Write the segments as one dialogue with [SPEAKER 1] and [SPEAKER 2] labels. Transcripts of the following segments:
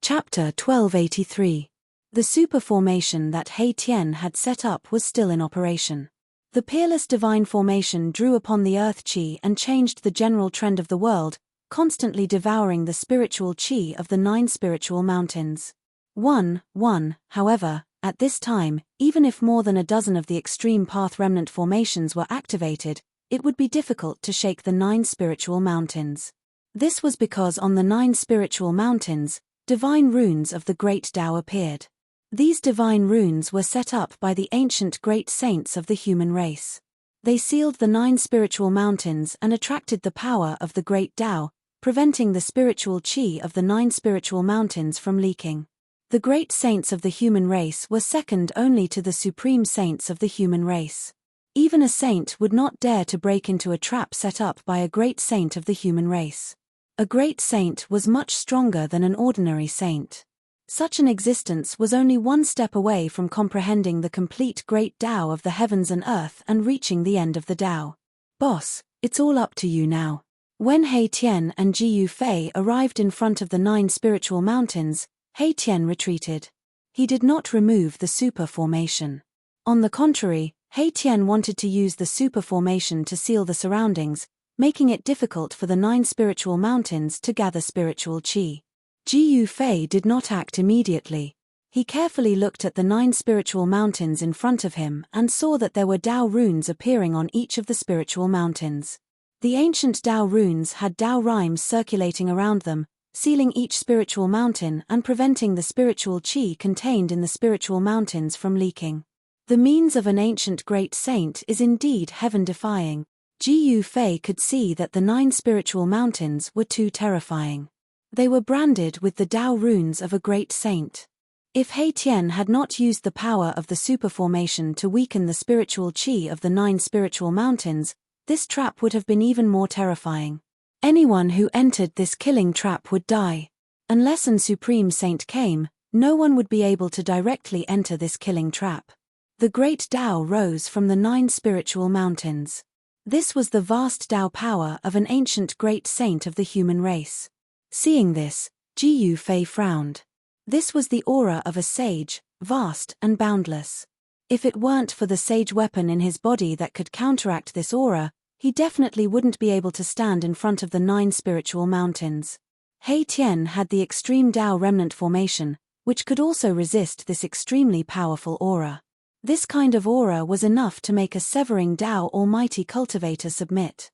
[SPEAKER 1] Chapter 1283. The super formation that He Tian had set up was still in operation. The peerless divine formation drew upon the earth qi and changed the general trend of the world, constantly devouring the spiritual qi of the 9 spiritual mountains. However, at this time, even if more than a dozen of the extreme path remnant formations were activated, it would be difficult to shake the 9 spiritual mountains. This was because on the 9 spiritual mountains, divine runes of the Great Tao appeared. These divine runes were set up by the ancient great saints of the human race. They sealed the 9 spiritual mountains and attracted the power of the Great Tao, preventing the spiritual qi of the 9 spiritual mountains from leaking. The great saints of the human race were second only to the supreme saints of the human race. Even a saint would not dare to break into a trap set up by a great saint of the human race. A great saint was much stronger than an ordinary saint. Such an existence was only one step away from comprehending the complete Great Tao of the heavens and earth and reaching the end of the Tao. Boss, it's all up to you now. When He Tian and Ji Yufei arrived in front of the 9 spiritual mountains, He Tian retreated. He did not remove the super formation. On the contrary, He Tian wanted to use the super formation to seal the surroundings, making it difficult for the 9 spiritual mountains to gather spiritual qi. Ji Yufei did not act immediately. He carefully looked at the 9 spiritual mountains in front of him and saw that there were Tao runes appearing on each of the spiritual mountains. The ancient Tao runes had Tao rhymes circulating around them, sealing each spiritual mountain and preventing the spiritual qi contained in the spiritual mountains from leaking. The means of an ancient great saint is indeed heaven-defying. Ji Yufei could see that the 9 spiritual mountains were too terrifying. They were branded with the Tao runes of a great saint. If He Tian had not used the power of the super formation to weaken the spiritual qi of the 9 spiritual mountains, this trap would have been even more terrifying. Anyone who entered this killing trap would die. Unless an supreme saint came, no one would be able to directly enter this killing trap. The great Tao rose from the 9 spiritual mountains. This was the vast Tao power of an ancient great saint of the human race. Seeing this, Ji Yufei frowned. This was the aura of a sage, vast and boundless. If it weren't for the sage weapon in his body that could counteract this aura, he definitely wouldn't be able to stand in front of the 9 spiritual mountains. He Tian had the extreme Tao remnant formation, which could also resist this extremely powerful aura. This kind of aura was enough to make a severing Tao almighty cultivator submit.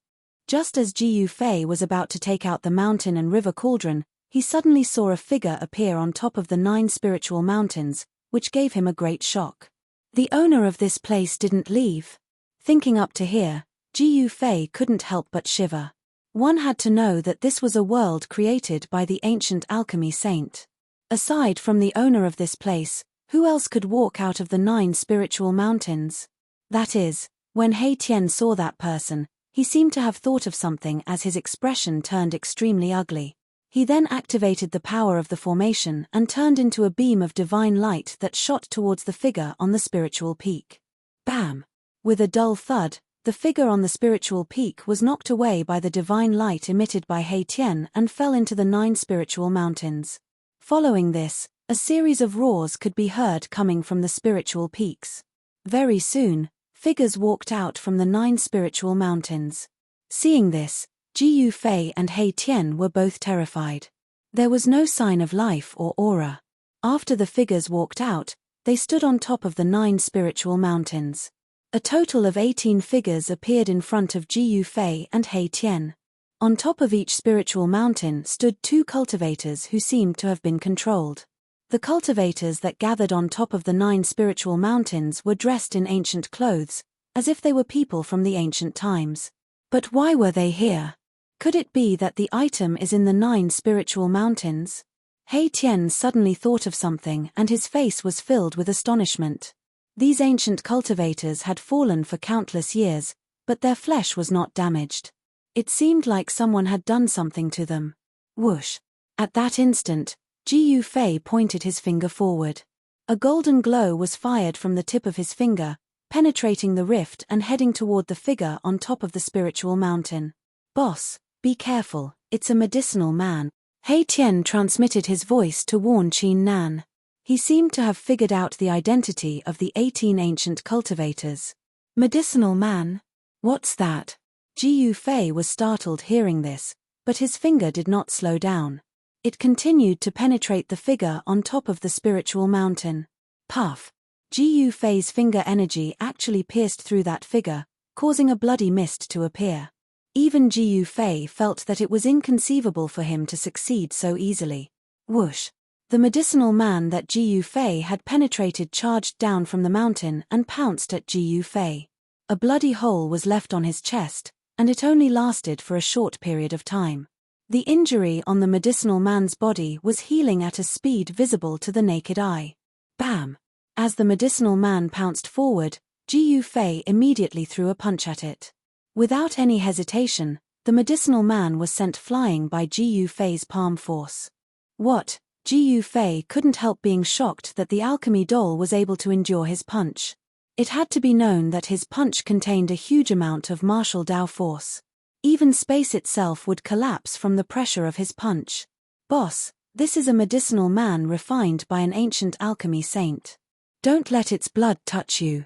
[SPEAKER 1] Just as Ji Yufei was about to take out the mountain and river cauldron, he suddenly saw a figure appear on top of the 9 spiritual mountains, which gave him a great shock. The owner of this place didn't leave. Thinking up to here, Ji Yufei couldn't help but shiver. One had to know that this was a world created by the ancient alchemy saint. Aside from the owner of this place, who else could walk out of the 9 spiritual mountains? That is, when He Tian saw that person, he seemed to have thought of something as his expression turned extremely ugly. He then activated the power of the formation and turned into a beam of divine light that shot towards the figure on the spiritual peak. Bam! With a dull thud, the figure on the spiritual peak was knocked away by the divine light emitted by He Tian and fell into the 9 spiritual mountains. Following this, a series of roars could be heard coming from the spiritual peaks. Very soon, figures walked out from the 9 spiritual mountains. Seeing this, Ji Yufei and He Tian were both terrified. There was no sign of life or aura. After the figures walked out, they stood on top of the 9 spiritual mountains. A total of 18 figures appeared in front of Ji Yufei and He Tian. On top of each spiritual mountain stood 2 cultivators who seemed to have been controlled. The cultivators that gathered on top of the 9 spiritual mountains were dressed in ancient clothes, as if they were people from the ancient times. But why were they here? Could it be that the item is in the 9 spiritual mountains? He Tian suddenly thought of something and his face was filled with astonishment. These ancient cultivators had fallen for countless years, but their flesh was not damaged. It seemed like someone had done something to them. Whoosh! At that instant, Ji Yufei pointed his finger forward. A golden glow was fired from the tip of his finger, penetrating the rift and heading toward the figure on top of the spiritual mountain. Boss, be careful, it's a medicinal man. He Tian transmitted his voice to warn Qin Nan. He seemed to have figured out the identity of the 18 ancient cultivators. Medicinal man? What's that? Ji Yufei was startled hearing this, but his finger did not slow down. It continued to penetrate the figure on top of the spiritual mountain. Puff! Ji Yufei's finger energy actually pierced through that figure, causing a bloody mist to appear. Even Ji Yufei felt that it was inconceivable for him to succeed so easily. Whoosh! The medicinal man that Ji Yufei had penetrated charged down from the mountain and pounced at Ji Yufei. A bloody hole was left on his chest, and it only lasted for a short period of time. The injury on the medicinal man's body was healing at a speed visible to the naked eye. Bam! As the medicinal man pounced forward, Ji Yufei immediately threw a punch at it. Without any hesitation, the medicinal man was sent flying by Ji Yufei's palm force. What? Ji Yufei couldn't help being shocked that the alchemy doll was able to endure his punch. It had to be known that his punch contained a huge amount of martial Dao force. Even space itself would collapse from the pressure of his punch. Boss, this is a medicinal man refined by an ancient alchemy saint. Don't let its blood touch you.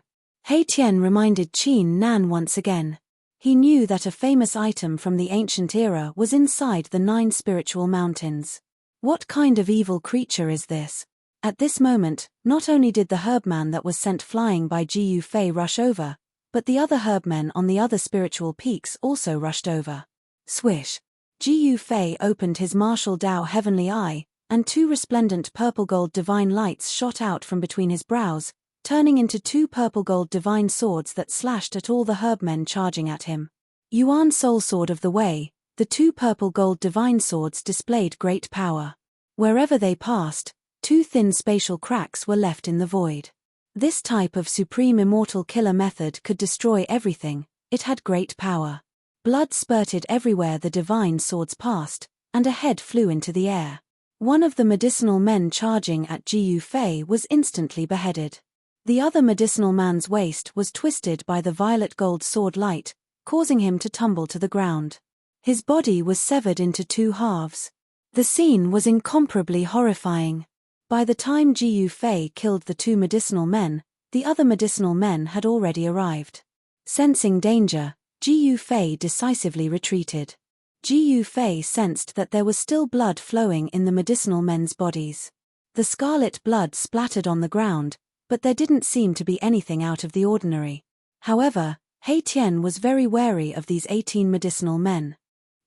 [SPEAKER 1] He Tian reminded Qin Nan once again. He knew that a famous item from the ancient era was inside the 9 spiritual mountains. What kind of evil creature is this? At this moment, not only did the herbman that was sent flying by Ji Yufei rush over, but the other herbmen on the other spiritual peaks also rushed over. Swish! Ji Yufei opened his martial Dao heavenly eye, and 2 resplendent purple-gold divine lights shot out from between his brows, turning into 2 purple-gold divine swords that slashed at all the herbmen charging at him. Yuan Soul Sword of the Way, the 2 purple-gold divine swords displayed great power. Wherever they passed, 2 thin spatial cracks were left in the void. This type of supreme immortal killer method could destroy everything. It had great power. Blood spurted everywhere the divine swords passed, and a head flew into the air. One of the medicinal men charging at Ji Yufei was instantly beheaded. The other medicinal man's waist was twisted by the violet gold sword light, causing him to tumble to the ground. His body was severed into 2 halves. The scene was incomparably horrifying. By the time Ji Yufei killed the 2 medicinal men, the other medicinal men had already arrived. Sensing danger, Ji Yufei decisively retreated. Ji Yufei sensed that there was still blood flowing in the medicinal men's bodies. The scarlet blood splattered on the ground, but there didn't seem to be anything out of the ordinary. However, He Tian was very wary of these 18 medicinal men.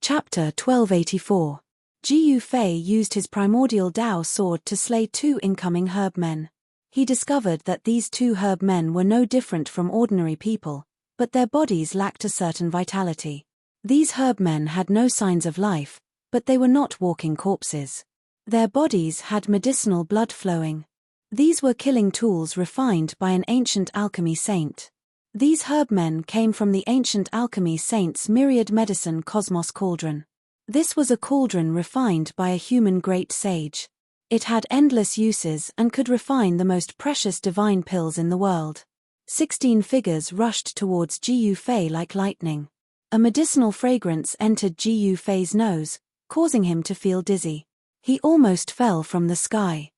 [SPEAKER 1] Chapter 1284. Ji Yufei used his primordial Dao sword to slay 2 incoming herbmen. He discovered that these 2 herbmen were no different from ordinary people, but their bodies lacked a certain vitality. These herbmen had no signs of life, but they were not walking corpses. Their bodies had medicinal blood flowing. These were killing tools refined by an ancient alchemy saint. These herbmen came from the ancient alchemy saint's myriad medicine cosmos cauldron. This was a cauldron refined by a human great sage. It had endless uses and could refine the most precious divine pills in the world. 16 figures rushed towards Ji Yufei like lightning. A medicinal fragrance entered Ji Yufei's nose, causing him to feel dizzy. He almost fell from the sky.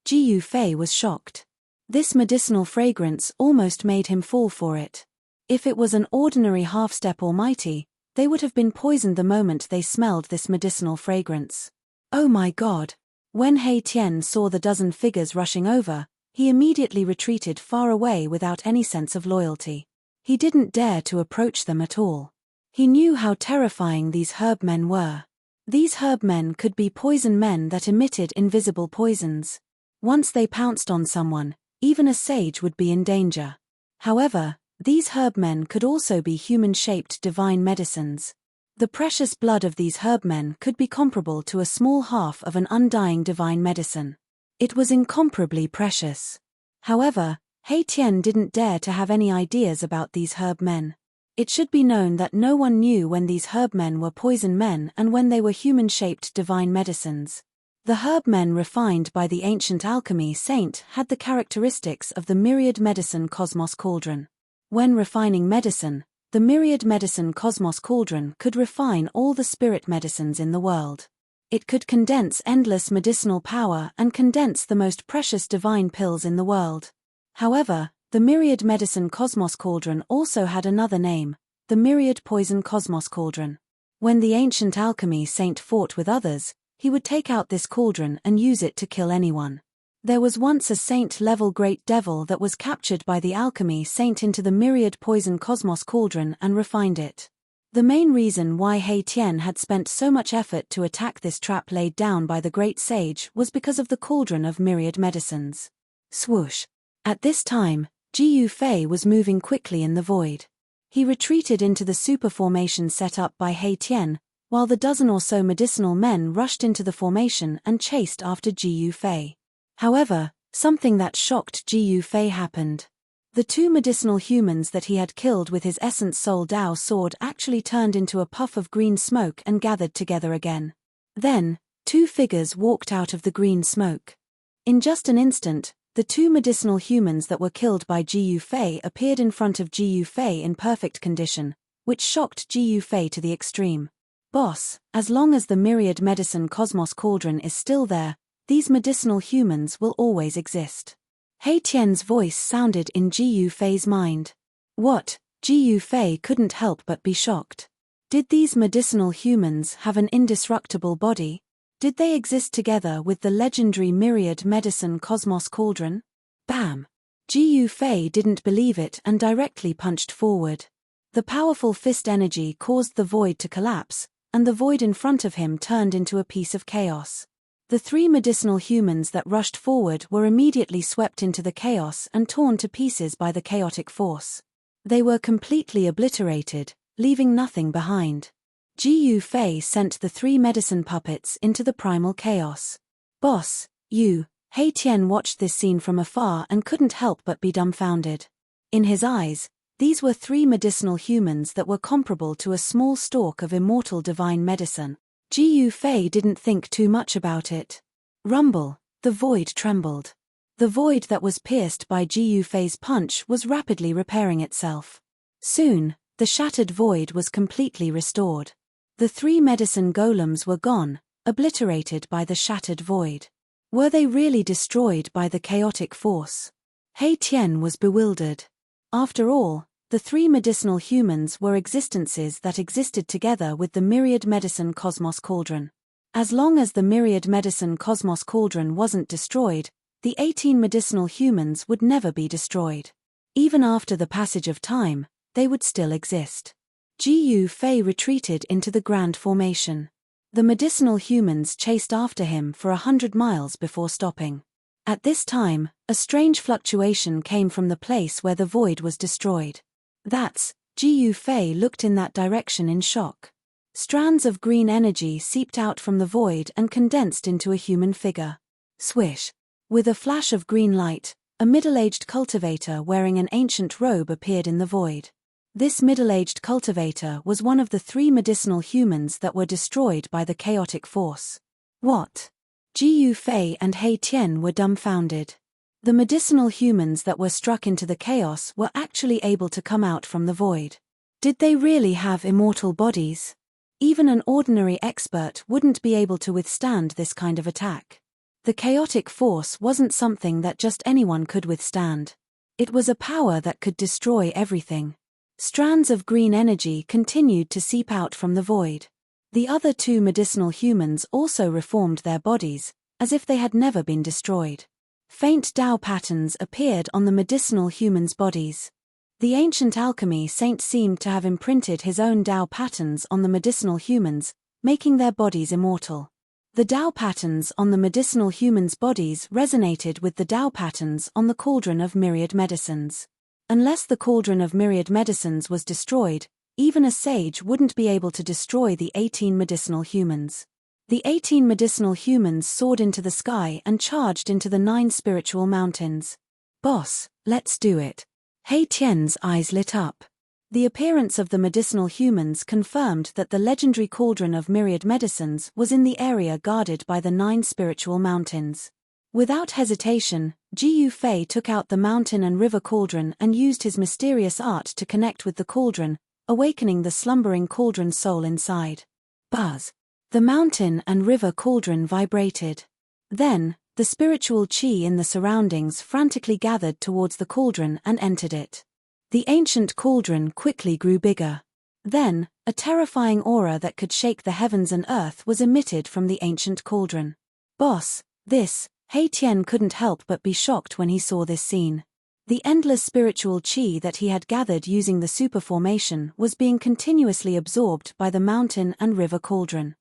[SPEAKER 1] Ji Yufei was shocked. This medicinal fragrance almost made him fall for it. If it was an ordinary half-step almighty, they would have been poisoned the moment they smelled this medicinal fragrance. Oh my God! When He Tian saw the dozen figures rushing over, he immediately retreated far away without any sense of loyalty. He didn't dare to approach them at all. He knew how terrifying these herbmen were. These herbmen could be poison men that emitted invisible poisons. Once they pounced on someone, even a sage would be in danger. However, these herbmen could also be human-shaped divine medicines. The precious blood of these herbmen could be comparable to a small half of an undying divine medicine. It was incomparably precious. However, He Tian didn't dare to have any ideas about these herbmen. It should be known that no one knew when these herbmen were poison men and when they were human-shaped divine medicines. The herbmen refined by the ancient alchemy saint had the characteristics of the myriad medicine cosmos cauldron. When refining medicine, the myriad medicine cosmos cauldron could refine all the spirit medicines in the world. It could condense endless medicinal power and condense the most precious divine pills in the world. However, the Myriad Medicine Cosmos Cauldron also had another name, the Myriad Poison Cosmos Cauldron. When the ancient alchemy saint fought with others, he would take out this cauldron and use it to kill anyone. There was once a saint-level great devil that was captured by the alchemy saint into the Myriad Poison Cosmos Cauldron and refined it. The main reason why He Tian had spent so much effort to attack this trap laid down by the great sage was because of the cauldron of myriad medicines. Swoosh! At this time, Ji Yufei was moving quickly in the void. He retreated into the super formation set up by He Tian, while the dozen or so medicinal men rushed into the formation and chased after Ji Yufei. However, something that shocked Ji Yufei happened. The two medicinal humans that he had killed with his Essence Soul Dao sword actually turned into a puff of green smoke and gathered together again. Then, two figures walked out of the green smoke. In just an instant, the two medicinal humans that were killed by Ji Yufei appeared in front of Ji Yufei in perfect condition, which shocked Ji Yufei to the extreme. Boss, as long as the Myriad Medicine Cosmos Cauldron is still there, these medicinal humans will always exist. He Tian's voice sounded in Ji Yufei's mind. What? Ji Yufei couldn't help but be shocked. Did these medicinal humans have an indestructible body? Did they exist together with the legendary Myriad Medicine Cosmos Cauldron? Bam! Ji Yufei didn't believe it and directly punched forward. The powerful fist energy caused the void to collapse, and the void in front of him turned into a piece of chaos. The three medicinal humans that rushed forward were immediately swept into the chaos and torn to pieces by the chaotic force. They were completely obliterated, leaving nothing behind. Ji Yufei sent the three medicine puppets into the primal chaos. Boss, He Tian watched this scene from afar and couldn't help but be dumbfounded. In his eyes, these were three medicinal humans that were comparable to a small stalk of immortal divine medicine. Ji Yufei didn't think too much about it. Rumble, the void trembled. The void that was pierced by Ji Yufei's punch was rapidly repairing itself. Soon, the shattered void was completely restored. The three medicine golems were gone, obliterated by the shattered void. Were they really destroyed by the chaotic force? He Tian was bewildered. After all, the three medicinal humans were existences that existed together with the Myriad Medicine Cosmos Cauldron. As long as the Myriad Medicine Cosmos Cauldron wasn't destroyed, the 18 medicinal humans would never be destroyed. Even after the passage of time, they would still exist. Ji Yufei retreated into the Grand Formation. The medicinal humans chased after him for 100 miles before stopping. At this time, a strange fluctuation came from the place where the void was destroyed. That's, Ji Yufei looked in that direction in shock. Strands of green energy seeped out from the void and condensed into a human figure. Swish! With a flash of green light, a middle-aged cultivator wearing an ancient robe appeared in the void. This middle-aged cultivator was one of the three medicinal humans that were destroyed by the chaotic force. What? Ji Yufei and He Tian were dumbfounded. The medicinal humans that were struck into the chaos were actually able to come out from the void. Did they really have immortal bodies? Even an ordinary expert wouldn't be able to withstand this kind of attack. The chaotic force wasn't something that just anyone could withstand. It was a power that could destroy everything. Strands of green energy continued to seep out from the void. The other two medicinal humans also reformed their bodies, as if they had never been destroyed. Faint Dao patterns appeared on the medicinal humans' bodies. The ancient alchemy saint seemed to have imprinted his own Dao patterns on the medicinal humans, making their bodies immortal. The Dao patterns on the medicinal humans' bodies resonated with the Dao patterns on the cauldron of myriad medicines. Unless the cauldron of myriad medicines was destroyed, even a sage wouldn't be able to destroy the 18 medicinal humans. The 18 medicinal humans soared into the sky and charged into the 9 spiritual mountains. Boss, let's do it. He Tian's eyes lit up. The appearance of the medicinal humans confirmed that the legendary cauldron of myriad medicines was in the area guarded by the 9 spiritual mountains. Without hesitation, Ji Yufei took out the mountain and river cauldron and used his mysterious art to connect with the cauldron, awakening the slumbering cauldron soul inside. Buzz! The mountain and river cauldron vibrated. Then, the spiritual chi in the surroundings frantically gathered towards the cauldron and entered it. The ancient cauldron quickly grew bigger. Then, a terrifying aura that could shake the heavens and earth was emitted from the ancient cauldron. Boss, this, He Tian couldn't help but be shocked when he saw this scene. The endless spiritual chi that he had gathered using the super formation was being continuously absorbed by the mountain and river cauldron.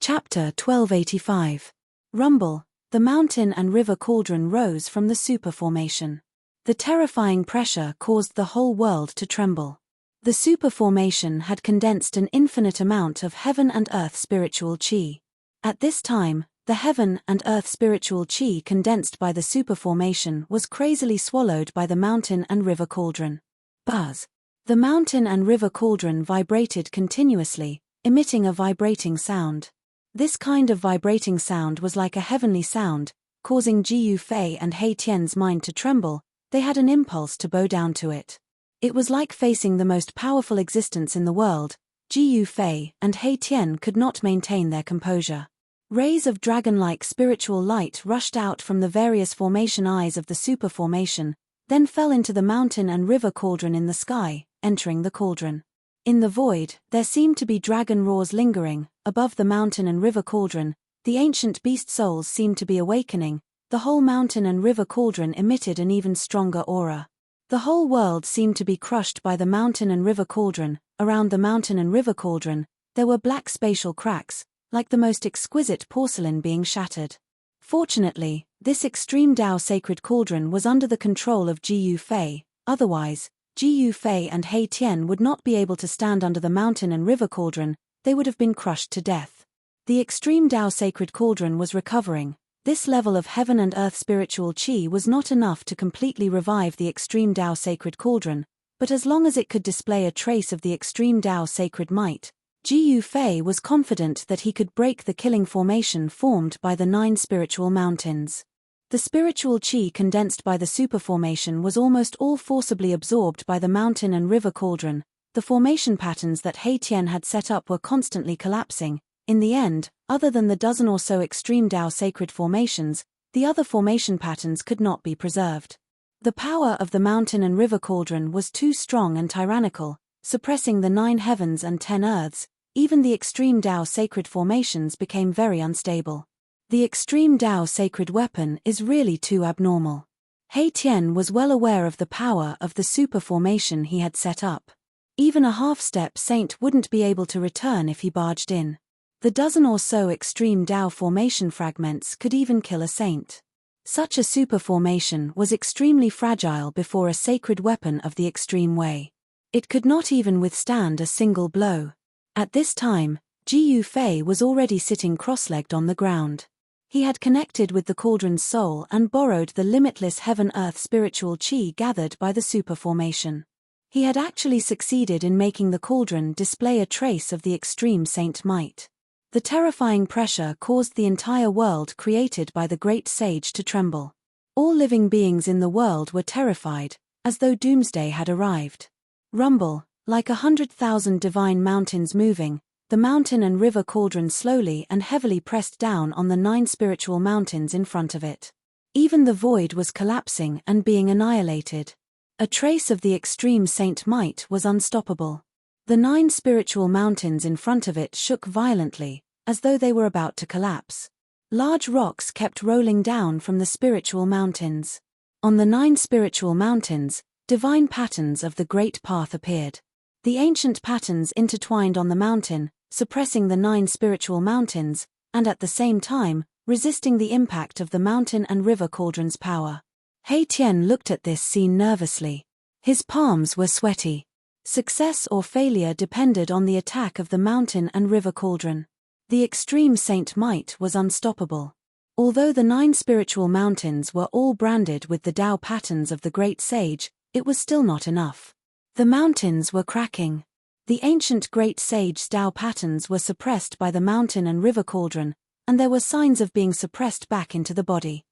[SPEAKER 1] Chapter 1285. Rumble. The mountain and river cauldron rose from the super formation. The terrifying pressure caused the whole world to tremble. The super formation had condensed an infinite amount of heaven and earth spiritual chi. At this time, the heaven and earth spiritual chi condensed by the super formation was crazily swallowed by the mountain and river cauldron. Buzz. The mountain and river cauldron vibrated continuously, emitting a vibrating sound. This kind of vibrating sound was like a heavenly sound, causing Jiu Fei and He Tian's mind to tremble. They had an impulse to bow down to it. It was like facing the most powerful existence in the world. Jiu Fei and He Tian could not maintain their composure. Rays of dragon-like spiritual light rushed out from the various formation eyes of the super formation, then fell into the mountain and river cauldron in the sky, entering the cauldron. In the void, there seemed to be dragon roars lingering. Above the mountain and river cauldron, the ancient beast souls seemed to be awakening. The whole mountain and river cauldron emitted an even stronger aura. The whole world seemed to be crushed by the mountain and river cauldron. Around the mountain and river cauldron, there were black spatial cracks, like the most exquisite porcelain being shattered. Fortunately, this extreme Tao sacred cauldron was under the control of Jiu Fei, otherwise, Jiu Fei and He Tian would not be able to stand under the mountain and river cauldron. They would have been crushed to death. The extreme Tao sacred cauldron was recovering. This level of heaven and earth spiritual chi was not enough to completely revive the extreme Tao sacred cauldron, but as long as it could display a trace of the extreme Tao sacred might, Jiu Fei was confident that he could break the killing formation formed by the 9 spiritual mountains. The spiritual chi condensed by the super formation was almost all forcibly absorbed by the mountain and river cauldron. The formation patterns that He Tian had set up were constantly collapsing. In the end, other than the dozen or so extreme Tao sacred formations, the other formation patterns could not be preserved. The power of the mountain and river cauldron was too strong and tyrannical, suppressing the 9 heavens and 10 earths. Even the extreme Tao sacred formations became very unstable. The extreme Tao sacred weapon is really too abnormal. He Tian was well aware of the power of the super formation he had set up. Even a half-step saint wouldn't be able to return if he barged in. The dozen or so extreme Tao formation fragments could even kill a saint. Such a super formation was extremely fragile before a sacred weapon of the extreme way. It could not even withstand a single blow. At this time, Jiu Fei was already sitting cross-legged on the ground. He had connected with the cauldron's soul and borrowed the limitless heaven-earth spiritual chi gathered by the super formation. He had actually succeeded in making the cauldron display a trace of the extreme saint might. The terrifying pressure caused the entire world created by the great sage to tremble. All living beings in the world were terrified, as though doomsday had arrived. Rumble, like 100,000 divine mountains moving, the mountain and river cauldron slowly and heavily pressed down on the 9 spiritual mountains in front of it. Even the void was collapsing and being annihilated. A trace of the extreme saint might was unstoppable. The 9 spiritual mountains in front of it shook violently, as though they were about to collapse. Large rocks kept rolling down from the spiritual mountains. On the 9 spiritual mountains, divine patterns of the great path appeared. The ancient patterns intertwined on the mountain, suppressing the 9 spiritual mountains, and at the same time, resisting the impact of the mountain and river cauldron's power. He Tian looked at this scene nervously. His palms were sweaty. Success or failure depended on the attack of the mountain and river cauldron. The extreme saint might was unstoppable. Although the 9 spiritual mountains were all branded with the Tao patterns of the great sage, it was still not enough. The mountains were cracking. The ancient great sage's Tao patterns were suppressed by the mountain and river cauldron, and there were signs of being suppressed back into the body.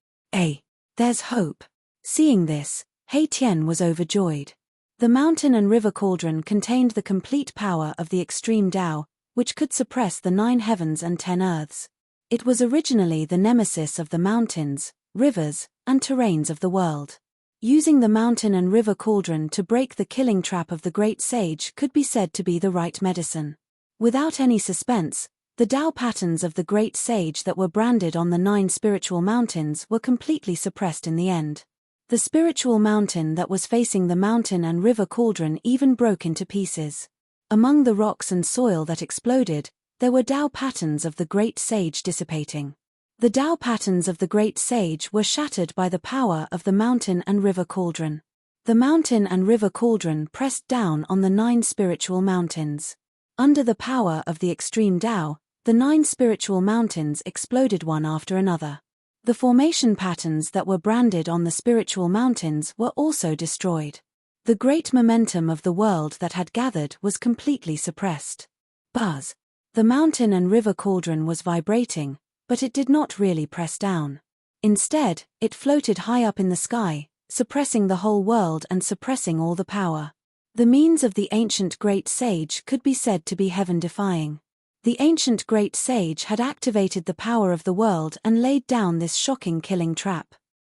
[SPEAKER 1] There's hope. Seeing this, He Tian was overjoyed. The mountain and river cauldron contained the complete power of the extreme Tao. which could suppress the 9 heavens and 10 earths. It was originally the nemesis of the mountains, rivers, and terrains of the world. Using the mountain and river cauldron to break the killing trap of the great sage could be said to be the right medicine. Without any suspense, the Tao patterns of the great sage that were branded on the 9 spiritual mountains were completely suppressed in the end. The spiritual mountain that was facing the mountain and river cauldron even broke into pieces. Among the rocks and soil that exploded, there were Tao patterns of the great sage dissipating. The Tao patterns of the great sage were shattered by the power of the mountain and river cauldron. The mountain and river cauldron pressed down on the 9 spiritual mountains. Under the power of the extreme Tao, the 9 spiritual mountains exploded one after another. The formation patterns that were branded on the spiritual mountains were also destroyed. The great momentum of the world that had gathered was completely suppressed. Buzz! The mountain and river cauldron was vibrating, but it did not really press down. Instead, it floated high up in the sky, suppressing the whole world and suppressing all the power. The means of the ancient great sage could be said to be heaven-defying. The ancient great sage had activated the power of the world and laid down this shocking killing trap.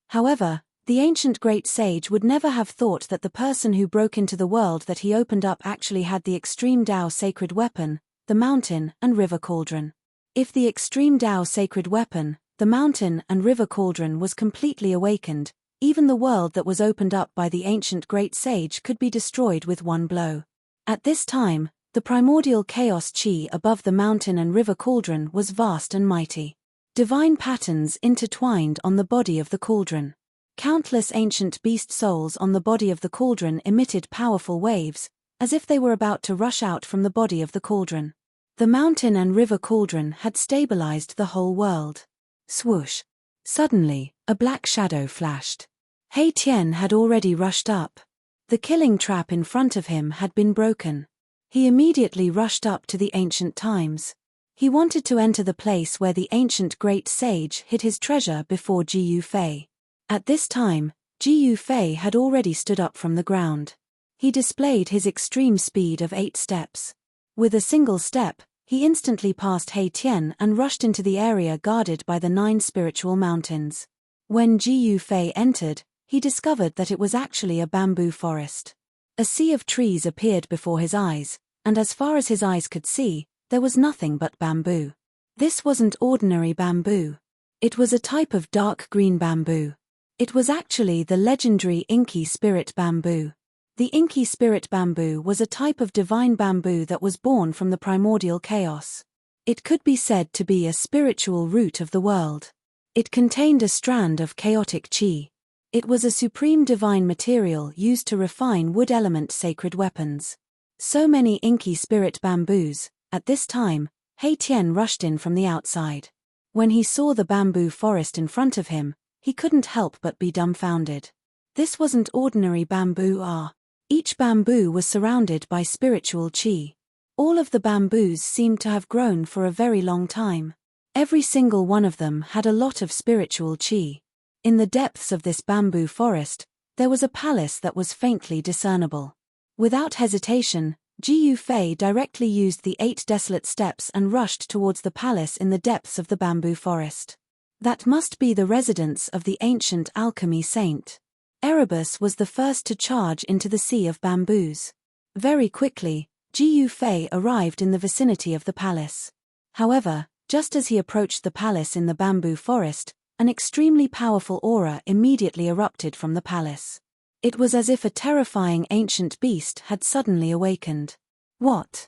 [SPEAKER 1] However, the ancient great sage would never have thought that the person who broke into the world that he opened up actually had the extreme Tao sacred weapon, the mountain and river cauldron. If the extreme Tao sacred weapon, the mountain and river cauldron was completely awakened, even the world that was opened up by the ancient great sage could be destroyed with one blow. At this time, the primordial chaos chi above the mountain and river cauldron was vast and mighty. Divine patterns intertwined on the body of the cauldron. Countless ancient beast souls on the body of the cauldron emitted powerful waves, as if they were about to rush out from the body of the cauldron. The mountain and river cauldron had stabilized the whole world. Swoosh! Suddenly, a black shadow flashed. He Tian had already rushed up. The killing trap in front of him had been broken. He immediately rushed up to the ancient times. He wanted to enter the place where the ancient great sage hid his treasure before Ji Yufei. At this time, Ji Yufei had already stood up from the ground. He displayed his extreme speed of 8 steps. With a single step, he instantly passed He Tian and rushed into the area guarded by the 9 spiritual mountains. When Ji Yufei entered, he discovered that it was actually a bamboo forest. A sea of trees appeared before his eyes, and as far as his eyes could see, there was nothing but bamboo. This wasn't ordinary bamboo. It was a type of dark green bamboo. It was actually the legendary Inky spirit bamboo. The Inky spirit bamboo was a type of divine bamboo that was born from the primordial chaos. It could be said to be a spiritual root of the world. It contained a strand of chaotic chi. It was a supreme divine material used to refine wood element sacred weapons. So many Inky spirit bamboos. At this time, He Tian rushed in from the outside. When he saw the bamboo forest in front of him, he couldn't help but be dumbfounded. This wasn't ordinary bamboo. Each bamboo was surrounded by spiritual chi. All of the bamboos seemed to have grown for a very long time. Every single one of them had a lot of spiritual chi. In the depths of this bamboo forest, there was a palace that was faintly discernible. Without hesitation, Ji Yufei directly used the 8 desolate steps and rushed towards the palace in the depths of the bamboo forest. That must be the residence of the ancient alchemy saint. Erebus was the first to charge into the sea of bamboos. Very quickly, Ji Yufei arrived in the vicinity of the palace. However, just as he approached the palace in the bamboo forest, an extremely powerful aura immediately erupted from the palace. It was as if a terrifying ancient beast had suddenly awakened. What?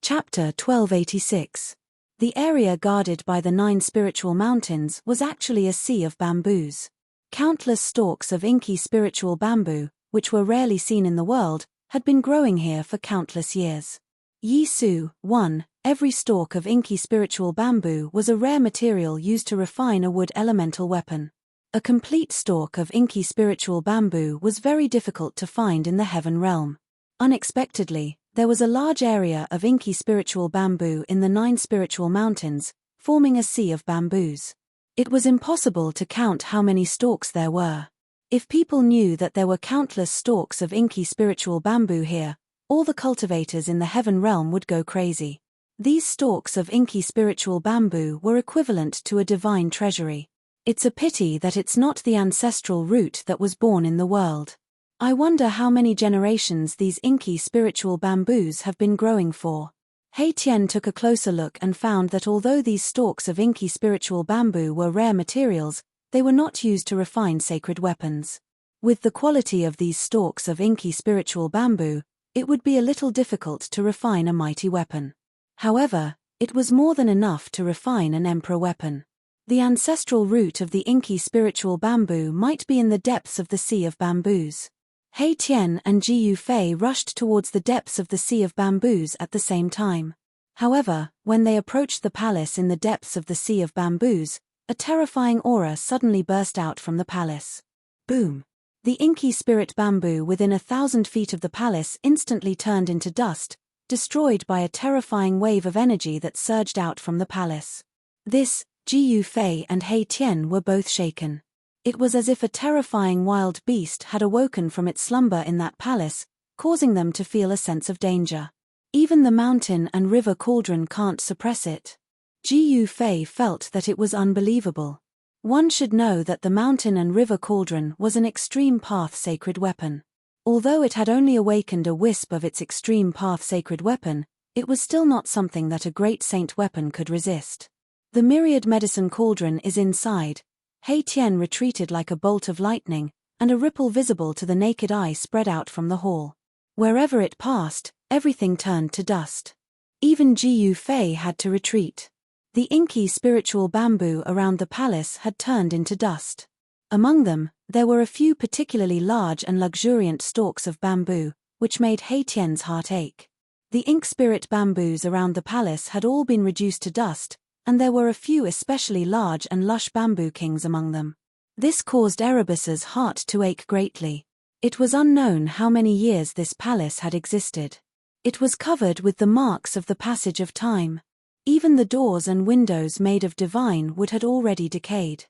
[SPEAKER 1] Chapter 1286. The area guarded by the 9 spiritual mountains was actually a sea of bamboos. Countless stalks of inky spiritual bamboo, which were rarely seen in the world, had been growing here for countless years. Yi Su, 1. Every stalk of inky spiritual bamboo was a rare material used to refine a wood elemental weapon. A complete stalk of inky spiritual bamboo was very difficult to find in the heaven realm. Unexpectedly, there was a large area of inky spiritual bamboo in the 9 spiritual mountains, forming a sea of bamboos. It was impossible to count how many stalks there were. If people knew that there were countless stalks of inky spiritual bamboo here, all the cultivators in the heaven realm would go crazy. These stalks of inky spiritual bamboo were equivalent to a divine treasury. It's a pity that it's not the ancestral root that was born in the world. I wonder how many generations these inky spiritual bamboos have been growing for. He Tian took a closer look and found that although these stalks of inky spiritual bamboo were rare materials, they were not used to refine sacred weapons. With the quality of these stalks of inky spiritual bamboo, it would be a little difficult to refine a mighty weapon. However, it was more than enough to refine an emperor weapon. The ancestral root of the inky spiritual bamboo might be in the depths of the sea of bamboos. He Tian and Ji Yufei rushed towards the depths of the sea of bamboos at the same time. However, when they approached the palace in the depths of the sea of bamboos, a terrifying aura suddenly burst out from the palace. Boom! The inky spirit bamboo within 1,000 feet of the palace instantly turned into dust, destroyed by a terrifying wave of energy that surged out from the palace. This, Ji Yufei and He Tian were both shaken. It was as if a terrifying wild beast had awoken from its slumber in that palace, causing them to feel a sense of danger. Even the mountain and river cauldron can't suppress it. Ji Yufei felt that it was unbelievable. One should know that the mountain and river cauldron was an extreme path sacred weapon. Although it had only awakened a wisp of its extreme path sacred weapon, it was still not something that a great saint weapon could resist. The myriad medicine cauldron is inside. He Tian retreated like a bolt of lightning, and a ripple visible to the naked eye spread out from the hall. Wherever it passed, everything turned to dust. Even Ji Yufei had to retreat. The inky spiritual bamboo around the palace had turned into dust. Among them, there were a few particularly large and luxuriant stalks of bamboo, which made He Tian's heart ache. The ink spirit bamboos around the palace had all been reduced to dust, and there were a few especially large and lush bamboo kings among them. This caused Erebus's heart to ache greatly. It was unknown how many years this palace had existed. It was covered with the marks of the passage of time. Even the doors and windows made of divine wood had already decayed.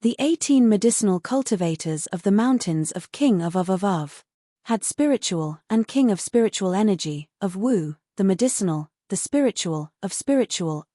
[SPEAKER 1] The 18 medicinal cultivators of the mountains of King of had spiritual and King of spiritual energy, of Wu, the medicinal, the spiritual,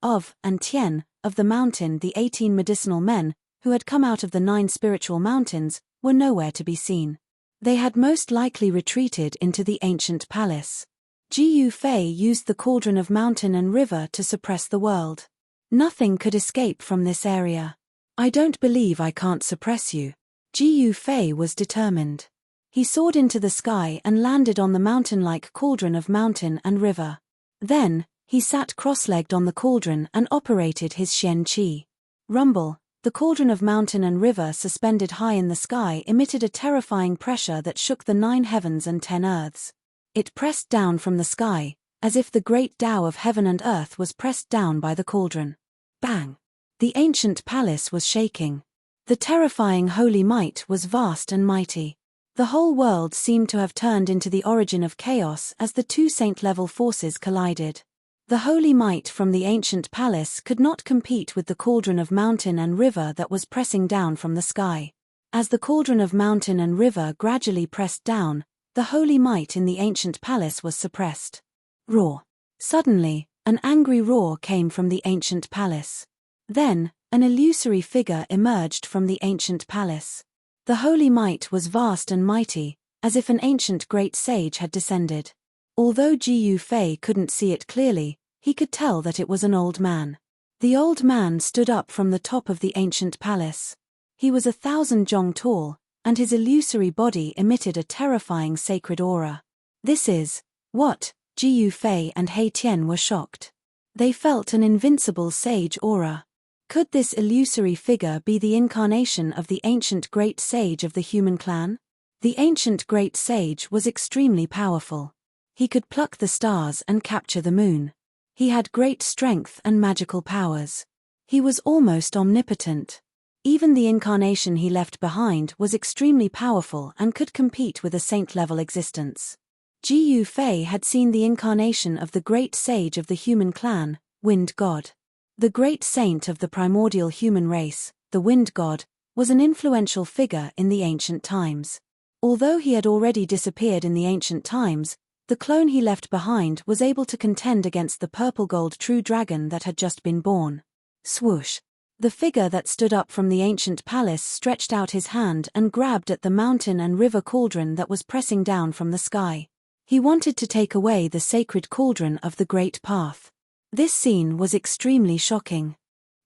[SPEAKER 1] of, and Tian, of the mountain. The 18 medicinal men, who had come out of the 9 spiritual mountains, were nowhere to be seen. They had most likely retreated into the ancient palace. Ji Yufei used the cauldron of mountain and river to suppress the world. Nothing could escape from this area. I don't believe I can't suppress you. Ji Yufei was determined. He soared into the sky and landed on the mountain-like cauldron of mountain and river. Then, he sat cross-legged on the cauldron and operated his Xian Qi. Rumble, the cauldron of mountain and river suspended high in the sky emitted a terrifying pressure that shook the 9 heavens and 10 earths. It pressed down from the sky, as if the great Tao of heaven and earth was pressed down by the cauldron. Bang! The ancient palace was shaking. The terrifying holy might was vast and mighty. The whole world seemed to have turned into the origin of chaos as the 2 saint-level forces collided. The holy might from the ancient palace could not compete with the cauldron of mountain and river that was pressing down from the sky. As the cauldron of mountain and river gradually pressed down, the holy might in the ancient palace was suppressed. Roar! Suddenly, an angry roar came from the ancient palace. Then, an illusory figure emerged from the ancient palace. The holy might was vast and mighty, as if an ancient great sage had descended. Although Ji Yufei couldn't see it clearly, he could tell that it was an old man. The old man stood up from the top of the ancient palace. He was 1,000 jong tall, and his illusory body emitted a terrifying sacred aura. This is what? Ji Yufei and He Tian were shocked. They felt an invincible sage aura. Could this illusory figure be the incarnation of the ancient great sage of the human clan? The ancient great sage was extremely powerful. He could pluck the stars and capture the moon. He had great strength and magical powers. He was almost omnipotent. Even the incarnation he left behind was extremely powerful and could compete with a saint-level existence. Ji Yufei had seen the incarnation of the great sage of the human clan, Wind God. The great saint of the primordial human race, the Wind God, was an influential figure in the ancient times. Although he had already disappeared in the ancient times, The clone he left behind was able to contend against the purple-gold true dragon that had just been born. Swoosh! The figure that stood up from the ancient palace stretched out his hand and grabbed at the mountain and river cauldron that was pressing down from the sky. He wanted to take away the sacred cauldron of the Great Path. This scene was extremely shocking.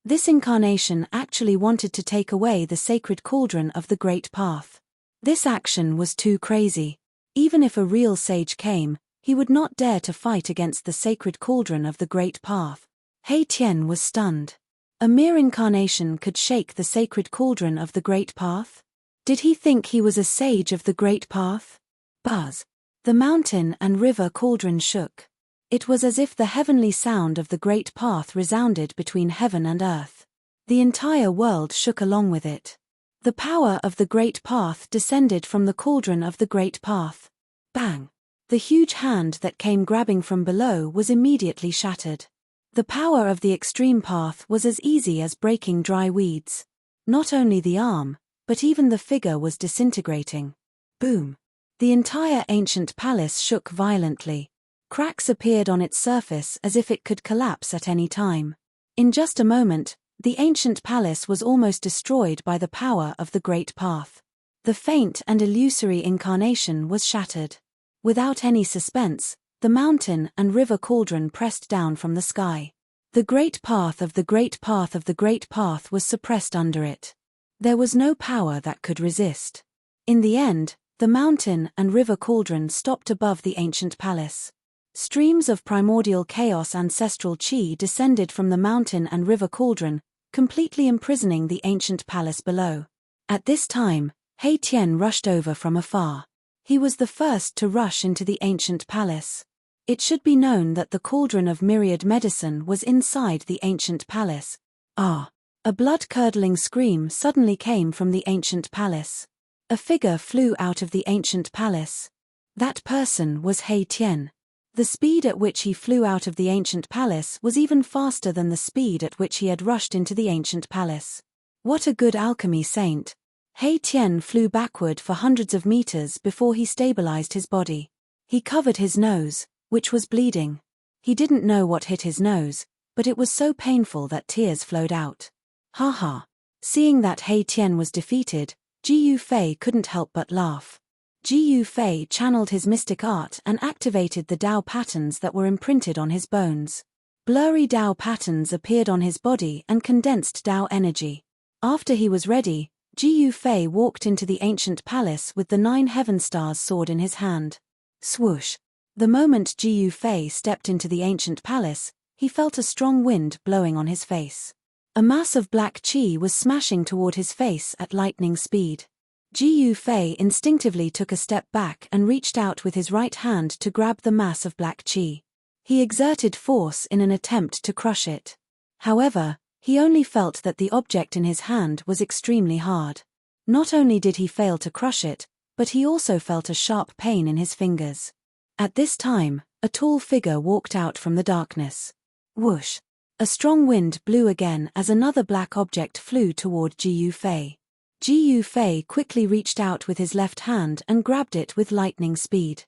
[SPEAKER 1] This incarnation actually wanted to take away the sacred cauldron of the Great Path. This action was too crazy. Even if a real sage came, he would not dare to fight against the sacred cauldron of the Great Path. He Tian was stunned. A mere incarnation could shake the sacred cauldron of the Great Path? Did he think he was a sage of the Great Path? Buzz! The mountain and river cauldron shook. It was as if the heavenly sound of the Great Path resounded between heaven and earth. The entire world shook along with it. The power of the Great Path descended from the cauldron of the Great Path. Bang! The huge hand that came grabbing from below was immediately shattered. The power of the extreme path was as easy as breaking dry weeds. Not only the arm, but even the figure was disintegrating. Boom! The entire ancient palace shook violently. Cracks appeared on its surface as if it could collapse at any time. In just a moment, the ancient palace was almost destroyed by the power of the Great Path. The faint and illusory incarnation was shattered. Without any suspense, the mountain and river cauldron pressed down from the sky. The Great Path of the Great Path of the Great Path was suppressed under it. There was no power that could resist. In the end, the mountain and river cauldron stopped above the ancient palace. Streams of primordial chaos ancestral chi descended from the mountain and river cauldron, completely imprisoning the ancient palace below. At this time, He Tian rushed over from afar. He was the first to rush into the ancient palace. It should be known that the cauldron of myriad medicine was inside the ancient palace. Ah! A blood-curdling scream suddenly came from the ancient palace. A figure flew out of the ancient palace. That person was He Tian. The speed at which he flew out of the ancient palace was even faster than the speed at which he had rushed into the ancient palace. What a good alchemy saint! He Tian flew backward for hundreds of meters before he stabilized his body. He covered his nose, which was bleeding. He didn't know what hit his nose, but it was so painful that tears flowed out. Ha ha! Seeing that He Tian was defeated, Ji Yufei couldn't help but laugh. Ji Yufei channeled his mystic art and activated the Dao patterns that were imprinted on his bones. Blurry Dao patterns appeared on his body and condensed Dao energy. After he was ready, Ji Yufei walked into the ancient palace with the 9 heaven stars sword in his hand. Swoosh! The moment Ji Yufei stepped into the ancient palace, he felt a strong wind blowing on his face. A mass of black chi was smashing toward his face at lightning speed. Ji Yufei instinctively took a step back and reached out with his right hand to grab the mass of black chi. He exerted force in an attempt to crush it. However, he only felt that the object in his hand was extremely hard. Not only did he fail to crush it, but he also felt a sharp pain in his fingers. At this time, a tall figure walked out from the darkness. Whoosh! A strong wind blew again as another black object flew toward Ji Yufei. Ji Yufei quickly reached out with his left hand and grabbed it with lightning speed.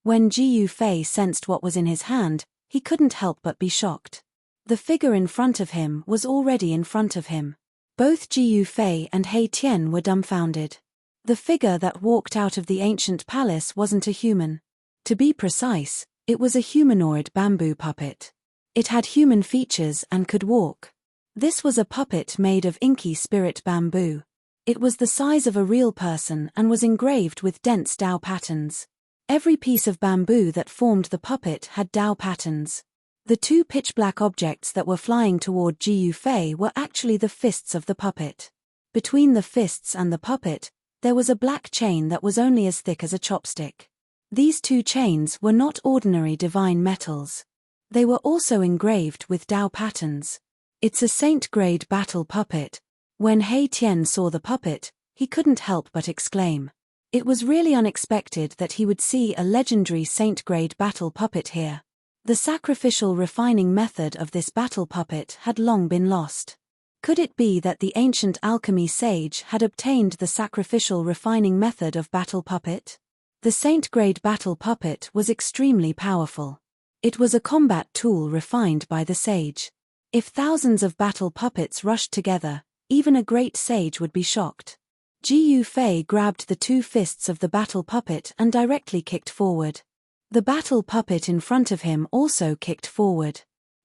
[SPEAKER 1] When Ji Yufei sensed what was in his hand, he couldn't help but be shocked. The figure in front of him was already in front of him. Both Ji Yufei and He Tian were dumbfounded. The figure that walked out of the ancient palace wasn't a human. To be precise, it was a humanoid bamboo puppet. It had human features and could walk. This was a puppet made of inky spirit bamboo. It was the size of a real person and was engraved with dense Dao patterns. Every piece of bamboo that formed the puppet had Dao patterns. The 2 pitch-black objects that were flying toward Ji Yufei were actually the fists of the puppet. Between the fists and the puppet, there was a black chain that was only as thick as a chopstick. These 2 chains were not ordinary divine metals. They were also engraved with Dao patterns. It's a saint-grade battle puppet. When He Tian saw the puppet, he couldn't help but exclaim. It was really unexpected that he would see a legendary saint-grade battle puppet here. The sacrificial refining method of this battle puppet had long been lost. Could it be that the ancient alchemy sage had obtained the sacrificial refining method of battle puppet? The Saint-grade battle puppet was extremely powerful. It was a combat tool refined by the sage. If thousands of battle puppets rushed together, even a great sage would be shocked. Ji Yufei grabbed the two fists of the battle puppet and directly kicked forward. The battle puppet in front of him also kicked forward.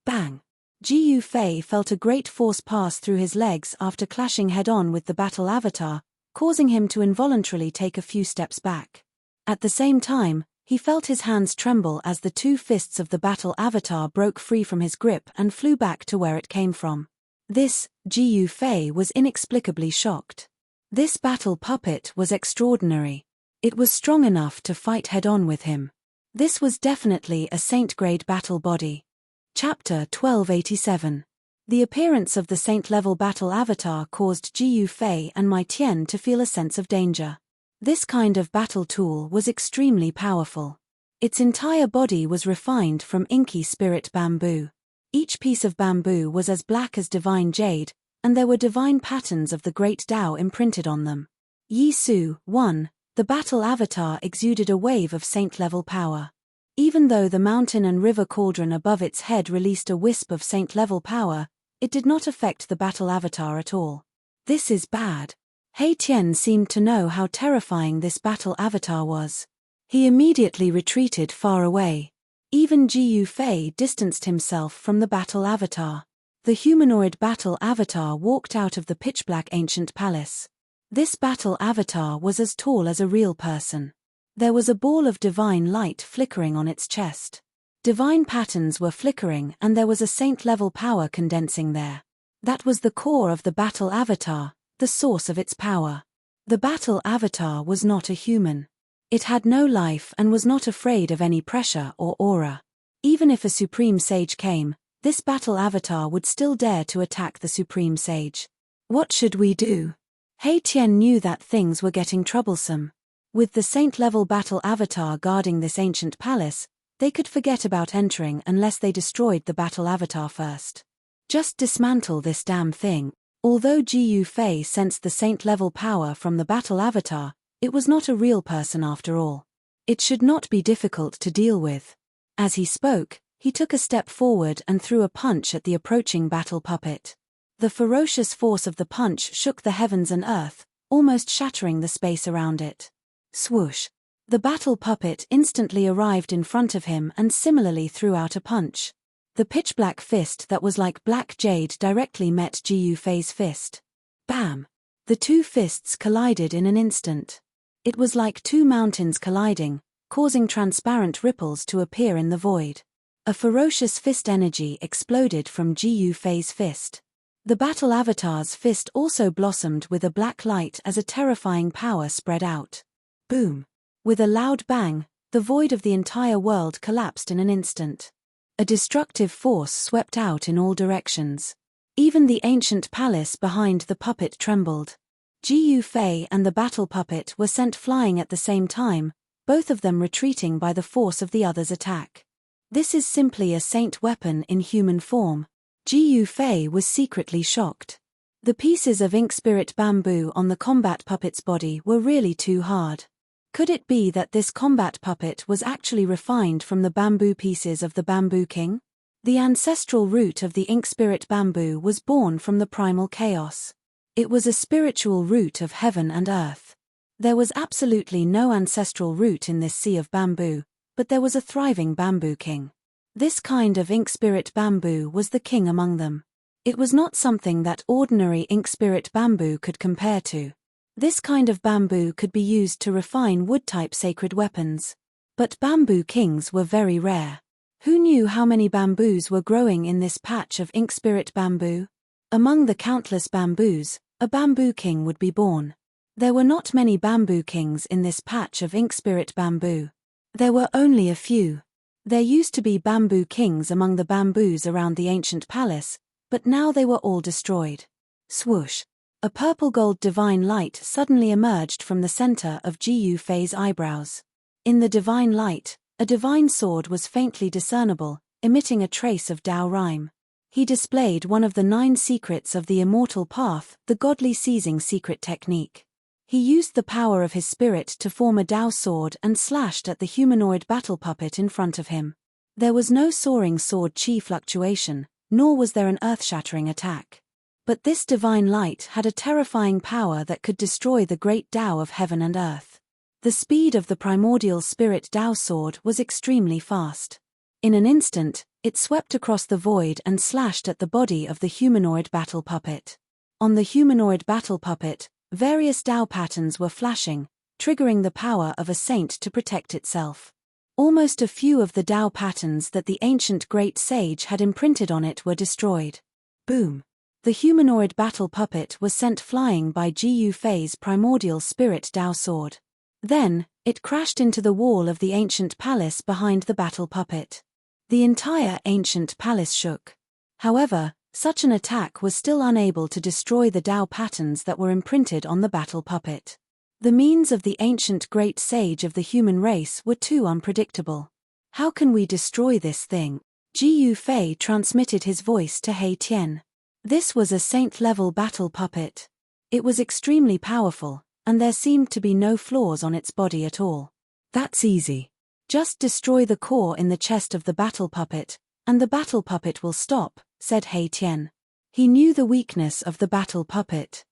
[SPEAKER 1] Bang! Ji Yufei felt a great force pass through his legs after clashing head-on with the battle avatar, causing him to involuntarily take a few steps back. At the same time, he felt his hands tremble as the two fists of the battle avatar broke free from his grip and flew back to where it came from. This, Ji Yufei was inexplicably shocked. This battle puppet was extraordinary. It was strong enough to fight head-on with him. This was definitely a saint-grade battle body. Chapter 1287. The appearance of the saint-level battle avatar caused Ji Yufei and Mai Tian to feel a sense of danger. This kind of battle tool was extremely powerful. Its entire body was refined from inky spirit bamboo. Each piece of bamboo was as black as divine jade, and there were divine patterns of the great Tao imprinted on them. Yi Su, 1, the battle avatar exuded a wave of saint-level power. Even though the mountain and river cauldron above its head released a wisp of saint-level power, it did not affect the battle avatar at all. This is bad. Hei Tian seemed to know how terrifying this battle avatar was. He immediately retreated far away. Even Ji Yufei distanced himself from the battle avatar. The humanoid battle avatar walked out of the pitch-black ancient palace. This battle avatar was as tall as a real person. There was a ball of divine light flickering on its chest. Divine patterns were flickering and there was a saint-level power condensing there. That was the core of the battle avatar, the source of its power. The battle avatar was not a human. It had no life and was not afraid of any pressure or aura. Even if a supreme sage came, this battle avatar would still dare to attack the supreme sage. What should we do? Hei Tian knew that things were getting troublesome. With the saint-level battle avatar guarding this ancient palace, they could forget about entering unless they destroyed the battle avatar first. Just dismantle this damn thing. Although Ji Yufei sensed the saint-level power from the battle avatar, it was not a real person after all. It should not be difficult to deal with. As he spoke, he took a step forward and threw a punch at the approaching battle puppet. The ferocious force of the punch shook the heavens and earth, almost shattering the space around it. Swoosh! The battle puppet instantly arrived in front of him and similarly threw out a punch. The pitch-black fist that was like black jade directly met Ji Yufei's fist. Bam! The two fists collided in an instant. It was like two mountains colliding, causing transparent ripples to appear in the void. A ferocious fist energy exploded from Ji Yufei's fist. The battle avatar's fist also blossomed with a black light as a terrifying power spread out. Boom! With a loud bang, the void of the entire world collapsed in an instant. A destructive force swept out in all directions. Even the ancient palace behind the puppet trembled. Ji Yufei and the battle puppet were sent flying at the same time, both of them retreating by the force of the other's attack. This is simply a saint weapon in human form. Ji Yufei was secretly shocked. The pieces of ink spirit bamboo on the combat puppet's body were really too hard. Could it be that this combat puppet was actually refined from the bamboo pieces of the Bamboo King? The ancestral root of the ink spirit bamboo was born from the primal chaos. It was a spiritual root of heaven and earth. There was absolutely no ancestral root in this sea of bamboo, but there was a thriving Bamboo King. This kind of ink spirit bamboo was the king among them. It was not something that ordinary ink spirit bamboo could compare to. This kind of bamboo could be used to refine wood-type sacred weapons. But bamboo kings were very rare. Who knew how many bamboos were growing in this patch of ink spirit bamboo? Among the countless bamboos, a bamboo king would be born. There were not many bamboo kings in this patch of ink spirit bamboo. There were only a few. There used to be bamboo kings among the bamboos around the ancient palace, but now they were all destroyed. Swoosh! A purple-gold divine light suddenly emerged from the center of Ji Yufei's eyebrows. In the divine light, a divine sword was faintly discernible, emitting a trace of Tao rhyme. He displayed one of the 9 secrets of the immortal path, the godly seizing secret technique. He used the power of his spirit to form a Dao sword and slashed at the humanoid battle puppet in front of him. There was no soaring sword chi fluctuation, nor was there an earth-shattering attack. But this divine light had a terrifying power that could destroy the great Dao of heaven and earth. The speed of the primordial spirit Dao sword was extremely fast. In an instant, it swept across the void and slashed at the body of the humanoid battle puppet. On the humanoid battle puppet, various Dao patterns were flashing, triggering the power of a saint to protect itself. Almost a few of the Dao patterns that the ancient great sage had imprinted on it were destroyed. Boom! The humanoid battle puppet was sent flying by Ji Yufei's primordial spirit Dao sword. Then, it crashed into the wall of the ancient palace behind the battle puppet. The entire ancient palace shook. However, such an attack was still unable to destroy the Dao patterns that were imprinted on the battle puppet. The means of the ancient great sage of the human race were too unpredictable. How can we destroy this thing? Ji Yufei transmitted his voice to He Tian. This was a saint-level battle puppet. It was extremely powerful, and there seemed to be no flaws on its body at all. That's easy. Just destroy the core in the chest of the battle puppet, and the battle puppet will stop, said He Tian. He knew the weakness of the battle puppet.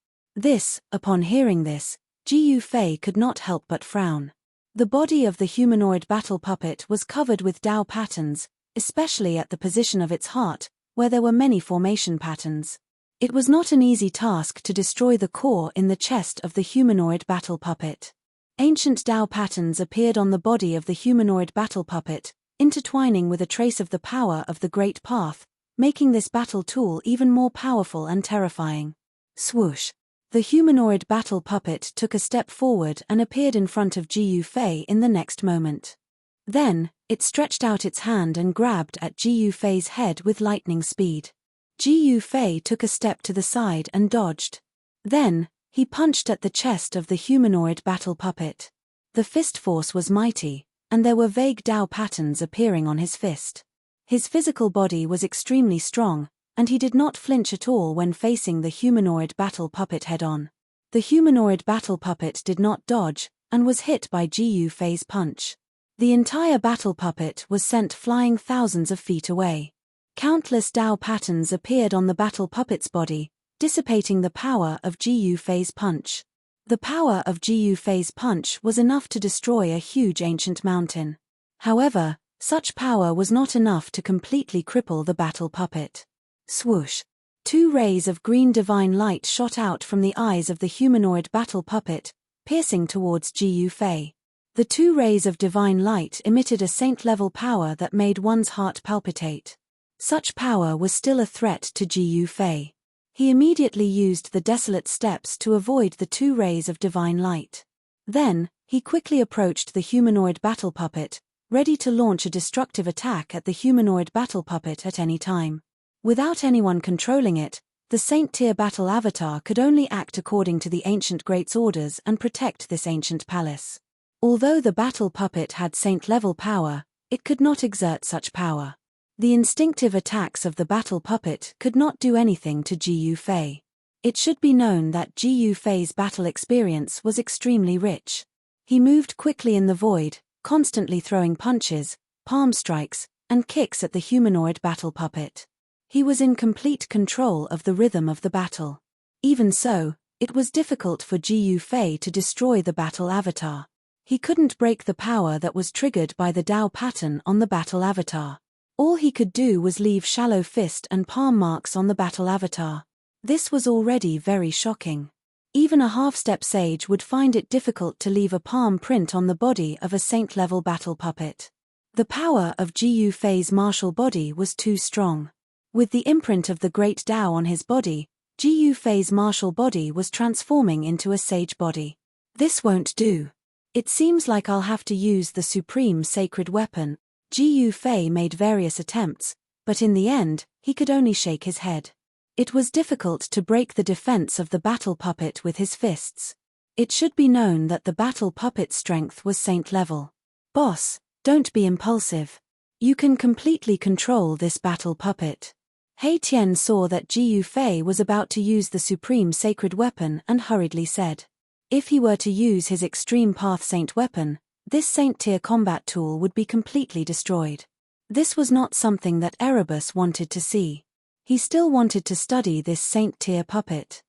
[SPEAKER 1] Upon hearing this, Ji Yufei could not help but frown. The body of the humanoid battle puppet was covered with Dao patterns, especially at the position of its heart, where there were many formation patterns. It was not an easy task to destroy the core in the chest of the humanoid battle puppet. Ancient Dao patterns appeared on the body of the humanoid battle puppet, intertwining with a trace of the power of the Great Path, making this battle tool even more powerful and terrifying. Swoosh! The humanoid battle puppet took a step forward and appeared in front of Ji Yufei in the next moment. Then, it stretched out its hand and grabbed at Ji Yufei's head with lightning speed. Ji Yufei took a step to the side and dodged. Then, he punched at the chest of the humanoid battle puppet. The fist force was mighty, and there were vague Dao patterns appearing on his fist. His physical body was extremely strong, and he did not flinch at all when facing the humanoid battle puppet head-on. The humanoid battle puppet did not dodge, and was hit by Ji Yufei's punch. The entire battle puppet was sent flying thousands of feet away. Countless Dao patterns appeared on the battle puppet's body, dissipating the power of Ji Yufei's punch. The power of Ji Yufei's punch was enough to destroy a huge ancient mountain. However, such power was not enough to completely cripple the battle puppet. Swoosh! 2 rays of green divine light shot out from the eyes of the humanoid battle puppet, piercing towards Ji Yufei. The 2 rays of divine light emitted a saint-level power that made one's heart palpitate. Such power was still a threat to Ji Yufei. He immediately used the desolate steps to avoid the 2 rays of divine light. Then, he quickly approached the humanoid battle puppet, ready to launch a destructive attack at the humanoid battle puppet at any time. Without anyone controlling it, the Saint-tier battle avatar could only act according to the ancient great's orders and protect this ancient palace. Although the battle puppet had saint-level power, it could not exert such power. The instinctive attacks of the battle puppet could not do anything to Ji Yufei. It should be known that Ji Yufei's battle experience was extremely rich. He moved quickly in the void, constantly throwing punches, palm strikes, and kicks at the humanoid battle puppet. He was in complete control of the rhythm of the battle. Even so, it was difficult for Ji Yufei to destroy the battle avatar. He couldn't break the power that was triggered by the Dao pattern on the battle avatar. All he could do was leave shallow fist and palm marks on the battle avatar. This was already very shocking. Even a half-step sage would find it difficult to leave a palm print on the body of a saint-level battle puppet. The power of Ji Yufei's martial body was too strong. With the imprint of the great Dao on his body, Ji Yufei's martial body was transforming into a sage body. This won't do. It seems like I'll have to use the supreme sacred weapon. Ji Yufei made various attempts, but in the end, he could only shake his head. It was difficult to break the defense of the battle puppet with his fists. It should be known that the battle puppet's strength was saint-level. Boss, don't be impulsive. You can completely control this battle puppet. He Tian saw that Ji Yufei was about to use the supreme sacred weapon and hurriedly said. If he were to use his Extreme Path Saint weapon, this Saint-tier combat tool would be completely destroyed. This was not something that Erebus wanted to see. He still wanted to study this Saint-tier puppet.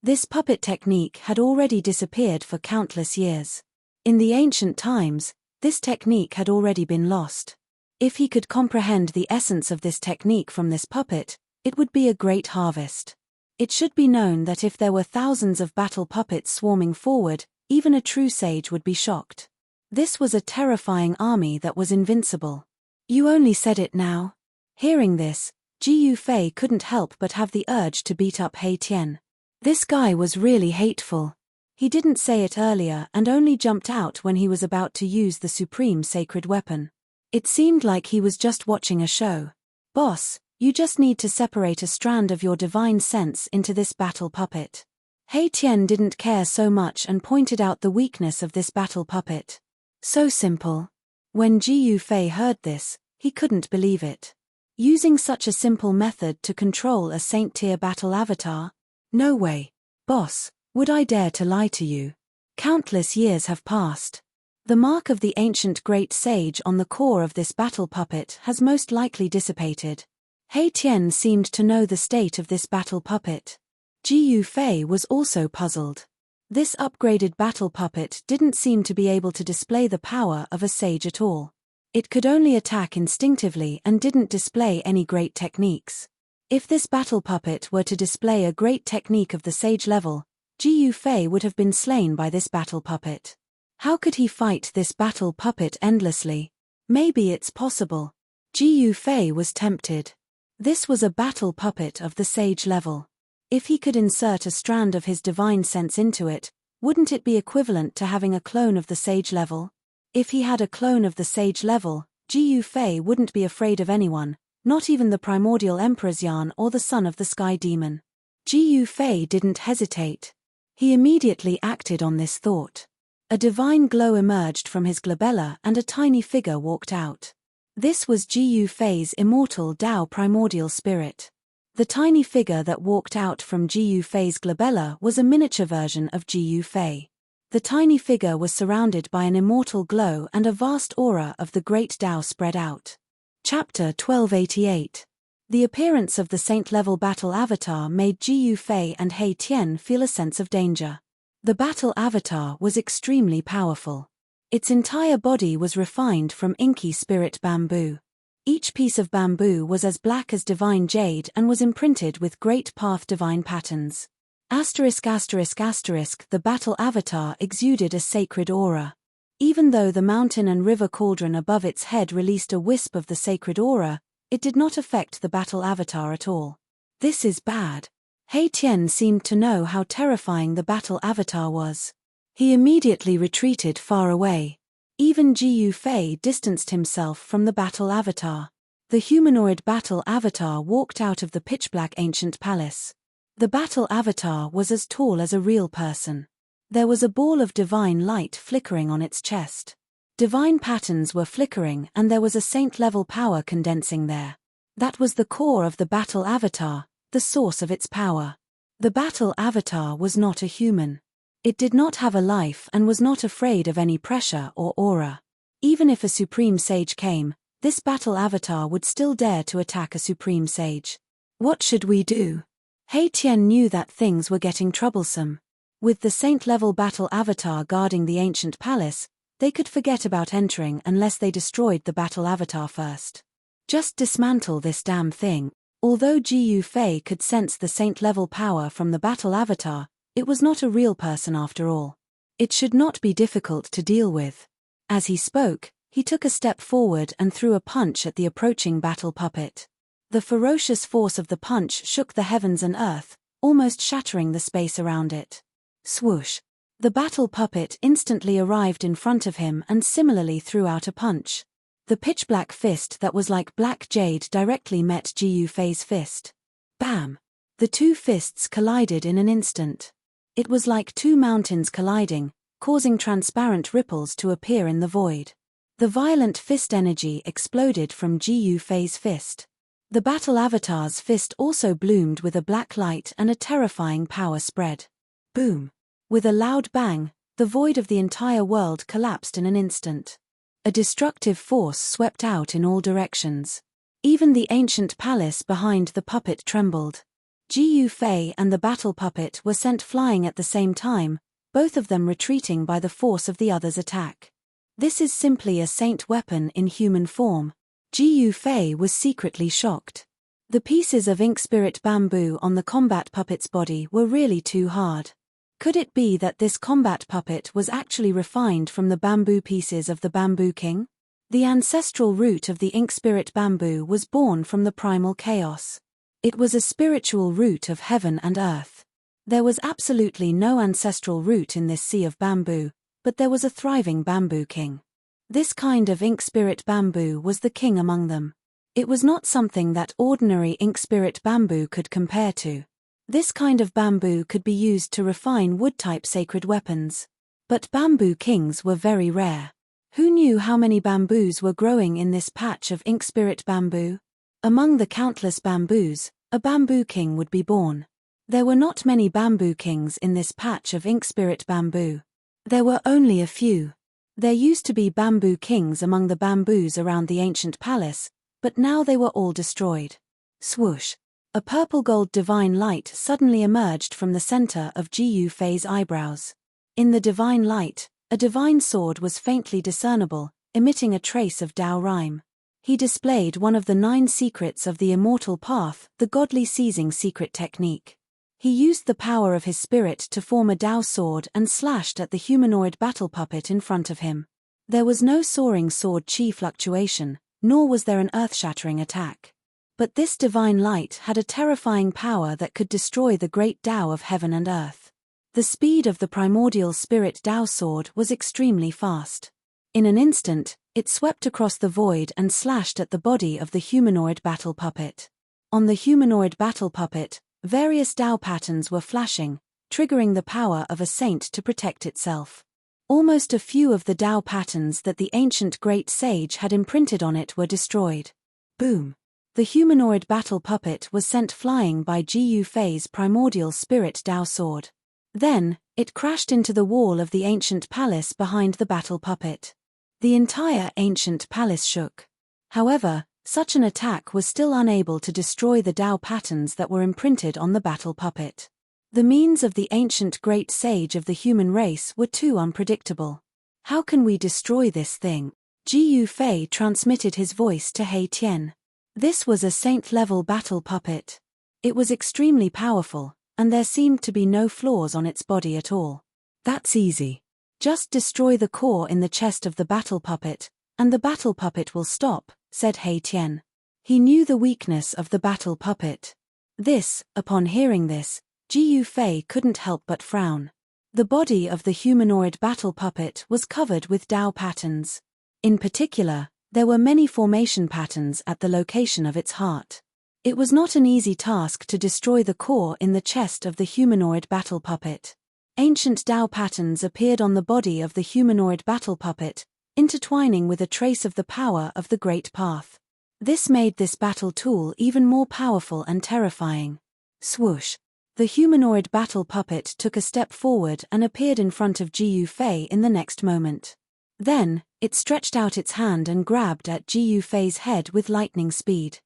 [SPEAKER 1] This puppet technique had already disappeared for countless years. In the ancient times, this technique had already been lost. If he could comprehend the essence of this technique from this puppet, it would be a great harvest. It should be known that if there were thousands of battle puppets swarming forward, even a true sage would be shocked. This was a terrifying army that was invincible. You only said it now. Hearing this, Ji Yufei couldn't help but have the urge to beat up He Tian. This guy was really hateful. He didn't say it earlier and only jumped out when he was about to use the supreme sacred weapon. It seemed like he was just watching a show. Boss, you just need to separate a strand of your divine sense into this battle puppet. He Tian didn't care so much and pointed out the weakness of this battle puppet. So simple. When Ji Yufei heard this, he couldn't believe it. Using such a simple method to control a saint-tier battle avatar? No way. Boss, would I dare to lie to you? Countless years have passed. The mark of the ancient great sage on the core of this battle puppet has most likely dissipated. He Tian seemed to know the state of this battle puppet. Ji Yufei was also puzzled. This upgraded battle puppet didn't seem to be able to display the power of a sage at all. It could only attack instinctively and didn't display any great techniques. If this battle puppet were to display a great technique of the sage level, Ji Yufei would have been slain by this battle puppet. How could he fight this battle puppet endlessly? Maybe it's possible. Ji Yufei was tempted. This was a battle puppet of the sage level. If he could insert a strand of his divine sense into it, wouldn't it be equivalent to having a clone of the sage level? If he had a clone of the sage level, Ji Yufei wouldn't be afraid of anyone, not even the primordial Emperor's Yan or the son of the Sky Demon. Ji Yufei didn't hesitate. He immediately acted on this thought. A divine glow emerged from his glabella and a tiny figure walked out. This was Ji Yufei's immortal Tao primordial spirit. The tiny figure that walked out from Ji Yufei's glabella was a miniature version of Ji Yufei. The tiny figure was surrounded by an immortal glow and a vast aura of the great Tao spread out. Chapter 1288. The appearance of the saint-level battle avatar made Ji Yufei and He Tian feel a sense of danger. The battle avatar was extremely powerful. Its entire body was refined from inky spirit bamboo. Each piece of bamboo was as black as divine jade and was imprinted with great path divine patterns. The battle avatar exuded a sacred aura. Even though the mountain and river cauldron above its head released a wisp of the sacred aura, it did not affect the battle avatar at all. This is bad. He Tian seemed to know how terrifying the battle avatar was. He immediately retreated far away. Even Ji Yufei distanced himself from the battle avatar. The humanoid battle avatar walked out of the pitch-black ancient palace. The battle avatar was as tall as a real person. There was a ball of divine light flickering on its chest. Divine patterns were flickering and there was a saint-level power condensing there. That was the core of the battle avatar, the source of its power. The battle avatar was not a human. It did not have a life and was not afraid of any pressure or aura. Even if a supreme sage came, this battle avatar would still dare to attack a supreme sage. What should we do? He Tian knew that things were getting troublesome. With the saint-level battle avatar guarding the ancient palace, they could forget about entering unless they destroyed the battle avatar first. Just dismantle this damn thing. Although Ji Yufei could sense the saint-level power from the battle avatar, it was not a real person after all. It should not be difficult to deal with. As he spoke, he took a step forward and threw a punch at the approaching battle puppet. The ferocious force of the punch shook the heavens and earth, almost shattering the space around it. Swoosh! The battle puppet instantly arrived in front of him and similarly threw out a punch. The pitch-black fist that was like black jade directly met Ji Yufei's fist. Bam! The two fists collided in an instant. It was like two mountains colliding, causing transparent ripples to appear in the void. The violent fist energy exploded from Ji Yufei's fist. The battle avatar's fist also bloomed with a black light and a terrifying power spread. Boom! With a loud bang, the void of the entire world collapsed in an instant. A destructive force swept out in all directions. Even the ancient palace behind the puppet trembled. Ji Yufei and the battle puppet were sent flying at the same time, both of them retreating by the force of the other's attack. This is simply a saint weapon in human form. Ji Yufei was secretly shocked. The pieces of ink spirit bamboo on the combat puppet's body were really too hard. Could it be that this combat puppet was actually refined from the bamboo pieces of the Bamboo King? The ancestral root of the ink spirit bamboo was born from the primal chaos. It was a spiritual root of heaven and earth. There was absolutely no ancestral root in this sea of bamboo, but there was a thriving Bamboo King. This kind of ink spirit bamboo was the king among them. It was not something that ordinary ink spirit bamboo could compare to. This kind of bamboo could be used to refine wood-type sacred weapons. But bamboo kings were very rare. Who knew how many bamboos were growing in this patch of ink spirit bamboo? Among the countless bamboos, a bamboo king would be born. There were not many bamboo kings in this patch of ink spirit bamboo. There were only a few. There used to be bamboo kings among the bamboos around the ancient palace, but now they were all destroyed. Swoosh! A purple-gold divine light suddenly emerged from the center of Ji Yufei's eyebrows. In the divine light, a divine sword was faintly discernible, emitting a trace of Dao rhyme. He displayed one of the 9 secrets of the immortal path, the godly seizing secret technique. He used the power of his spirit to form a Dao sword and slashed at the humanoid battle puppet in front of him. There was no soaring sword chi fluctuation, nor was there an earth-shattering attack. But this divine light had a terrifying power that could destroy the great Dao of heaven and earth. The speed of the primordial spirit Dao sword was extremely fast. In an instant, it swept across the void and slashed at the body of the humanoid battle puppet. On the humanoid battle puppet, various Dao patterns were flashing, triggering the power of a saint to protect itself. Almost a few of the Dao patterns that the ancient great sage had imprinted on it were destroyed. Boom! The humanoid battle puppet was sent flying by Ji Yufei's primordial spirit Dao sword. Then, it crashed into the wall of the ancient palace behind the battle puppet. The entire ancient palace shook. However, such an attack was still unable to destroy the Dao patterns that were imprinted on the battle puppet. The means of the ancient great sage of the human race were too unpredictable. How can we destroy this thing? Ji Yufei transmitted his voice to He Tian. This was a saint-level battle puppet. It was extremely powerful, and there seemed to be no flaws on its body at all. That's easy. Just destroy the core in the chest of the battle puppet, and the battle puppet will stop, said He Tian. He knew the weakness of the battle puppet. Upon hearing this, Ji Yufei couldn't help but frown. The body of the humanoid battle puppet was covered with Dao patterns. In particular, there were many formation patterns at the location of its heart. It was not an easy task to destroy the core in the chest of the humanoid battle puppet. Ancient Dao patterns appeared on the body of the humanoid battle puppet, intertwining with a trace of the power of the Great Path. This made this battle tool even more powerful and terrifying. Swoosh! The humanoid battle puppet took a step forward and appeared in front of Ji Yufei in the next moment. Then, it stretched out its hand and grabbed at Ji Yufei's head with lightning speed.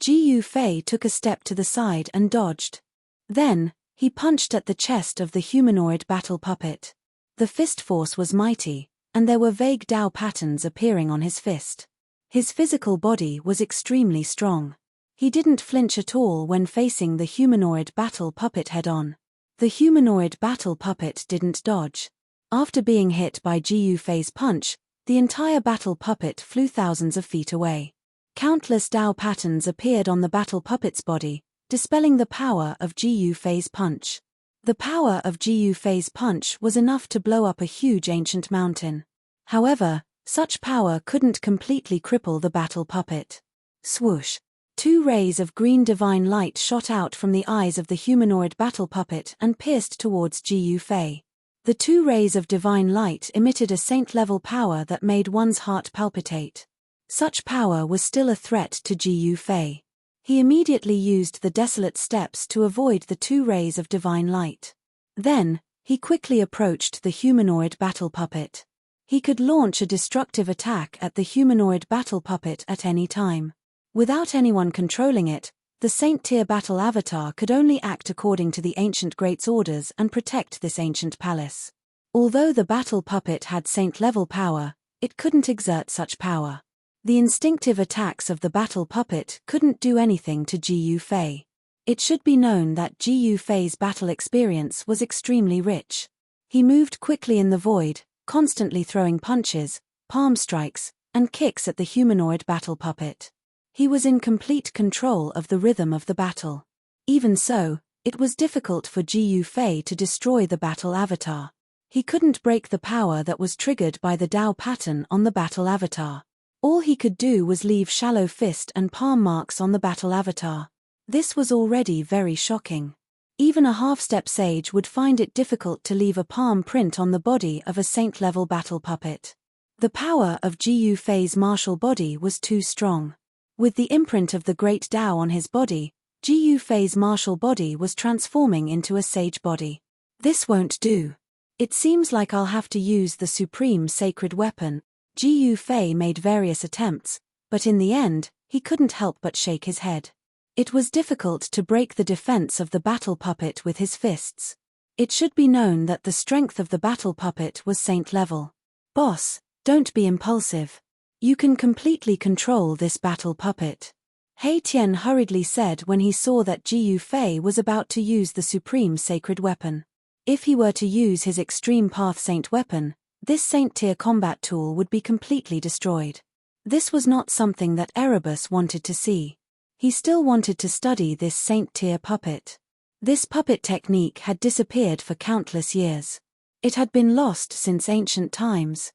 [SPEAKER 1] Ji Yufei took a step to the side and dodged. Then, he punched at the chest of the humanoid battle puppet. The fist force was mighty, and there were vague Dao patterns appearing on his fist. His physical body was extremely strong. He didn't flinch at all when facing the humanoid battle puppet head-on. The humanoid battle puppet didn't dodge. After being hit by Ji Yufei's punch, the entire battle puppet flew thousands of feet away. Countless Dao patterns appeared on the battle puppet's body, dispelling the power of Ji Yufei's punch. The power of Ji Yufei's punch was enough to blow up a huge ancient mountain. However, such power couldn't completely cripple the battle puppet. Swoosh! 2 rays of green divine light shot out from the eyes of the humanoid battle puppet and pierced towards Ji Yufei. The 2 rays of divine light emitted a saint-level power that made one's heart palpitate. Such power was still a threat to Ji Yufei. He immediately used the desolate steps to avoid the 2 rays of divine light. Then, He quickly approached the humanoid battle puppet. He could launch a destructive attack at the humanoid battle puppet at any time. Without anyone controlling it, the Saint-tier battle avatar could only act according to the Ancient Great's orders and protect this ancient palace. Although the battle puppet had Saint-level power, it couldn't exert such power. The instinctive attacks of the battle puppet couldn't do anything to Ji Yufei. It should be known that Ji Yufei's battle experience was extremely rich. He moved quickly in the void, constantly throwing punches, palm strikes, and kicks at the humanoid battle puppet. He was in complete control of the rhythm of the battle. Even so, it was difficult for Ji Yufei to destroy the battle avatar. He couldn't break the power that was triggered by the Dao pattern on the battle avatar. All he could do was leave shallow fist and palm marks on the battle avatar. This was already very shocking. Even a half-step sage would find it difficult to leave a palm print on the body of a saint-level battle puppet. The power of Ji Yufei's martial body was too strong. With the imprint of the great Dao on his body, Ji Yufei's martial body was transforming into a sage body. This won't do. It seems like I'll have to use the supreme sacred weapon. Ji Yufei made various attempts, but in the end, he couldn't help but shake his head. It was difficult to break the defense of the battle puppet with his fists. It should be known that the strength of the battle puppet was saint level. Boss, don't be impulsive. You can completely control this battle puppet. He Tian hurriedly said when he saw that Ji Yufei was about to use the supreme sacred weapon. If he were to use his extreme path saint weapon, this saint-tier combat tool would be completely destroyed. This was not something that Erebus wanted to see. He still wanted to study this saint-tier puppet. This puppet technique had disappeared for countless years. It had been lost since ancient times.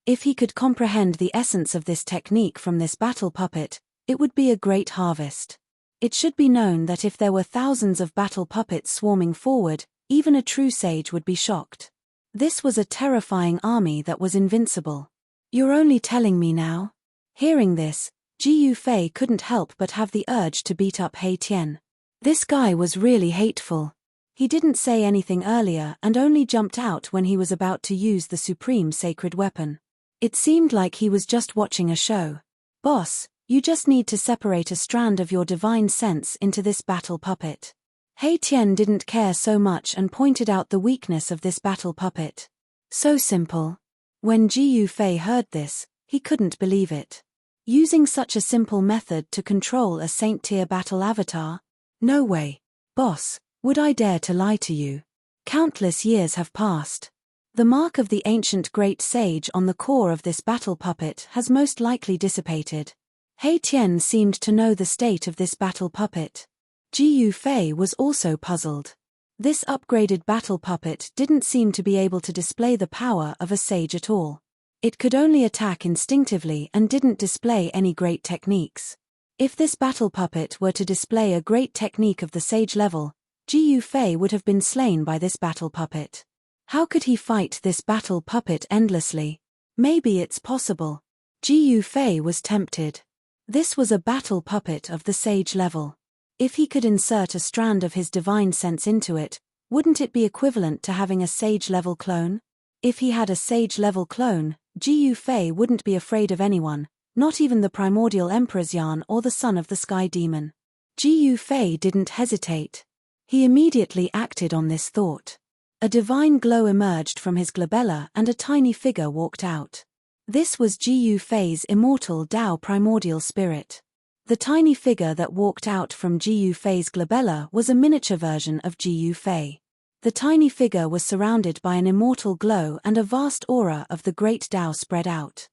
[SPEAKER 1] If he could comprehend the essence of this technique from this battle puppet, it would be a great harvest. It should be known that if there were thousands of battle puppets swarming forward, even a true sage would be shocked. This was a terrifying army that was invincible. You're only telling me now? Hearing this, Ji Yufei couldn't help but have the urge to beat up He Tian. This guy was really hateful. He didn't say anything earlier and only jumped out when he was about to use the supreme sacred weapon. It seemed like he was just watching a show. Boss, you just need to separate a strand of your divine sense into this battle puppet. He Tian didn't care so much and pointed out the weakness of this battle puppet. So simple. When Ji Yufei heard this, he couldn't believe it. Using such a simple method to control a saint-tier battle avatar? No way. Boss, would I dare to lie to you? Countless years have passed. The mark of the ancient great sage on the core of this battle puppet has most likely dissipated. He Tian seemed to know the state of this battle puppet. Ji Yufei was also puzzled. This upgraded battle puppet didn't seem to be able to display the power of a sage at all. It could only attack instinctively and didn't display any great techniques. If this battle puppet were to display a great technique of the sage level, Ji Yufei would have been slain by this battle puppet. How could he fight this battle puppet endlessly? Maybe it's possible. Ji Yufei was tempted. This was a battle puppet of the sage level. If he could insert a strand of his divine sense into it, wouldn't it be equivalent to having a sage-level clone? If he had a sage-level clone, Ji Yufei wouldn't be afraid of anyone, not even the primordial Emperor's Yan or the son of the Sky Demon. Ji Yufei didn't hesitate. He immediately acted on this thought. A divine glow emerged from his glabella and a tiny figure walked out. This was Ji Yufei's immortal Dao primordial spirit. The tiny figure that walked out from Ji Yufei's glabella was a miniature version of Ji Yufei. The tiny figure was surrounded by an immortal glow and a vast aura of the great Dao spread out.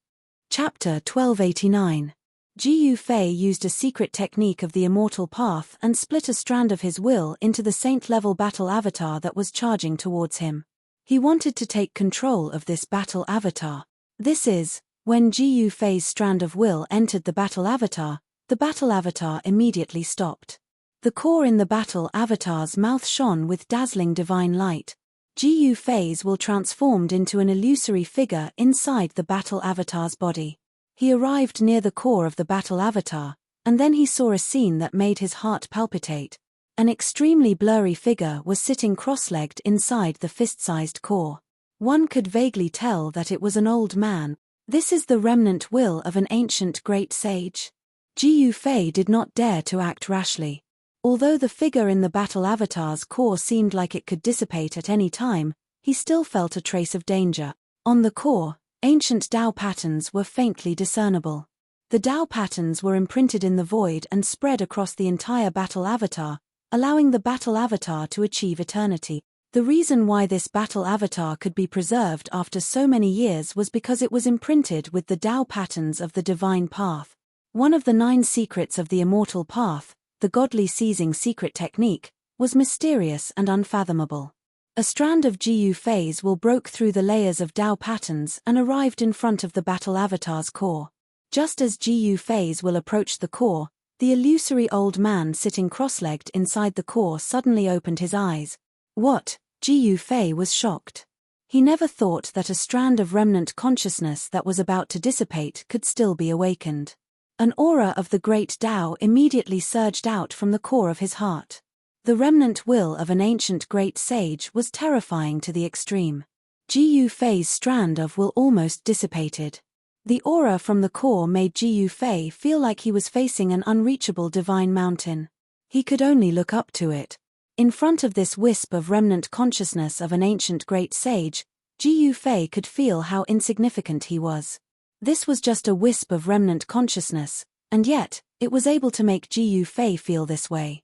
[SPEAKER 1] Chapter 1289. Ji Yufei used a secret technique of the immortal path and split a strand of his will into the saint-level battle avatar that was charging towards him. He wanted to take control of this battle avatar. This is, when Ji Yufei's strand of will entered the battle avatar immediately stopped. The core in the battle avatar's mouth shone with dazzling divine light. Ji Yufei's will transformed into an illusory figure inside the battle avatar's body. He arrived near the core of the battle avatar, and then he saw a scene that made his heart palpitate. An extremely blurry figure was sitting cross-legged inside the fist-sized core. One could vaguely tell that it was an old man. This is the remnant will of an ancient great sage. Jiyu Fei did not dare to act rashly. Although the figure in the battle avatar's core seemed like it could dissipate at any time, he still felt a trace of danger. On the core, ancient Dao patterns were faintly discernible. The Dao patterns were imprinted in the void and spread across the entire battle avatar, allowing the battle avatar to achieve eternity. The reason why this battle avatar could be preserved after so many years was because it was imprinted with the Dao patterns of the divine path. One of the 9 secrets of the immortal path, the godly seizing secret technique, was mysterious and unfathomable. A strand of Jiyu Fei's will broke through the layers of Dao patterns and arrived in front of the battle avatar's core. Just as Jiyu Fei's will approached the core, the illusory old man sitting cross-legged inside the core suddenly opened his eyes. What? Jiyu Fei was shocked. He never thought that a strand of remnant consciousness that was about to dissipate could still be awakened. An aura of the great Tao immediately surged out from the core of his heart. The remnant will of an ancient great sage was terrifying to the extreme. Jiyu Fei's strand of will almost dissipated. The aura from the core made Jiyu Fei feel like he was facing an unreachable divine mountain. He could only look up to it. In front of this wisp of remnant consciousness of an ancient great sage, Jiyu Fei could feel how insignificant he was. This was just a wisp of remnant consciousness, and yet, it was able to make Jiyu Fei feel this way.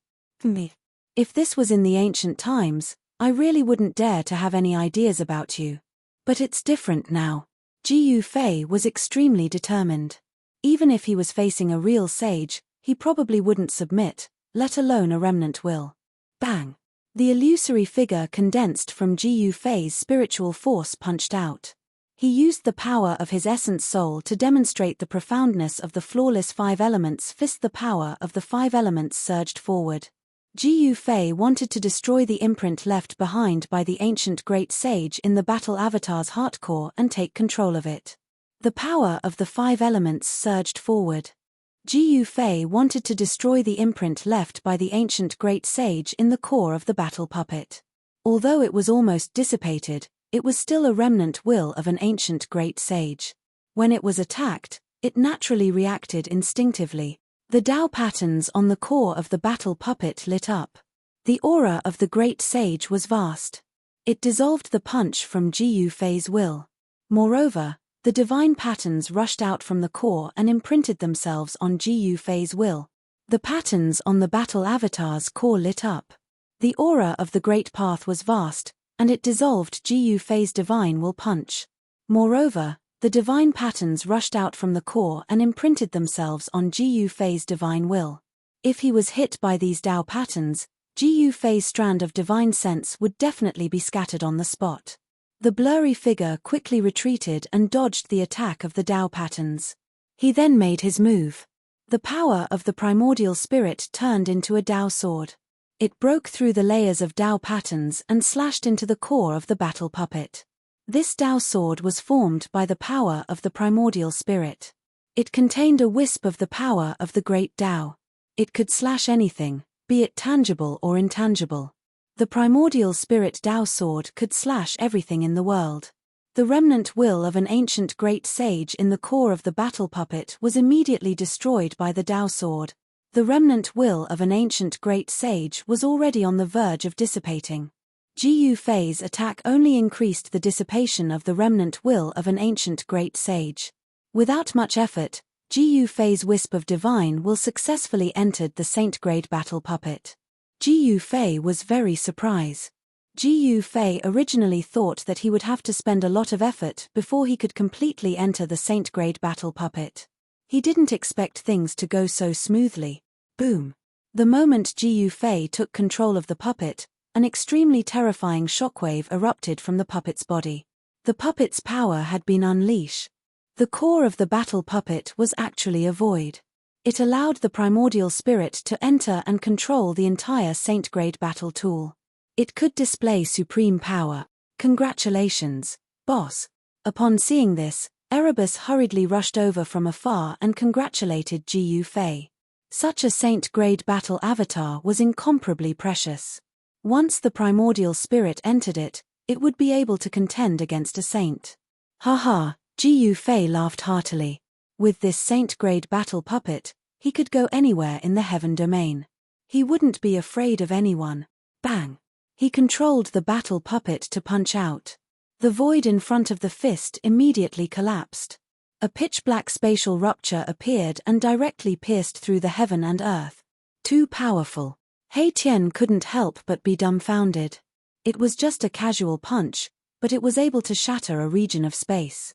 [SPEAKER 1] If this was in the ancient times, I really wouldn't dare to have any ideas about you. But it's different now. Jiyu Fei was extremely determined. Even if he was facing a real sage, he probably wouldn't submit, let alone a remnant will. Bang! The illusory figure condensed from Jiyu Fei's spiritual force punched out. He used the power of his essence soul to demonstrate the profoundness of the flawless 5 elements fist. The power of the 5 elements surged forward. Jiyu Fei wanted to destroy the imprint left behind by the ancient great sage in the battle avatar's heartcore and take control of it. The power of the 5 elements surged forward. Jiyu Fei wanted to destroy the imprint left by the ancient great sage in the core of the battle puppet. Although it was almost dissipated, it was still a remnant will of an ancient great sage. When it was attacked, it naturally reacted instinctively. The Dao patterns on the core of the battle puppet lit up. The aura of the great sage was vast. It dissolved the punch from Jiyu Fei's will. Moreover, the divine patterns rushed out from the core and imprinted themselves on Jiyu Fei's will. The patterns on the battle avatar's core lit up. The aura of the great path was vast, and it dissolved Jiyu Fei's divine will punch. Moreover, the divine patterns rushed out from the core and imprinted themselves on Jiyu Fei's divine will. If he was hit by these Dao patterns, Jiyu Fei's strand of divine sense would definitely be scattered on the spot. The blurry figure quickly retreated and dodged the attack of the Dao patterns. He then made his move. The power of the primordial spirit turned into a Dao sword. It broke through the layers of Dao patterns and slashed into the core of the battle puppet. This Dao sword was formed by the power of the primordial spirit. It contained a wisp of the power of the great Dao. It could slash anything, be it tangible or intangible. The primordial spirit Dao sword could slash everything in the world. The remnant will of an ancient great sage in the core of the battle puppet was immediately destroyed by the Dao sword. The remnant will of an ancient great sage was already on the verge of dissipating. Jiyu Fei's attack only increased the dissipation of the remnant will of an ancient great sage. Without much effort, Jiyu Fei's wisp of divine will successfully entered the saint-grade battle puppet. Jiyu Fei was very surprised. Jiyu Fei originally thought that he would have to spend a lot of effort before he could completely enter the saint-grade battle puppet. He didn't expect things to go so smoothly. Boom! The moment Jiyu Fei took control of the puppet, an extremely terrifying shockwave erupted from the puppet's body. The puppet's power had been unleashed. The core of the battle puppet was actually a void. It allowed the primordial spirit to enter and control the entire saint-grade battle tool. It could display supreme power. Congratulations, boss. Upon seeing this, Erebus hurriedly rushed over from afar and congratulated Jiyu Fei. Such a saint-grade battle avatar was incomparably precious. Once the primordial spirit entered it, it would be able to contend against a saint. Haha, Jiu Fei laughed heartily. With this saint-grade battle puppet, he could go anywhere in the heaven domain. He wouldn't be afraid of anyone. Bang! He controlled the battle puppet to punch out. The void in front of the fist immediately collapsed. A pitch-black spatial rupture appeared and directly pierced through the heaven and earth. Too powerful. Hei Tian couldn't help but be dumbfounded. It was just a casual punch, but it was able to shatter a region of space.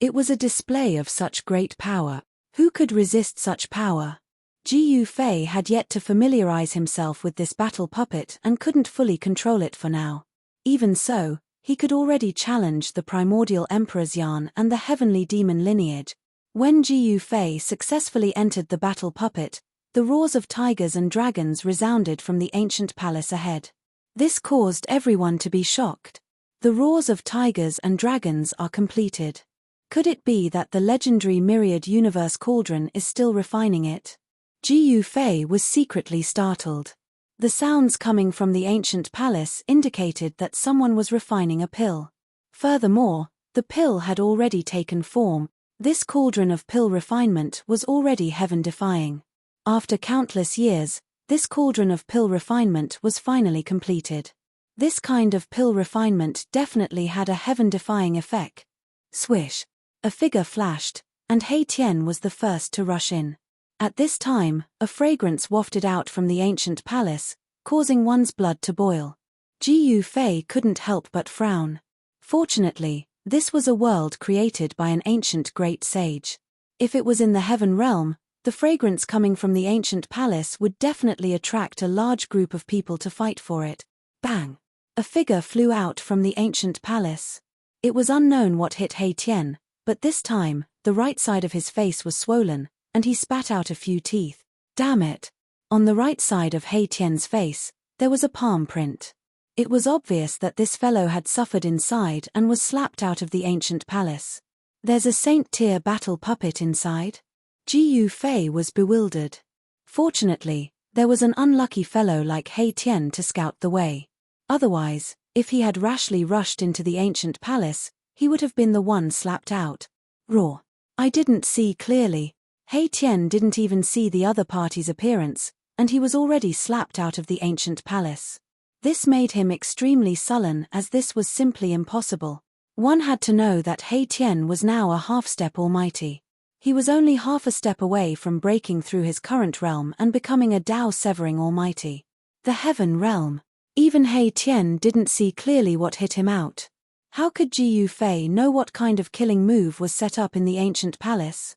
[SPEAKER 1] It was a display of such great power. Who could resist such power? Jiu Fei had yet to familiarize himself with this battle puppet and couldn't fully control it for now. Even so, he could already challenge the primordial Emperor's Yan and the heavenly demon lineage. When Jiu Fei successfully entered the battle puppet, the roars of tigers and dragons resounded from the ancient palace ahead. This caused everyone to be shocked. The roars of tigers and dragons are completed. Could it be that the legendary Myriad Universe Cauldron is still refining it? Jiu Fei was secretly startled. The sounds coming from the ancient palace indicated that someone was refining a pill. Furthermore, the pill had already taken form. This cauldron of pill refinement was already heaven-defying. After countless years, this cauldron of pill refinement was finally completed. This kind of pill refinement definitely had a heaven-defying effect. Swish! A figure flashed, and Hei Tian was the first to rush in. At this time, a fragrance wafted out from the ancient palace, causing one's blood to boil. Jiu Fei couldn't help but frown. Fortunately, this was a world created by an ancient great sage. If it was in the heaven realm, the fragrance coming from the ancient palace would definitely attract a large group of people to fight for it. Bang! A figure flew out from the ancient palace. It was unknown what hit Hei Tian, but this time, the right side of his face was swollen, and he spat out a few teeth. Damn it! On the right side of Hei Tian's face, there was a palm print. It was obvious that this fellow had suffered inside and was slapped out of the ancient palace. There's a saint-tier battle puppet inside? Jiu Fei was bewildered. Fortunately, there was an unlucky fellow like Hei Tian to scout the way. Otherwise, if he had rashly rushed into the ancient palace, he would have been the one slapped out. Raw. I didn't see clearly. Hei Tian didn't even see the other party's appearance, and he was already slapped out of the ancient palace. This made him extremely sullen as this was simply impossible. One had to know that Hei Tian was now a half-step almighty. He was only half a step away from breaking through his current realm and becoming a Tao-severing almighty. The heaven realm. Even Hei Tian didn't see clearly what hit him out. How could Jiu Fei know what kind of killing move was set up in the ancient palace?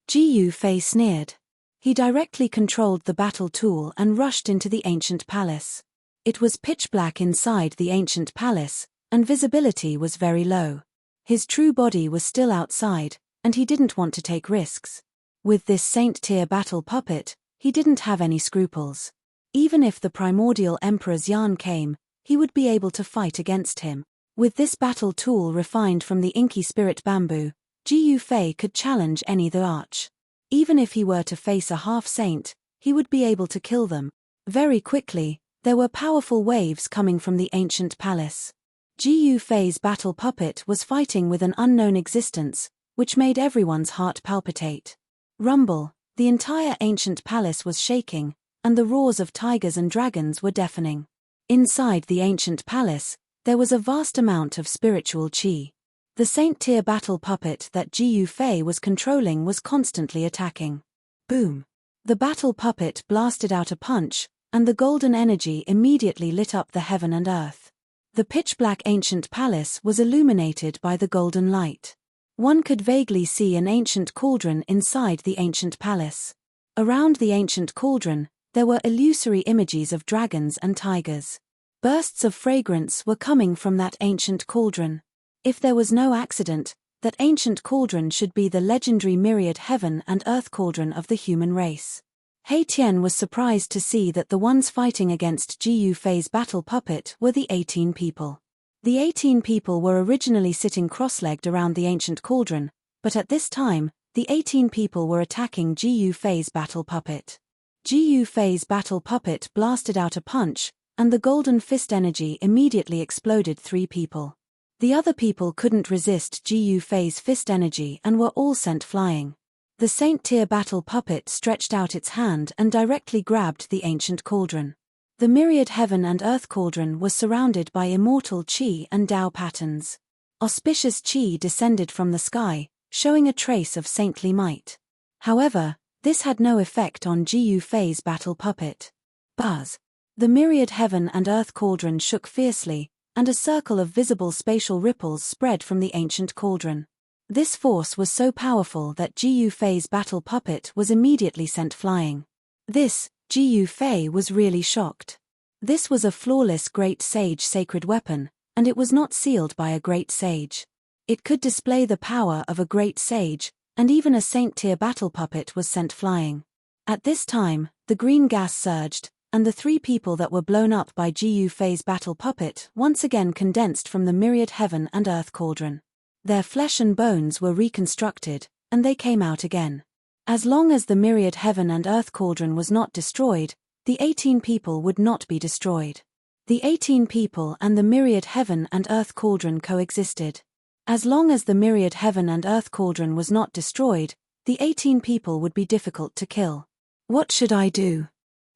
[SPEAKER 1] Jiu Fei sneered. He directly controlled the battle tool and rushed into the ancient palace. It was pitch black inside the ancient palace, and visibility was very low. His true body was still outside, and he didn't want to take risks. With this saint-tier battle puppet, he didn't have any scruples. Even if the primordial Emperor's Yan came, he would be able to fight against him. With this battle tool refined from the inky spirit bamboo, Jiu Fei could challenge any the arch. Even if he were to face a half-saint, he would be able to kill them. Very quickly, there were powerful waves coming from the ancient palace. Jiu Fei's battle puppet was fighting with an unknown existence, which made everyone's heart palpitate. Rumble, the entire ancient palace was shaking, and the roars of tigers and dragons were deafening. Inside the ancient palace, there was a vast amount of spiritual qi. The saint-tier battle puppet that Jiu Fei was controlling was constantly attacking. Boom! The battle puppet blasted out a punch, and the golden energy immediately lit up the heaven and earth. The pitch-black ancient palace was illuminated by the golden light. One could vaguely see an ancient cauldron inside the ancient palace. Around the ancient cauldron, there were illusory images of dragons and tigers. Bursts of fragrance were coming from that ancient cauldron. If there was no accident, that ancient cauldron should be the legendary myriad heaven and earth cauldron of the human race. Hei Tian was surprised to see that the ones fighting against Jiu Fei's battle puppet were the 18 people. The 18 people were originally sitting cross-legged around the ancient cauldron, but at this time, The 18 people were attacking Gu Fei's battle puppet. Gu Fei's battle puppet blasted out a punch, and the golden fist energy immediately exploded 3 people. The other people couldn't resist Gu Fei's fist energy and were all sent flying. The Saint-tier battle puppet stretched out its hand and directly grabbed the ancient cauldron. The myriad heaven and earth cauldron was surrounded by immortal qi and Tao patterns. Auspicious qi descended from the sky, showing a trace of saintly might. However, this had no effect on Gu Fei's battle puppet. Buzz! The myriad heaven and earth cauldron shook fiercely, and a circle of visible spatial ripples spread from the ancient cauldron. This force was so powerful that Gu Fei's battle puppet was immediately sent flying. Gu Fei was really shocked. This was a flawless great sage sacred weapon, and it was not sealed by a great sage. It could display the power of a great sage, and even a saint-tier battle puppet was sent flying. At this time, the green gas surged, and the 3 people that were blown up by Gu Fei's battle puppet once again condensed from the myriad heaven and earth cauldron. Their flesh and bones were reconstructed, and they came out again. As long as the myriad heaven and earth cauldron was not destroyed, the 18 people would not be destroyed. The 18 people and the myriad heaven and earth cauldron coexisted. As long as the myriad heaven and earth cauldron was not destroyed, the 18 people would be difficult to kill. What should I do?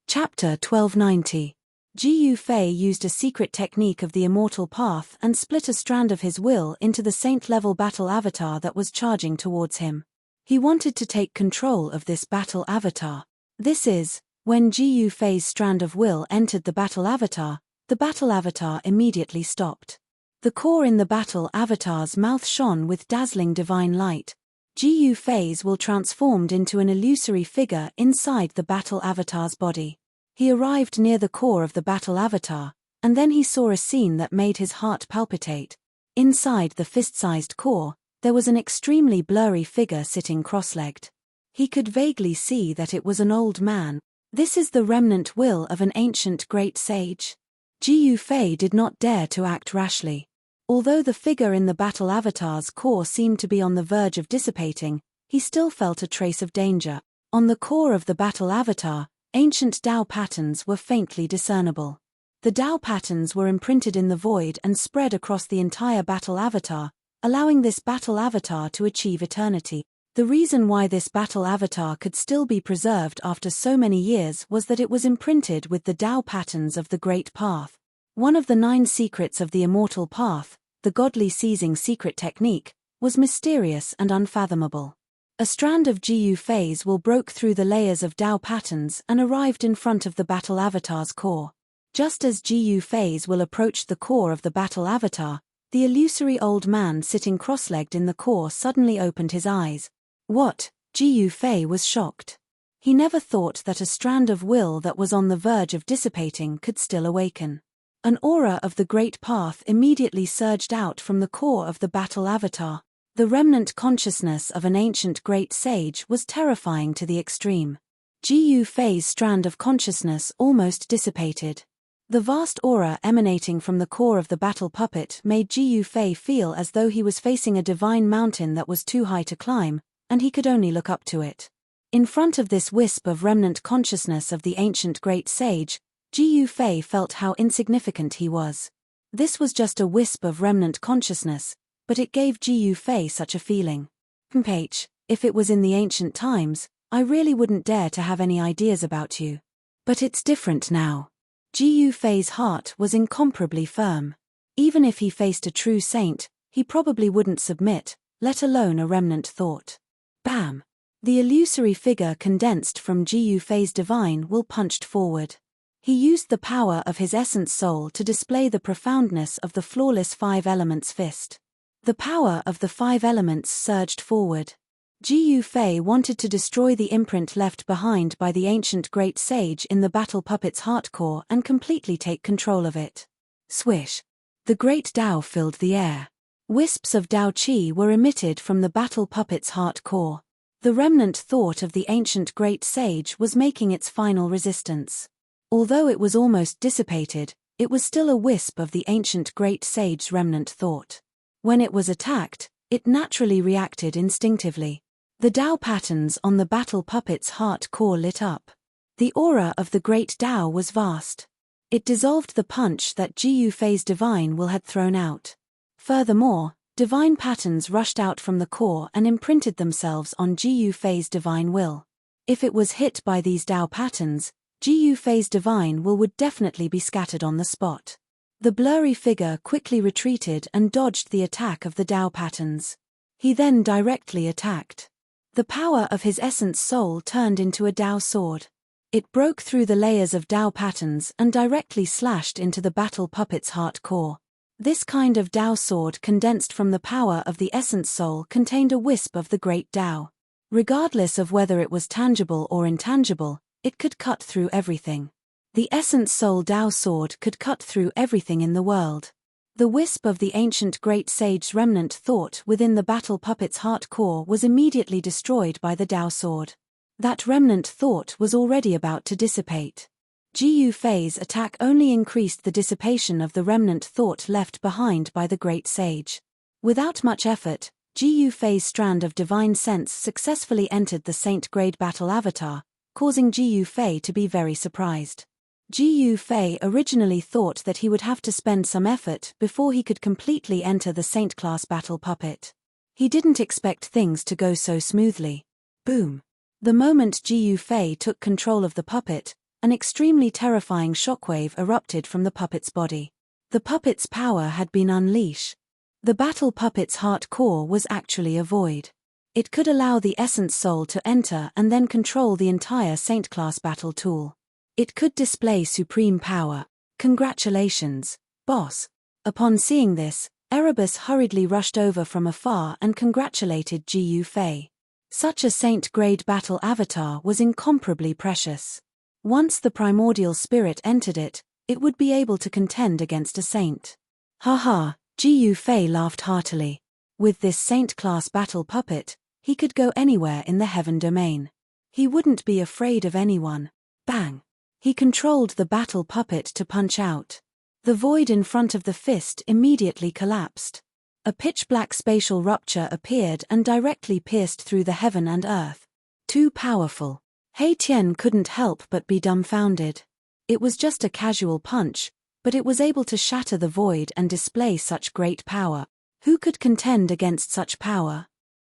[SPEAKER 1] Chapter 1290. Gu Fei used a secret technique of the immortal path and split a strand of his will into the saint-level battle avatar that was charging towards him. He wanted to take control of this battle avatar. When Gu Fei's strand of will entered the battle avatar immediately stopped. The core in the battle avatar's mouth shone with dazzling divine light. Gu Fei's will transformed into an illusory figure inside the battle avatar's body. He arrived near the core of the battle avatar, and then he saw a scene that made his heart palpitate. Inside the fist-sized core, there was an extremely blurry figure sitting cross-legged. He could vaguely see that it was an old man. This is the remnant will of an ancient great sage. Gu Fei did not dare to act rashly. Although the figure in the battle avatar's core seemed to be on the verge of dissipating, he still felt a trace of danger. On the core of the battle avatar, ancient Tao patterns were faintly discernible. The Tao patterns were imprinted in the void and spread across the entire battle avatar, allowing this battle avatar to achieve eternity. The reason why this battle avatar could still be preserved after so many years was that it was imprinted with the Tao patterns of the Great Path. One of the 9 secrets of the immortal path, the godly seizing secret technique, was mysterious and unfathomable. A strand of Gu Fei's will broke through the layers of Tao patterns and arrived in front of the battle avatar's core. Just as Gu Fei's will approached the core of the battle avatar, the illusory old man sitting cross-legged in the core suddenly opened his eyes. What? Gu Fei was shocked. He never thought that a strand of will that was on the verge of dissipating could still awaken. An aura of the Great Path immediately surged out from the core of the battle avatar. The remnant consciousness of an ancient great sage was terrifying to the extreme. Gu Fei's strand of consciousness almost dissipated. The vast aura emanating from the core of the battle puppet made Gu Fei feel as though he was facing a divine mountain that was too high to climb, and he could only look up to it. In front of this wisp of remnant consciousness of the ancient great sage, Gu Fei felt how insignificant he was. This was just a wisp of remnant consciousness, but it gave Gu Fei such a feeling. If it was in the ancient times, I really wouldn't dare to have any ideas about you. But it's different now. Gu Fei's heart was incomparably firm. Even if he faced a true saint, he probably wouldn't submit, let alone a remnant thought. Bam! The illusory figure condensed from Gu Fei's divine will punched forward. He used the power of his essence soul to display the profoundness of the flawless 5 elements fist. The power of the 5 elements surged forward. Gu Fei wanted to destroy the imprint left behind by the ancient great sage in the battle puppet's heart core and completely take control of it. Swish! The great Tao filled the air. Wisps of Tao Qi were emitted from the battle puppet's heart core. The remnant thought of the ancient great sage was making its final resistance. Although it was almost dissipated, it was still a wisp of the ancient great sage's remnant thought. When it was attacked, it naturally reacted instinctively. The Tao patterns on the battle puppet's heart core lit up. The aura of the great Tao was vast. It dissolved the punch that Ji Yufei's divine will had thrown out. Furthermore, divine patterns rushed out from the core and imprinted themselves on Ji Yufei's divine will. If it was hit by these Tao patterns, Ji Yufei's divine will would definitely be scattered on the spot. The blurry figure quickly retreated and dodged the attack of the Tao patterns. He then directly attacked. The power of his essence soul turned into a Tao sword. It broke through the layers of Tao patterns and directly slashed into the battle puppet's heart core. This kind of Tao sword condensed from the power of the essence soul contained a wisp of the great Tao. Regardless of whether it was tangible or intangible, it could cut through everything. The essence soul Tao sword could cut through everything in the world. The wisp of the ancient great sage's remnant thought within the battle puppet's heart core was immediately destroyed by the Tao sword. That remnant thought was already about to dissipate. Ji Yufei's attack only increased the dissipation of the remnant thought left behind by the great sage. Without much effort, Ji Yufei's strand of divine sense successfully entered the saint-grade battle avatar, causing Ji Yufei to be very surprised. Ji Yufei originally thought that he would have to spend some effort before he could completely enter the saint-class battle puppet. He didn't expect things to go so smoothly. Boom! The moment Ji Yufei took control of the puppet, an extremely terrifying shockwave erupted from the puppet's body. The puppet's power had been unleashed. The battle puppet's heart core was actually a void. It could allow the essence soul to enter and then control the entire saint-class battle tool. It could display supreme power. Congratulations, boss. Upon seeing this, Erebus hurriedly rushed over from afar and congratulated Ji Yufei. Such a saint-grade battle avatar was incomparably precious. Once the primordial spirit entered it, it would be able to contend against a saint. Haha, Ji Yufei laughed heartily. With this saint-class battle puppet, he could go anywhere in the heaven domain. He wouldn't be afraid of anyone. Bang! He controlled the battle puppet to punch out. The void in front of the fist immediately collapsed. A pitch-black spatial rupture appeared and directly pierced through the heaven and earth. Too powerful. Hei Tian couldn't help but be dumbfounded. It was just a casual punch, but it was able to shatter the void and display such great power. Who could contend against such power?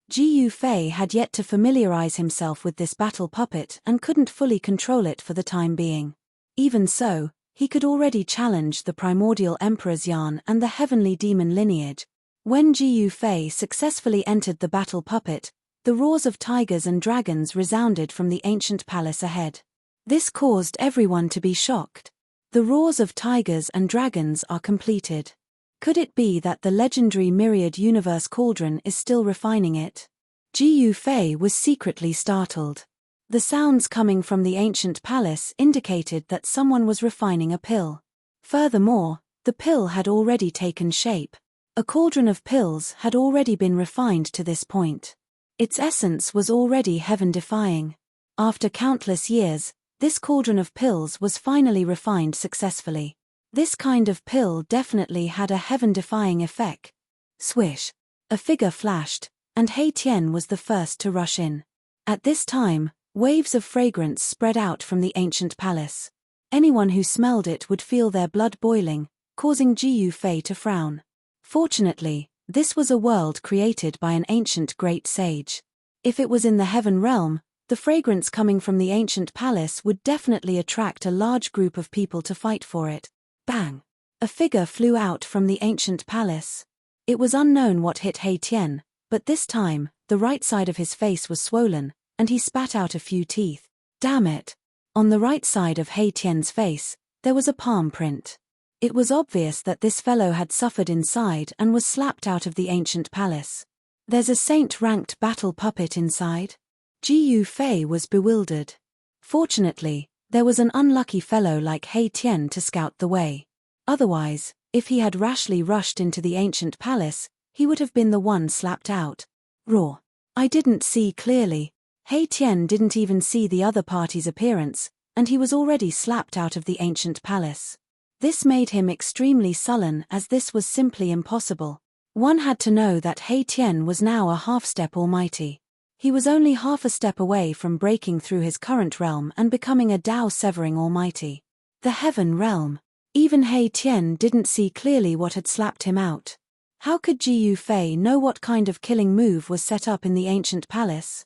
[SPEAKER 1] Ji Yufei had yet to familiarize himself with this battle puppet and couldn't fully control it for the time being. Even so, he could already challenge the primordial Emperor's Yan and the heavenly demon lineage. When Ji Yufei successfully entered the battle puppet, the roars of tigers and dragons resounded from the ancient palace ahead. This caused everyone to be shocked. The roars of tigers and dragons are completed. Could it be that the legendary myriad universe cauldron is still refining it? Ji Yufei was secretly startled. The sounds coming from the ancient palace indicated that someone was refining a pill. Furthermore, the pill had already taken shape. A cauldron of pills had already been refined to this point. Its essence was already heaven-defying. After countless years, this cauldron of pills was finally refined successfully. This kind of pill definitely had a heaven-defying effect. Swish! A figure flashed, and Hei Tian was the first to rush in. At this time, waves of fragrance spread out from the ancient palace. Anyone who smelled it would feel their blood boiling, causing Ji Yufei to frown. Fortunately, this was a world created by an ancient great sage. If it was in the heaven realm, the fragrance coming from the ancient palace would definitely attract a large group of people to fight for it. Bang! A figure flew out from the ancient palace. It was unknown what hit Hei Tian, but this time, the right side of his face was swollen, and he spat out a few teeth. Damn it! On the right side of Hei Tian's face, there was a palm print. It was obvious that this fellow had suffered inside and was slapped out of the ancient palace. There's a saint-ranked battle puppet inside? Ji Yufei was bewildered. Fortunately, there was an unlucky fellow like Hei Tian to scout the way. Otherwise, if he had rashly rushed into the ancient palace, he would have been the one slapped out. Raw. I didn't see clearly. Hei Tian didn't even see the other party's appearance, and he was already slapped out of the ancient palace. This made him extremely sullen as this was simply impossible. One had to know that Hei Tian was now a half-step almighty. He was only half a step away from breaking through his current realm and becoming a Tao-severing almighty. The Heaven Realm. Even He Tian didn't see clearly what had slapped him out. How could Ji Yufei know what kind of killing move was set up in the ancient palace?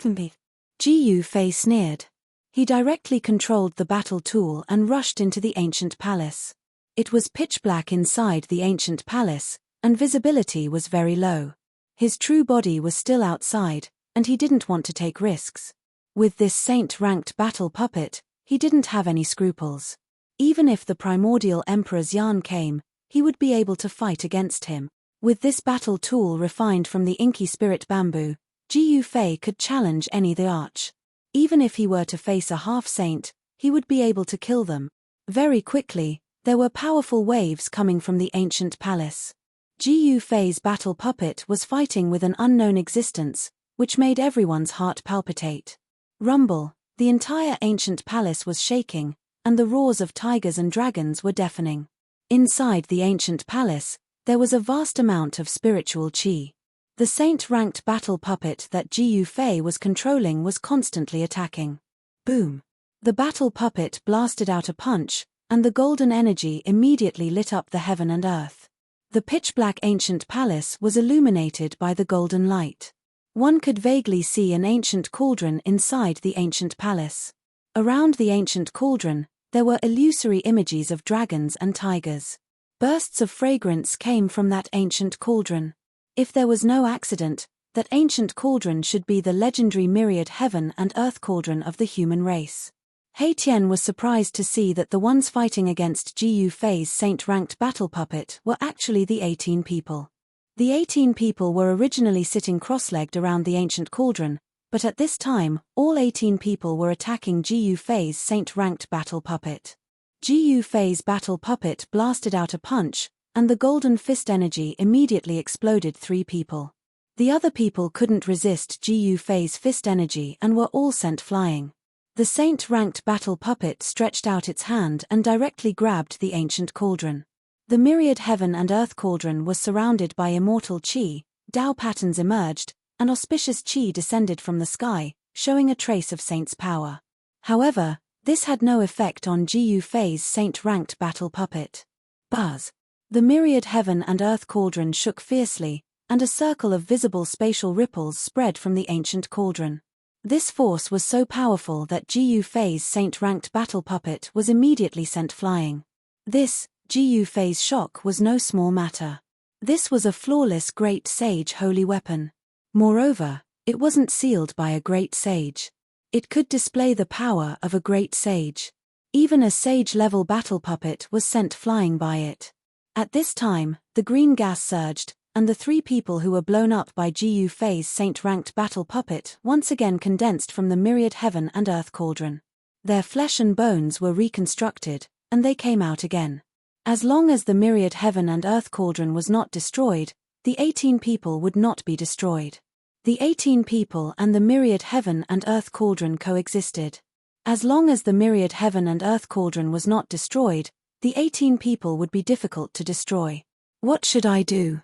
[SPEAKER 1] Ji Yufei sneered. He directly controlled the battle tool and rushed into the ancient palace. It was pitch black inside the ancient palace, and visibility was very low. His true body was still outside, and he didn't want to take risks. With this saint-ranked battle puppet, he didn't have any scruples. Even if the primordial Emperor Xian came, he would be able to fight against him. With this battle tool refined from the inky spirit bamboo, Ji Yufei could challenge any the arch. Even if he were to face a half-saint, he would be able to kill them. Very quickly, there were powerful waves coming from the ancient palace. Ji Yufei's battle puppet was fighting with an unknown existence, which made everyone's heart palpitate. Rumble, the entire ancient palace was shaking, and the roars of tigers and dragons were deafening. Inside the ancient palace, there was a vast amount of spiritual qi. The saint-ranked battle puppet that Ji Yufei was controlling was constantly attacking. Boom! The battle puppet blasted out a punch, and the golden energy immediately lit up the heaven and earth. The pitch-black ancient palace was illuminated by the golden light. One could vaguely see an ancient cauldron inside the ancient palace. Around the ancient cauldron, there were illusory images of dragons and tigers. Bursts of fragrance came from that ancient cauldron. If there was no accident, that ancient cauldron should be the legendary myriad heaven and earth cauldron of the human race. He Tian was surprised to see that the ones fighting against Ji Yufei's saint-ranked battle puppet were actually the 18 people. The 18 people were originally sitting cross-legged around the ancient cauldron, but at this time, all 18 people were attacking Ji Yufei's saint-ranked battle puppet. Ji Yufei's battle puppet blasted out a punch, and the golden fist energy immediately exploded 3 people. The other people couldn't resist Ji Yufei's fist energy and were all sent flying. The saint-ranked battle puppet stretched out its hand and directly grabbed the ancient cauldron. The myriad heaven and earth cauldron was surrounded by immortal qi, Tao patterns emerged, and auspicious qi descended from the sky, showing a trace of saint's power. However, this had no effect on Ji Yufei's saint-ranked battle puppet. Buzz! The myriad heaven and earth cauldron shook fiercely, and a circle of visible spatial ripples spread from the ancient cauldron. This force was so powerful that Ji Yufei's saint-ranked battle puppet was immediately sent flying. This, Ji Yufei's shock was no small matter. This was a flawless great sage holy weapon. Moreover, it wasn't sealed by a great sage. It could display the power of a great sage. Even a sage-level battle puppet was sent flying by it. At this time, the green gas surged, and the 3 people who were blown up by Ji Yufei's saint-ranked battle puppet once again condensed from the myriad heaven and earth cauldron. Their flesh and bones were reconstructed, and they came out again. As long as the myriad heaven and earth cauldron was not destroyed, the 18 people would not be destroyed. The 18 people and the myriad heaven and earth cauldron coexisted. As long as the myriad heaven and earth cauldron was not destroyed, the 18 people would be difficult to destroy. What should I do?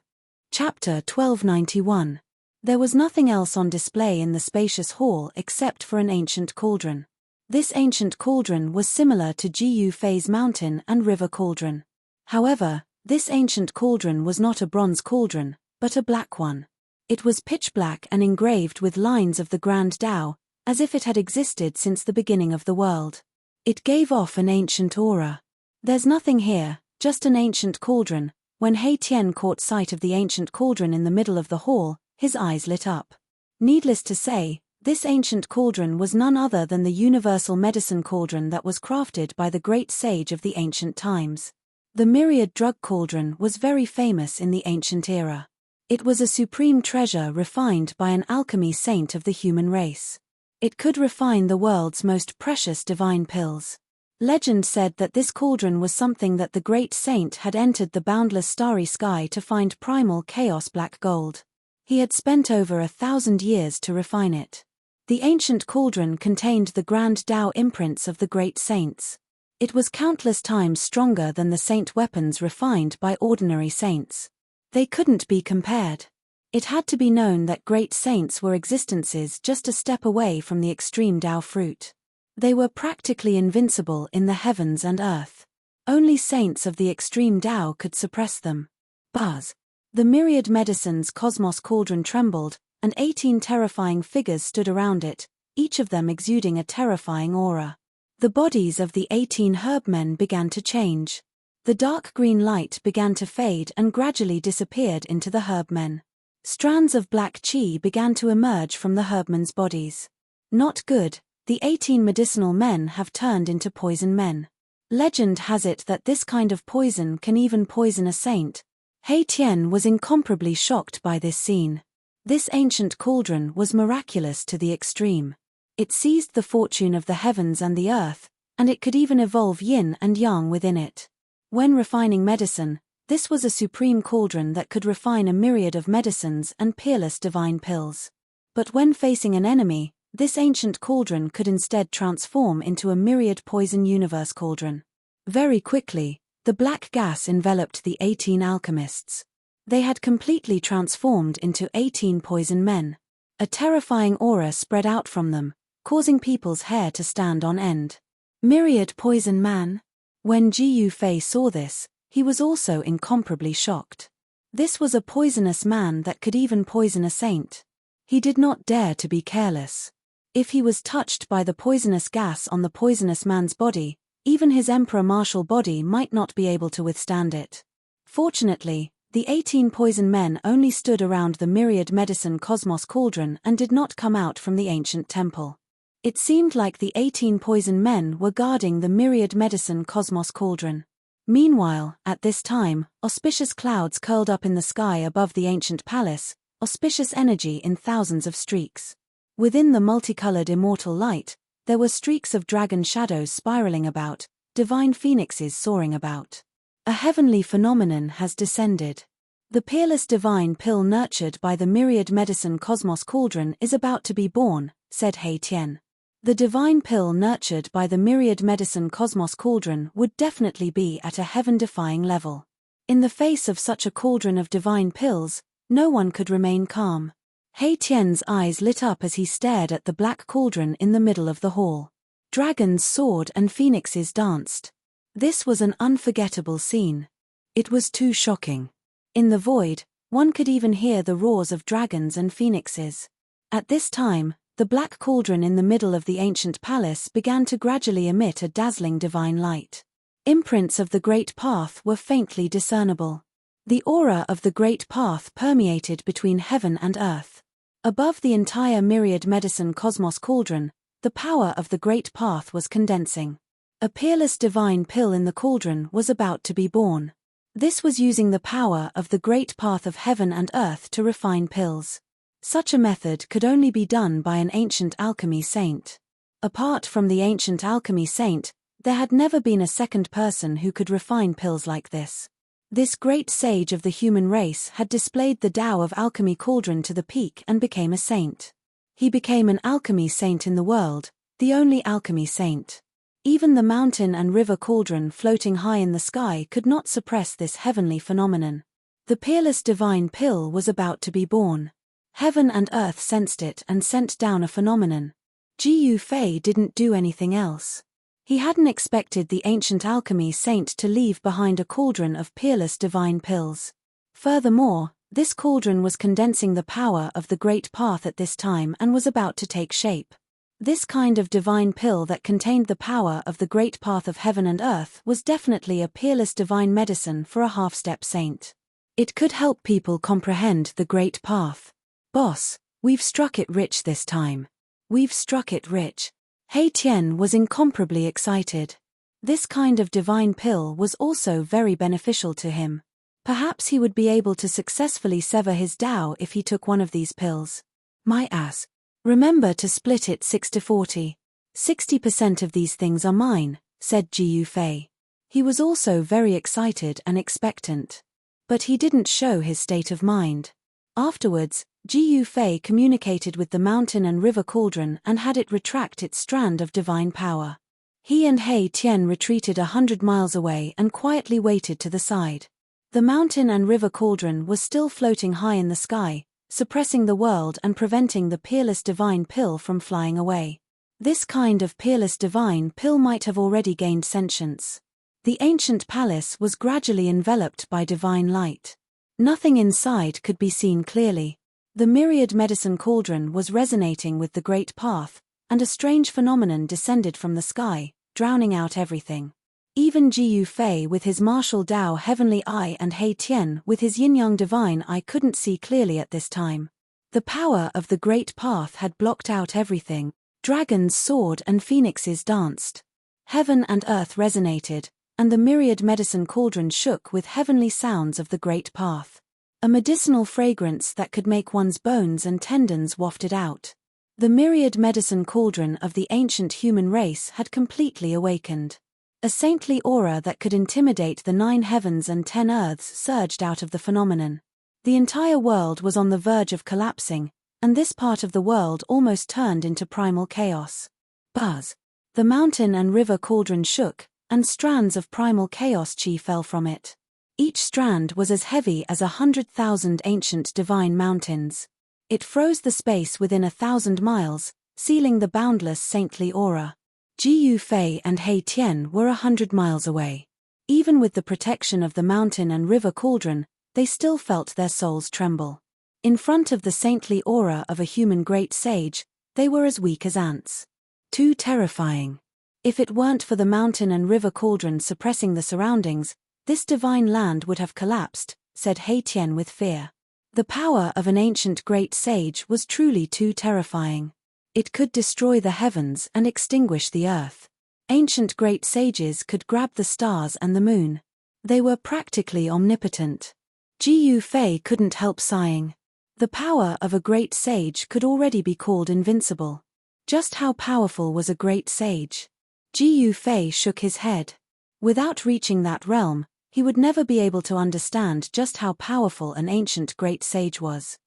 [SPEAKER 1] Chapter 1291. There was nothing else on display in the spacious hall except for an ancient cauldron. This ancient cauldron was similar to Ji Yufei's mountain and river cauldron. However, this ancient cauldron was not a bronze cauldron, but a black one. It was pitch black and engraved with lines of the Grand Tao, as if it had existed since the beginning of the world. It gave off an ancient aura. There's nothing here, just an ancient cauldron. When He Tian caught sight of the ancient cauldron in the middle of the hall, his eyes lit up. Needless to say, this ancient cauldron was none other than the universal medicine cauldron that was crafted by the great sage of the ancient times. The myriad drug cauldron was very famous in the ancient era. It was a supreme treasure refined by an alchemy saint of the human race. It could refine the world's most precious divine pills. Legend said that this cauldron was something that the great saint had entered the boundless starry sky to find primal chaos black gold. He had spent over 1,000 years to refine it. The ancient cauldron contained the grand Tao imprints of the great saints. It was countless times stronger than the saint weapons refined by ordinary saints. They couldn't be compared. It had to be known that great saints were existences just a step away from the extreme Tao fruit. They were practically invincible in the heavens and earth. Only saints of the extreme Tao could suppress them. Buzz. The myriad medicines cosmos cauldron trembled, and 18 terrifying figures stood around it, each of them exuding a terrifying aura. The bodies of the 18 herbmen began to change. The dark green light began to fade and gradually disappeared into the herbmen. Strands of black chi began to emerge from the herbmen's bodies. Not good, the 18 medicinal men have turned into poison men. Legend has it that this kind of poison can even poison a saint. He Tian was incomparably shocked by this scene. This ancient cauldron was miraculous to the extreme. It seized the fortune of the heavens and the earth, and it could even evolve yin and yang within it. When refining medicine, this was a supreme cauldron that could refine a myriad of medicines and peerless divine pills. But when facing an enemy, this ancient cauldron could instead transform into a myriad poison universe cauldron. Very quickly, the black gas enveloped the 18 alchemists. They had completely transformed into 18 poison men. A terrifying aura spread out from them, causing people's hair to stand on end. Myriad poison man? When Ji Yufei saw this, he was also incomparably shocked. This was a poisonous man that could even poison a saint. He did not dare to be careless. If he was touched by the poisonous gas on the poisonous man's body, even his emperor martial body might not be able to withstand it. Fortunately, the 18 poison men only stood around the myriad medicine cosmos cauldron and did not come out from the ancient temple. It seemed like the 18 poison men were guarding the myriad medicine cosmos cauldron. Meanwhile, at this time, auspicious clouds curled up in the sky above the ancient palace, auspicious energy in thousands of streaks. Within the multicolored immortal light, there were streaks of dragon shadows spiraling about, divine phoenixes soaring about. A heavenly phenomenon has descended. The peerless divine pill nurtured by the myriad medicine cosmos cauldron is about to be born, said He Tian. The divine pill nurtured by the myriad medicine cosmos cauldron would definitely be at a heaven-defying level. In the face of such a cauldron of divine pills, no one could remain calm. He Tian's eyes lit up as he stared at the black cauldron in the middle of the hall. Dragons soared and phoenixes danced. This was an unforgettable scene. It was too shocking. In the void, one could even hear the roars of dragons and phoenixes. At this time, the black cauldron in the middle of the ancient palace began to gradually emit a dazzling divine light. Imprints of the Great Path were faintly discernible. The aura of the Great Path permeated between heaven and earth. Above the entire myriad medicine cosmos cauldron, the power of the Great Path was condensing. A peerless divine pill in the cauldron was about to be born. This was using the power of the Great Path of heaven and earth to refine pills. Such a method could only be done by an ancient alchemy saint. Apart from the ancient alchemy saint, there had never been a second person who could refine pills like this. This great sage of the human race had displayed the Tao of alchemy cauldron to the peak and became a saint. He became an alchemy saint in the world, the only alchemy saint. Even the mountain and river cauldron floating high in the sky could not suppress this heavenly phenomenon. The peerless divine pill was about to be born. Heaven and earth sensed it and sent down a phenomenon. Ji Yufei didn't do anything else. He hadn't expected the ancient alchemy saint to leave behind a cauldron of peerless divine pills. Furthermore, this cauldron was condensing the power of the Great Path at this time and was about to take shape. This kind of divine pill that contained the power of the Great Path of heaven and earth was definitely a peerless divine medicine for a half-step saint. It could help people comprehend the Great Path. Boss, we've struck it rich this time. We've struck it rich. He Tian was incomparably excited. This kind of divine pill was also very beneficial to him. Perhaps he would be able to successfully sever his Tao if he took one of these pills. My ass. Remember to split it 60-40. 60% of these things are mine, said Ji Yufei. He was also very excited and expectant. But he didn't show his state of mind. Afterwards, Ji Yufei communicated with the mountain and river cauldron and had it retract its strand of divine power. He and He Tian retreated 100 miles away and quietly waited to the side. The mountain and river cauldron was still floating high in the sky, suppressing the world and preventing the peerless divine pill from flying away. This kind of peerless divine pill might have already gained sentience. The ancient palace was gradually enveloped by divine light. Nothing inside could be seen clearly. The myriad medicine cauldron was resonating with the great path, and a strange phenomenon descended from the sky, drowning out everything. Even Jiyu Fei with his martial Dao heavenly eye and He Tian with his yin-yang divine eye couldn't see clearly at this time. The power of the great path had blocked out everything. Dragons soared and phoenixes danced. Heaven and earth resonated, and the myriad medicine cauldron shook with heavenly sounds of the great path. A medicinal fragrance that could make one's bones and tendons wafted out. The myriad medicine cauldron of the ancient human race had completely awakened. A saintly aura that could intimidate the 9 heavens and 10 earths surged out of the phenomenon. The entire world was on the verge of collapsing, and this part of the world almost turned into primal chaos. Buzz! The mountain and river cauldron shook, and strands of primal chaos chi fell from it. Each strand was as heavy as 100,000 ancient divine mountains. It froze the space within 1,000 miles, sealing the boundless saintly aura. Jiyu Fei and He Tian were 100 miles away. Even with the protection of the mountain and river cauldron, they still felt their souls tremble. In front of the saintly aura of a human great sage, they were as weak as ants. Too terrifying. If it weren't for the mountain and river cauldron suppressing the surroundings, this divine land would have collapsed, said He Tian with fear. The power of an ancient great sage was truly too terrifying. It could destroy the heavens and extinguish the earth. Ancient great sages could grab the stars and the moon. They were practically omnipotent. Jiyu Fei couldn't help sighing. The power of a great sage could already be called invincible. Just how powerful was a great sage? Jiyu Fei shook his head. Without reaching that realm, he would never be able to understand just how powerful an ancient great sage was.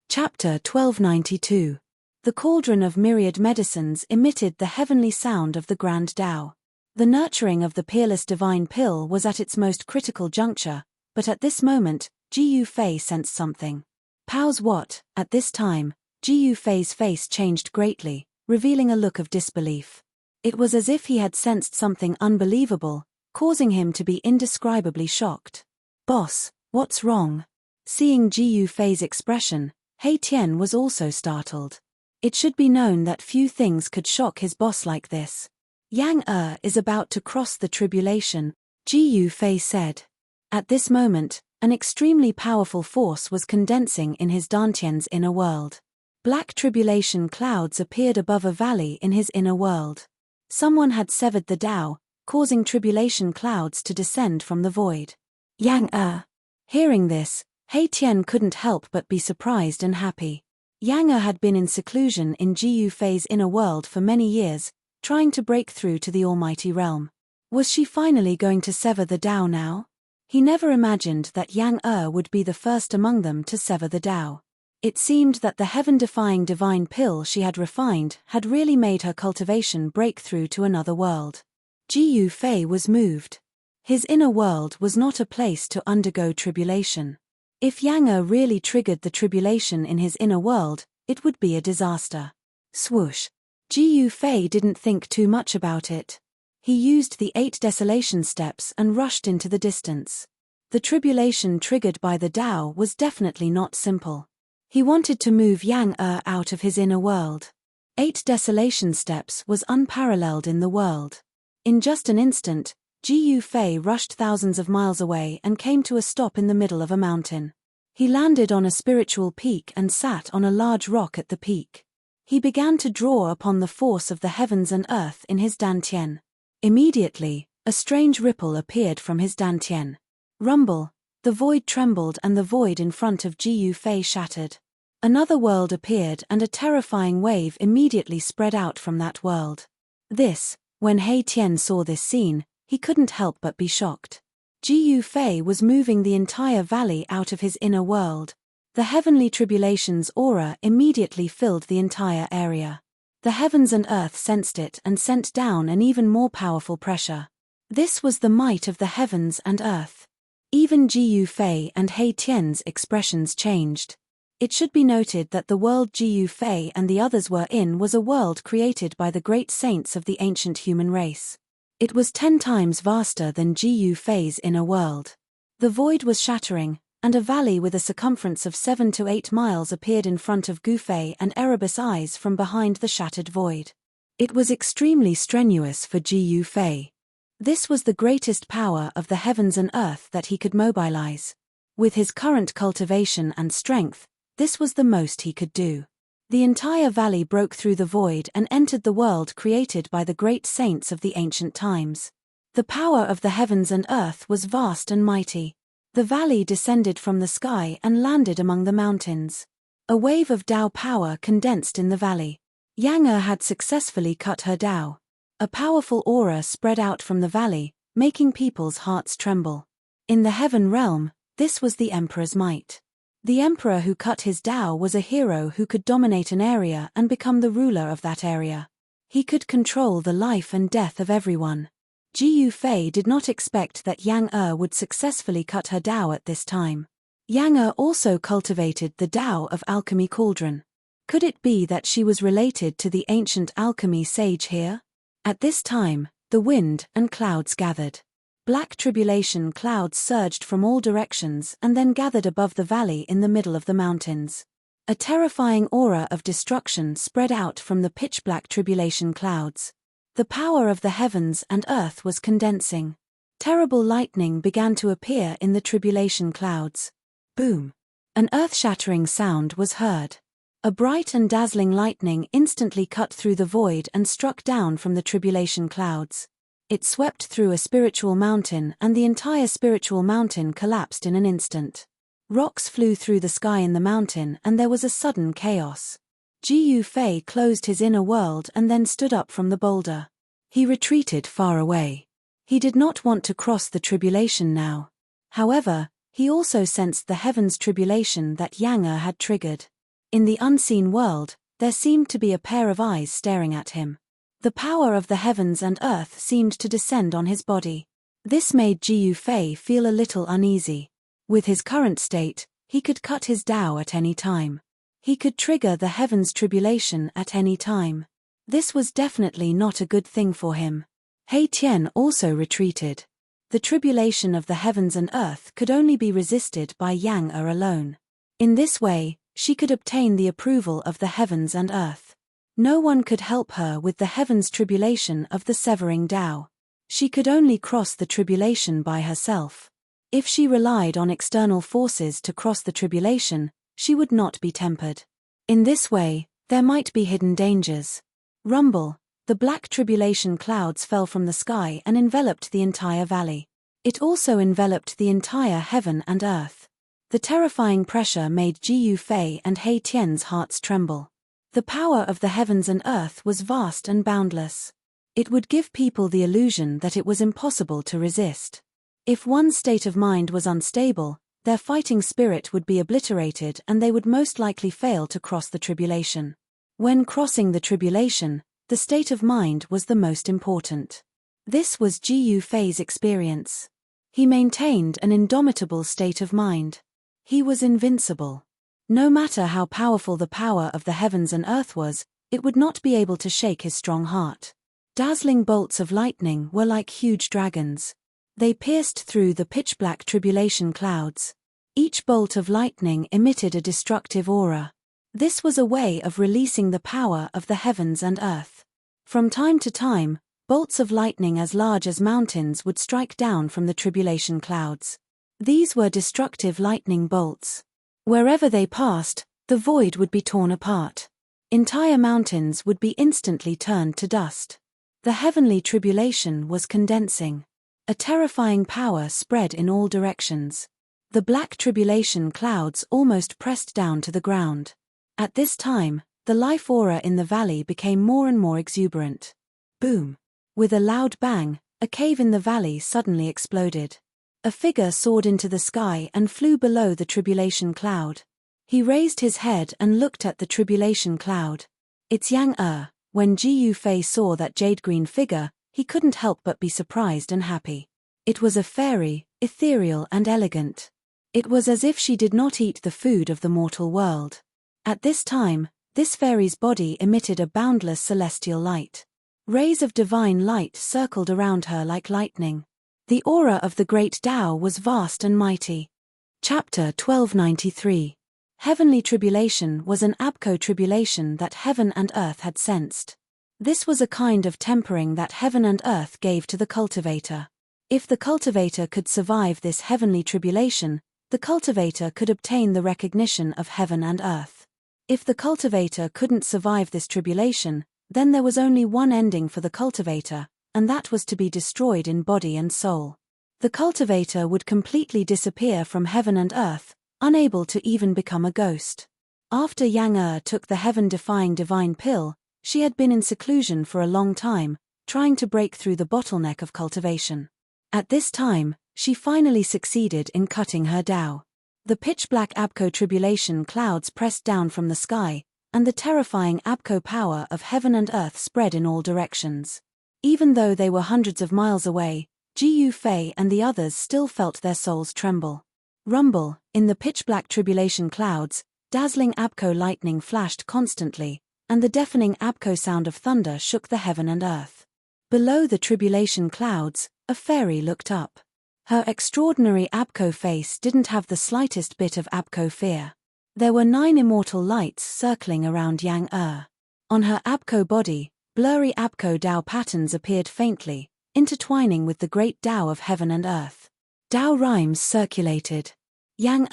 [SPEAKER 1] Chapter 1292. The cauldron of myriad medicines emitted the heavenly sound of the grand Tao. The nurturing of the peerless divine pill was at its most critical juncture, but at this moment, Jiyu Fei sensed something. Pow's what? At this time, Jiyu Fei's face changed greatly, revealing a look of disbelief. It was as if he had sensed something unbelievable, causing him to be indescribably shocked. Boss, what's wrong? Seeing Jiyu Fei's expression, He Tian was also startled. It should be known that few things could shock his boss like this. Yang is about to cross the tribulation, Jiyu Fei said. At this moment, an extremely powerful force was condensing in his Dantian's inner world. Black tribulation clouds appeared above a valley in his inner world. Someone had severed the Tao, causing tribulation clouds to descend from the void. Yang Hearing this, He Tian couldn't help but be surprised and happy. Yang had been in seclusion in Jiyu Fei's inner world for many years, trying to break through to the almighty realm. Was she finally going to sever the Tao now? He never imagined that Yang would be the first among them to sever the Tao. It seemed that the heaven-defying divine pill she had refined had really made her cultivation break through to another world. Jiyu Fei was moved. His inner world was not a place to undergo tribulation. If Yang really triggered the tribulation in his inner world, it would be a disaster. Swoosh. Jiyu Fei didn't think too much about it. He used the 8 desolation steps and rushed into the distance. The tribulation triggered by the Tao was definitely not simple. He wanted to move Yang out of his inner world. 8 desolation steps was unparalleled in the world. In just an instant, Jiyu Fei rushed thousands of miles away and came to a stop in the middle of a mountain. He landed on a spiritual peak and sat on a large rock at the peak. He began to draw upon the force of the heavens and earth in his dantian. Immediately, a strange ripple appeared from his dantian. Rumble, the void trembled and the void in front of Jiyu Fei shattered. Another world appeared and a terrifying wave immediately spread out from that world. When He Tian saw this scene, he couldn't help but be shocked. Jiyu Fei was moving the entire valley out of his inner world. The heavenly tribulation's aura immediately filled the entire area. The heavens and earth sensed it and sent down an even more powerful pressure. This was the might of the heavens and earth. Even Jiyu Fei and He Tian's expressions changed. It should be noted that the world Gu Fei and the others were in was a world created by the great saints of the ancient human race. It was 10 times vaster than Gu Fei's inner world. The void was shattering, and a valley with a circumference of 7 to 8 miles appeared in front of Gu Fei and Erebus' eyes from behind the shattered void. It was extremely strenuous for Gu Fei. This was the greatest power of the heavens and earth that he could mobilize. With his current cultivation and strength, this was the most he could do. The entire valley broke through the void and entered the world created by the great saints of the ancient times. The power of the heavens and earth was vast and mighty. The valley descended from the sky and landed among the mountains. A wave of Tao power condensed in the valley. Yang had successfully cut her Tao. A powerful aura spread out from the valley, making people's hearts tremble. In the heaven realm, this was the emperor's might. The emperor who cut his Tao was a hero who could dominate an area and become the ruler of that area. He could control the life and death of everyone. Gu Fei did not expect that Yang would successfully cut her Tao at this time. Yang also cultivated the Tao of alchemy cauldron. Could it be that she was related to the ancient alchemy sage here? At this time, the wind and clouds gathered. Black tribulation clouds surged from all directions and then gathered above the valley in the middle of the mountains. A terrifying aura of destruction spread out from the pitch-black tribulation clouds. The power of the heavens and earth was condensing. Terrible lightning began to appear in the tribulation clouds. Boom! An earth-shattering sound was heard. A bright and dazzling lightning instantly cut through the void and struck down from the tribulation clouds. It swept through a spiritual mountain and the entire spiritual mountain collapsed in an instant. Rocks flew through the sky in the mountain and there was a sudden chaos. Gu Fei closed his inner world and then stood up from the boulder. He retreated far away. He did not want to cross the tribulation now. However, he also sensed the heavens tribulation that Yang had triggered. In the unseen world, there seemed to be a pair of eyes staring at him. The power of the heavens and earth seemed to descend on his body. This made Gu Fei feel a little uneasy. With his current state, he could cut his Tao at any time. He could trigger the heavens tribulation at any time. This was definitely not a good thing for him. He Tian also retreated. The tribulation of the heavens and earth could only be resisted by Yang alone. In this way, she could obtain the approval of the heavens and earth. No one could help her with the heavens tribulation of the severing Tao. She could only cross the tribulation by herself. If she relied on external forces to cross the tribulation, she would not be tempered. In this way, there might be hidden dangers. Rumble, the black tribulation clouds fell from the sky and enveloped the entire valley. It also enveloped the entire heaven and earth. The terrifying pressure made Gu Fei and He Tian's hearts tremble. The power of the heavens and earth was vast and boundless. It would give people the illusion that it was impossible to resist. If one's state of mind was unstable, their fighting spirit would be obliterated and they would most likely fail to cross the tribulation. When crossing the tribulation, the state of mind was the most important. This was Gu Fei's experience. He maintained an indomitable state of mind. He was invincible. No matter how powerful the power of the heavens and earth was, it would not be able to shake his strong heart. Dazzling bolts of lightning were like huge dragons. They pierced through the pitch-black tribulation clouds. Each bolt of lightning emitted a destructive aura. This was a way of releasing the power of the heavens and earth. From time to time, bolts of lightning as large as mountains would strike down from the tribulation clouds. These were destructive lightning bolts. Wherever they passed, the void would be torn apart. Entire mountains would be instantly turned to dust. The heavenly tribulation was condensing. A terrifying power spread in all directions. The black tribulation clouds almost pressed down to the ground. At this time, the life aura in the valley became more and more exuberant. Boom! With a loud bang, a cave in the valley suddenly exploded. A figure soared into the sky and flew below the tribulation cloud. He raised his head and looked at the tribulation cloud. It's Yang. When Gu Fei saw that jade-green figure, he couldn't help but be surprised and happy. It was a fairy, ethereal and elegant. It was as if she did not eat the food of the mortal world. At this time, this fairy's body emitted a boundless celestial light. Rays of divine light circled around her like lightning. The aura of the great Tao was vast and mighty. Chapter 1293. Heavenly tribulation was an Abco tribulation that heaven and earth had sensed. This was a kind of tempering that heaven and earth gave to the cultivator. If the cultivator could survive this heavenly tribulation, the cultivator could obtain the recognition of heaven and earth. If the cultivator couldn't survive this tribulation, then there was only one ending for the cultivator, and that was to be destroyed in body and soul. The cultivator would completely disappear from heaven and earth, unable to even become a ghost. After Yang took the heaven-defying divine pill, she had been in seclusion for a long time, trying to break through the bottleneck of cultivation. At this time, she finally succeeded in cutting her Tao. The pitch-black Abco tribulation clouds pressed down from the sky, and the terrifying Abco power of heaven and earth spread in all directions. Even though they were hundreds of miles away, Gu Fei and the others still felt their souls tremble. Rumble, in the pitch-black tribulation clouds, dazzling Abco lightning flashed constantly, and the deafening Abco sound of thunder shook the heaven and earth. Below the tribulation clouds, a fairy looked up. Her extraordinary Abco face didn't have the slightest bit of Abco fear. There were 9 immortal lights circling around Yang. On her Abco body, blurry Abco Tao patterns appeared faintly, intertwining with the great Tao of heaven and earth. Tao rhymes circulated. Yang,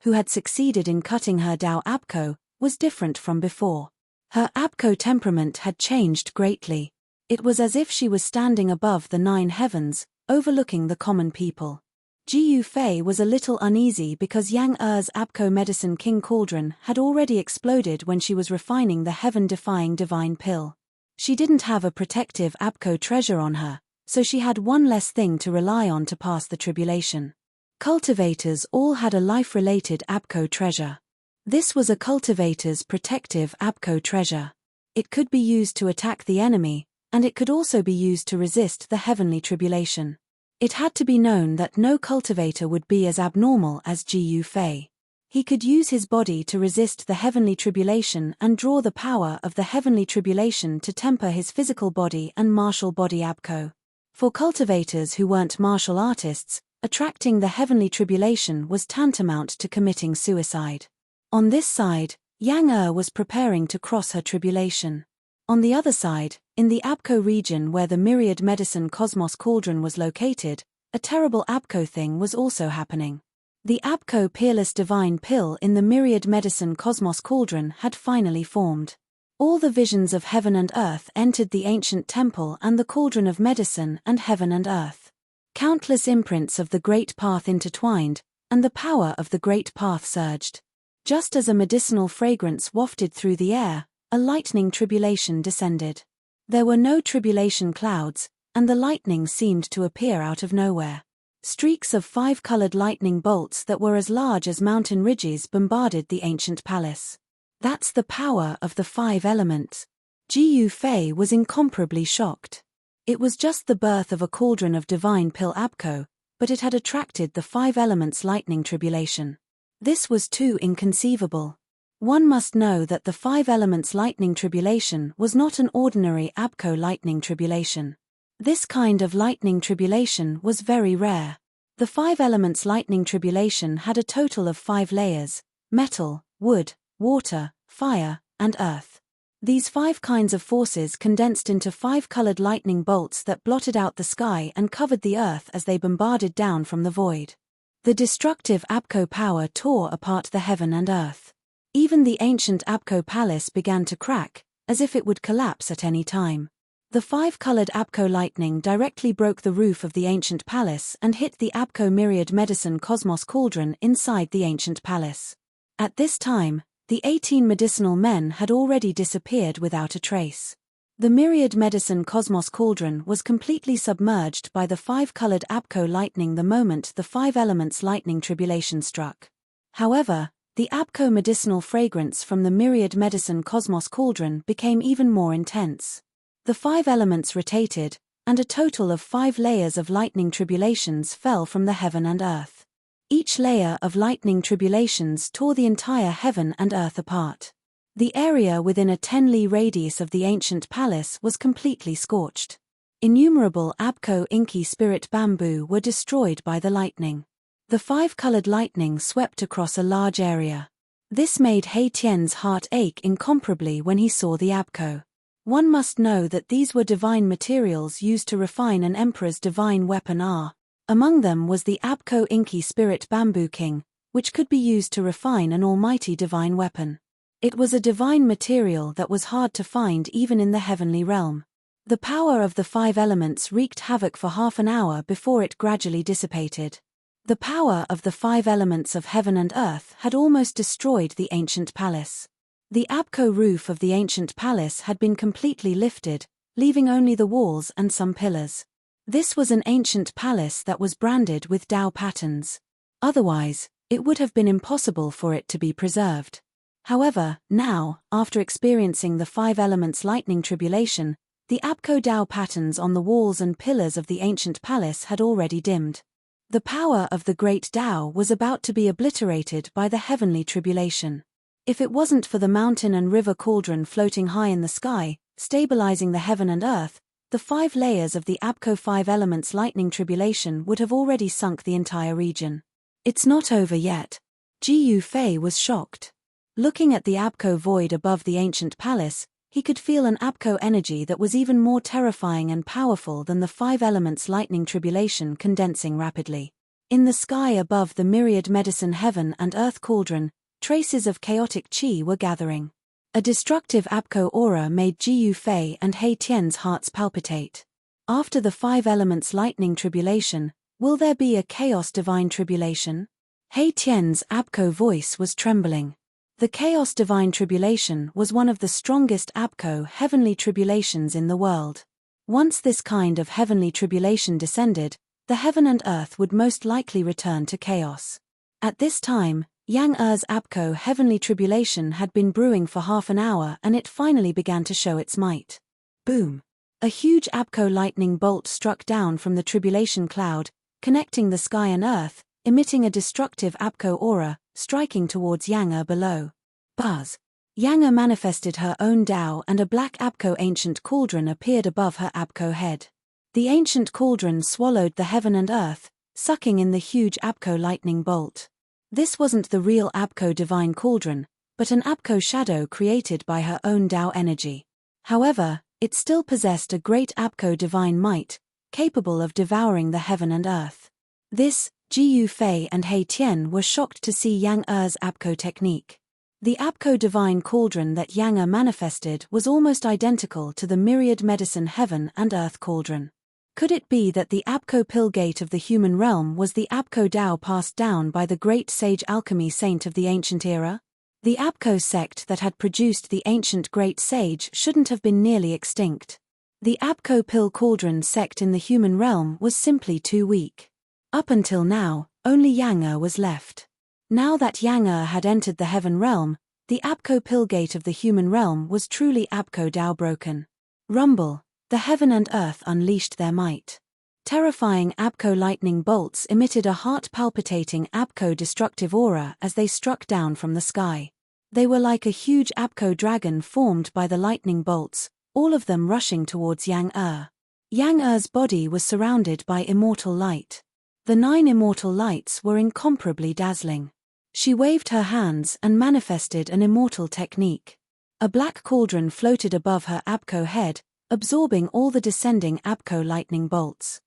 [SPEAKER 1] who had succeeded in cutting her Tao Abco, was different from before. Her Abco temperament had changed greatly. It was as if she was standing above the 9 heavens, overlooking the common people. Gu Fei was a little uneasy because Yang Abco medicine king cauldron had already exploded when she was refining the heaven-defying divine pill. She didn't have a protective Abco treasure on her, so she had one less thing to rely on to pass the tribulation. Cultivators all had a life-related Abco treasure. This was a cultivator's protective Abco treasure. It could be used to attack the enemy, and it could also be used to resist the heavenly tribulation. It had to be known that no cultivator would be as abnormal as Gu Fei. He could use his body to resist the heavenly tribulation and draw the power of the heavenly tribulation to temper his physical body and martial body Abco. For cultivators who weren't martial artists, attracting the heavenly tribulation was tantamount to committing suicide. On this side, Yang was preparing to cross her tribulation. On the other side, in the Abco region where the myriad medicine cosmos cauldron was located, a terrible Abco thing was also happening. The Abco peerless divine pill in the myriad medicine cosmos cauldron had finally formed. All the visions of heaven and earth entered the ancient temple and the cauldron of medicine and heaven and earth. Countless imprints of the great path intertwined, and the power of the great path surged. Just as a medicinal fragrance wafted through the air, a lightning tribulation descended. There were no tribulation clouds, and the lightning seemed to appear out of nowhere. Streaks of 5-colored lightning bolts that were as large as mountain ridges bombarded the ancient palace. That's the power of the 5 elements. Gu Fei was incomparably shocked. It was just the birth of a cauldron of divine pill Abco, but it had attracted the 5 elements lightning tribulation. This was too inconceivable. One must know that the 5 elements lightning tribulation was not an ordinary Abco lightning tribulation. This kind of lightning tribulation was very rare. The 5 elements lightning tribulation had a total of 5 layers: metal, wood, water, fire, and earth. These 5 kinds of forces condensed into 5-colored lightning bolts that blotted out the sky and covered the earth as they bombarded down from the void. The destructive Abco power tore apart the heaven and earth. Even the ancient Abco palace began to crack, as if it would collapse at any time. The 5-colored Abco lightning directly broke the roof of the ancient palace and hit the Abco myriad medicine cosmos cauldron inside the ancient palace. At this time, the 18 medicinal men had already disappeared without a trace. The myriad medicine cosmos cauldron was completely submerged by the 5-colored Abco lightning the moment the 5 elements lightning tribulation struck. However, the Abco medicinal fragrance from the myriad medicine cosmos cauldron became even more intense. The 5 elements rotated, and a total of 5 layers of lightning tribulations fell from the heaven and earth. Each layer of lightning tribulations tore the entire heaven and earth apart. The area within a 10-li radius of the ancient palace was completely scorched. Innumerable Abco inky spirit bamboo were destroyed by the lightning. The 5-colored lightning swept across a large area. This made He Tian's heart ache incomparably when he saw the Abco. One must know that these were divine materials used to refine an emperor's divine weapon R. Among them was the Abco inky spirit bamboo king, which could be used to refine an almighty divine weapon. It was a divine material that was hard to find even in the heavenly realm. The power of the 5 elements wreaked havoc for half an hour before it gradually dissipated. The power of the 5 elements of heaven and earth had almost destroyed the ancient palace. The Abco roof of the ancient palace had been completely lifted, leaving only the walls and some pillars. This was an ancient palace that was branded with Tao patterns. Otherwise, it would have been impossible for it to be preserved. However, now, after experiencing the 5 elements lightning tribulation, the Abco Tao patterns on the walls and pillars of the ancient palace had already dimmed. The power of the great Tao was about to be obliterated by the heavenly tribulation. If it wasn't for the mountain and river cauldron floating high in the sky, stabilizing the heaven and earth, the 5 layers of the Abco 5 elements lightning tribulation would have already sunk the entire region. It's not over yet. Ji Yufei was shocked. Looking at the Abco void above the ancient palace, he could feel an Abco energy that was even more terrifying and powerful than the 5 elements lightning tribulation condensing rapidly. In the sky above the myriad medicine heaven and earth cauldron, traces of chaotic qi were gathering. A destructive Abco aura made Ji Yufei and He Tian's hearts palpitate. After the 5 elements lightning tribulation, will there be a chaos divine tribulation? He Tian's Abco voice was trembling. The Chaos Divine Tribulation was one of the strongest Abco heavenly tribulations in the world. Once this kind of heavenly tribulation descended, the heaven and earth would most likely return to chaos. At this time, Yang Er's Abco heavenly tribulation had been brewing for half an hour and it finally began to show its might. Boom! A huge Abco lightning bolt struck down from the tribulation cloud, connecting the sky and earth, emitting a destructive Abco aura, striking towards Yang Er below. Buzz! Yang Er manifested her own Tao and a black Abco ancient cauldron appeared above her Abco head. The ancient cauldron swallowed the heaven and earth, sucking in the huge Abco lightning bolt. This wasn't the real Abco divine cauldron, but an Abco shadow created by her own Tao energy. However, it still possessed a great Abco divine might, capable of devouring the heaven and earth. This, Ji Yufei and He Tian were shocked to see Yang Er's Abco technique. The Abco divine cauldron that Yang Er manifested was almost identical to the myriad medicine heaven and earth cauldron. Could it be that the Abco pill gate of the human realm was the Abco Tao passed down by the great sage alchemy saint of the ancient era? The Abco sect that had produced the ancient great sage shouldn't have been nearly extinct. The Abco pill cauldron sect in the human realm was simply too weak. Up until now, only Yang Er was left. Now that Yang Er had entered the heaven realm, the Abco pill gate of the human realm was truly Abco Tao broken. Rumble! The heaven and earth unleashed their might. Terrifying Abco lightning bolts emitted a heart-palpitating Abco destructive aura as they struck down from the sky. They were like a huge Abco dragon formed by the lightning bolts, all of them rushing towards Yang Er. Yang Er's body was surrounded by immortal light. The 9 immortal lights were incomparably dazzling. She waved her hands and manifested an immortal technique. A black cauldron floated above her Abco head, absorbing all the descending Abco lightning bolts.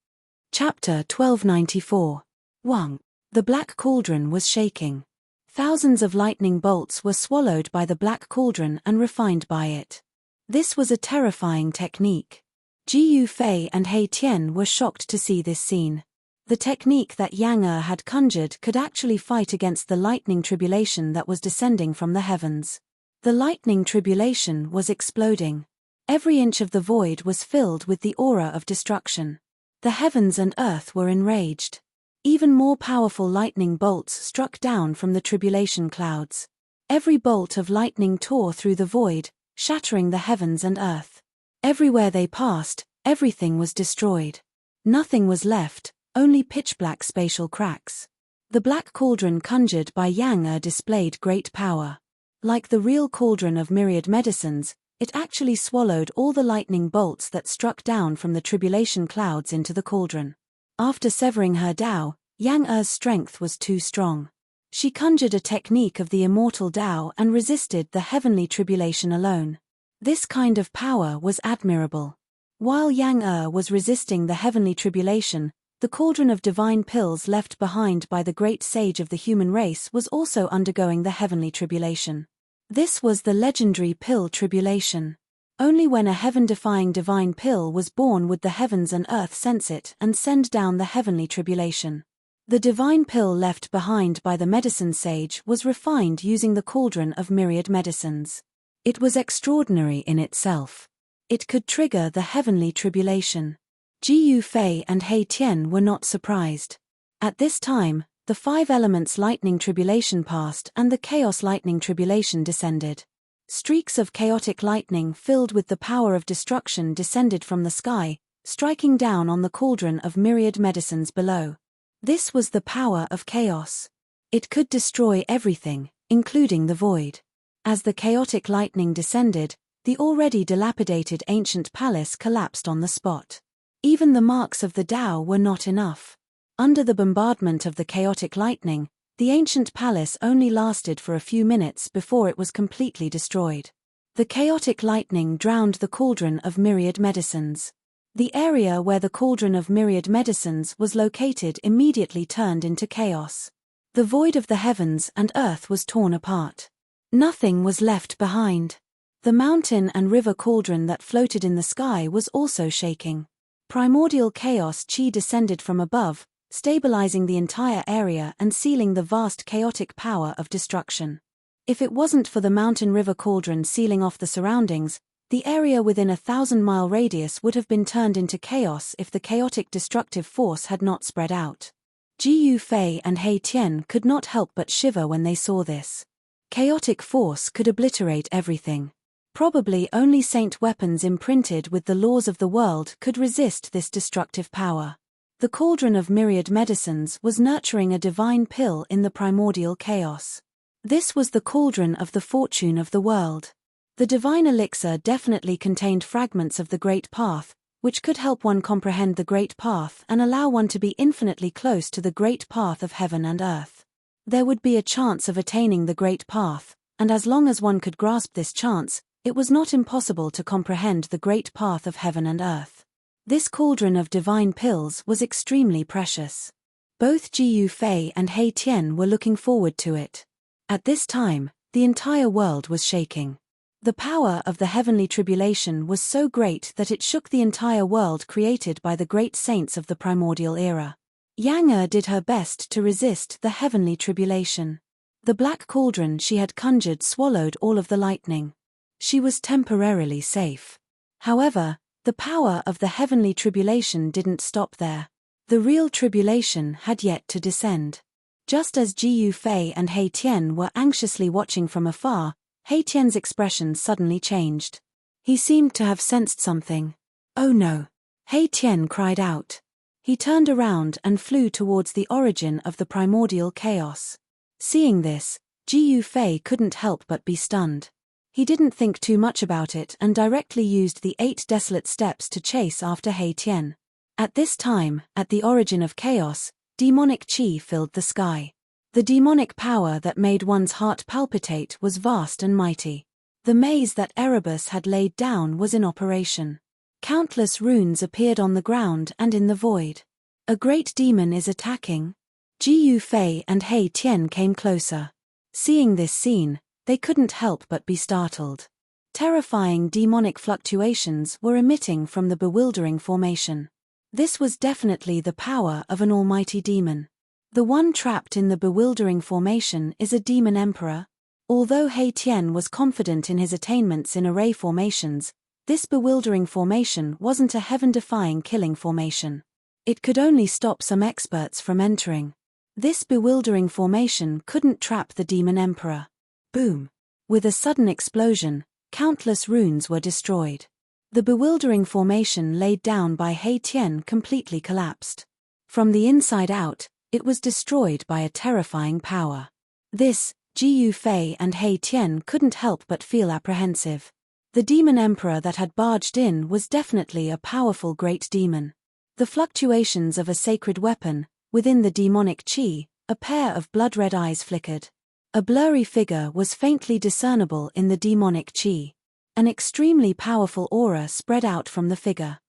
[SPEAKER 1] Chapter 1294. Wang. The black cauldron was shaking. Thousands of lightning bolts were swallowed by the black cauldron and refined by it. This was a terrifying technique. Ji Yufei and He Tian were shocked to see this scene. The technique that Yang Er had conjured could actually fight against the lightning tribulation that was descending from the heavens. The lightning tribulation was exploding. Every inch of the void was filled with the aura of destruction. The heavens and earth were enraged. Even more powerful lightning bolts struck down from the tribulation clouds. Every bolt of lightning tore through the void, shattering the heavens and earth. Everywhere they passed, everything was destroyed. Nothing was left, only pitch-black spatial cracks. The black cauldron conjured by Yang displayed great power. Like the real cauldron of myriad medicines, it actually swallowed all the lightning bolts that struck down from the tribulation clouds into the cauldron. After severing her Tao, Yang strength was too strong. She conjured a technique of the immortal Tao and resisted the heavenly tribulation alone. This kind of power was admirable. While Yang was resisting the heavenly tribulation, the cauldron of divine pills left behind by the great sage of the human race was also undergoing the heavenly tribulation. This was the legendary pill tribulation. Only when a heaven-defying divine pill was born would the heavens and earth sense it and send down the heavenly tribulation. The divine pill left behind by the medicine sage was refined using the cauldron of myriad medicines. It was extraordinary in itself. It could trigger the heavenly tribulation. Ji Yufei and He Tian were not surprised. At this time, the 5 elements lightning tribulation passed and the chaos lightning tribulation descended. Streaks of chaotic lightning filled with the power of destruction descended from the sky, striking down on the cauldron of myriad medicines below. This was the power of chaos. It could destroy everything, including the void. As the chaotic lightning descended, the already dilapidated ancient palace collapsed on the spot. Even the marks of the Tao were not enough. Under the bombardment of the chaotic lightning, the ancient palace only lasted for a few minutes before it was completely destroyed. The chaotic lightning drowned the cauldron of myriad medicines. The area where the cauldron of myriad medicines was located immediately turned into chaos. The void of the heavens and earth was torn apart. Nothing was left behind. The mountain and river cauldron that floated in the sky was also shaking. Primordial chaos chi descended from above, stabilizing the entire area and sealing the vast chaotic power of destruction. If it wasn't for the mountain-river cauldron sealing off the surroundings, the area within a 1,000-mile radius would have been turned into chaos if the chaotic destructive force had not spread out. Ji Yufei and He Tian could not help but shiver when they saw this. Chaotic force could obliterate everything. Probably only saint weapons imprinted with the laws of the world could resist this destructive power. The cauldron of myriad medicines was nurturing a divine pill in the primordial chaos. This was the cauldron of the fortune of the world. The divine elixir definitely contained fragments of the Great Path, which could help one comprehend the Great Path and allow one to be infinitely close to the Great Path of heaven and earth. There would be a chance of attaining the Great Path, and as long as one could grasp this chance, it was not impossible to comprehend the Great Path of heaven and earth. This cauldron of divine pills was extremely precious. Both Ji Yufei and He Tian were looking forward to it. At this time, the entire world was shaking. The power of the heavenly tribulation was so great that it shook the entire world created by the great saints of the primordial era. Yang did her best to resist the heavenly tribulation. The black cauldron she had conjured swallowed all of the lightning. She was temporarily safe. However, the power of the heavenly tribulation didn't stop there. The real tribulation had yet to descend. Just as Ji Yufei and He Tian were anxiously watching from afar, He Tian's expression suddenly changed. He seemed to have sensed something. "Oh no!" He Tian cried out. He turned around and flew towards the origin of the primordial chaos. Seeing this, Ji Yufei couldn't help but be stunned. He didn't think too much about it and directly used the 8 desolate steps to chase after He Tian. At this time, at the origin of chaos, demonic chi filled the sky. The demonic power that made one's heart palpitate was vast and mighty. The maze that Erebus had laid down was in operation. Countless runes appeared on the ground and in the void. A great demon is attacking. Ji Yufei and He Tian came closer. Seeing this scene, they couldn't help but be startled. Terrifying demonic fluctuations were emitting from the bewildering formation. This was definitely the power of an almighty demon. The one trapped in the bewildering formation is a demon emperor. Although He Tian was confident in his attainments in array formations, this bewildering formation wasn't a heaven-defying killing formation. It could only stop some experts from entering. This bewildering formation couldn't trap the demon emperor. Boom! With a sudden explosion, countless runes were destroyed. The bewildering formation laid down by He Tian completely collapsed. From the inside out, It was destroyed by a terrifying power. This, Jiu Fei and He Tian couldn't help but feel apprehensive. The demon emperor that had barged in was definitely a powerful great demon. The fluctuations of a sacred weapon, within the demonic chi, a pair of blood-red eyes flickered. A blurry figure was faintly discernible in the demonic chi. An extremely powerful aura spread out from the figure.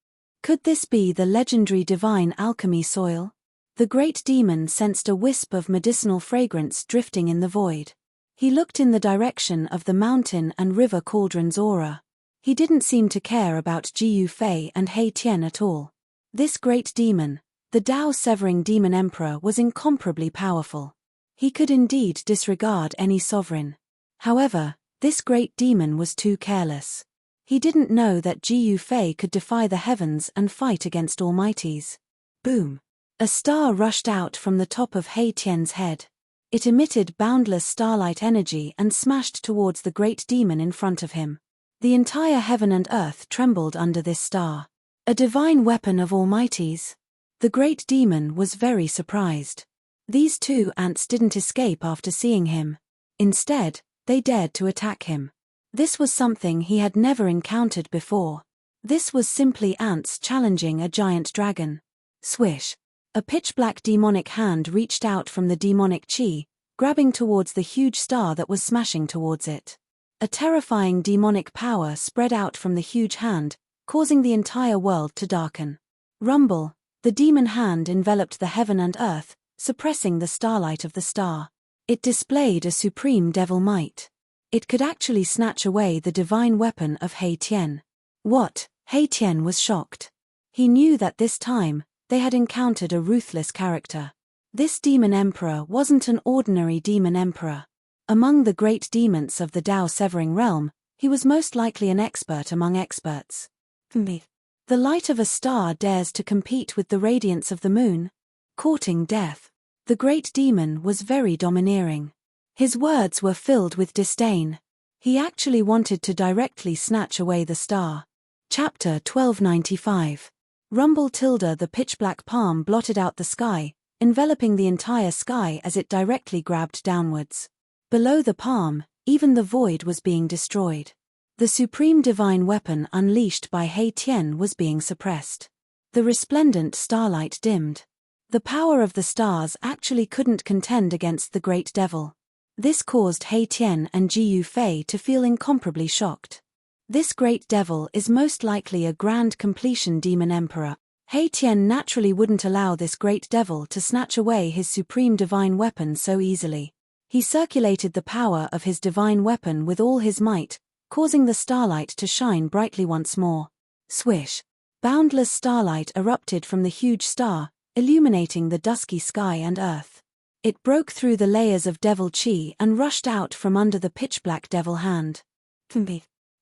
[SPEAKER 1] Could this be the legendary divine alchemy soil? The great demon sensed a wisp of medicinal fragrance drifting in the void. He looked in the direction of the mountain and river cauldron's aura. He didn't seem to care about Jiu Fei and He Tian at all. This great demon, the Tao-severing demon emperor, was incomparably powerful. He could indeed disregard any sovereign. However, this great demon was too careless. He didn't know that Jiu Fei could defy the heavens and fight against almighties. Boom! A star rushed out from the top of He Tian's head. It emitted boundless starlight energy and smashed towards the great demon in front of him. The entire heaven and earth trembled under this star. A divine weapon of almighties? The great demon was very surprised. These two ants didn't escape after seeing him. Instead, they dared to attack him. This was something he had never encountered before. This was simply ants challenging a giant dragon. Swish! A pitch-black demonic hand reached out from the demonic chi, grabbing towards the huge star that was smashing towards it. A terrifying demonic power spread out from the huge hand, causing the entire world to darken. Rumble! The demon hand enveloped the heaven and earth, suppressing the starlight of the star. It displayed a supreme devil might. It could actually snatch away the divine weapon of He Tian. What? He Tian was shocked. He knew that this time, they had encountered a ruthless character. This demon emperor wasn't an ordinary demon emperor. Among the great demons of the Tao-severing realm, he was most likely an expert among experts. The light of a star dares to compete with the radiance of the moon? Courting death. The great demon was very domineering. His words were filled with disdain. He actually wanted to directly snatch away the star. Chapter 1295. Rumble tilde. The pitch-black palm blotted out the sky, enveloping the entire sky as it directly grabbed downwards. Below the palm, even the void was being destroyed. The supreme divine weapon unleashed by He Tian was being suppressed. The resplendent starlight dimmed. The power of the stars actually couldn't contend against the great devil. This caused He Tian and Jiu Fei to feel incomparably shocked. This great devil is most likely a grand completion demon emperor. He Tian naturally wouldn't allow this great devil to snatch away his supreme divine weapon so easily. He circulated the power of his divine weapon with all his might, causing the starlight to shine brightly once more. Swish! Boundless starlight erupted from the huge star, illuminating the dusky sky and earth. It broke through the layers of devil chi and rushed out from under the pitch-black devil hand.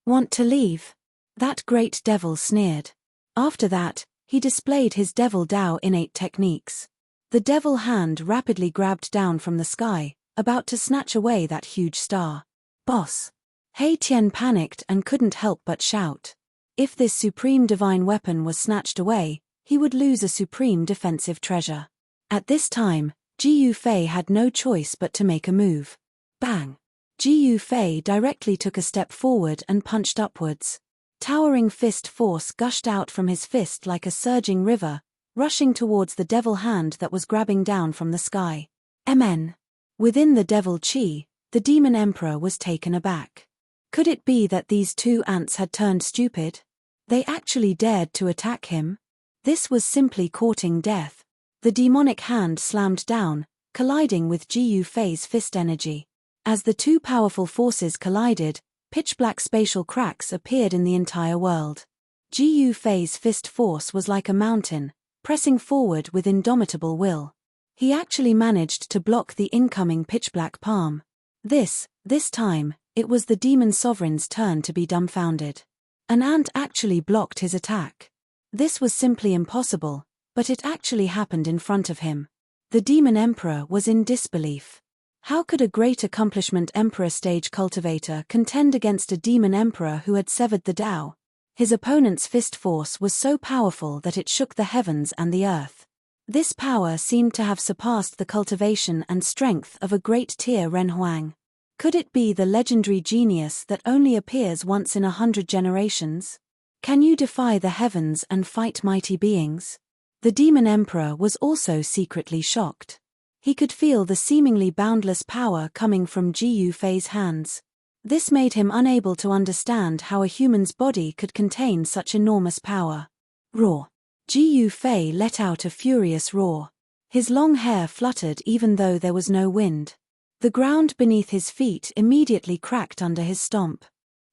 [SPEAKER 1] Want to leave? That great devil sneered. After that, he displayed his devil Tao innate techniques. The devil hand rapidly grabbed down from the sky, about to snatch away that huge star. Boss! He Tian panicked and couldn't help but shout. If this supreme divine weapon was snatched away, he would lose a supreme defensive treasure. At this time, Jiu Fei had no choice but to make a move. Bang! Jiu Fei directly took a step forward and punched upwards. Towering fist force gushed out from his fist like a surging river, rushing towards the devil hand that was grabbing down from the sky. Amen. Within the devil chi, the demon emperor was taken aback. Could it be that these two ants had turned stupid? They actually dared to attack him? This was simply courting death. The demonic hand slammed down, colliding with Jiu Fei's fist energy. As the two powerful forces collided, pitch-black spatial cracks appeared in the entire world. Jiu Fei's fist force was like a mountain, pressing forward with indomitable will. He actually managed to block the incoming pitch-black palm. This time, it was the demon sovereign's turn to be dumbfounded. An ant actually blocked his attack. This was simply impossible, but it actually happened in front of him. The demon emperor was in disbelief. How could a great accomplishment emperor stage cultivator contend against a demon emperor who had severed the Tao? His opponent's fist force was so powerful that it shook the heavens and the earth. This power seemed to have surpassed the cultivation and strength of a great Tia Renhuang. Could it be the legendary genius that only appears once in 100 generations? Can you defy the heavens and fight mighty beings? The Demon Emperor was also secretly shocked. He could feel the seemingly boundless power coming from Ji Yufei's hands. This made him unable to understand how a human's body could contain such enormous power. Roar! Ji Yufei let out a furious roar. His long hair fluttered even though there was no wind. The ground beneath his feet immediately cracked under his stomp.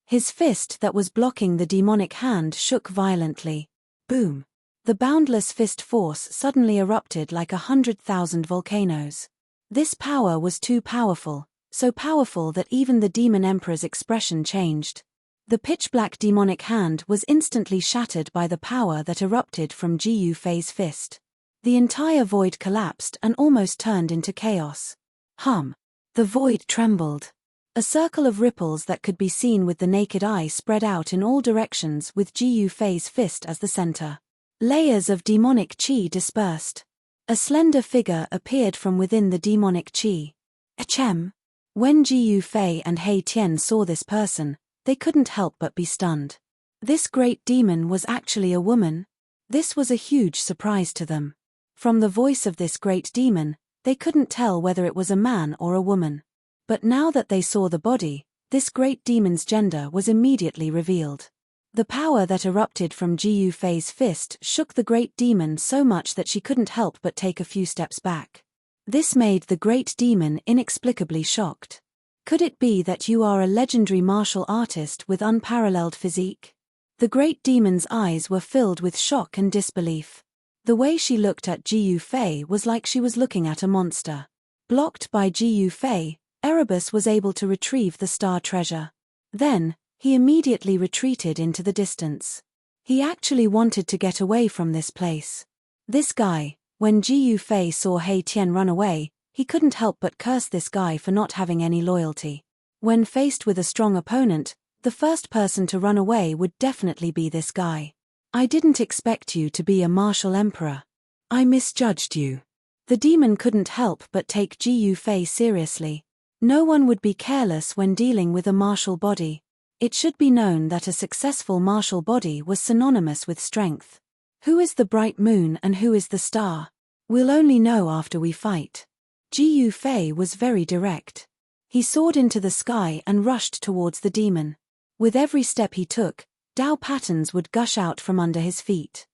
[SPEAKER 1] His fist that was blocking the demonic hand shook violently. Boom! The boundless fist force suddenly erupted like 100,000 volcanoes. This power was too powerful, so powerful that even the Demon Emperor's expression changed. The pitch-black demonic hand was instantly shattered by the power that erupted from Ji Yufei's fist. The entire void collapsed and almost turned into chaos. Hum! The void trembled. A circle of ripples that could be seen with the naked eye spread out in all directions with Ji Yufei's fist as the center. Layers of demonic qi dispersed. A slender figure appeared from within the demonic qi. Achem! When Ji Yufei and He Tian saw this person, they couldn't help but be stunned. This great demon was actually a woman. This was a huge surprise to them. From the voice of this great demon, they couldn't tell whether it was a man or a woman. But now that they saw the body, this great demon's gender was immediately revealed. The power that erupted from Ji Yufei's fist shook the great demon so much that she couldn't help but take a few steps back. This made the great demon inexplicably shocked. Could it be that you are a legendary martial artist with unparalleled physique? The great demon's eyes were filled with shock and disbelief. The way she looked at Ji Yufei was like she was looking at a monster. Blocked by Ji Yufei, Erebus was able to retrieve the star treasure. Then, he immediately retreated into the distance. He actually wanted to get away from this place. This guy, when Ji Yufei saw He Tian run away, he couldn't help but curse this guy for not having any loyalty. When faced with a strong opponent, the first person to run away would definitely be this guy. I didn't expect you to be a martial emperor. I misjudged you. The demon couldn't help but take Ji Yufei seriously. No one would be careless when dealing with a martial body. It should be known that a successful martial body was synonymous with strength. Who is the bright moon and who is the star? We'll only know after we fight. Ji Yufei was very direct. He soared into the sky and rushed towards the demon. With every step he took, Dao patterns would gush out from under his feet.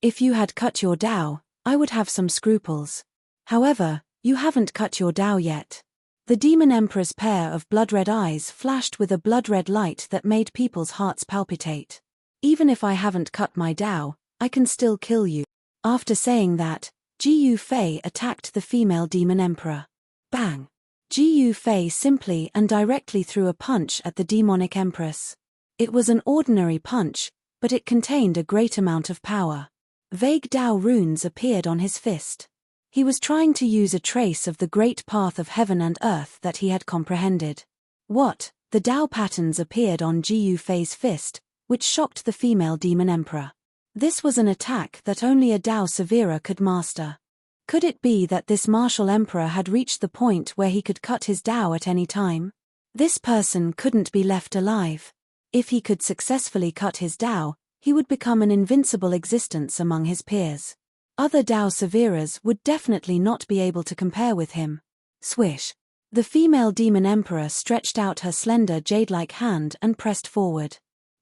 [SPEAKER 1] If you had cut your Dao, I would have some scruples. However, you haven't cut your Dao yet. The Demon Emperor's pair of blood-red eyes flashed with a blood-red light that made people's hearts palpitate. Even if I haven't cut my Dao, I can still kill you. After saying that, Ji Yufei attacked the female Demon Emperor. Bang! Ji Yufei simply and directly threw a punch at the demonic empress. It was an ordinary punch, but it contained a great amount of power. Vague Dao runes appeared on his fist. He was trying to use a trace of the great path of heaven and earth that he had comprehended. What? The Dao patterns appeared on Ji Yufei's fist, which shocked the female Demon Emperor. This was an attack that only a Dao Severa could master. Could it be that this martial emperor had reached the point where he could cut his Dao at any time? This person couldn't be left alive. If he could successfully cut his Dao, he would become an invincible existence among his peers. Other Dao Severas would definitely not be able to compare with him. Swish! The female Demon Emperor stretched out her slender jade-like hand and pressed forward.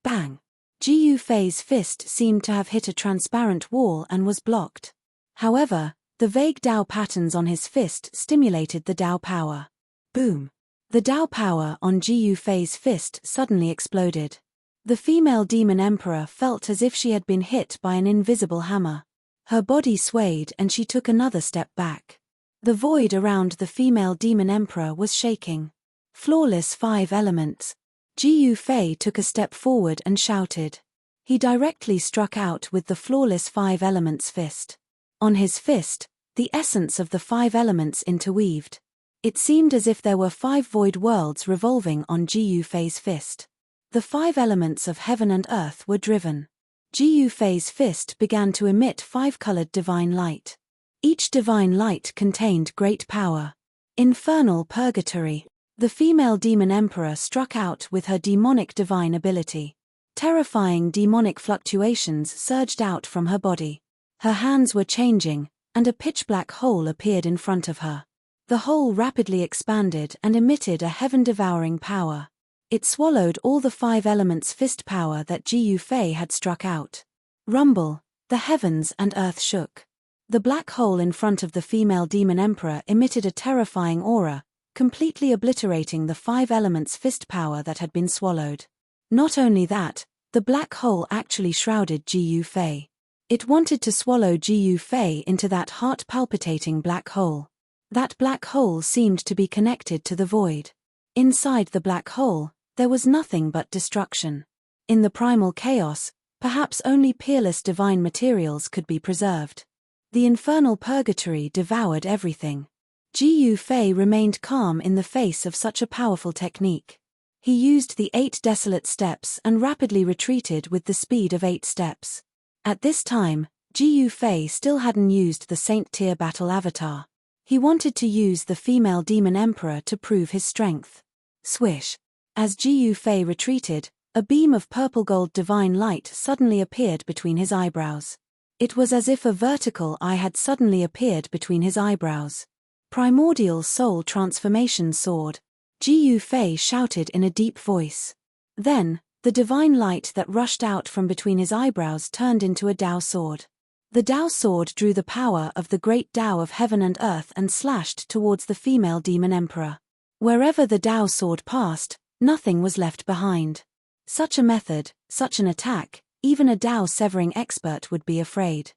[SPEAKER 1] Bang! Ji Yufei's fist seemed to have hit a transparent wall and was blocked. However, the vague Dao patterns on his fist stimulated the Dao power. Boom! The Dao power on Ji Yufei's fist suddenly exploded. The female Demon Emperor felt as if she had been hit by an invisible hammer. Her body swayed and she took another step back. The void around the female Demon Emperor was shaking. Flawless 5 elements. Ji Yufei took a step forward and shouted. He directly struck out with the flawless 5 elements fist. On his fist, the essence of the 5 elements interweaved. It seemed as if there were 5 void worlds revolving on Ji Yufei's fist. The 5 elements of heaven and earth were driven. Ji Yufei's fist began to emit 5-colored divine light. Each divine light contained great power. Infernal purgatory. The female demon emperor struck out with her demonic divine ability. Terrifying demonic fluctuations surged out from her body. Her hands were changing, and a pitch-black hole appeared in front of her. The hole rapidly expanded and emitted a heaven-devouring power. It swallowed all the 5 elements fist power that Ji Yufei had struck out. Rumble, the heavens and earth shook. The black hole in front of the female demon emperor emitted a terrifying aura, completely obliterating the 5 elements fist power that had been swallowed. Not only that, the black hole actually shrouded Ji Yufei. It wanted to swallow Ji Yufei into that heart-palpitating black hole. That black hole seemed to be connected to the void. Inside the black hole, there was nothing but destruction. In the primal chaos, perhaps only peerless divine materials could be preserved. The infernal purgatory devoured everything. Ji Yufei remained calm in the face of such a powerful technique. He used the 8 desolate steps and rapidly retreated with the speed of 8 steps. At this time, Ji Yufei still hadn't used the Saint-tier battle avatar. He wanted to use the female demon emperor to prove his strength. Swish. As Ji Yufei retreated, a beam of purple-gold divine light suddenly appeared between his eyebrows. It was as if a vertical eye had suddenly appeared between his eyebrows. Primordial soul transformation sword. Ji Yufei shouted in a deep voice. Then, the divine light that rushed out from between his eyebrows turned into a Dao sword. The Dao sword drew the power of the great Dao of heaven and earth and slashed towards the female demon emperor. Wherever the Dao sword passed, nothing was left behind. Such a method, such an attack, even a Dao severing expert would be afraid.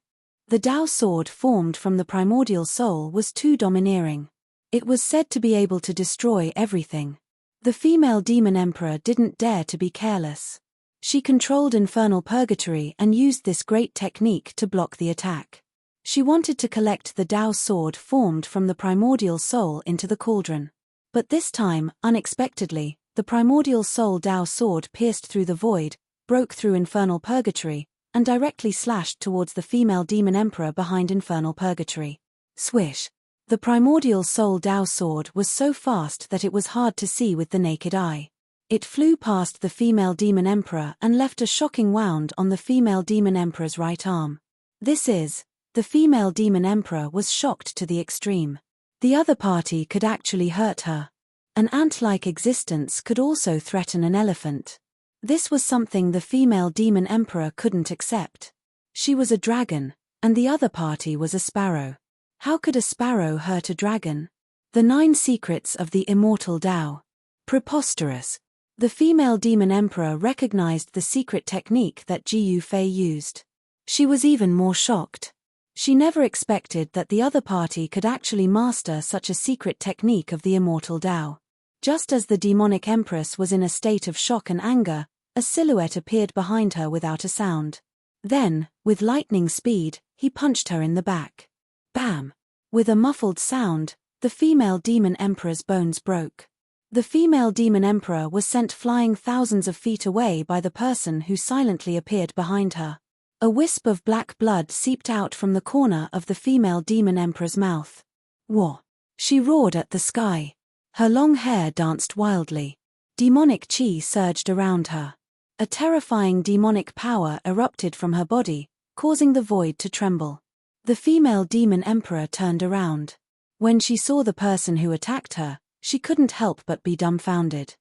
[SPEAKER 1] The Dao sword formed from the primordial soul was too domineering. It was said to be able to destroy everything. The female demon emperor didn't dare to be careless. She controlled infernal purgatory and used this great technique to block the attack. She wanted to collect the Dao sword formed from the primordial soul into the cauldron. But this time, unexpectedly, the primordial soul Dao sword pierced through the void, broke through infernal purgatory, and directly slashed towards the female demon emperor behind infernal purgatory. Swish. The primordial soul Dao sword was so fast that it was hard to see with the naked eye. It flew past the female demon emperor and left a shocking wound on the female demon emperor's right arm. The female demon emperor was shocked to the extreme. The other party could actually hurt her. An ant-like existence could also threaten an elephant. This was something the female demon emperor couldn't accept. She was a dragon, and the other party was a sparrow. How could a sparrow hurt a dragon? The 9 secrets of the immortal Dao. Preposterous. The female demon emperor recognized the secret technique that Ji Yufei used. She was even more shocked. She never expected that the other party could actually master such a secret technique of the immortal Dao. Just as the demonic empress was in a state of shock and anger, a silhouette appeared behind her without a sound. Then, with lightning speed, he punched her in the back. Bam! With a muffled sound, the female demon emperor's bones broke. The female demon emperor was sent flying thousands of feet away by the person who silently appeared behind her. A wisp of black blood seeped out from the corner of the female demon emperor's mouth. Whoa! She roared at the sky. Her long hair danced wildly. Demonic chi surged around her. A terrifying demonic power erupted from her body, causing the void to tremble. The female demon emperor turned around. When she saw the person who attacked her, she couldn't help but be dumbfounded.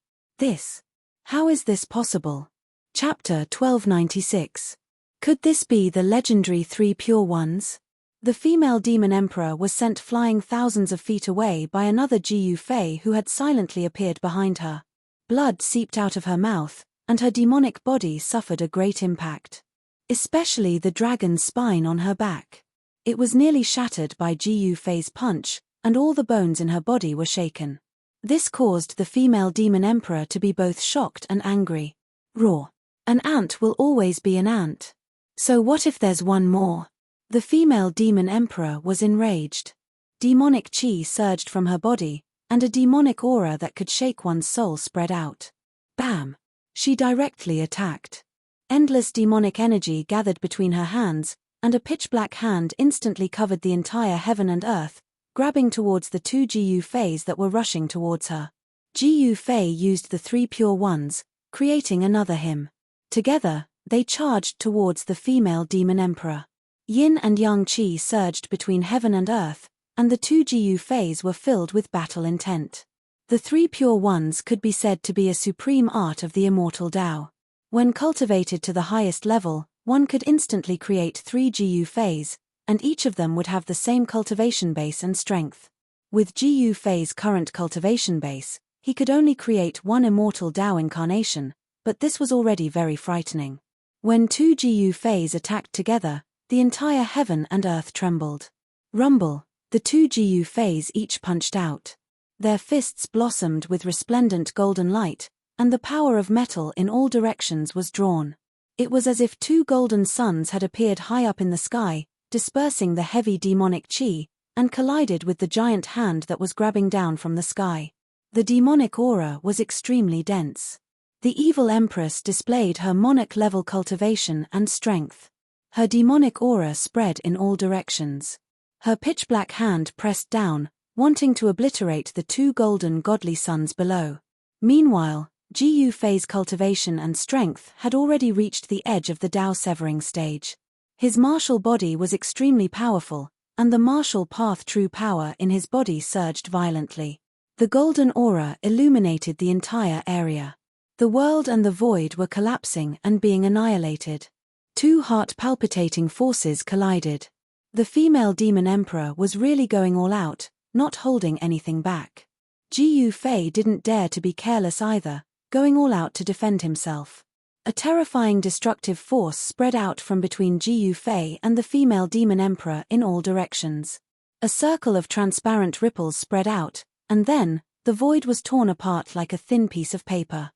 [SPEAKER 1] How is this possible? Chapter 1296. Could this be the legendary 3 pure ones? The female demon emperor was sent flying thousands of feet away by another Ji Yufei who had silently appeared behind her. Blood seeped out of her mouth, and her demonic body suffered a great impact. Especially the dragon's spine on her back. It was nearly shattered by Ji Yufei's punch, and all the bones in her body were shaken. This caused the female demon emperor to be both shocked and angry. Roar. An ant will always be an ant. So what if there's one more? The female demon emperor was enraged. Demonic chi surged from her body, and a demonic aura that could shake one's soul spread out. Bam! She directly attacked. Endless demonic energy gathered between her hands, and a pitch-black hand instantly covered the entire heaven and earth, grabbing towards the two Gu Feis that were rushing towards her. Gu Fei used the three pure ones, creating another hymn. Together, they charged towards the female demon emperor. Yin and yang qi surged between heaven and earth, and the two Gu Feis were filled with battle intent. The three pure ones could be said to be a supreme art of the immortal Tao. When cultivated to the highest level, one could instantly create three Gu Feis, and each of them would have the same cultivation base and strength. With Gu Fei's current cultivation base, he could only create one immortal Tao incarnation, but this was already very frightening. When two Gu Feis attacked together, the entire heaven and earth trembled. Rumble, the two Gu Feis each punched out. Their fists blossomed with resplendent golden light, and the power of metal in all directions was drawn. It was as if two golden suns had appeared high up in the sky, dispersing the heavy demonic qi, and collided with the giant hand that was grabbing down from the sky. The demonic aura was extremely dense. The evil empress displayed her monarch-level cultivation and strength. Her demonic aura spread in all directions. Her pitch-black hand pressed down, wanting to obliterate the two golden godly suns below. Meanwhile, Gu Fei's cultivation and strength had already reached the edge of the Tao severing stage. His martial body was extremely powerful, and the martial path true power in his body surged violently. The golden aura illuminated the entire area. The world and the void were collapsing and being annihilated. Two heart-palpitating forces collided. The female demon emperor was really going all out, not holding anything back. Gu Fei didn't dare to be careless either, going all out to defend himself. A terrifying destructive force spread out from between Gu Fei and the female demon emperor in all directions. A circle of transparent ripples spread out, and then, the void was torn apart like a thin piece of paper.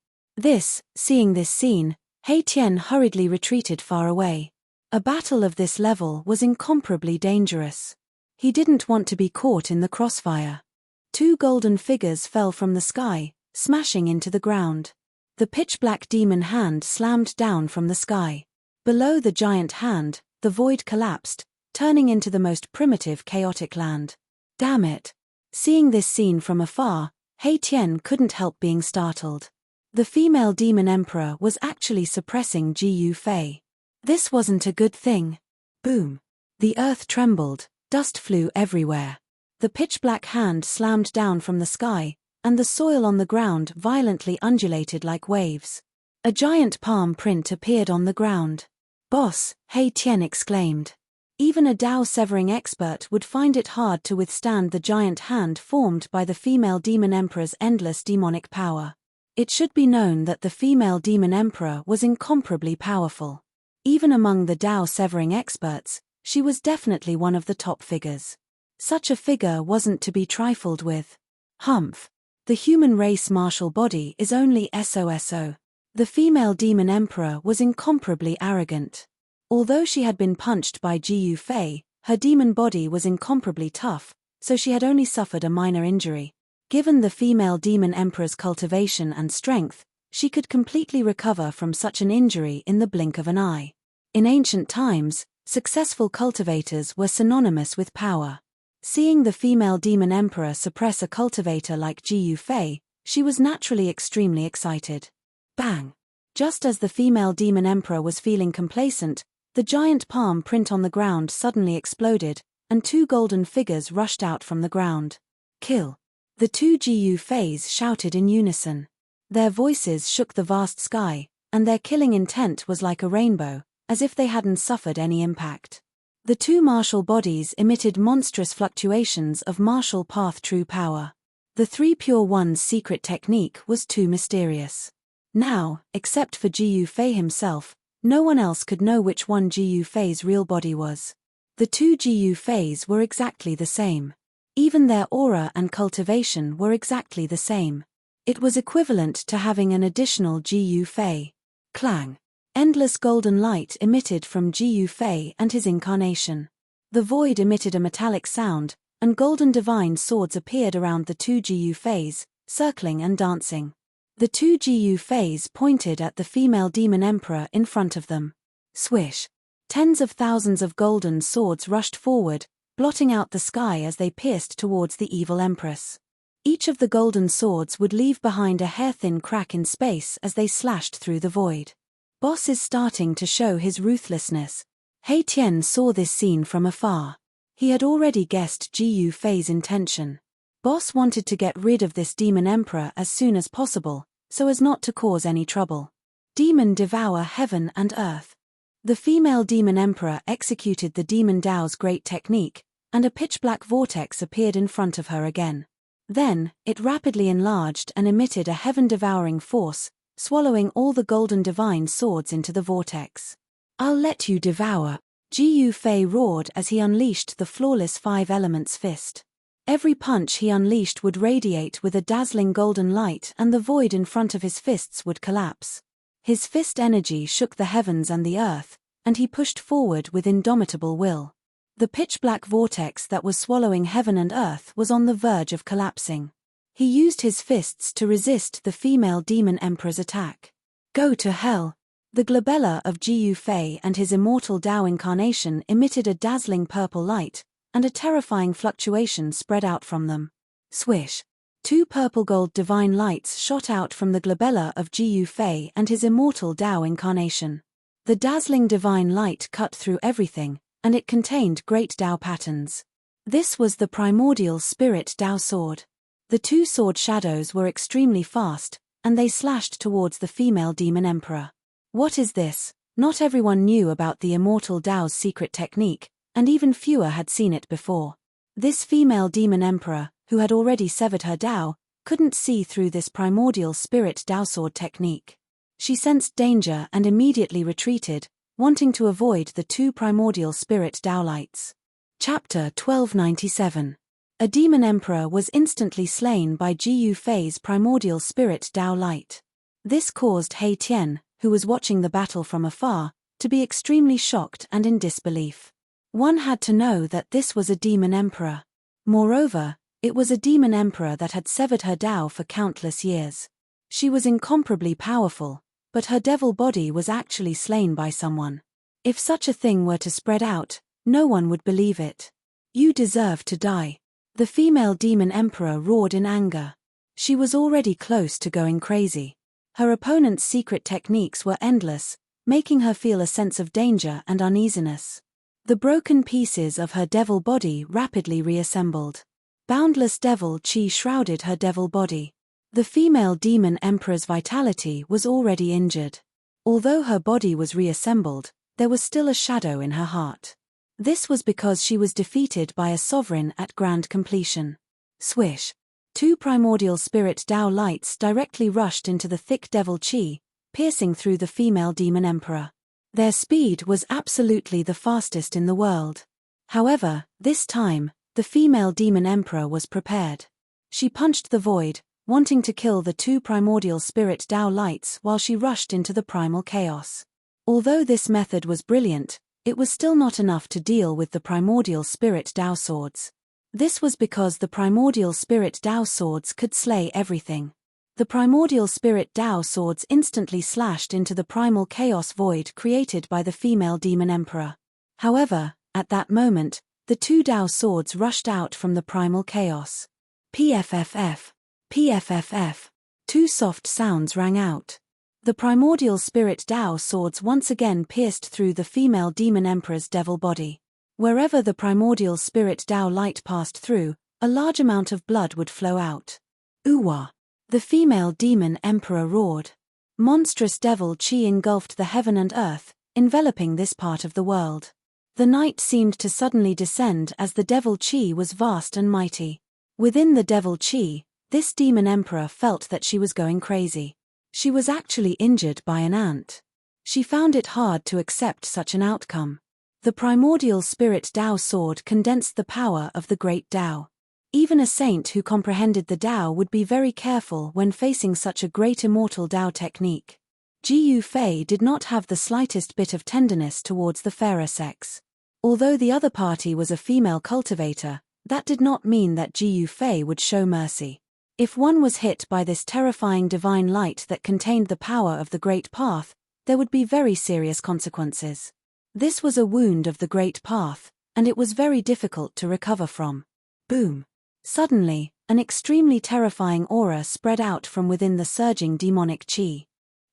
[SPEAKER 1] Seeing this scene, He Tian hurriedly retreated far away. A battle of this level was incomparably dangerous. He didn't want to be caught in the crossfire. Two golden figures fell from the sky, smashing into the ground. The pitch-black demon hand slammed down from the sky. Below the giant hand, the void collapsed, turning into the most primitive chaotic land. Damn it! Seeing this scene from afar, He Tian couldn't help being startled. The female demon emperor was actually suppressing Gu Fei. This wasn't a good thing. Boom! The earth trembled, dust flew everywhere. The pitch-black hand slammed down from the sky, and the soil on the ground violently undulated like waves. A giant palm print appeared on the ground. "Boss," He Tian exclaimed. Even a Tao-severing expert would find it hard to withstand the giant hand formed by the female demon emperor's endless demonic power. It should be known that the female demon emperor was incomparably powerful. Even among the Tao-severing experts, she was definitely one of the top figures. Such a figure wasn't to be trifled with. Humph! The human race martial body is only SOSO. The female demon emperor was incomparably arrogant. Although she had been punched by Gu Fei, her demon body was incomparably tough, so she had only suffered a minor injury. Given the female demon emperor's cultivation and strength, she could completely recover from such an injury in the blink of an eye. In ancient times, successful cultivators were synonymous with power. Seeing the female demon emperor suppress a cultivator like Gu Fei, she was naturally extremely excited. Bang! Just as the female demon emperor was feeling complacent, the giant palm print on the ground suddenly exploded, and two golden figures rushed out from the ground. Kill! The two Gu Feis shouted in unison. Their voices shook the vast sky, and their killing intent was like a rainbow, as if they hadn't suffered any impact. The two martial bodies emitted monstrous fluctuations of martial path true power. The three pure ones' secret technique was too mysterious. Now, except for Gu Fei himself, no one else could know which one Gu Fei's real body was. The two Gu Feis were exactly the same. Even their aura and cultivation were exactly the same. It was equivalent to having an additional Gu Fei. Clang! Endless golden light emitted from Gu Fei and his incarnation. The void emitted a metallic sound, and golden divine swords appeared around the two Gu Feis, circling and dancing. The two Gu Feis pointed at the female demon emperor in front of them. Swish! Tens of thousands of golden swords rushed forward, blotting out the sky as they pierced towards the evil empress. Each of the golden swords would leave behind a hair-thin crack in space as they slashed through the void. Boss is starting to show his ruthlessness. He Tian saw this scene from afar. He had already guessed Gu Fei's intention. Boss wanted to get rid of this demon emperor as soon as possible, so as not to cause any trouble. Demon devour heaven and earth. The female demon emperor executed the demon Dao's great technique, and a pitch-black vortex appeared in front of her again. Then, it rapidly enlarged and emitted a heaven-devouring force, swallowing all the golden divine swords into the vortex. "I'll let you devour," Gu Fei roared as he unleashed the flawless five elements fist. Every punch he unleashed would radiate with a dazzling golden light, and the void in front of his fists would collapse. His fist energy shook the heavens and the earth, and he pushed forward with indomitable will. The pitch-black vortex that was swallowing heaven and earth was on the verge of collapsing. He used his fists to resist the female demon emperor's attack. "Go to hell!" The glabella of Gu Fei and his immortal Dao incarnation emitted a dazzling purple light, and a terrifying fluctuation spread out from them. Swish! Two purple-gold divine lights shot out from the glabella of Gu Fei and his immortal Dao incarnation. The dazzling divine light cut through everything, and it contained great Dao patterns. This was the primordial spirit Dao sword. The two sword shadows were extremely fast, and they slashed towards the female demon emperor. What is this? Not everyone knew about the immortal Dao's secret technique, and even fewer had seen it before. This female demon emperor, who had already severed her Dao, couldn't see through this primordial spirit Dao sword technique. She sensed danger and immediately retreated, wanting to avoid the two primordial spirit Dao lights. Chapter 1297. A demon emperor was instantly slain by Gu Fei's primordial spirit Dao light. This caused He Tian, who was watching the battle from afar, to be extremely shocked and in disbelief. One had to know that this was a demon emperor. Moreover, it was a demon emperor that had severed her Dao for countless years. She was incomparably powerful, but her devil body was actually slain by someone. If such a thing were to spread out, no one would believe it. "You deserve to die." The female demon emperor roared in anger. She was already close to going crazy. Her opponent's secret techniques were endless, making her feel a sense of danger and uneasiness. The broken pieces of her devil body rapidly reassembled. Boundless devil chi shrouded her devil body. The female demon emperor's vitality was already injured. Although her body was reassembled, there was still a shadow in her heart. This was because she was defeated by a sovereign at grand completion. Swish! Two primordial spirit Dao lights directly rushed into the thick devil chi, piercing through the female demon emperor. Their speed was absolutely the fastest in the world. However, this time, the female demon emperor was prepared. She punched the void, wanting to kill the two primordial spirit Dao lights while she rushed into the primal chaos. Although this method was brilliant, it was still not enough to deal with the primordial spirit Dao swords. This was because the primordial spirit Dao swords could slay everything. The primordial spirit Dao swords instantly slashed into the primal chaos void created by the female demon emperor. However, at that moment, the two Dao swords rushed out from the primal chaos. PFFF. PFFF. Two soft sounds rang out. The primordial spirit Dao swords once again pierced through the female demon emperor's devil body. Wherever the primordial spirit Dao light passed through, a large amount of blood would flow out. Uwa! The female demon emperor roared. Monstrous devil chi engulfed the heaven and earth, enveloping this part of the world. The night seemed to suddenly descend as the devil chi was vast and mighty. Within the devil chi, this demon emperor felt that she was going crazy. She was actually injured by an ant. She found it hard to accept such an outcome. The primordial spirit Dao sword condensed the power of the great Dao. Even a saint who comprehended the Dao would be very careful when facing such a great immortal Dao technique. Gu Fei did not have the slightest bit of tenderness towards the fairer sex. Although the other party was a female cultivator, that did not mean that Gu Fei would show mercy. If one was hit by this terrifying divine light that contained the power of the Great Path, there would be very serious consequences. This was a wound of the Great Path, and it was very difficult to recover from. Boom! Suddenly, an extremely terrifying aura spread out from within the surging demonic chi.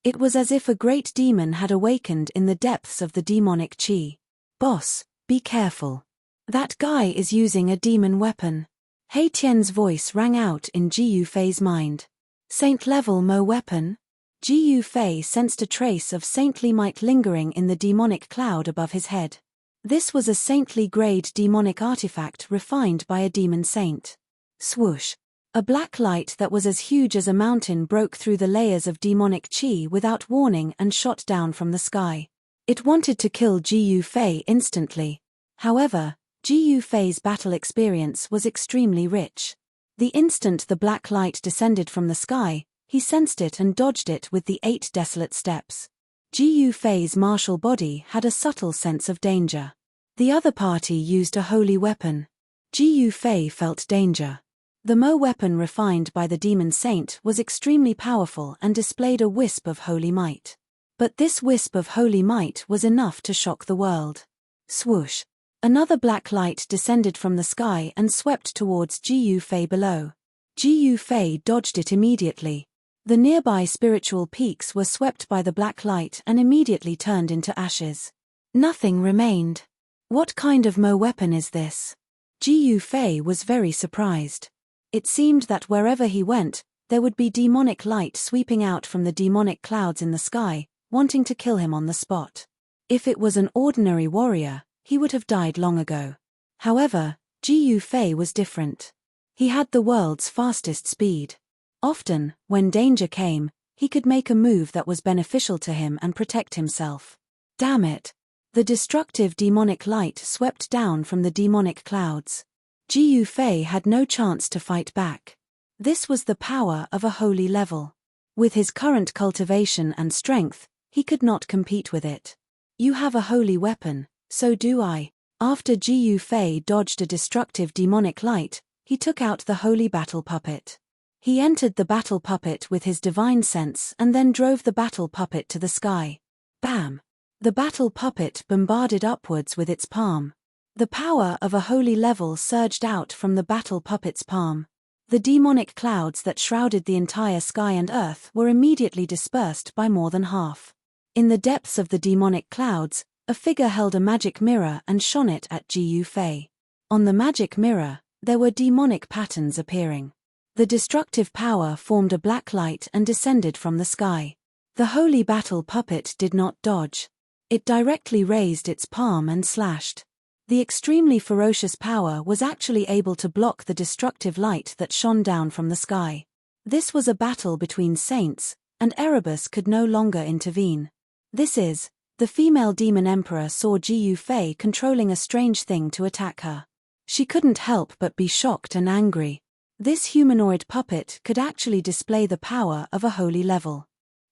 [SPEAKER 1] It was as if a great demon had awakened in the depths of the demonic chi. Boss, be careful. That guy is using a demon weapon. Hei Tian's voice rang out in Ji Yufei's mind. Saint-level Mo weapon? Ji Yufei sensed a trace of saintly might lingering in the demonic cloud above his head. This was a saintly grade demonic artifact refined by a demon saint. Swoosh! A black light that was as huge as a mountain broke through the layers of demonic chi without warning and shot down from the sky. It wanted to kill Ji Yufei instantly. However, Ji Yufei's battle experience was extremely rich. The instant the black light descended from the sky, he sensed it and dodged it with the 8 desolate steps. Ji Yufei's martial body had a subtle sense of danger. The other party used a holy weapon. Ji Yufei felt danger. The Mo weapon refined by the demon saint was extremely powerful and displayed a wisp of holy might. But this wisp of holy might was enough to shock the world. Swoosh! Another black light descended from the sky and swept towards Ji Yufei below. Ji Yufei dodged it immediately. The nearby spiritual peaks were swept by the black light and immediately turned into ashes. Nothing remained. What kind of Mo weapon is this? Ji Yufei was very surprised. It seemed that wherever he went, there would be demonic light sweeping out from the demonic clouds in the sky, wanting to kill him on the spot. If it was an ordinary warrior, he would have died long ago. However, Ji Yufei was different. He had the world's fastest speed. Often, when danger came, he could make a move that was beneficial to him and protect himself. Damn it! The destructive demonic light swept down from the demonic clouds. Ji Yufei had no chance to fight back. This was the power of a holy level. With his current cultivation and strength, he could not compete with it. You have a holy weapon, so do I. After Ji Yufei dodged a destructive demonic light, he took out the holy battle puppet. He entered the battle puppet with his divine sense and then drove the battle puppet to the sky. Bam! The battle puppet bombarded upwards with its palm. The power of a holy level surged out from the battle puppet's palm. The demonic clouds that shrouded the entire sky and earth were immediately dispersed by more than half. In the depths of the demonic clouds, a figure held a magic mirror and shone it at Ji Yufei. On the magic mirror, there were demonic patterns appearing. The destructive power formed a black light and descended from the sky. The holy battle puppet did not dodge. It directly raised its palm and slashed. The extremely ferocious power was actually able to block the destructive light that shone down from the sky. This was a battle between saints, and Erebus could no longer intervene. The female demon emperor saw Ji Yufei controlling a strange thing to attack her. She couldn't help but be shocked and angry. This humanoid puppet could actually display the power of a holy level.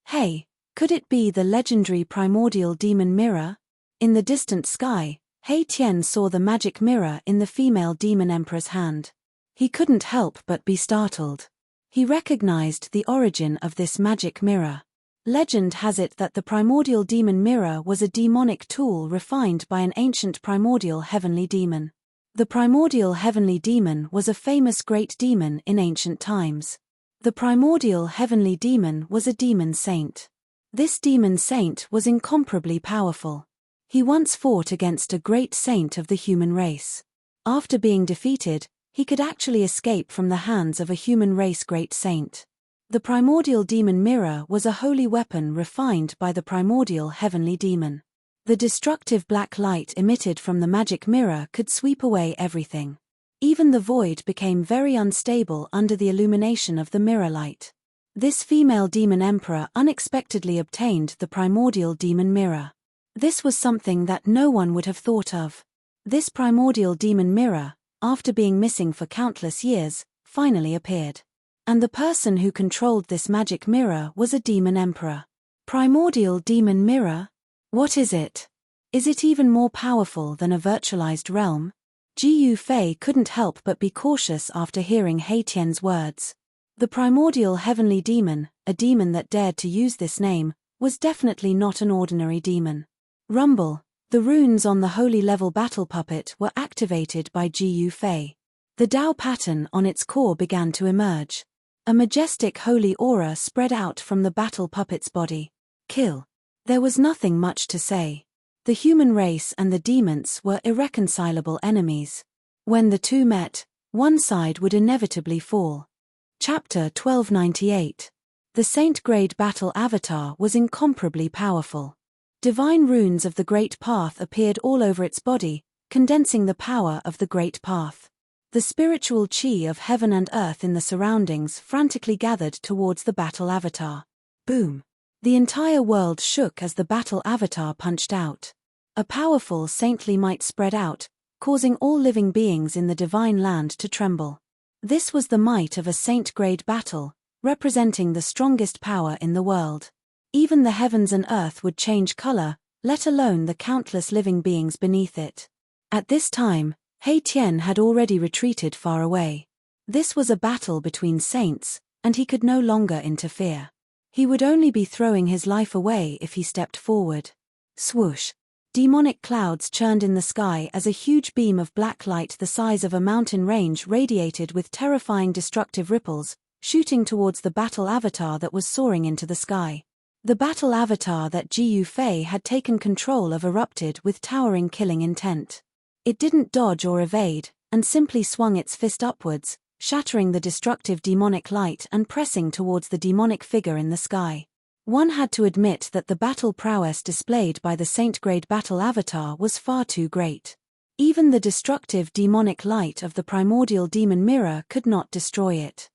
[SPEAKER 1] Hey, could it be the legendary primordial demon mirror? In the distant sky, Hei Tian saw the magic mirror in the female demon emperor's hand. He couldn't help but be startled. He recognized the origin of this magic mirror. Legend has it that the primordial demon mirror was a demonic tool refined by an ancient primordial heavenly demon. The primordial heavenly demon was a famous great demon in ancient times. The primordial heavenly demon was a demon saint. This demon saint was incomparably powerful. He once fought against a great saint of the human race. After being defeated, he could actually escape from the hands of a human race great saint. The primordial demon mirror was a holy weapon refined by the primordial heavenly demon. The destructive black light emitted from the magic mirror could sweep away everything. Even the void became very unstable under the illumination of the mirror light. This female demon emperor unexpectedly obtained the primordial demon mirror. This was something that no one would have thought of. This primordial demon mirror, after being missing for countless years, finally appeared. And the person who controlled this magic mirror was a demon emperor. Primordial demon mirror? What is it? Is it even more powerful than a virtualized realm? Ji Yufei couldn't help but be cautious after hearing Hei Tian's words. The primordial heavenly demon, a demon that dared to use this name, was definitely not an ordinary demon. Rumble. The runes on the holy level battle puppet were activated by Gu Fei. The Tao pattern on its core began to emerge. A majestic holy aura spread out from the battle puppet's body. Kill. There was nothing much to say. The human race and the demons were irreconcilable enemies. When the two met, one side would inevitably fall. Chapter 1298. The Saint-grade battle avatar was incomparably powerful. Divine runes of the Great Path appeared all over its body, condensing the power of the Great Path. The spiritual chi of heaven and earth in the surroundings frantically gathered towards the battle avatar. Boom! The entire world shook as the battle avatar punched out. A powerful saintly might spread out, causing all living beings in the divine land to tremble. This was the might of a saint-grade battle, representing the strongest power in the world. Even the heavens and earth would change color, let alone the countless living beings beneath it. At this time, He Tian had already retreated far away. This was a battle between saints, and he could no longer interfere. He would only be throwing his life away if he stepped forward. Swoosh! Demonic clouds churned in the sky as a huge beam of black light the size of a mountain range radiated with terrifying destructive ripples, shooting towards the battle avatar that was soaring into the sky. The battle avatar that Gu Fei had taken control of erupted with towering killing intent. It didn't dodge or evade, and simply swung its fist upwards, shattering the destructive demonic light and pressing towards the demonic figure in the sky. One had to admit that the battle prowess displayed by the saint-grade battle avatar was far too great. Even the destructive demonic light of the primordial demon mirror could not destroy it.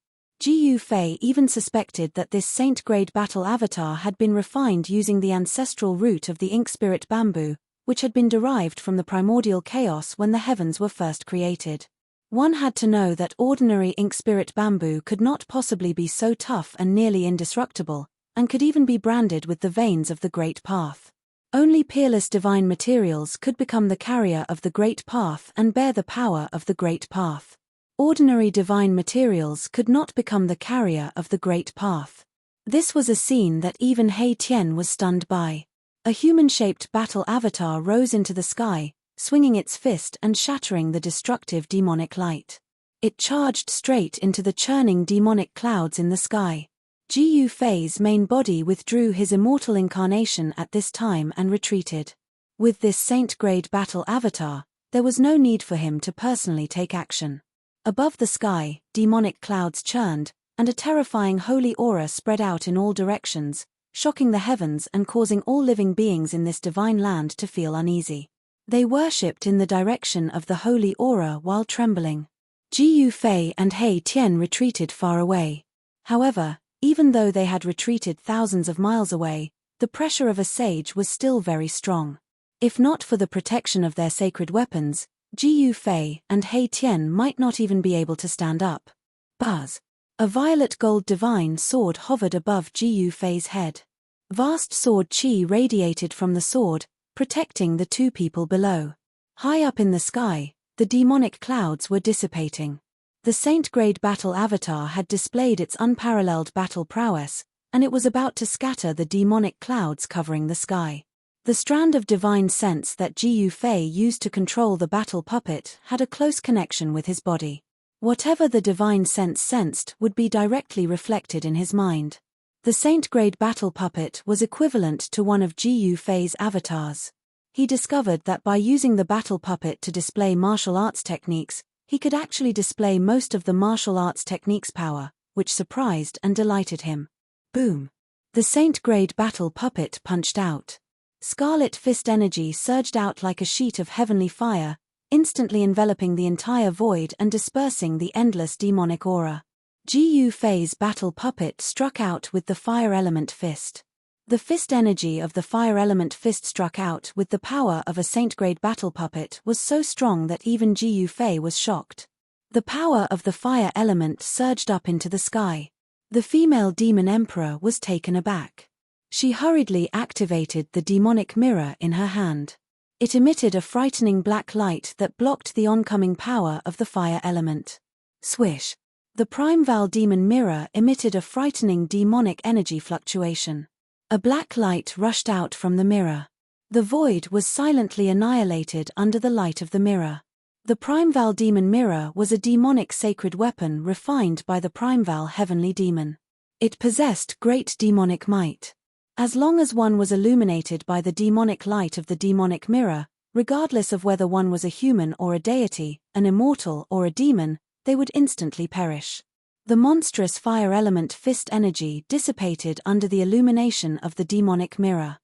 [SPEAKER 1] Gu Fei even suspected that this saint-grade battle avatar had been refined using the ancestral root of the ink spirit bamboo, which had been derived from the primordial chaos when the heavens were first created. One had to know that ordinary ink spirit bamboo could not possibly be so tough and nearly indestructible, and could even be branded with the veins of the Great Path. Only peerless divine materials could become the carrier of the Great Path and bear the power of the Great Path. Ordinary divine materials could not become the carrier of the Great Path. This was a scene that even He Tian was stunned by. A human-shaped battle avatar rose into the sky, swinging its fist and shattering the destructive demonic light. It charged straight into the churning demonic clouds in the sky. Gu Fei's main body withdrew his immortal incarnation at this time and retreated. With this saint-grade battle avatar, there was no need for him to personally take action. Above the sky, demonic clouds churned, and a terrifying holy aura spread out in all directions, shocking the heavens and causing all living beings in this divine land to feel uneasy. They worshipped in the direction of the holy aura while trembling. Gu Fei and He Tian retreated far away. However, even though they had retreated thousands of miles away, the pressure of a sage was still very strong. If not for the protection of their sacred weapons, Gu Fei and He Tian might not even be able to stand up. Buzz! A violet gold divine sword hovered above Gu Fei's head. Vast sword chi radiated from the sword, protecting the two people below. High up in the sky, the demonic clouds were dissipating. The saint-grade battle avatar had displayed its unparalleled battle prowess, and it was about to scatter the demonic clouds covering the sky. The strand of divine sense that Gu Fei used to control the battle puppet had a close connection with his body. Whatever the divine sense sensed would be directly reflected in his mind. The saint-grade battle puppet was equivalent to one of Gu Fei's avatars. He discovered that by using the battle puppet to display martial arts techniques, he could actually display most of the martial arts techniques' power, which surprised and delighted him. Boom! The saint-grade battle puppet punched out. Scarlet fist energy surged out like a sheet of heavenly fire, instantly enveloping the entire void and dispersing the endless demonic aura. Gu Fei's battle puppet struck out with the fire element fist. The fist energy of the fire element fist struck out with the power of a saint-grade battle puppet was so strong that even Gu Fei was shocked. The power of the fire element surged up into the sky. The female demon emperor was taken aback. She hurriedly activated the demonic mirror in her hand. It emitted a frightening black light that blocked the oncoming power of the fire element. Swish! The Primeval Demon Mirror emitted a frightening demonic energy fluctuation. A black light rushed out from the mirror. The void was silently annihilated under the light of the mirror. The Primeval Demon Mirror was a demonic sacred weapon refined by the Primeval Heavenly Demon. It possessed great demonic might. As long as one was illuminated by the demonic light of the demonic mirror, regardless of whether one was a human or a deity, an immortal or a demon, they would instantly perish. The monstrous fire element fist energy dissipated under the illumination of the demonic mirror.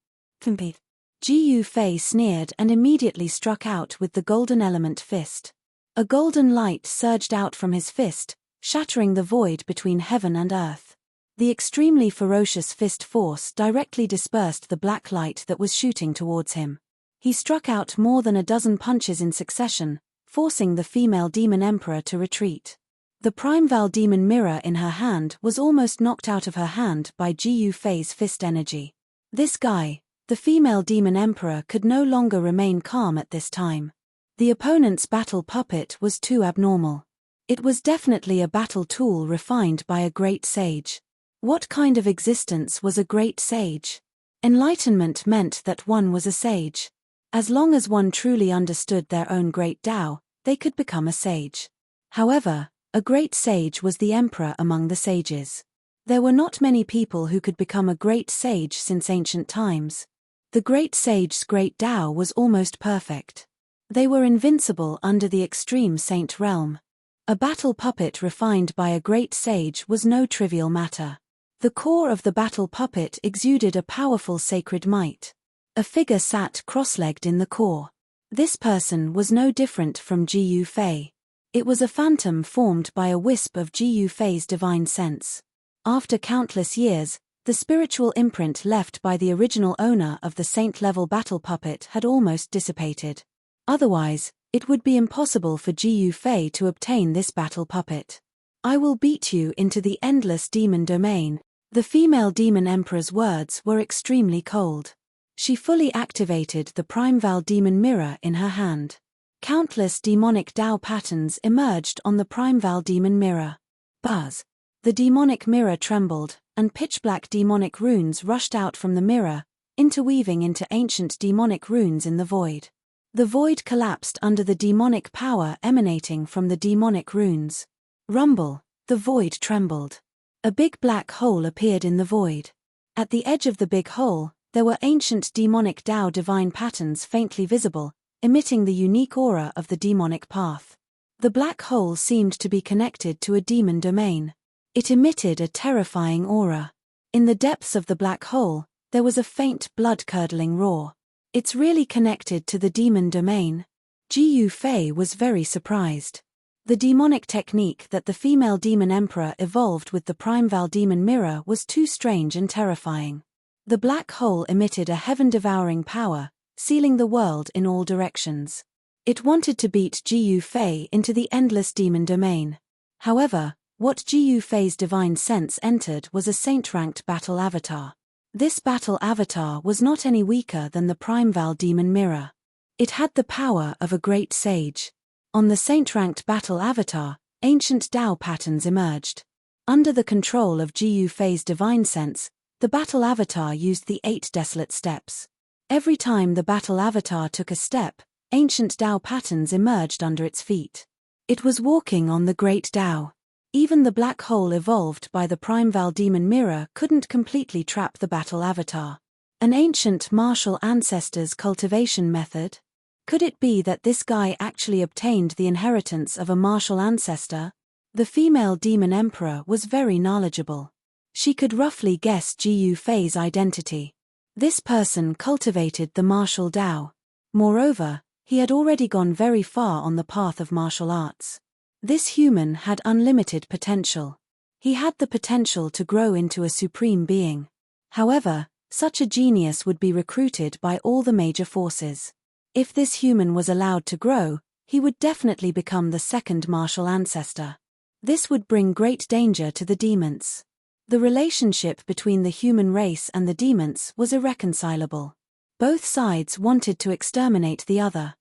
[SPEAKER 1] Ji Fei sneered and immediately struck out with the golden element fist. A golden light surged out from his fist, shattering the void between heaven and earth. The extremely ferocious fist force directly dispersed the black light that was shooting towards him. He struck out more than a dozen punches in succession, forcing the female demon emperor to retreat. The Primeval Demon Mirror in her hand was almost knocked out of her hand by Ji Fei's fist energy. This guy, the female demon emperor, could no longer remain calm at this time. The opponent's battle puppet was too abnormal. It was definitely a battle tool refined by a great sage. What kind of existence was a great sage? Enlightenment meant that one was a sage. As long as one truly understood their own great Tao, they could become a sage. However, a great sage was the emperor among the sages. There were not many people who could become a great sage since ancient times. The great sage's great Tao was almost perfect. They were invincible under the extreme saint realm. A battle puppet refined by a great sage was no trivial matter. The core of the battle puppet exuded a powerful sacred might. A figure sat cross-legged in the core. This person was no different from Ji Fei. It was a phantom formed by a wisp of Ji Fei's divine sense. After countless years, the spiritual imprint left by the original owner of the saint-level battle puppet had almost dissipated. Otherwise, it would be impossible for Ji Fei to obtain this battle puppet. I will beat you into the endless demon domain. The female demon emperor's words were extremely cold. She fully activated the Primeval Demon Mirror in her hand. Countless demonic Tao patterns emerged on the Primeval Demon Mirror. Buzz! The demonic mirror trembled, and pitch-black demonic runes rushed out from the mirror, interweaving into ancient demonic runes in the void. The void collapsed under the demonic power emanating from the demonic runes. Rumble! The void trembled. A big black hole appeared in the void. At the edge of the big hole, there were ancient demonic Tao divine patterns faintly visible, emitting the unique aura of the demonic path. The black hole seemed to be connected to a demon domain. It emitted a terrifying aura. In the depths of the black hole, there was a faint blood-curdling roar. It's really connected to the demon domain? Ji Fei was very surprised. The demonic technique that the female demon emperor evolved with the Primeval Demon Mirror was too strange and terrifying. The black hole emitted a heaven-devouring power, sealing the world in all directions. It wanted to beat Ji Fei into the endless demon domain. However, what Ji Fei's divine sense entered was a saint-ranked battle avatar. This battle avatar was not any weaker than the Primeval Demon Mirror. It had the power of a great sage. On the saint-ranked battle avatar, ancient Tao patterns emerged. Under the control of Ji Fei's divine sense, the battle avatar used the 8 desolate steps. Every time the battle avatar took a step, ancient Tao patterns emerged under its feet. It was walking on the great Tao. Even the black hole evolved by the Primeval Demon Mirror couldn't completely trap the battle avatar. An ancient martial ancestor's cultivation method? Could it be that this guy actually obtained the inheritance of a martial ancestor? The female demon emperor was very knowledgeable. She could roughly guess Ji Fei's identity. This person cultivated the martial Tao. Moreover, he had already gone very far on the path of martial arts. This human had unlimited potential. He had the potential to grow into a supreme being. However, such a genius would be recruited by all the major forces. If this human was allowed to grow, he would definitely become the second martial ancestor. This would bring great danger to the demons. The relationship between the human race and the demons was irreconcilable. Both sides wanted to exterminate the other.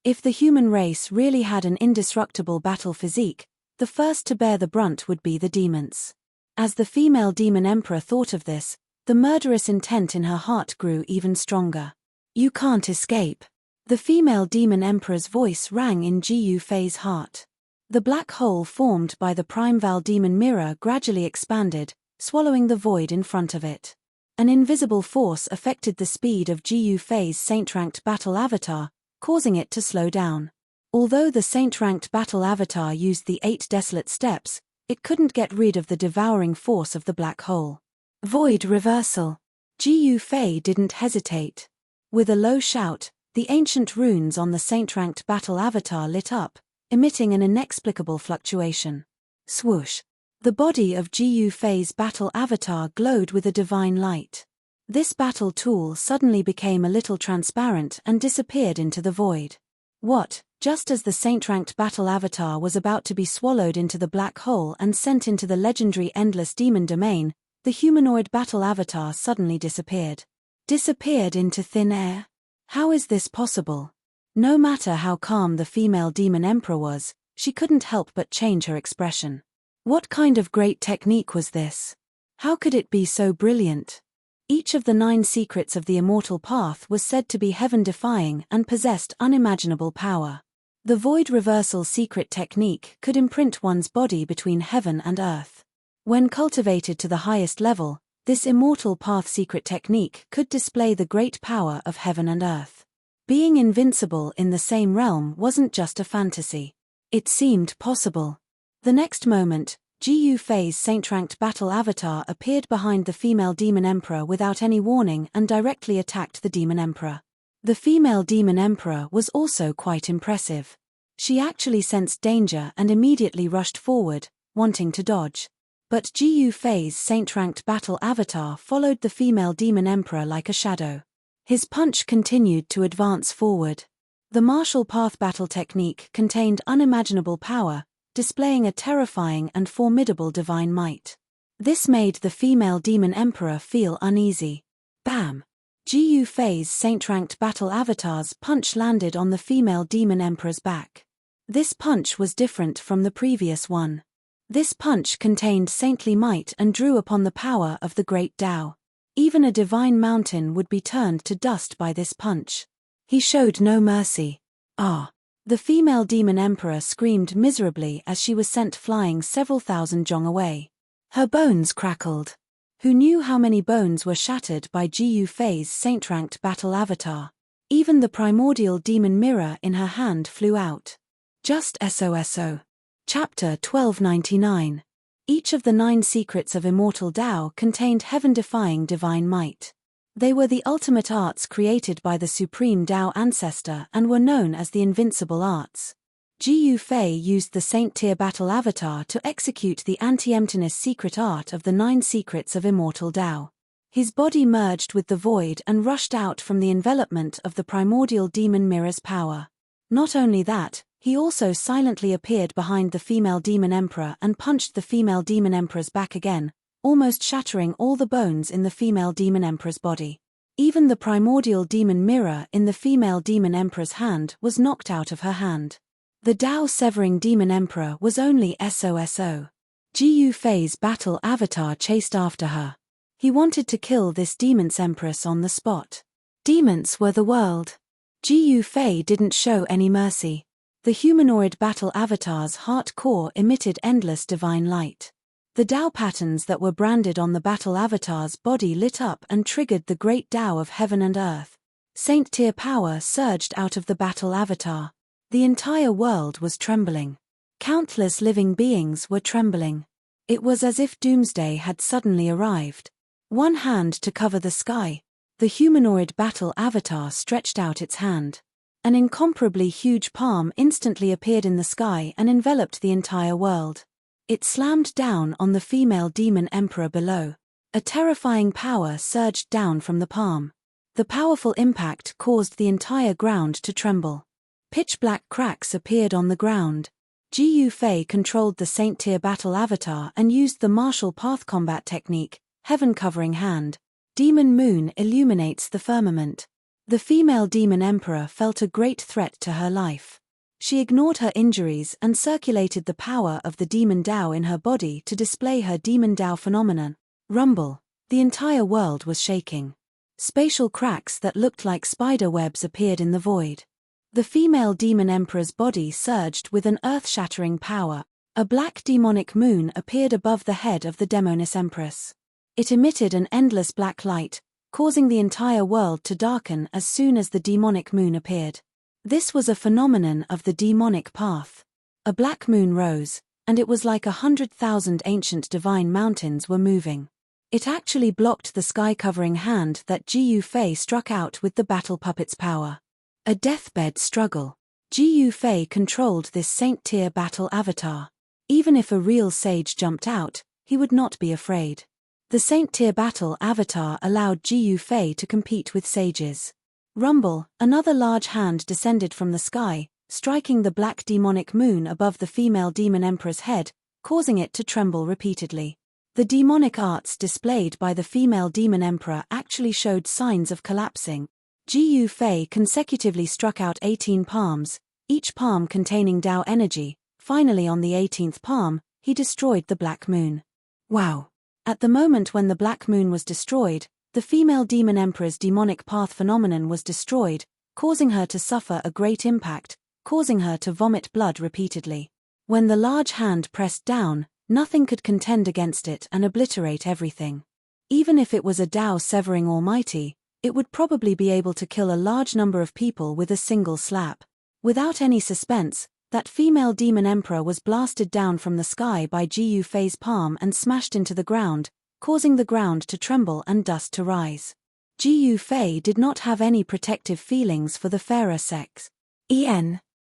[SPEAKER 1] If the human race really had an indestructible battle physique, The first to bear the brunt would be the demons. As the female demon emperor thought of this, the murderous intent in her heart grew even stronger. "You can't escape." The female demon emperor's voice rang in Ji Fei's heart. The black hole formed by the primeval demon mirror gradually expanded, swallowing the void in front of it. An invisible force affected the speed of Ji Fei's saint-ranked battle avatar, causing it to slow down. Although the saint-ranked battle avatar used the 8 desolate steps, it couldn't get rid of the devouring force of the black hole. Void reversal. Ji Fei didn't hesitate. With a low shout, the ancient runes on the saint-ranked battle avatar lit up, emitting an inexplicable fluctuation. Swoosh. The body of Ji Fei's battle avatar glowed with a divine light. This battle tool suddenly became a little transparent and disappeared into the void. What? Just as the saint-ranked battle avatar was about to be swallowed into the black hole and sent into the legendary endless demon domain, the humanoid battle avatar suddenly disappeared. Disappeared into thin air? How is this possible? No matter how calm the female demon emperor was, she couldn't help but change her expression. What kind of great technique was this? How could it be so brilliant? Each of the 9 secrets of the immortal path was said to be heaven-defying and possessed unimaginable power. The void reversal secret technique could imprint one's body between heaven and earth. When cultivated to the highest level, this immortal path secret technique could display the great power of heaven and earth. Being invincible in the same realm wasn't just a fantasy. It seemed possible. The next moment, Ji Fei's saint-ranked battle avatar appeared behind the female demon emperor without any warning and directly attacked the demon emperor. The female demon emperor was also quite impressive. She actually sensed danger and immediately rushed forward, wanting to dodge. But Ji Fei's saint-ranked battle avatar followed the female demon emperor like a shadow. His punch continued to advance forward. The martial path battle technique contained unimaginable power, displaying a terrifying and formidable divine might. This made the female demon emperor feel uneasy. Bam! Ji Fei's saint-ranked battle avatar's punch landed on the female demon emperor's back. This punch was different from the previous one. This punch contained saintly might and drew upon the power of the great Tao. Even a divine mountain would be turned to dust by this punch. He showed no mercy. Ah! The female demon emperor screamed miserably as she was sent flying several thousand zhong away. Her bones crackled. Who knew how many bones were shattered by Ji Fei's saint-ranked battle avatar? Even the primordial demon mirror in her hand flew out. Just SOSO. Chapter 1299. Each of the 9 secrets of immortal Tao contained heaven-defying divine might. They were the ultimate arts created by the supreme Tao ancestor and were known as the invincible arts. Ji Fei used the saint-tier battle avatar to execute the anti-emptiness secret art of the 9 secrets of immortal Tao. His body merged with the void and rushed out from the envelopment of the primordial demon mirror's power. Not only that, he also silently appeared behind the female demon emperor and punched the female demon emperor's back again, almost shattering all the bones in the female demon emperor's body. Even the primordial demon mirror in the female demon emperor's hand was knocked out of her hand. The Tao-severing demon emperor was only SOSO. Ji Fei's battle avatar chased after her. He wanted to kill this demon's empress on the spot. Demons were the world. Ji Fei didn't show any mercy. The humanoid battle avatar's heart core emitted endless divine light. The Tao patterns that were branded on the battle avatar's body lit up and triggered the great Tao of heaven and earth. Saint-tier power surged out of the battle avatar. The entire world was trembling. Countless living beings were trembling. It was as if doomsday had suddenly arrived. One hand to cover the sky, the humanoid battle avatar stretched out its hand. An incomparably huge palm instantly appeared in the sky and enveloped the entire world. It slammed down on the female demon emperor below. A terrifying power surged down from the palm. The powerful impact caused the entire ground to tremble. Pitch-black cracks appeared on the ground. Ji Fei controlled the saint-tier battle avatar and used the martial path combat technique, heaven-covering hand. Demon moon illuminates the firmament. The female demon emperor felt a great threat to her life. She ignored her injuries and circulated the power of the demon Tao in her body to display her demon Tao phenomenon. Rumble. The entire world was shaking. Spatial cracks that looked like spider webs appeared in the void. The female demon emperor's body surged with an earth-shattering power. A black demonic moon appeared above the head of the demoness empress. It emitted an endless black light, causing the entire world to darken as soon as the demonic moon appeared. This was a phenomenon of the demonic path. A black moon rose, and it was like 100,000 ancient divine mountains were moving. It actually blocked the sky-covering hand that Ji Yufei struck out with the battle puppet's power. A deathbed struggle. Ji Yufei controlled this saint-tier battle avatar. Even if a real sage jumped out, he would not be afraid. The saint-tier battle avatar allowed Ji Yufei to compete with sages. Rumble. Another large hand descended from the sky, striking the black demonic moon above the female demon emperor's head, causing it to tremble repeatedly. The demonic arts displayed by the female demon emperor actually showed signs of collapsing. Ji Yufei consecutively struck out 18 palms, each palm containing Tao energy. Finally, on the 18th palm, he destroyed the black moon. Wow! At the moment when the black moon was destroyed, the female demon emperor's demonic path phenomenon was destroyed, causing her to suffer a great impact, causing her to vomit blood repeatedly. When the large hand pressed down, nothing could contend against it and obliterate everything. Even if it was a Tao-severing almighty, it would probably be able to kill a large number of people with a single slap. Without any suspense, that female demon emperor was blasted down from the sky by Ji Yufei's palm and smashed into the ground, causing the ground to tremble and dust to rise. Ji Yufei did not have any protective feelings for the fairer sex.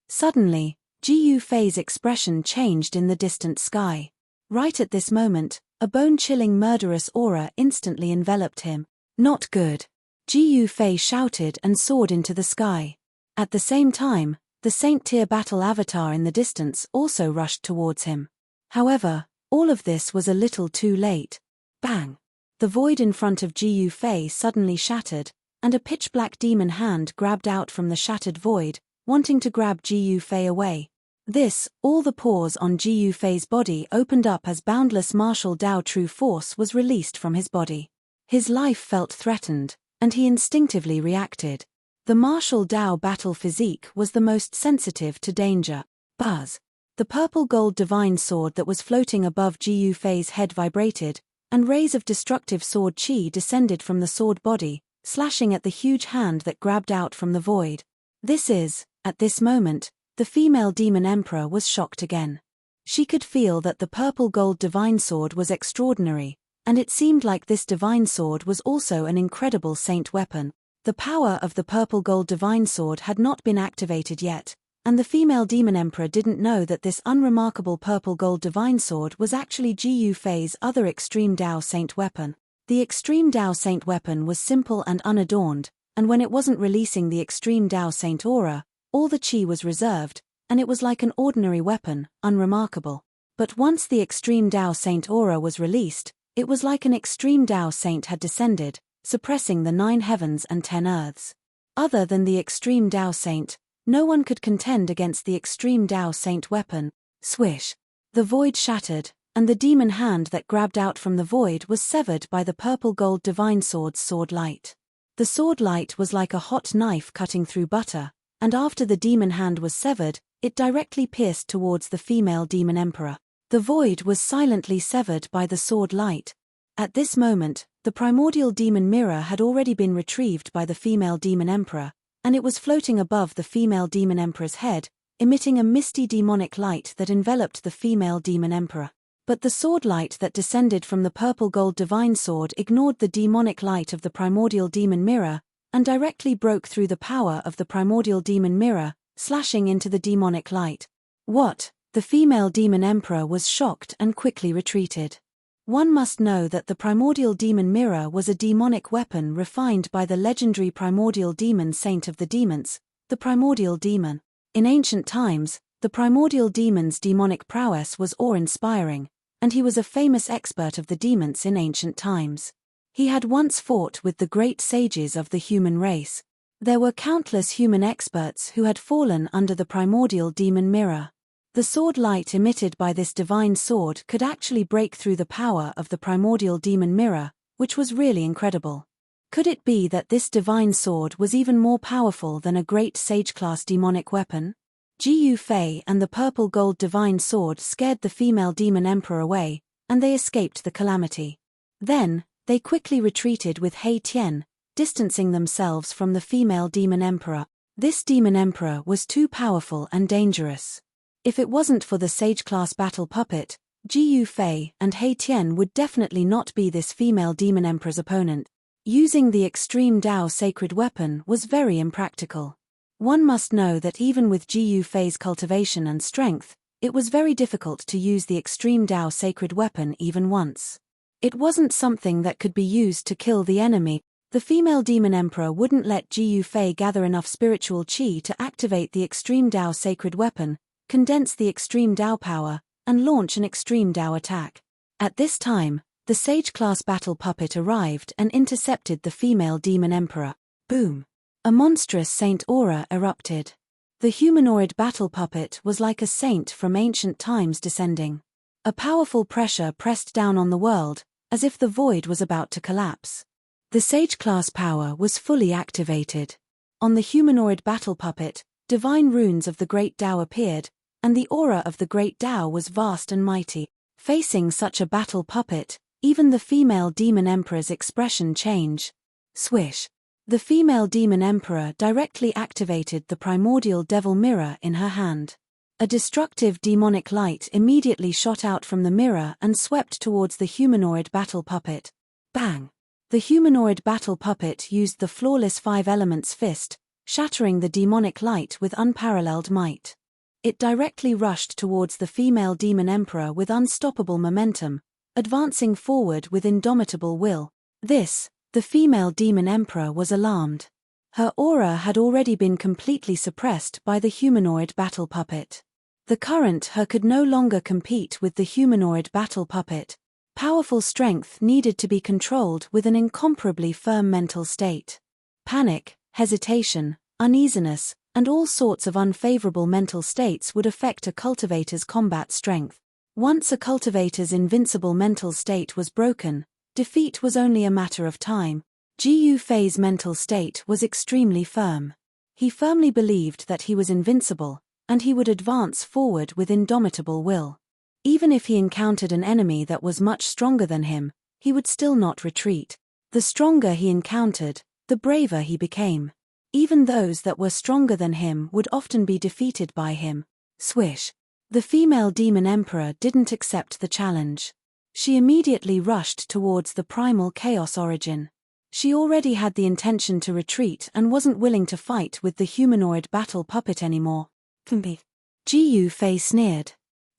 [SPEAKER 1] Suddenly, Ji Yufei's expression changed in the distant sky. Right at this moment, a bone-chilling murderous aura instantly enveloped him. Not good. Ji Yufei shouted and soared into the sky. At the same time, the saint-tier battle avatar in the distance also rushed towards him. However, all of this was a little too late. Bang! The void in front of Ji Yufei suddenly shattered, and a pitch-black demon hand grabbed out from the shattered void, wanting to grab Ji Yufei away. All the pores on Ji Yufei's body opened up as boundless martial Tao true force was released from his body. His life felt threatened, and he instinctively reacted. The martial Tao battle physique was the most sensitive to danger. Buzz! The purple gold divine sword that was floating above Ji Yufei's head vibrated, and rays of destructive sword chi descended from the sword body, slashing at the huge hand that grabbed out from the void. At this moment, the female demon emperor was shocked again. She could feel that the purple gold divine sword was extraordinary, and it seemed like this divine sword was also an incredible saint weapon. The power of the purple gold divine sword had not been activated yet, and the female demon emperor didn't know that this unremarkable purple gold divine sword was actually Ji Yufei's other extreme Tao saint weapon. The extreme Tao saint weapon was simple and unadorned, and when it wasn't releasing the extreme Tao saint aura, all the chi was reserved, and it was like an ordinary weapon, unremarkable. But once the extreme Tao saint aura was released, it was like an extreme Tao saint had descended, suppressing the 9 heavens and 10 earths. Other than the extreme Tao saint, no one could contend against the extreme Tao saint weapon. Swish! The void shattered, and the demon hand that grabbed out from the void was severed by the purple gold divine sword's sword light. The sword light was like a hot knife cutting through butter, and after the demon hand was severed, it directly pierced towards the female demon emperor. The void was silently severed by the sword light. At this moment, the primordial demon mirror had already been retrieved by the female demon emperor, and it was floating above the female demon emperor's head, emitting a misty demonic light that enveloped the female demon emperor. But the sword light that descended from the purple gold divine sword ignored the demonic light of the primordial demon mirror, and directly broke through the power of the primordial demon mirror, slashing into the demonic light. What? The female demon emperor was shocked and quickly retreated. One must know that the primordial demon mirror was a demonic weapon refined by the legendary primordial demon saint of the demons, the primordial demon. In ancient times, the primordial demon's demonic prowess was awe-inspiring, and he was a famous expert of the demons in ancient times. He had once fought with the great sages of the human race. There were countless human experts who had fallen under the primordial demon mirror. The sword light emitted by this divine sword could actually break through the power of the primordial demon mirror, which was really incredible. Could it be that this divine sword was even more powerful than a great sage-class demonic weapon? Ji Yufei and the purple gold divine sword scared the female demon emperor away, and they escaped the calamity. Then, they quickly retreated with He Tian, distancing themselves from the female demon emperor. This demon emperor was too powerful and dangerous. If it wasn't for the sage-class battle puppet, Ji Yufei and He Tian would definitely not be this female demon emperor's opponent. Using the extreme Dao sacred weapon was very impractical. One must know that even with Ji Yufei's cultivation and strength, it was very difficult to use the extreme Dao sacred weapon even once. It wasn't something that could be used to kill the enemy. The female demon emperor wouldn't let Ji Yufei gather enough spiritual qi to activate the extreme Dao sacred weapon, condense the extreme Dao power, and launch an extreme Dao attack. At this time, the sage-class battle puppet arrived and intercepted the female demon emperor. Boom! A monstrous saint aura erupted. The humanoid battle puppet was like a saint from ancient times descending. A powerful pressure pressed down on the world, as if the void was about to collapse. The sage-class power was fully activated. On the humanoid battle puppet, divine runes of the Great Tao appeared, and the aura of the Great Tao was vast and mighty. Facing such a battle puppet, even the female demon emperor's expression changed. Swish! The female demon emperor directly activated the primordial devil mirror in her hand. A destructive demonic light immediately shot out from the mirror and swept towards the humanoid battle puppet. Bang! The humanoid battle puppet used the flawless five elements fist, shattering the demonic light with unparalleled might. It directly rushed towards the female demon emperor with unstoppable momentum, advancing forward with indomitable will. The female demon emperor was alarmed. Her aura had already been completely suppressed by the humanoid battle puppet. The current her could no longer compete with the humanoid battle puppet. Powerful strength needed to be controlled with an incomparably firm mental state. Panic, hesitation, uneasiness, and all sorts of unfavorable mental states would affect a cultivator's combat strength. Once a cultivator's invincible mental state was broken, defeat was only a matter of time. Ji Yufei's mental state was extremely firm. He firmly believed that he was invincible, and he would advance forward with indomitable will. Even if he encountered an enemy that was much stronger than him, he would still not retreat. The stronger he encountered, the braver he became. Even those that were stronger than him would often be defeated by him. Swish! The female demon emperor didn't accept the challenge. She immediately rushed towards the primal chaos origin. She already had the intention to retreat and wasn't willing to fight with the humanoid battle puppet anymore. Ji Yufei sneered.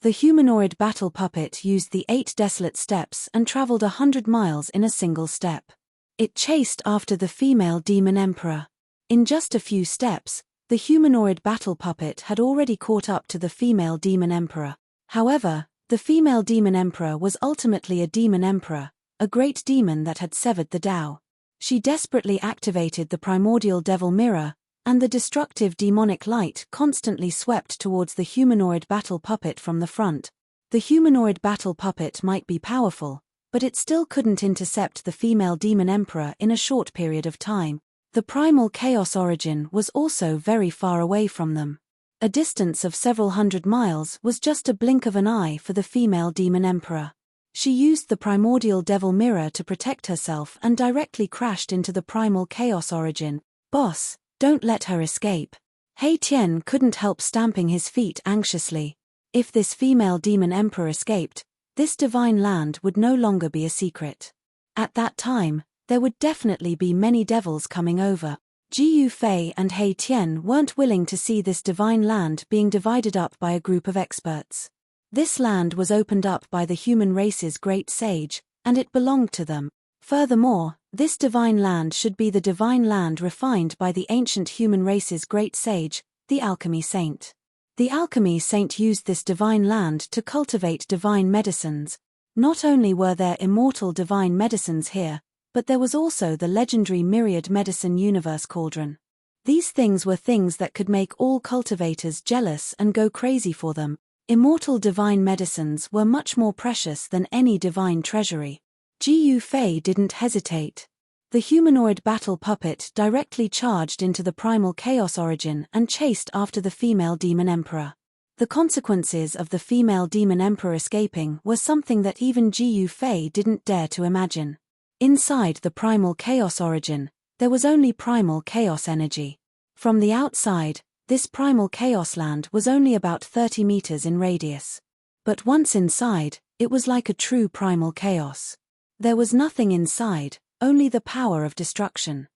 [SPEAKER 1] The humanoid battle puppet used the 8 desolate steps and traveled 100 miles in a single step. It chased after the female demon emperor. In just a few steps, the humanoid battle puppet had already caught up to the female demon emperor. However, the female demon emperor was ultimately a demon emperor, a great demon that had severed the Tao. She desperately activated the primordial devil mirror, and the destructive demonic light constantly swept towards the humanoid battle puppet from the front. The humanoid battle puppet might be powerful, but it still couldn't intercept the female demon emperor in a short period of time. The primal chaos origin was also very far away from them. A distance of several hundred miles was just a blink of an eye for the female demon emperor. She used the primordial devil mirror to protect herself and directly crashed into the primal chaos origin. Boss, don't let her escape. He Tian couldn't help stamping his feet anxiously. If this female demon emperor escaped, this divine land would no longer be a secret. At that time, there would definitely be many devils coming over. Ji Yufei and He Tian weren't willing to see this divine land being divided up by a group of experts. This land was opened up by the human race's great sage, and it belonged to them. Furthermore, this divine land should be the divine land refined by the ancient human race's great sage, the alchemy saint. The alchemy saint used this divine land to cultivate divine medicines. Not only were there immortal divine medicines here, but there was also the legendary myriad medicine universe cauldron. These things were things that could make all cultivators jealous and go crazy for them. Immortal divine medicines were much more precious than any divine treasury. Jiu Fei didn't hesitate. The humanoid battle puppet directly charged into the primal chaos origin and chased after the female demon emperor. The consequences of the female demon emperor escaping were something that even Jiu Fei didn't dare to imagine. Inside the primal chaos origin, there was only primal chaos energy. From the outside, this primal chaos land was only about 30 meters in radius. But once inside, it was like a true primal chaos. There was nothing inside, only the power of destruction.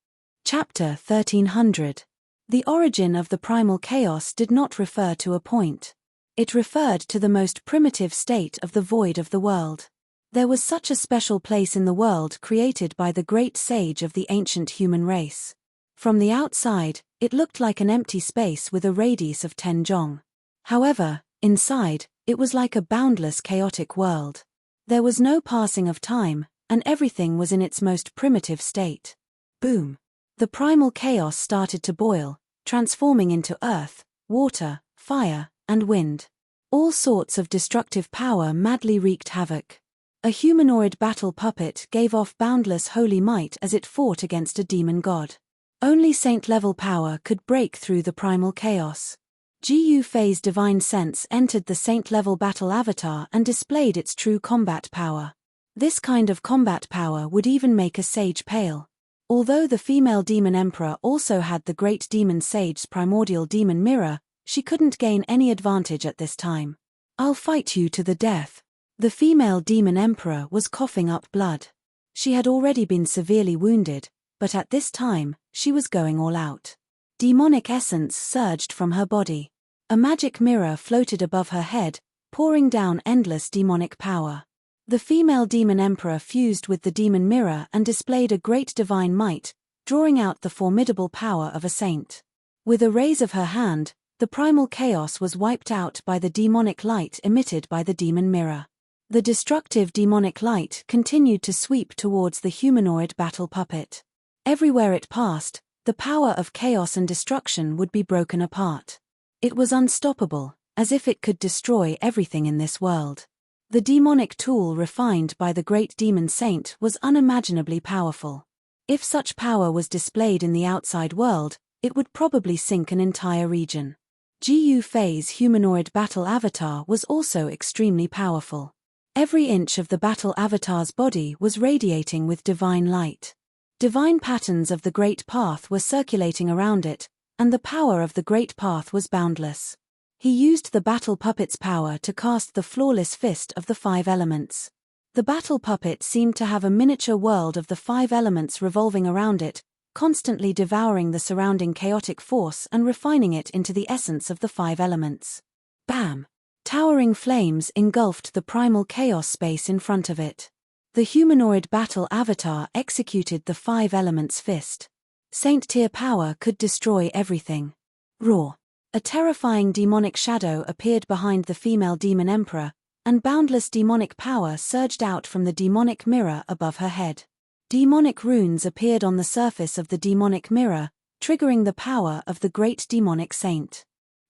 [SPEAKER 1] Chapter 1300. The origin of the primal chaos did not refer to a point. It referred to the most primitive state of the void of the world. There was such a special place in the world created by the great sage of the ancient human race. From the outside, it looked like an empty space with a radius of 10 jong. However, inside, it was like a boundless chaotic world. There was no passing of time, and everything was in its most primitive state. Boom! The primal chaos started to boil, transforming into earth, water, fire, and wind. All sorts of destructive power madly wreaked havoc. A humanoid battle puppet gave off boundless holy might as it fought against a demon god. Only saint-level power could break through the primal chaos. Jiu Fei's divine sense entered the saint-level battle avatar and displayed its true combat power. This kind of combat power would even make a sage pale. Although the female demon emperor also had the great demon sage's primordial demon mirror, she couldn't gain any advantage at this time. "I'll fight you to the death." The female demon emperor was coughing up blood. She had already been severely wounded, but at this time, she was going all out. Demonic essence surged from her body. A magic mirror floated above her head, pouring down endless demonic power. The female demon emperor fused with the demon mirror and displayed a great divine might, drawing out the formidable power of a saint. With a raise of her hand, the primal chaos was wiped out by the demonic light emitted by the demon mirror. The destructive demonic light continued to sweep towards the humanoid battle puppet. Everywhere it passed, the power of chaos and destruction would be broken apart. It was unstoppable, as if it could destroy everything in this world. The demonic tool refined by the great demon saint was unimaginably powerful. If such power was displayed in the outside world, it would probably sink an entire region. Jiu Fei's humanoid battle avatar was also extremely powerful. Every inch of the battle avatar's body was radiating with divine light. Divine patterns of the Great Path were circulating around it, and the power of the Great Path was boundless. He used the battle puppet's power to cast the flawless fist of the 5 elements. The battle puppet seemed to have a miniature world of the 5 elements revolving around it, constantly devouring the surrounding chaotic force and refining it into the essence of the 5 elements. Bam! Towering flames engulfed the primal chaos space in front of it. The humanoid battle avatar executed the 5 elements fist. Saint-tier power could destroy everything. Roar! A terrifying demonic shadow appeared behind the female demon emperor, and boundless demonic power surged out from the demonic mirror above her head. Demonic runes appeared on the surface of the demonic mirror, triggering the power of the great demonic saint.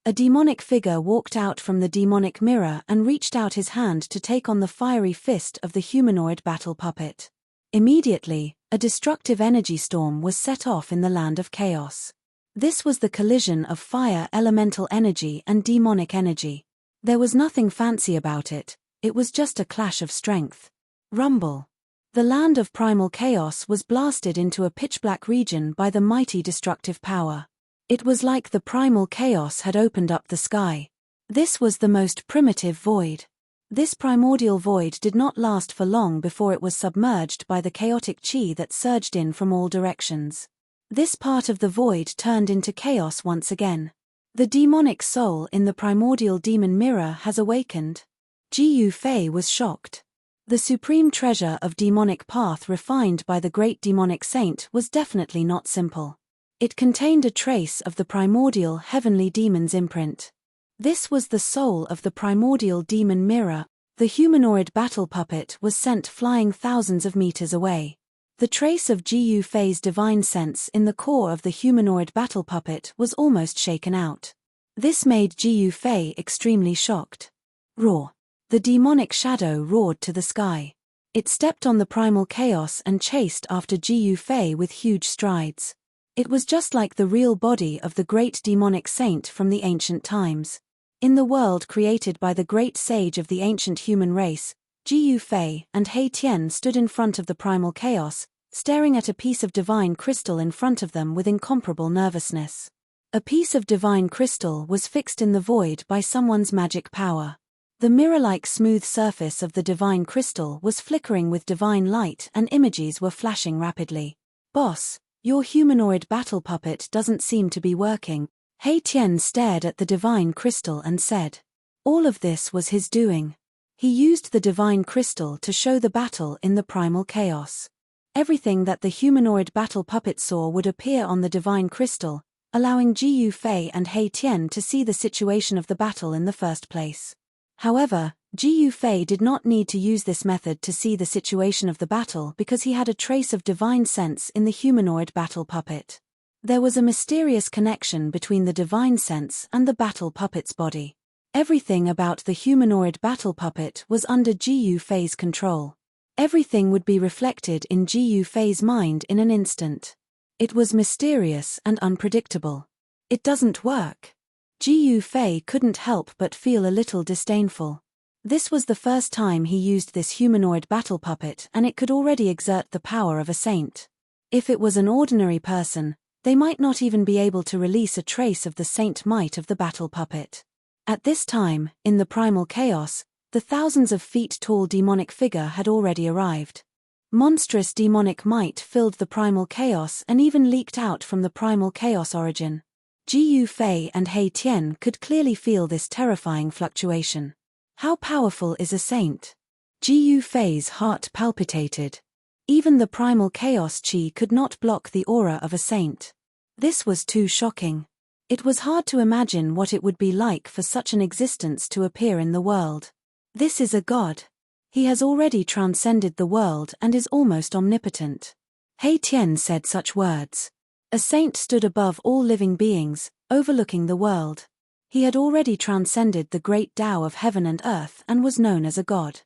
[SPEAKER 1] A demonic figure walked out from the demonic mirror and reached out his hand to take on the fiery fist of the humanoid battle puppet. Immediately, a destructive energy storm was set off in the land of chaos. This was the collision of fire elemental energy and demonic energy. There was nothing fancy about it, it was just a clash of strength. Rumble. The land of primal chaos was blasted into a pitch-black region by the mighty destructive power. It was like the primal chaos had opened up the sky. This was the most primitive void. This primordial void did not last for long before it was submerged by the chaotic chi that surged in from all directions. This part of the void turned into chaos once again. The demonic soul in the primordial demon mirror has awakened. Jiu Fei was shocked. The supreme treasure of demonic path refined by the great demonic saint was definitely not simple. It contained a trace of the primordial heavenly demon's imprint. This was the soul of the primordial demon mirror. The humanoid battle puppet was sent flying thousands of meters away. The trace of Ji Yu Fei's divine sense in the core of the humanoid battle puppet was almost shaken out. This made Ji Yu Fei extremely shocked. Roar! The demonic shadow roared to the sky. It stepped on the primal chaos and chased after Ji Yu Fei with huge strides. It was just like the real body of the great demonic saint from the ancient times. In the world created by the great sage of the ancient human race, Ji Yu Fei and He Tian stood in front of the primal chaos, staring at a piece of divine crystal in front of them with incomparable nervousness. A piece of divine crystal was fixed in the void by someone's magic power. The mirror-like smooth surface of the divine crystal was flickering with divine light and images were flashing rapidly. "Boss, your humanoid battle puppet doesn't seem to be working." He Tian stared at the divine crystal and said. All of this was his doing. He used the divine crystal to show the battle in the primal chaos. Everything that the humanoid battle puppet saw would appear on the divine crystal, allowing Ji Yu Fei and He Tian to see the situation of the battle in the first place. However, Ji Yu Fei did not need to use this method to see the situation of the battle because he had a trace of divine sense in the humanoid battle puppet. There was a mysterious connection between the divine sense and the battle puppet's body. Everything about the humanoid battle puppet was under Ji Yu Fei's control. Everything would be reflected in Ji Yu Fei's mind in an instant. It was mysterious and unpredictable. It doesn't work. Ji Yu Fei couldn't help but feel a little disdainful. This was the first time he used this humanoid battle puppet and it could already exert the power of a saint. If it was an ordinary person, they might not even be able to release a trace of the saint might of the battle puppet. At this time, in the primal chaos, the thousands of feet tall demonic figure had already arrived. Monstrous demonic might filled the primal chaos and even leaked out from the primal chaos origin. Ji Yu Fei and He Tian could clearly feel this terrifying fluctuation. How powerful is a saint? Ji Yu Fei's heart palpitated. Even the primal chaos chi could not block the aura of a saint. This was too shocking. It was hard to imagine what it would be like for such an existence to appear in the world. This is a god. He has already transcended the world and is almost omnipotent. He Tian said such words. A saint stood above all living beings, overlooking the world. He had already transcended the great Tao of heaven and earth and was known as a god.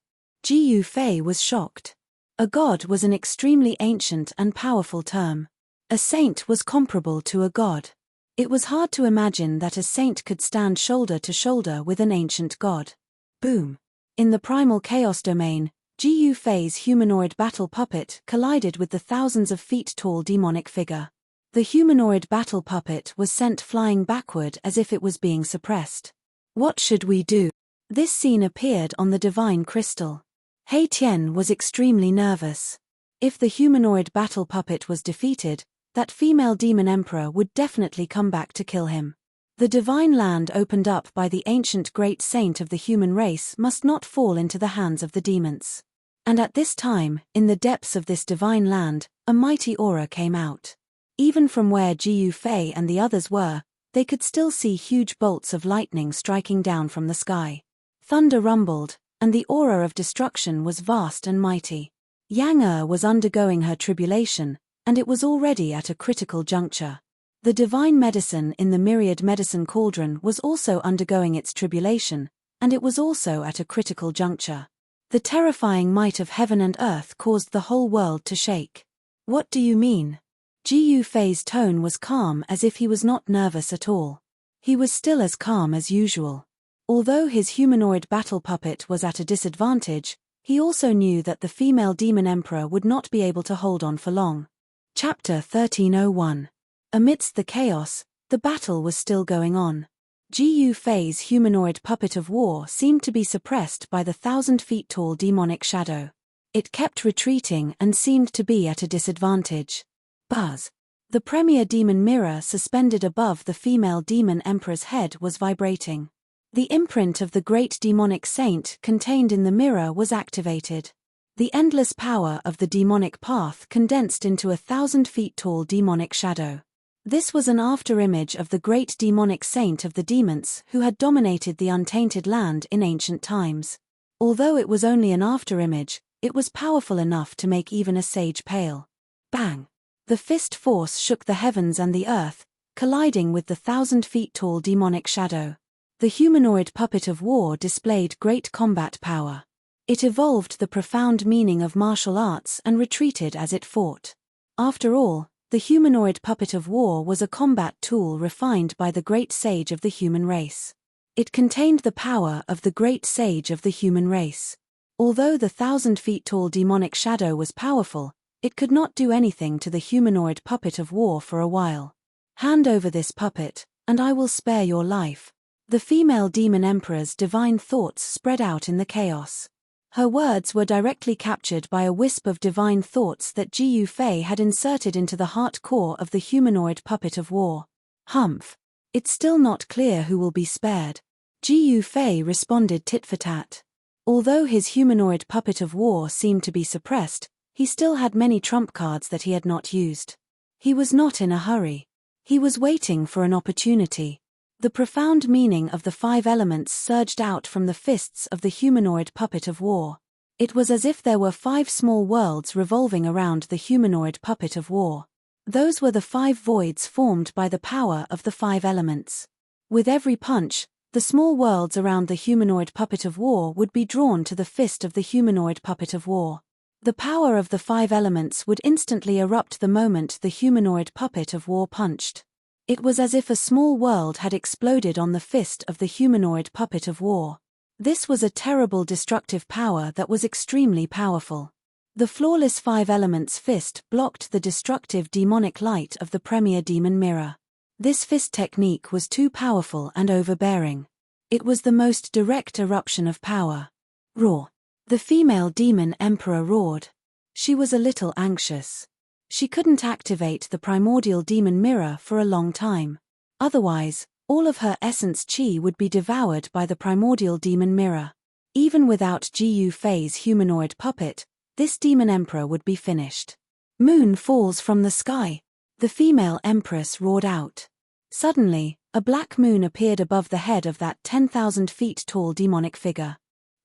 [SPEAKER 1] Ji Yu Fei was shocked. A god was an extremely ancient and powerful term. A saint was comparable to a god. It was hard to imagine that a saint could stand shoulder to shoulder with an ancient god. Boom! In the primal chaos domain, Ji Yu Fei's humanoid battle puppet collided with the thousands of feet tall demonic figure. The humanoid battle puppet was sent flying backward as if it was being suppressed. What should we do? This scene appeared on the divine crystal. He Tian was extremely nervous. If the humanoid battle puppet was defeated, that female demon emperor would definitely come back to kill him. The divine land opened up by the ancient great saint of the human race must not fall into the hands of the demons. And at this time, in the depths of this divine land, a mighty aura came out. Even from where Ji Yu Fei and the others were, they could still see huge bolts of lightning striking down from the sky. Thunder rumbled, and the aura of destruction was vast and mighty. Yang was undergoing her tribulation, and it was already at a critical juncture. The divine medicine in the myriad medicine cauldron was also undergoing its tribulation, and it was also at a critical juncture. The terrifying might of heaven and earth caused the whole world to shake. What do you mean? Ji Yu Fei's tone was calm as if he was not nervous at all. He was still as calm as usual. Although his humanoid battle puppet was at a disadvantage, he also knew that the female demon emperor would not be able to hold on for long. Chapter 1301. Amidst the chaos, the battle was still going on. Ji Yu Fei's humanoid puppet of war seemed to be suppressed by the 1,000 feet tall demonic shadow. It kept retreating and seemed to be at a disadvantage. Buzz! The premier demon mirror suspended above the female demon emperor's head was vibrating. The imprint of the great demonic saint contained in the mirror was activated. The endless power of the demonic path condensed into 1,000 feet tall demonic shadow. This was an afterimage of the great demonic saint of the demons who had dominated the untainted land in ancient times. Although it was only an afterimage, it was powerful enough to make even a sage pale. Bang! The fist force shook the heavens and the earth, colliding with the 1,000-feet-tall demonic shadow. The humanoid puppet of war displayed great combat power. It evolved the profound meaning of martial arts and retreated as it fought. After all, the humanoid puppet of war was a combat tool refined by the great sage of the human race. It contained the power of the great sage of the human race. Although the 1,000-feet-tall demonic shadow was powerful, it could not do anything to the humanoid puppet of war for a while. Hand over this puppet, and I will spare your life. The female demon emperor's divine thoughts spread out in the chaos. Her words were directly captured by a wisp of divine thoughts that Ji Yufei had inserted into the heart core of the humanoid puppet of war. Humph. It's still not clear who will be spared. Ji Yufei responded tit for tat. Although his humanoid puppet of war seemed to be suppressed, he still had many trump cards that he had not used. He was not in a hurry. He was waiting for an opportunity. The profound meaning of the 5 elements surged out from the fists of the humanoid puppet of war. It was as if there were 5 small worlds revolving around the humanoid puppet of war. Those were the 5 voids formed by the power of the 5 elements. With every punch, the small worlds around the humanoid puppet of war would be drawn to the fist of the humanoid puppet of war. The power of the 5 elements would instantly erupt the moment the humanoid puppet of war punched. It was as if a small world had exploded on the fist of the humanoid puppet of war. This was a terrible destructive power that was extremely powerful. The flawless 5 elements fist blocked the destructive demonic light of the premier demon mirror. This fist technique was too powerful and overbearing. It was the most direct eruption of power. Roar! The female demon emperor roared. She was a little anxious. She couldn't activate the primordial demon mirror for a long time. Otherwise, all of her essence chi would be devoured by the primordial demon mirror. Even without Ji Yufei's humanoid puppet, this demon emperor would be finished. Moon falls from the sky. The female empress roared out. Suddenly, a black moon appeared above the head of that 10,000 feet tall demonic figure.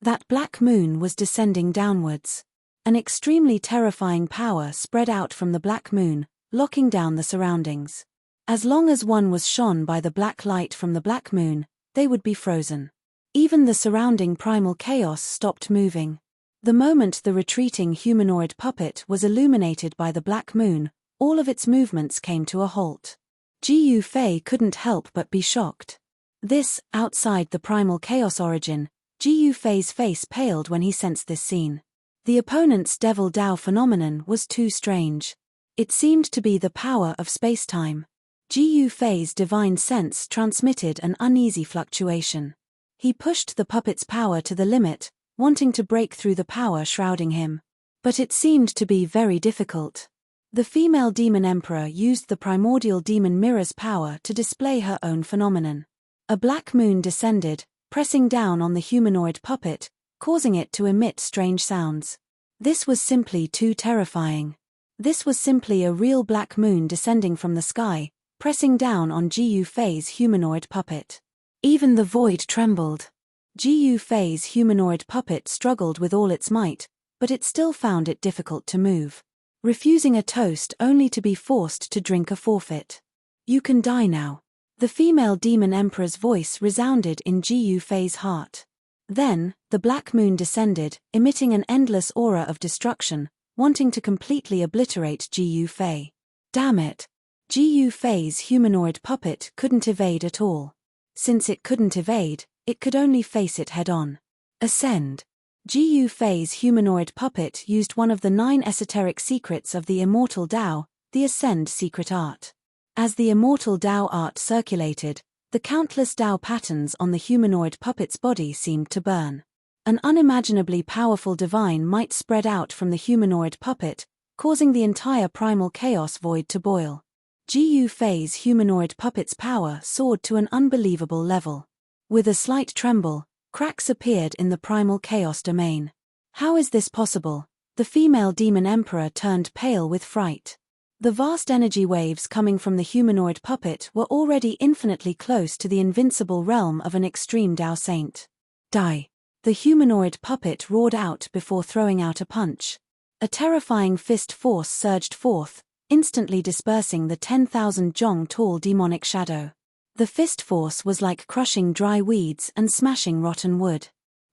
[SPEAKER 1] That black moon was descending downwards. An extremely terrifying power spread out from the black moon, locking down the surroundings. As long as one was shone by the black light from the black moon, they would be frozen. Even the surrounding primal chaos stopped moving. The moment the retreating humanoid puppet was illuminated by the black moon, all of its movements came to a halt. Ji Yufei couldn't help but be shocked. This, outside the primal chaos origin, Ji Yufei's face paled when he sensed this scene. The opponent's Devil Dao phenomenon was too strange. It seemed to be the power of space-time. Ji Yufei's divine sense transmitted an uneasy fluctuation. He pushed the puppet's power to the limit, wanting to break through the power shrouding him. But it seemed to be very difficult. The female demon emperor used the primordial demon mirror's power to display her own phenomenon. A black moon descended, pressing down on the humanoid puppet, causing it to emit strange sounds. This was simply too terrifying. This was simply a real black moon descending from the sky, pressing down on Ji Yufei's humanoid puppet. Even the void trembled. Ji Yufei's humanoid puppet struggled with all its might, but it still found it difficult to move. Refusing a toast only to be forced to drink a forfeit. You can die now. The female demon emperor's voice resounded in Ji Yufei's heart. Then, the black moon descended, emitting an endless aura of destruction, wanting to completely obliterate Ji Yufei. Damn it! Ji Yufei's humanoid puppet couldn't evade at all. Since it couldn't evade, it could only face it head-on. Ascend. Ji Yufei's humanoid puppet used one of the 9 esoteric secrets of the immortal Dao, the Ascend secret art. As the immortal Dao art circulated, the countless Dao patterns on the humanoid puppet's body seemed to burn. An unimaginably powerful divine might spread out from the humanoid puppet, causing the entire primal chaos void to boil. Ji Yufei's humanoid puppet's power soared to an unbelievable level. With a slight tremble, cracks appeared in the primal chaos domain. How is this possible? The female demon emperor turned pale with fright. The vast energy waves coming from the humanoid puppet were already infinitely close to the invincible realm of an extreme Dao saint. Die! The humanoid puppet roared out before throwing out a punch. A terrifying fist force surged forth, instantly dispersing the 10,000 jong tall demonic shadow. The fist force was like crushing dry weeds and smashing rotten wood.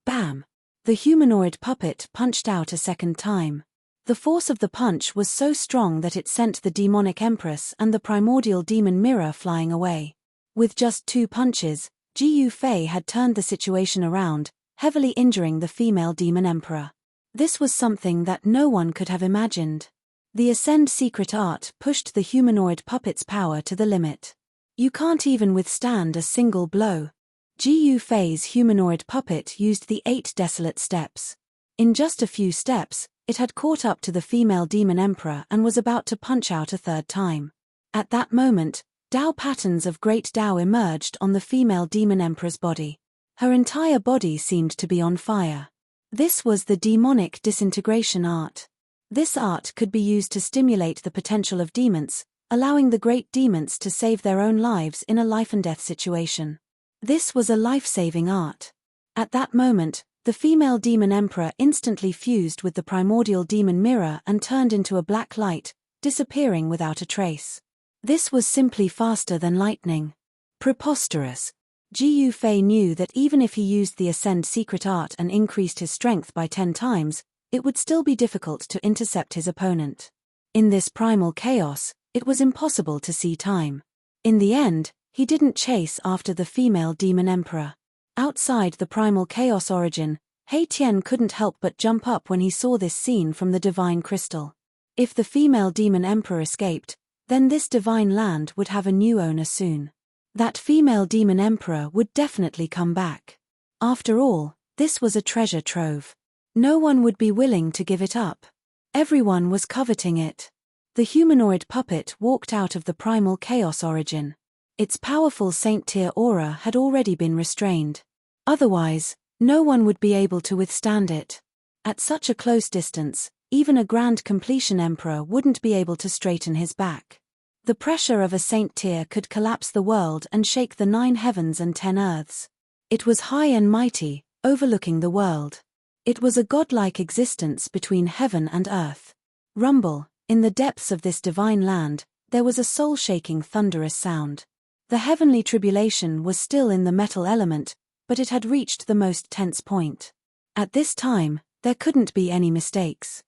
[SPEAKER 1] Bam! The humanoid puppet punched out a second time. The force of the punch was so strong that it sent the demonic empress and the primordial demon mirror flying away. With just 2 punches, Ji Yufei had turned the situation around, heavily injuring the female demon emperor. This was something that no one could have imagined. The Ascend secret art pushed the humanoid puppet's power to the limit. You can't even withstand a single blow. Ji Yufei's humanoid puppet used the 8 desolate steps. In just a few steps, it had caught up to the female demon emperor and was about to punch out a third time. At that moment, Dao patterns of great Dao emerged on the female demon emperor's body. Her entire body seemed to be on fire. This was the demonic disintegration art. This art could be used to stimulate the potential of demons, allowing the great demons to save their own lives in a life-and-death situation. This was a life-saving art. At that moment, the female demon emperor instantly fused with the primordial demon mirror and turned into a black light, disappearing without a trace. This was simply faster than lightning. Preposterous. Ji Yufei knew that even if he used the Ascend secret art and increased his strength by 10 times, it would still be difficult to intercept his opponent. In this primal chaos, it was impossible to see time. In the end, he didn't chase after the female demon emperor. Outside the primal chaos origin, Hei Tian couldn't help but jump up when he saw this scene from the divine crystal. If the female demon emperor escaped, then this divine land would have a new owner soon. That female demon emperor would definitely come back. After all, this was a treasure trove. No one would be willing to give it up. Everyone was coveting it. The humanoid puppet walked out of the primal chaos origin. Its powerful saint-tier aura had already been restrained. Otherwise, no one would be able to withstand it. At such a close distance, even a grand completion emperor wouldn't be able to straighten his back. The pressure of a saint-tier could collapse the world and shake the 9 heavens and 10 earths. It was high and mighty, overlooking the world. It was a godlike existence between heaven and earth. Rumble, in the depths of this divine land, there was a soul-shaking thunderous sound. The heavenly tribulation was still in the metal element, but it had reached the most tense point. At this time, there couldn't be any mistakes.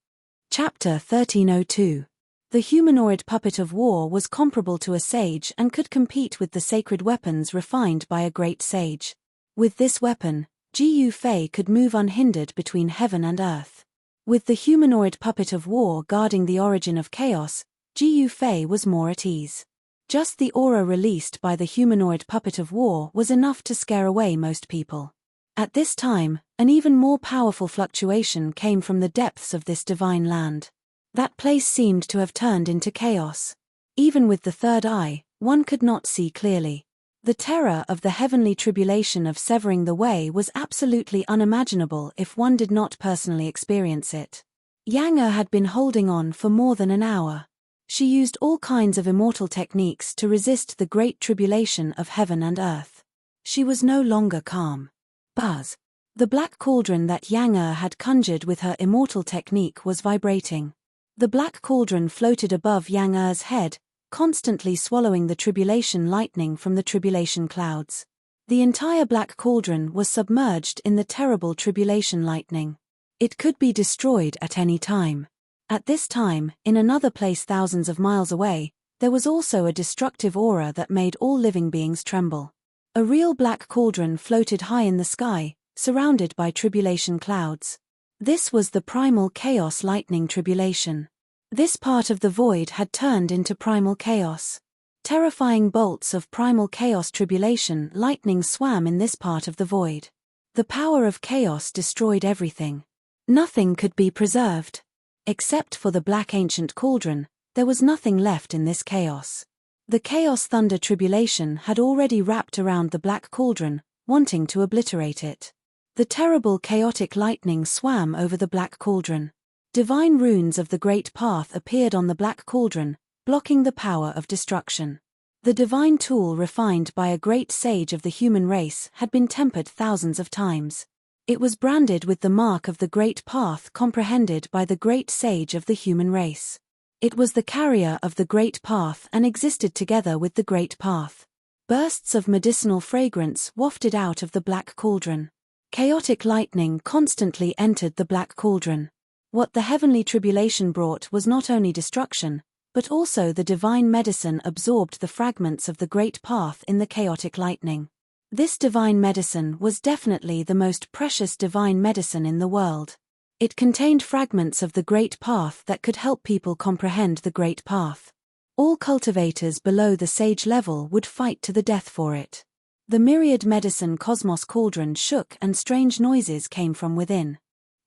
[SPEAKER 1] Chapter 1302. The humanoid puppet of war was comparable to a sage and could compete with the sacred weapons refined by a great sage. With this weapon, Ji Yufei could move unhindered between heaven and earth. With the humanoid puppet of war guarding the origin of chaos, Ji Yufei was more at ease. Just the aura released by the humanoid puppet of war was enough to scare away most people. At this time, an even more powerful fluctuation came from the depths of this divine land. That place seemed to have turned into chaos. Even with the third eye, one could not see clearly. The terror of the heavenly tribulation of severing the way was absolutely unimaginable if one did not personally experience it. Yang Er had been holding on for more than an hour. She used all kinds of immortal techniques to resist the great tribulation of heaven and earth. She was no longer calm. Buzz. The black cauldron that Yang Er had conjured with her immortal technique was vibrating. The black cauldron floated above Yang Er's head, constantly swallowing the tribulation lightning from the tribulation clouds. The entire black cauldron was submerged in the terrible tribulation lightning. It could be destroyed at any time. At this time, in another place thousands of miles away, there was also a destructive aura that made all living beings tremble. A real black cauldron floated high in the sky, surrounded by tribulation clouds. This was the primal chaos lightning tribulation. This part of the void had turned into primal chaos. Terrifying bolts of primal chaos tribulation lightning swam in this part of the void. The power of chaos destroyed everything. Nothing could be preserved. Except for the black ancient cauldron, there was nothing left in this chaos. The chaos thunder tribulation had already wrapped around the black cauldron, wanting to obliterate it. The terrible chaotic lightning swam over the black cauldron. Divine runes of the great path appeared on the black cauldron, blocking the power of destruction. The divine tool refined by a great sage of the human race had been tempered thousands of times. It was branded with the mark of the Great Path comprehended by the great sage of the human race. It was the carrier of the Great Path and existed together with the Great Path. Bursts of medicinal fragrance wafted out of the black cauldron. Chaotic lightning constantly entered the black cauldron. What the heavenly tribulation brought was not only destruction, but also the divine medicine absorbed the fragments of the Great Path in the chaotic lightning. This divine medicine was definitely the most precious divine medicine in the world. It contained fragments of the Great Path that could help people comprehend the Great Path. All cultivators below the sage level would fight to the death for it. The myriad medicine cosmos cauldron shook and strange noises came from within.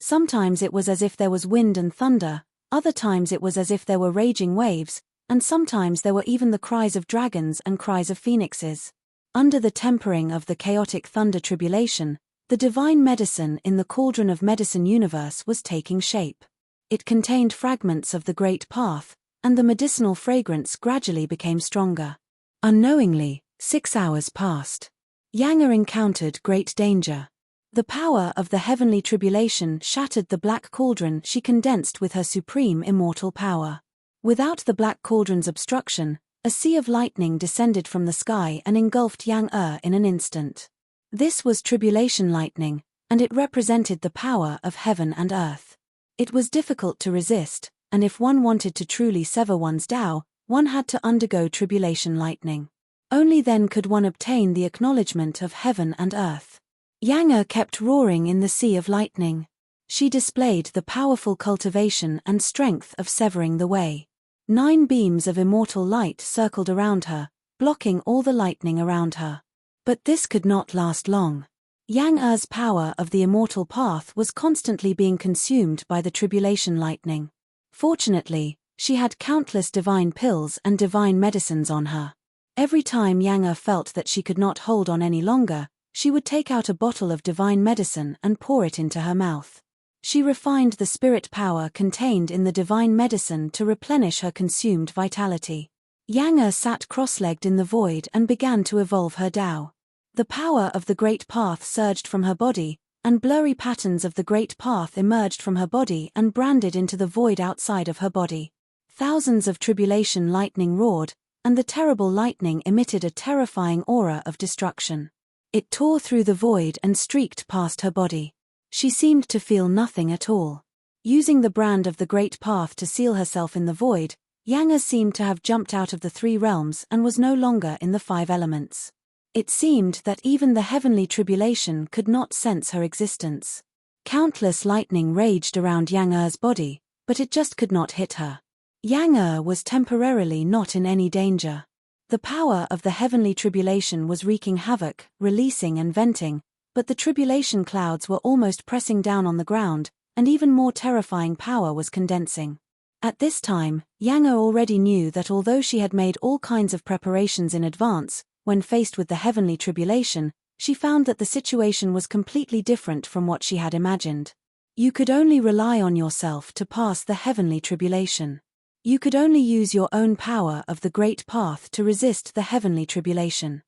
[SPEAKER 1] Sometimes it was as if there was wind and thunder, other times it was as if there were raging waves, and sometimes there were even the cries of dragons and cries of phoenixes. Under the tempering of the chaotic thunder tribulation, the divine medicine in the cauldron of medicine universe was taking shape. It contained fragments of the Great Path, and the medicinal fragrance gradually became stronger. Unknowingly, 6 hours passed. Yang encountered great danger. The power of the heavenly tribulation shattered the black cauldron she condensed with her supreme immortal power. Without the black cauldron's obstruction, a sea of lightning descended from the sky and engulfed Yang in an instant. This was tribulation lightning, and it represented the power of heaven and earth. It was difficult to resist, and if one wanted to truly sever one's Tao, one had to undergo tribulation lightning. Only then could one obtain the acknowledgement of heaven and earth. Yang kept roaring in the sea of lightning. She displayed the powerful cultivation and strength of severing the way. 9 beams of immortal light circled around her, blocking all the lightning around her. But this could not last long. Yang power of the immortal path was constantly being consumed by the tribulation lightning. Fortunately, she had countless divine pills and divine medicines on her. Every time Yang felt that she could not hold on any longer, she would take out a bottle of divine medicine and pour it into her mouth. She refined the spirit power contained in the divine medicine to replenish her consumed vitality. Yang sat cross-legged in the void and began to evolve her Tao. The power of the Great Path surged from her body, and blurry patterns of the Great Path emerged from her body and branded into the void outside of her body. Thousands of tribulation lightning roared, and the terrible lightning emitted a terrifying aura of destruction. It tore through the void and streaked past her body. She seemed to feel nothing at all. Using the brand of the Great Path to seal herself in the void, Yang seemed to have jumped out of the 3 realms and was no longer in the 5 elements. It seemed that even the heavenly tribulation could not sense her existence. Countless lightning raged around Yang body, but it just could not hit her. Yang was temporarily not in any danger. The power of the heavenly tribulation was wreaking havoc, releasing and venting, but the tribulation clouds were almost pressing down on the ground, and even more terrifying power was condensing. At this time, Yang already knew that although she had made all kinds of preparations in advance, when faced with the heavenly tribulation, she found that the situation was completely different from what she had imagined. You could only rely on yourself to pass the heavenly tribulation. You could only use your own power of the Great Path to resist the heavenly tribulation.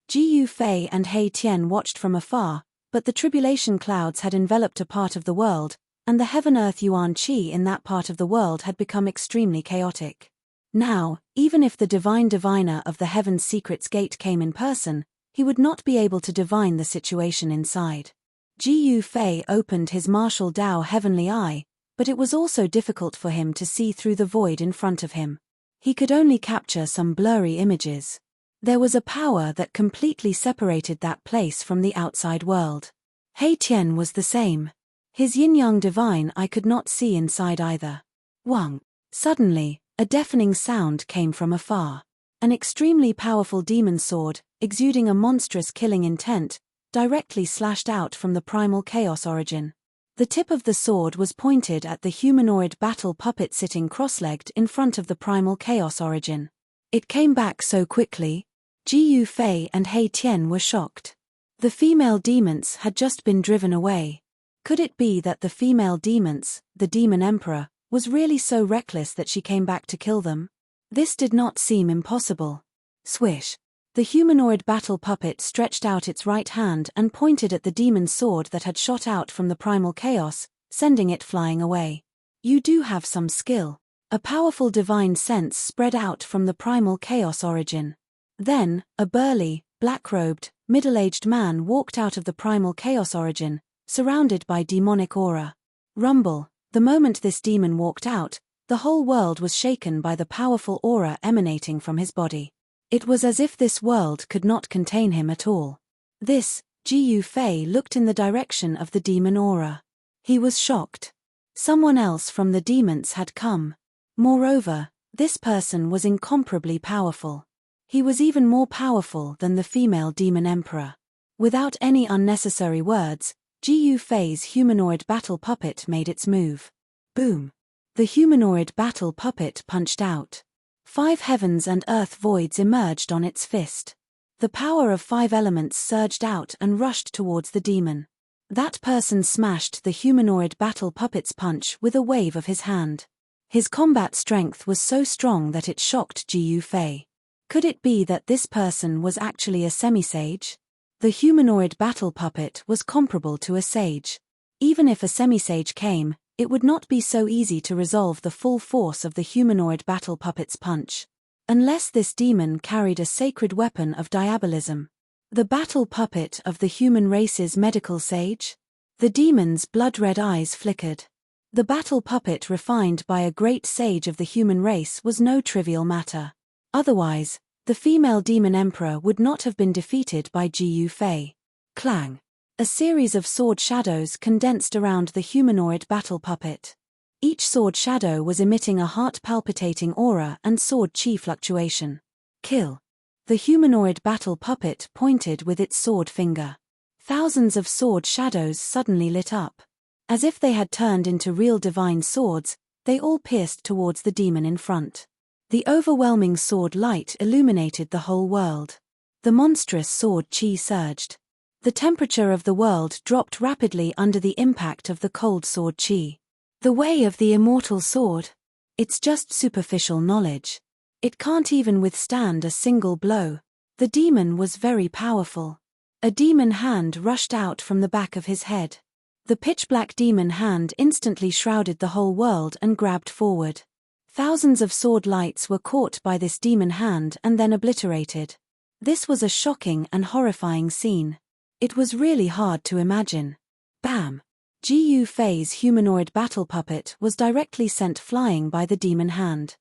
[SPEAKER 1] Jiu Fei and He Tian watched from afar, but the tribulation clouds had enveloped a part of the world, and the heaven-earth Yuan Qi in that part of the world had become extremely chaotic. Now, even if the divine diviner of the heaven's secrets gate came in person, he would not be able to divine the situation inside. Jiu Fei opened his martial Tao heavenly eye, but it was also difficult for him to see through the void in front of him. He could only capture some blurry images. There was a power that completely separated that place from the outside world. He Tian was the same. His yin-yang divine eye could not see inside either. Wang. Suddenly, a deafening sound came from afar. An extremely powerful demon sword, exuding a monstrous killing intent, directly slashed out from the primal chaos origin. The tip of the sword was pointed at the humanoid battle puppet sitting cross-legged in front of the primal chaos origin. It came back so quickly. Jiu Fei and He Tian were shocked. The female demons had just been driven away. Could it be that the female demons, the demon emperor, was really so reckless that she came back to kill them? This did not seem impossible. Swish. The humanoid battle puppet stretched out its right hand and pointed at the demon's sword that had shot out from the primal chaos, sending it flying away. You do have some skill. A powerful divine sense spread out from the primal chaos origin. Then, a burly, black-robed, middle-aged man walked out of the primal chaos origin, surrounded by demonic aura. Rumble. The moment this demon walked out, the whole world was shaken by the powerful aura emanating from his body. It was as if this world could not contain him at all. This, Gu Fei looked in the direction of the demon aura. He was shocked. Someone else from the demons had come. Moreover, this person was incomparably powerful. He was even more powerful than the female demon emperor. Without any unnecessary words, Gu Fei's humanoid battle puppet made its move. Boom. The humanoid battle puppet punched out. 5 heavens and earth voids emerged on its fist. The power of 5 elements surged out and rushed towards the demon. That person smashed the humanoid battle puppet's punch with a wave of his hand. His combat strength was so strong that it shocked Gu Fei. Could it be that this person was actually a semi-sage? The humanoid battle puppet was comparable to a sage. Even if a semi-sage came, it would not be so easy to resolve the full force of the humanoid battle puppet's punch. Unless this demon carried a sacred weapon of diabolism. The battle puppet of the human race's medical sage? The demon's blood-red eyes flickered. The battle puppet refined by a great sage of the human race was no trivial matter. Otherwise, the female demon emperor would not have been defeated by Gu Fei. Clang. A series of sword shadows condensed around the humanoid battle puppet. Each sword shadow was emitting a heart-palpitating aura and sword chi fluctuation. Kill. The humanoid battle puppet pointed with its sword finger. Thousands of sword shadows suddenly lit up. As if they had turned into real divine swords, they all pierced towards the demon in front. The overwhelming sword light illuminated the whole world. The monstrous sword chi surged. The temperature of the world dropped rapidly under the impact of the cold sword chi. The way of the immortal sword? It's just superficial knowledge. It can't even withstand a single blow. The demon was very powerful. A demon hand rushed out from the back of his head. The pitch-black demon hand instantly shrouded the whole world and grabbed forward. Thousands of sword lights were caught by this demon hand and then obliterated. This was a shocking and horrifying scene. It was really hard to imagine. Bam! Gu Fei's humanoid battle puppet was directly sent flying by the demon hand.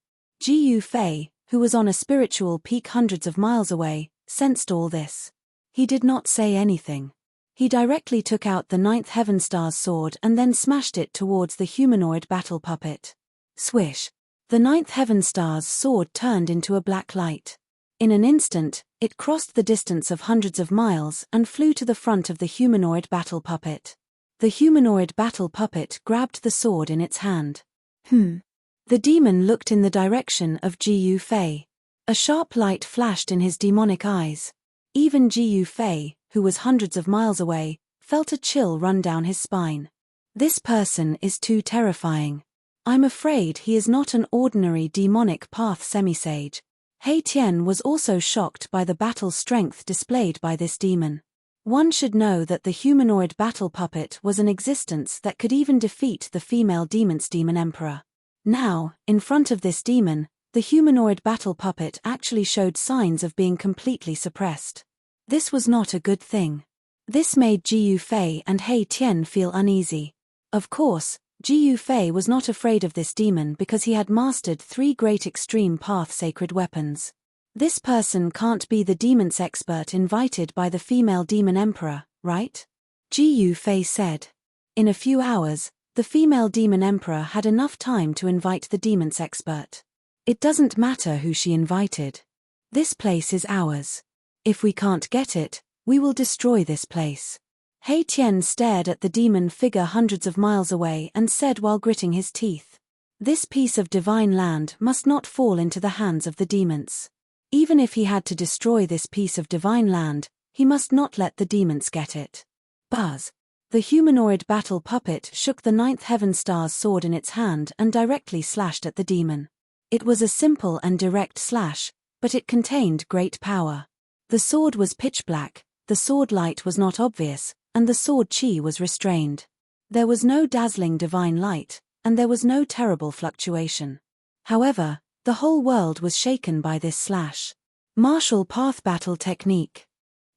[SPEAKER 1] Gu Fei, who was on a spiritual peak hundreds of miles away, sensed all this. He did not say anything. He directly took out the 9th Heaven Star's sword and then smashed it towards the humanoid battle puppet. Swish! The 9th Heaven Star's sword turned into a black light. In an instant, it crossed the distance of hundreds of miles and flew to the front of the humanoid battle puppet. The humanoid battle puppet grabbed the sword in its hand. The demon looked in the direction of Gu Fei. A sharp light flashed in his demonic eyes. Even Gu Fei, who was hundreds of miles away, felt a chill run down his spine. This person is too terrifying. I'm afraid he is not an ordinary demonic path semi-sage. Hei Tian was also shocked by the battle strength displayed by this demon. One should know that the humanoid battle puppet was an existence that could even defeat the female demon's demon emperor. Now, in front of this demon, the humanoid battle puppet actually showed signs of being completely suppressed. This was not a good thing. This made Gu Fei and Hei Tian feel uneasy. Of course, Gu Fei was not afraid of this demon because he had mastered 3 great extreme path sacred weapons. This person can't be the demon's expert invited by the female demon emperor, right? Gu Fei said. In a few hours, the female demon emperor had enough time to invite the demon's expert. It doesn't matter who she invited. This place is ours. If we can't get it, we will destroy this place. Hei Tian stared at the demon figure hundreds of miles away and said while gritting his teeth. This piece of divine land must not fall into the hands of the demons. Even if he had to destroy this piece of divine land, he must not let the demons get it. Buzz. The humanoid battle puppet shook the 9th Heaven Star's sword in its hand and directly slashed at the demon. It was a simple and direct slash, but it contained great power. The sword was pitch black, the sword light was not obvious, and the sword chi was restrained. There was no dazzling divine light, and there was no terrible fluctuation. However, the whole world was shaken by this slash. Martial Path Battle Technique.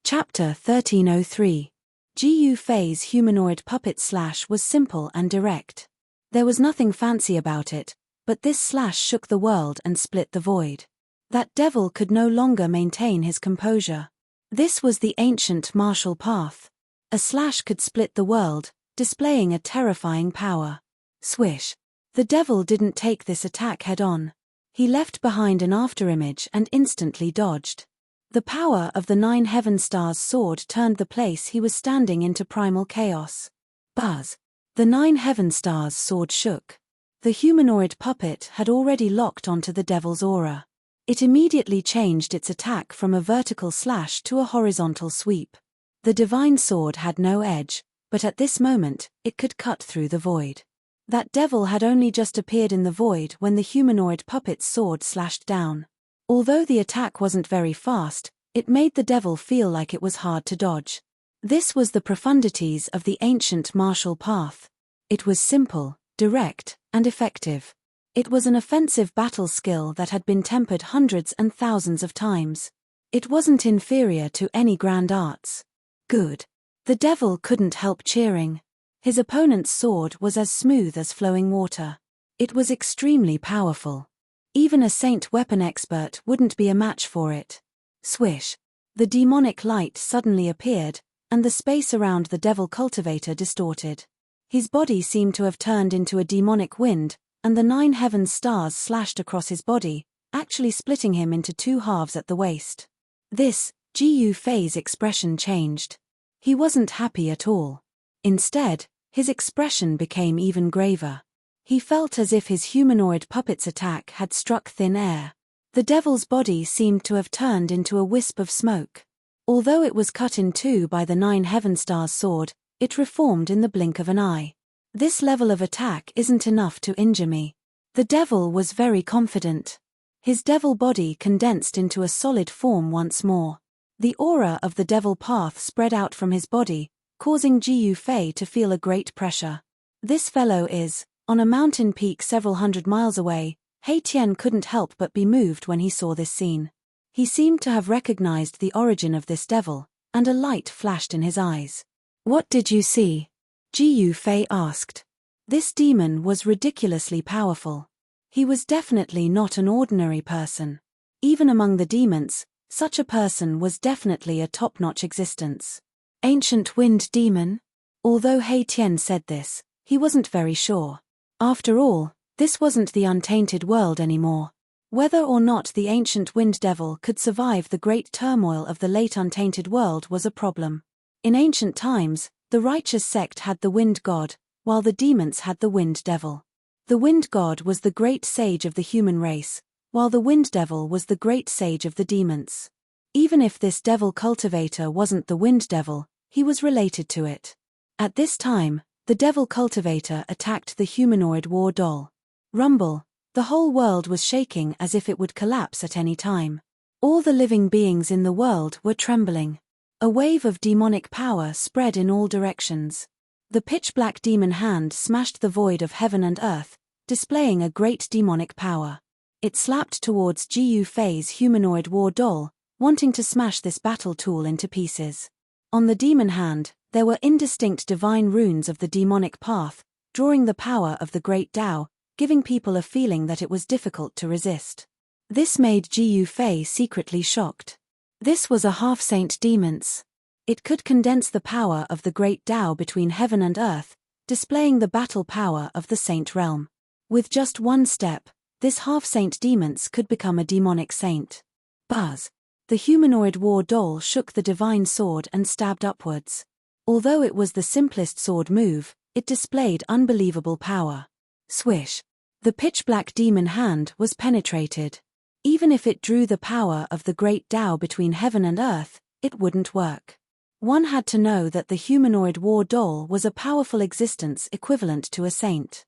[SPEAKER 1] Chapter 1303. Gu Fei's humanoid puppet slash was simple and direct. There was nothing fancy about it, but this slash shook the world and split the void. That devil could no longer maintain his composure. This was the ancient martial path. A slash could split the world, displaying a terrifying power. Swish. The devil didn't take this attack head-on. He left behind an afterimage and instantly dodged. The power of the 9 Heaven Stars sword turned the place he was standing into primal chaos. Buzz. The 9 Heaven Stars sword shook. The humanoid puppet had already locked onto the devil's aura. It immediately changed its attack from a vertical slash to a horizontal sweep. The divine sword had no edge, but at this moment, it could cut through the void. That devil had only just appeared in the void when the humanoid puppet's sword slashed down. Although the attack wasn't very fast, it made the devil feel like it was hard to dodge. This was the profundities of the ancient martial path. It was simple, direct, and effective. It was an offensive battle skill that had been tempered hundreds and thousands of times. It wasn't inferior to any grand arts. Good. The devil couldn't help cheering. His opponent's sword was as smooth as flowing water. It was extremely powerful. Even a saint weapon expert wouldn't be a match for it. Swish. The demonic light suddenly appeared, and the space around the devil cultivator distorted. His body seemed to have turned into a demonic wind, and the 9 heaven stars slashed across his body, actually splitting him into 2 halves at the waist. This, Gu Fei's expression changed. He wasn't happy at all. Instead, his expression became even graver. He felt as if his humanoid puppet's attack had struck thin air. The devil's body seemed to have turned into a wisp of smoke. Although it was cut in 2 by the 9 Heaven Stars sword, it reformed in the blink of an eye. This level of attack isn't enough to injure me. The devil was very confident. His devil body condensed into a solid form once more. The aura of the devil path spread out from his body, causing Gu Fei to feel a great pressure. This fellow is, on a mountain peak several hundred miles away. He Tian couldn't help but be moved when he saw this scene. He seemed to have recognized the origin of this devil, and a light flashed in his eyes. What did you see? Gu Fei asked. This demon was ridiculously powerful. He was definitely not an ordinary person. Even among the demons, such a person was definitely a top-notch existence. Ancient wind demon? Although He Tian said this, he wasn't very sure. After all, this wasn't the untainted world anymore. Whether or not the ancient wind devil could survive the great turmoil of the late untainted world was a problem. In ancient times, the righteous sect had the wind god, while the demons had the wind devil. The wind god was the great sage of the human race, while the wind devil was the great sage of the demons. Even if this devil cultivator wasn't the wind devil, he was related to it. At this time, the devil cultivator attacked the humanoid war doll. Rumble, the whole world was shaking as if it would collapse at any time. All the living beings in the world were trembling. A wave of demonic power spread in all directions. The pitch-black demon hand smashed the void of heaven and earth, displaying a great demonic power. It slapped towards Gu Fei's humanoid war doll, wanting to smash this battle tool into pieces. On the demon hand, there were indistinct divine runes of the demonic path, drawing the power of the great Tao, giving people a feeling that it was difficult to resist. This made Gu Fei secretly shocked. This was a half-saint demons. It could condense the power of the great Tao between heaven and earth, displaying the battle power of the saint realm. With just one step, this half-saint demons could become a demonic saint. Buzz. The humanoid war doll shook the divine sword and stabbed upwards. Although it was the simplest sword move, it displayed unbelievable power. Swish. The pitch-black demon hand was penetrated. Even if it drew the power of the great Tao between heaven and earth, it wouldn't work. One had to know that the humanoid war doll was a powerful existence equivalent to a saint.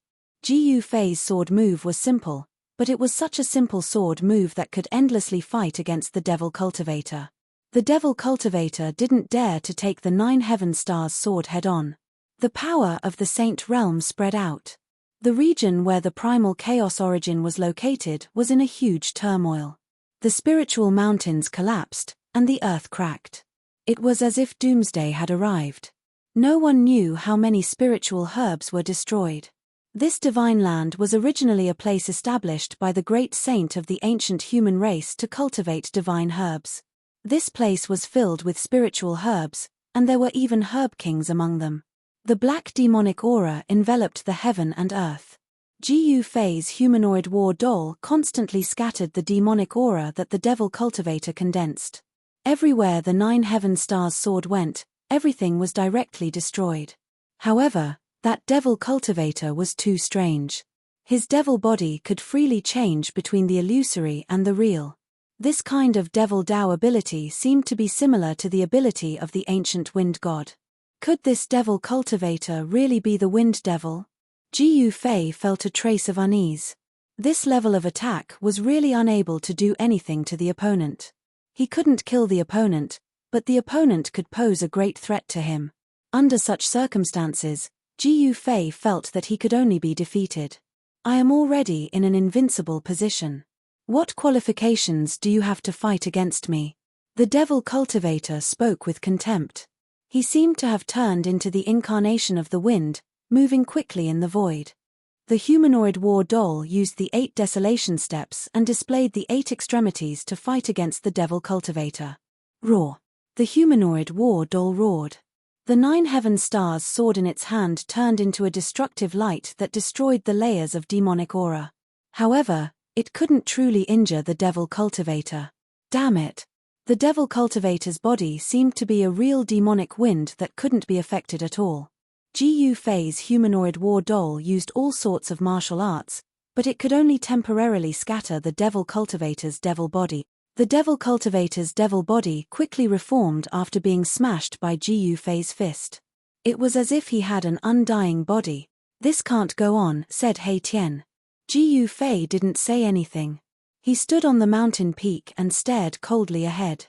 [SPEAKER 1] Gu Fei's sword move was simple, but it was such a simple sword move that could endlessly fight against the devil cultivator. The Devil Cultivator didn't dare to take the 9 Heaven Stars sword head-on. The power of the Saint Realm spread out. The region where the primal chaos origin was located was in a huge turmoil. The spiritual mountains collapsed, and the earth cracked. It was as if doomsday had arrived. No one knew how many spiritual herbs were destroyed. This divine land was originally a place established by the great saint of the ancient human race to cultivate divine herbs. This place was filled with spiritual herbs, and there were even herb kings among them. The black demonic aura enveloped the heaven and earth. Gu Fei's humanoid war doll constantly scattered the demonic aura that the Devil Cultivator condensed. Everywhere the 9 Heaven Stars sword went, everything was directly destroyed. However, that Devil Cultivator was too strange. His devil body could freely change between the illusory and the real. This kind of Devil Dao ability seemed to be similar to the ability of the ancient wind god. Could this Devil Cultivator really be the Wind Devil? Gu Fei felt a trace of unease. This level of attack was really unable to do anything to the opponent. He couldn't kill the opponent, but the opponent could pose a great threat to him. Under such circumstances, Gu Fei felt that he could only be defeated. I am already in an invincible position. What qualifications do you have to fight against me? The Devil Cultivator spoke with contempt. He seemed to have turned into the incarnation of the wind, moving quickly in the void. The humanoid war doll used the 8 desolation steps and displayed the 8 extremities to fight against the Devil Cultivator. Roar! The humanoid war doll roared. The 9 Heaven Stars sword in its hand turned into a destructive light that destroyed the layers of demonic aura. However, it couldn't truly injure the Devil Cultivator. Damn it! The Devil Cultivator's body seemed to be a real demonic wind that couldn't be affected at all. Gu Fei's humanoid war doll used all sorts of martial arts, but it could only temporarily scatter the Devil Cultivator's devil body. The Devil Cultivator's devil body quickly reformed after being smashed by Gu Fei's fist. It was as if he had an undying body. This can't go on, said He Tian. Gu Fei didn't say anything. He stood on the mountain peak and stared coldly ahead.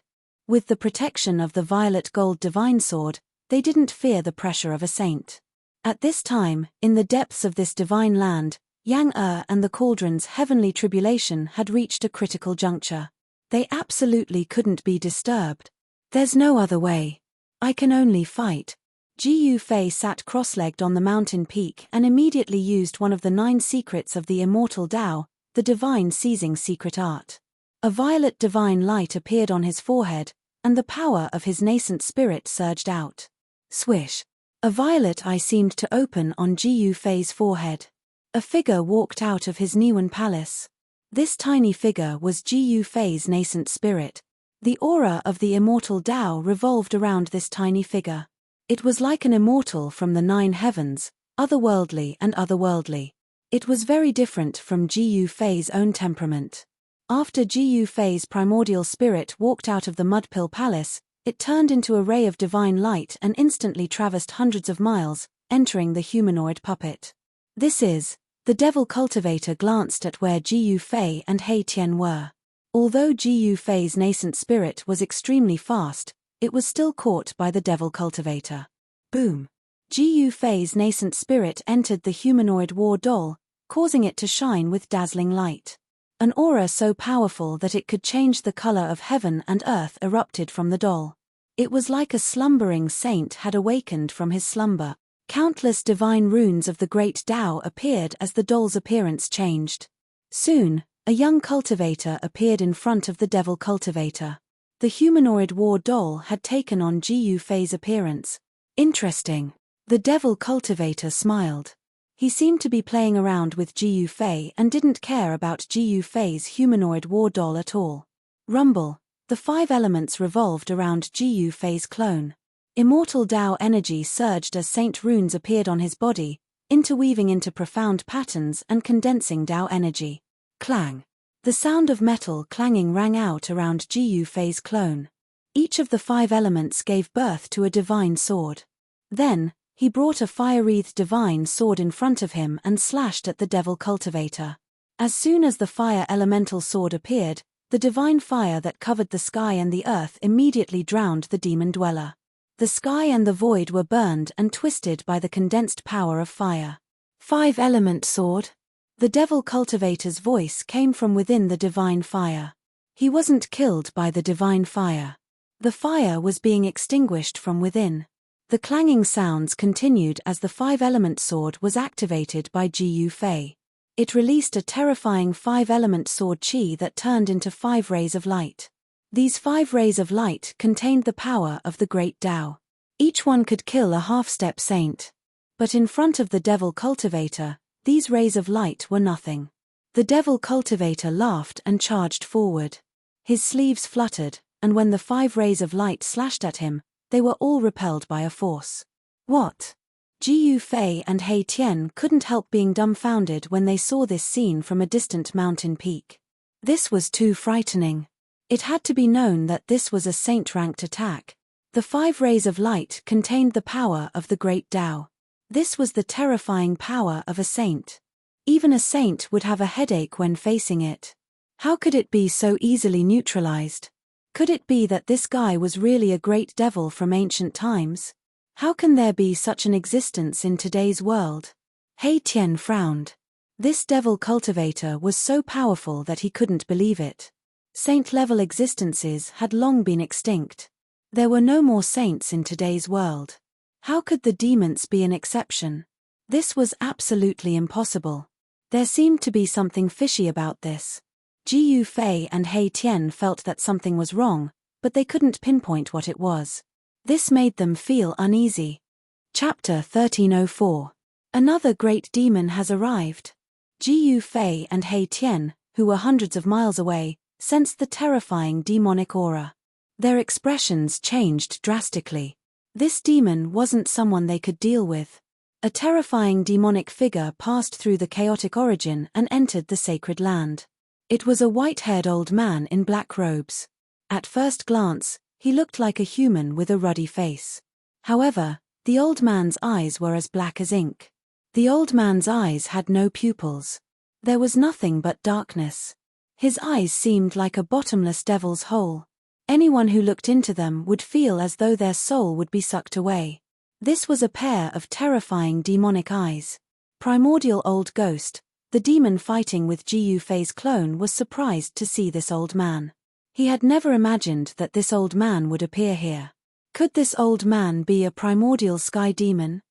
[SPEAKER 1] With the protection of the violet gold divine sword, they didn't fear the pressure of a saint. At this time, in the depths of this divine land, Yang and the Cauldron's heavenly tribulation had reached a critical juncture. They absolutely couldn't be disturbed. There's no other way. I can only fight. Gu Fei sat cross-legged on the mountain peak and immediately used one of the 9 secrets of the immortal Tao, the divine seizing secret art. A violet divine light appeared on his forehead, and the power of his nascent spirit surged out. Swish! A violet eye seemed to open on Gu Fei's forehead. A figure walked out of his Niwen palace. This tiny figure was Gu Fei's nascent spirit. The aura of the immortal Tao revolved around this tiny figure. It was like an immortal from the 9 heavens, otherworldly and otherworldly. It was very different from Gu Fei's own temperament. After Gu Fei's primordial spirit walked out of the Mudpill Palace, it turned into a ray of divine light and instantly traversed hundreds of miles, entering the humanoid puppet. This is. The Devil Cultivator glanced at where Gu Fei and He Tian were. Although Gu Fei's nascent spirit was extremely fast, it was still caught by the Devil Cultivator. Boom! Gu Fei's nascent spirit entered the humanoid war doll, causing it to shine with dazzling light. An aura so powerful that it could change the color of heaven and earth erupted from the doll. It was like a slumbering saint had awakened from his slumber. Countless divine runes of the great Tao appeared as the doll's appearance changed. Soon, a young cultivator appeared in front of the Devil Cultivator. The humanoid war doll had taken on Gu Fei's appearance. Interesting. The Devil Cultivator smiled. He seemed to be playing around with Gu Fei and didn't care about Gu Fei's humanoid war doll at all. Rumble. The 5 elements revolved around Gu Fei's clone. Immortal Tao energy surged as saint runes appeared on his body, interweaving into profound patterns and condensing Tao energy. Clang. The sound of metal clanging rang out around Gu Fei's clone. Each of the 5 elements gave birth to a divine sword. Then, he brought a fire-wreathed divine sword in front of him and slashed at the Devil Cultivator. As soon as the fire elemental sword appeared, The divine fire that covered the sky and the earth immediately drowned the demon dweller. The sky and the void were burned and twisted by the condensed power of fire. Five-element sword. The devil cultivator's voice came from within the divine fire. He wasn't killed by the divine fire. The fire was being extinguished from within. The clanging sounds continued as the five-element sword was activated by Gu Fei. It released a terrifying five-element sword chi that turned into 5 rays of light. These 5 rays of light contained the power of the great Tao. Each one could kill a half-step saint. But in front of the devil cultivator, these rays of light were nothing. The devil cultivator laughed and charged forward. His sleeves fluttered, and when the 5 rays of light slashed at him, they were all repelled by a force. What? Gu Fei and He Tian couldn't help being dumbfounded when they saw this scene from a distant mountain peak. This was too frightening. It had to be known that this was a saint-ranked attack. The 5 rays of light contained the power of the great Tao. This was the terrifying power of a saint. Even a saint would have a headache when facing it. How could it be so easily neutralized? Could it be that this guy was really a great devil from ancient times? How can there be such an existence in today's world? He Tian frowned. This devil cultivator was so powerful that he couldn't believe it. Saint-level existences had long been extinct. There were no more saints in today's world. How could the demons be an exception? This was absolutely impossible. There seemed to be something fishy about this. Gu Fei and He Tian felt that something was wrong, but they couldn't pinpoint what it was. This made them feel uneasy. Chapter 1304. Another great demon has arrived. Gu Fei and He Tian, who were hundreds of miles away, sensed the terrifying demonic aura. Their expressions changed drastically. This demon wasn't someone they could deal with. A terrifying demonic figure passed through the chaotic origin and entered the sacred land. It was a white-haired old man in black robes. At first glance, he looked like a human with a ruddy face. However, the old man's eyes were as black as ink. The old man's eyes had no pupils. There was nothing but darkness. His eyes seemed like a bottomless devil's hole. Anyone who looked into them would feel as though their soul would be sucked away. This was a pair of terrifying demonic eyes. Primordial old ghost, the demon fighting with Gu Fei's clone, was surprised to see this old man. He had never imagined that this old man would appear here. Could this old man be a primordial sky demon?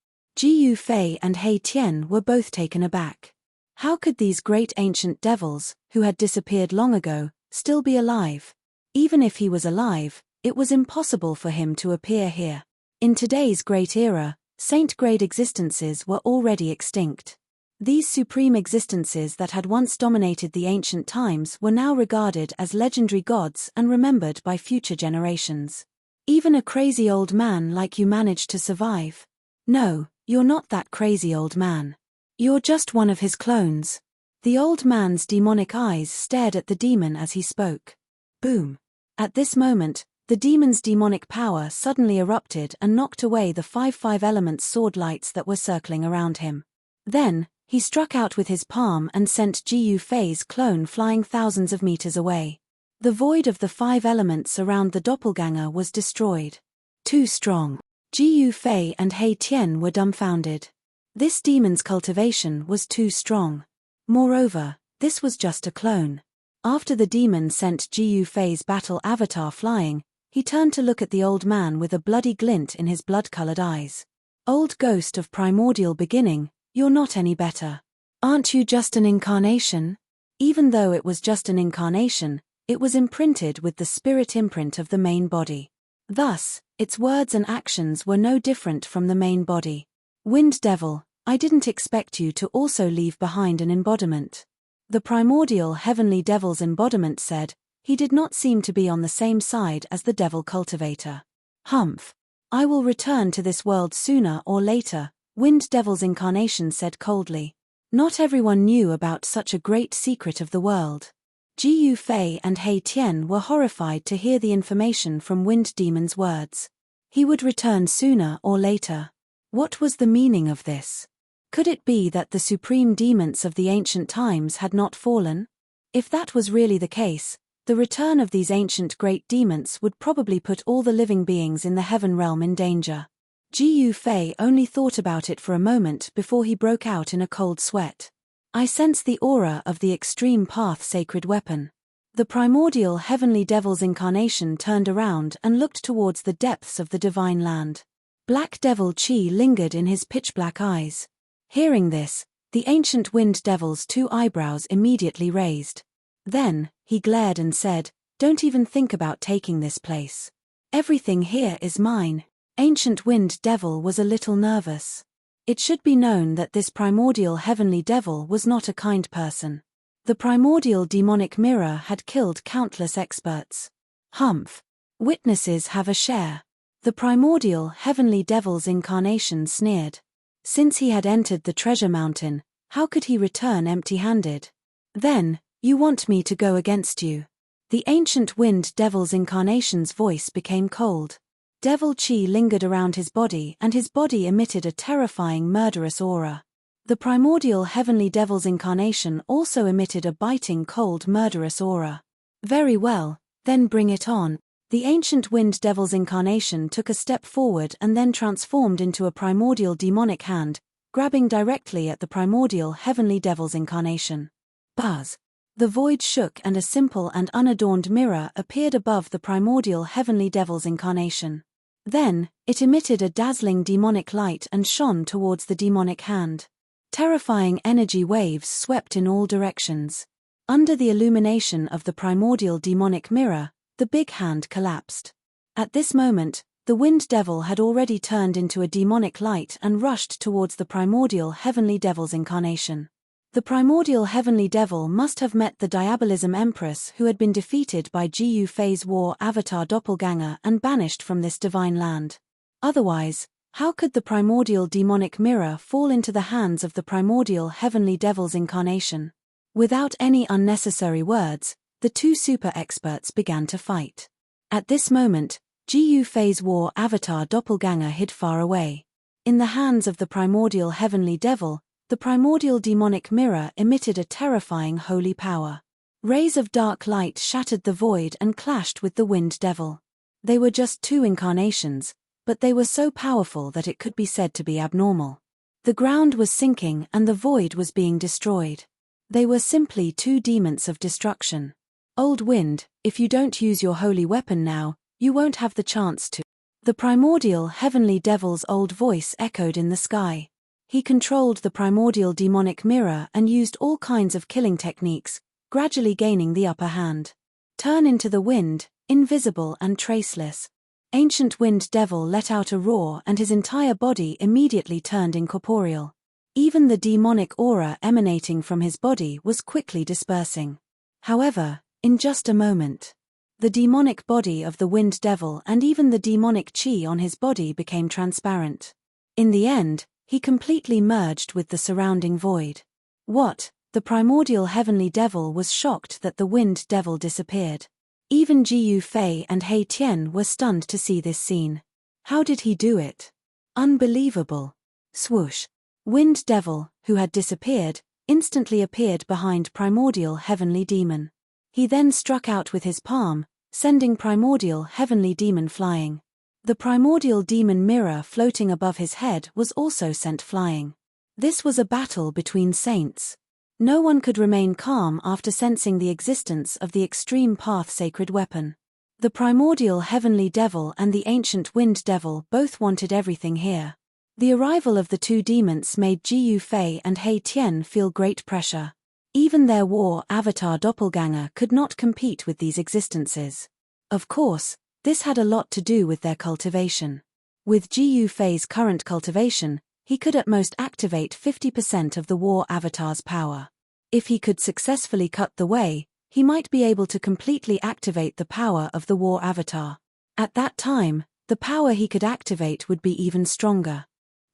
[SPEAKER 1] Gu Fei and He Tian were both taken aback. How could these great ancient devils, who had disappeared long ago, still be alive? Even if he was alive, it was impossible for him to appear here. In today's great era, saint-grade existences were already extinct. These supreme existences that had once dominated the ancient times were now regarded as legendary gods and remembered by future generations. Even a crazy old man like you managed to survive. No, you're not that crazy old man. You're just one of his clones. The old man's demonic eyes stared at the demon as he spoke. Boom. At this moment, the demon's demonic power suddenly erupted and knocked away the 5 elements sword lights that were circling around him. Then, he struck out with his palm and sent Gu Fei's clone flying thousands of meters away. The void of the 5 elements around the doppelganger was destroyed. Too strong. Gu Fei and He Tian were dumbfounded. This demon's cultivation was too strong. Moreover, this was just a clone. After the demon sent Gu Fei's battle avatar flying, he turned to look at the old man with a bloody glint in his blood-colored eyes. Old ghost of primordial beginning, you're not any better. Aren't you just an incarnation? Even though it was just an incarnation, it was imprinted with the spirit imprint of the main body. Thus, its words and actions were no different from the main body. Wind Devil, I didn't expect you to also leave behind an embodiment. The primordial heavenly devil's embodiment said. He did not seem to be on the same side as the devil cultivator. Humph. I will return to this world sooner or later, Wind Devil's incarnation said coldly. Not everyone knew about such a great secret of the world. Gu Fei and He Tian were horrified to hear the information from Wind Demon's words. He would return sooner or later. What was the meaning of this? Could it be that the supreme demons of the ancient times had not fallen? If that was really the case, The return of these ancient great demons would probably put all the living beings in the heaven realm in danger. Ji Yufei only thought about it for a moment before he broke out in a cold sweat. I sense the aura of the extreme path sacred weapon. The primordial heavenly devil's incarnation turned around and looked towards the depths of the divine land. Black devil chi lingered in his pitch-black eyes. Hearing this, the ancient wind devil's 2 eyebrows immediately raised. Then, he glared and said, "Don't even think about taking this place. Everything here is mine." Ancient wind devil was a little nervous. It should be known that this primordial heavenly devil was not a kind person. The primordial demonic mirror had killed countless experts. Humph. Witnesses have a share. The primordial heavenly devil's incarnation sneered. Since he had entered the treasure mountain, how could he return empty-handed? Then, you want me to go against you? The ancient wind devil's incarnation's voice became cold. Devil chi lingered around his body and his body emitted a terrifying murderous aura. The primordial heavenly devil's incarnation also emitted a biting cold murderous aura. Very well, then bring it on. The ancient wind devil's incarnation took a step forward and then transformed into a primordial demonic hand, grabbing directly at the primordial heavenly devil's incarnation. Buzz! The void shook and a simple and unadorned mirror appeared above the primordial heavenly devil's incarnation. Then, it emitted a dazzling demonic light and shone towards the demonic hand. Terrifying energy waves swept in all directions. Under the illumination of the primordial demonic mirror, the big hand collapsed. At this moment, the wind devil had already turned into a demonic light and rushed towards the primordial heavenly devil's incarnation. The primordial heavenly devil must have met the Diabolism Empress who had been defeated by Ji Yufei's war avatar doppelganger and banished from this divine land. Otherwise, how could the primordial demonic mirror fall into the hands of the primordial heavenly devil's incarnation? Without any unnecessary words, the 2 super experts began to fight. At this moment, Ji Yufei's war avatar doppelganger hid far away. In the hands of the primordial heavenly devil, the primordial demonic mirror emitted a terrifying holy power. Rays of dark light shattered the void and clashed with the wind devil. They were just 2 incarnations, but they were so powerful that it could be said to be abnormal. The ground was sinking and the void was being destroyed. They were simply 2 demons of destruction. Old wind, if you don't use your holy weapon now, you won't have the chance to. The primordial heavenly devil's old voice echoed in the sky. He controlled the primordial demonic mirror and used all kinds of killing techniques, gradually gaining the upper hand. Turn into the wind, invisible and traceless. Ancient wind devil let out a roar and his entire body immediately turned incorporeal. Even the demonic aura emanating from his body was quickly dispersing. However, in just a moment, the demonic body of the wind devil and even the demonic chi on his body became transparent. In the end, he completely merged with the surrounding void. What? The primordial heavenly devil was shocked that the wind devil disappeared. Even Ji Yufei and He Tian were stunned to see this scene. How did he do it? Unbelievable. Swoosh. Wind devil, who had disappeared, instantly appeared behind primordial heavenly demon. He then struck out with his palm, sending primordial heavenly demon flying. The primordial demon mirror floating above his head was also sent flying. This was a battle between saints. No one could remain calm after sensing the existence of the extreme path sacred weapon. The primordial heavenly devil and the ancient wind devil both wanted everything here. The arrival of the 2 demons made Ji Yufei and He Tian feel great pressure. Even their war avatar doppelganger could not compete with these existences. Of course, this had a lot to do with their cultivation. With Ji Yufei's current cultivation, he could at most activate 50% of the war avatar's power. If he could successfully cut the way, he might be able to completely activate the power of the war avatar. At that time, the power he could activate would be even stronger.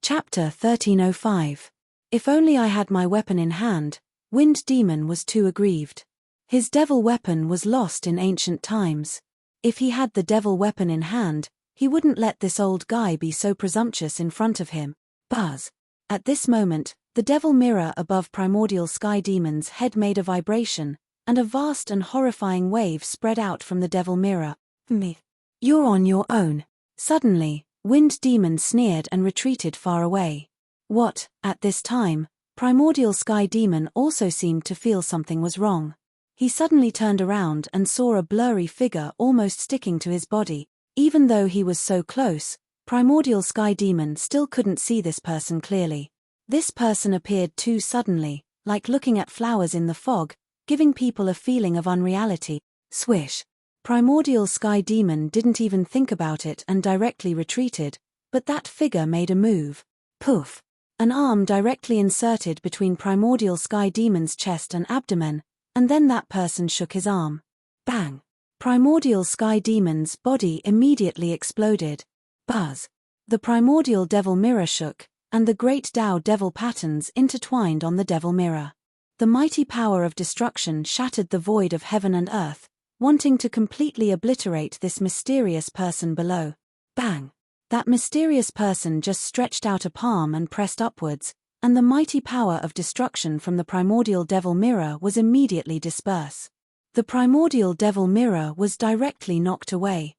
[SPEAKER 1] Chapter 1305. If only I had my weapon in hand. Wind Demon was too aggrieved. His devil weapon was lost in ancient times. If he had the devil weapon in hand, he wouldn't let this old guy be so presumptuous in front of him. Buzz. At this moment, the devil mirror above primordial sky demon's head made a vibration, and a vast and horrifying wave spread out from the devil mirror. Me. You're on your own. Suddenly, Wind Demon sneered and retreated far away. What, at this time, Primordial Sky Demon also seemed to feel something was wrong. He suddenly turned around and saw a blurry figure almost sticking to his body. Even though he was so close, Primordial Sky Demon still couldn't see this person clearly. This person appeared too suddenly, like looking at flowers in the fog, giving people a feeling of unreality. Swish. Primordial Sky Demon didn't even think about it and directly retreated, but that figure made a move. Poof. An arm directly inserted between Primordial Sky Demon's chest and abdomen, and then that person shook his arm. Bang. Primordial Sky Demon's body immediately exploded. Buzz. The Primordial Devil Mirror shook, and the Great Tao Devil patterns intertwined on the Devil Mirror. The mighty power of destruction shattered the void of heaven and earth, wanting to completely obliterate this mysterious person below. Bang! That mysterious person just stretched out a palm and pressed upwards, and the mighty power of destruction from the Primordial Devil Mirror was immediately dispersed. The Primordial Devil Mirror was directly knocked away.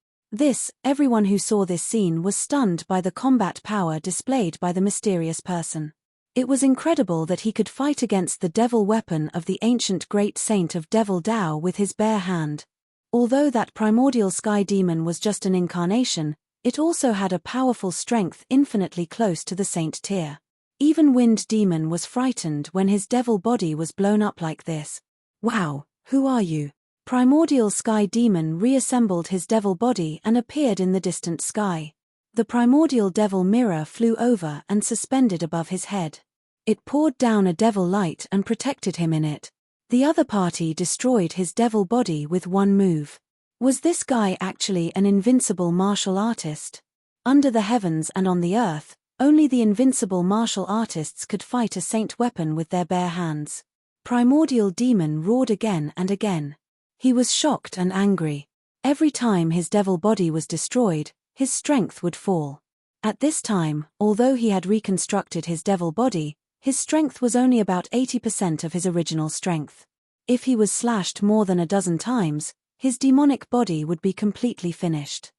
[SPEAKER 1] Everyone who saw this scene was stunned by the combat power displayed by the mysterious person. It was incredible that he could fight against the devil weapon of the ancient great saint of Devil Tao with his bare hand. Although that Primordial Sky Demon was just an incarnation, it also had a powerful strength infinitely close to the saint tier. Even Wind Demon was frightened when his devil body was blown up like this. Wow, who are you? Primordial Sky Demon reassembled his devil body and appeared in the distant sky. The Primordial Devil Mirror flew over and suspended above his head. It poured down a devil light and protected him in it. The other party destroyed his devil body with one move. Was this guy actually an invincible martial artist? Under the heavens and on the earth, only the invincible martial artists could fight a saint weapon with their bare hands. Primordial Demon roared again and again. He was shocked and angry. Every time his devil body was destroyed, his strength would fall. At this time, although he had reconstructed his devil body, his strength was only about 80% of his original strength. If he was slashed more than a dozen times, his demonic body would be completely finished.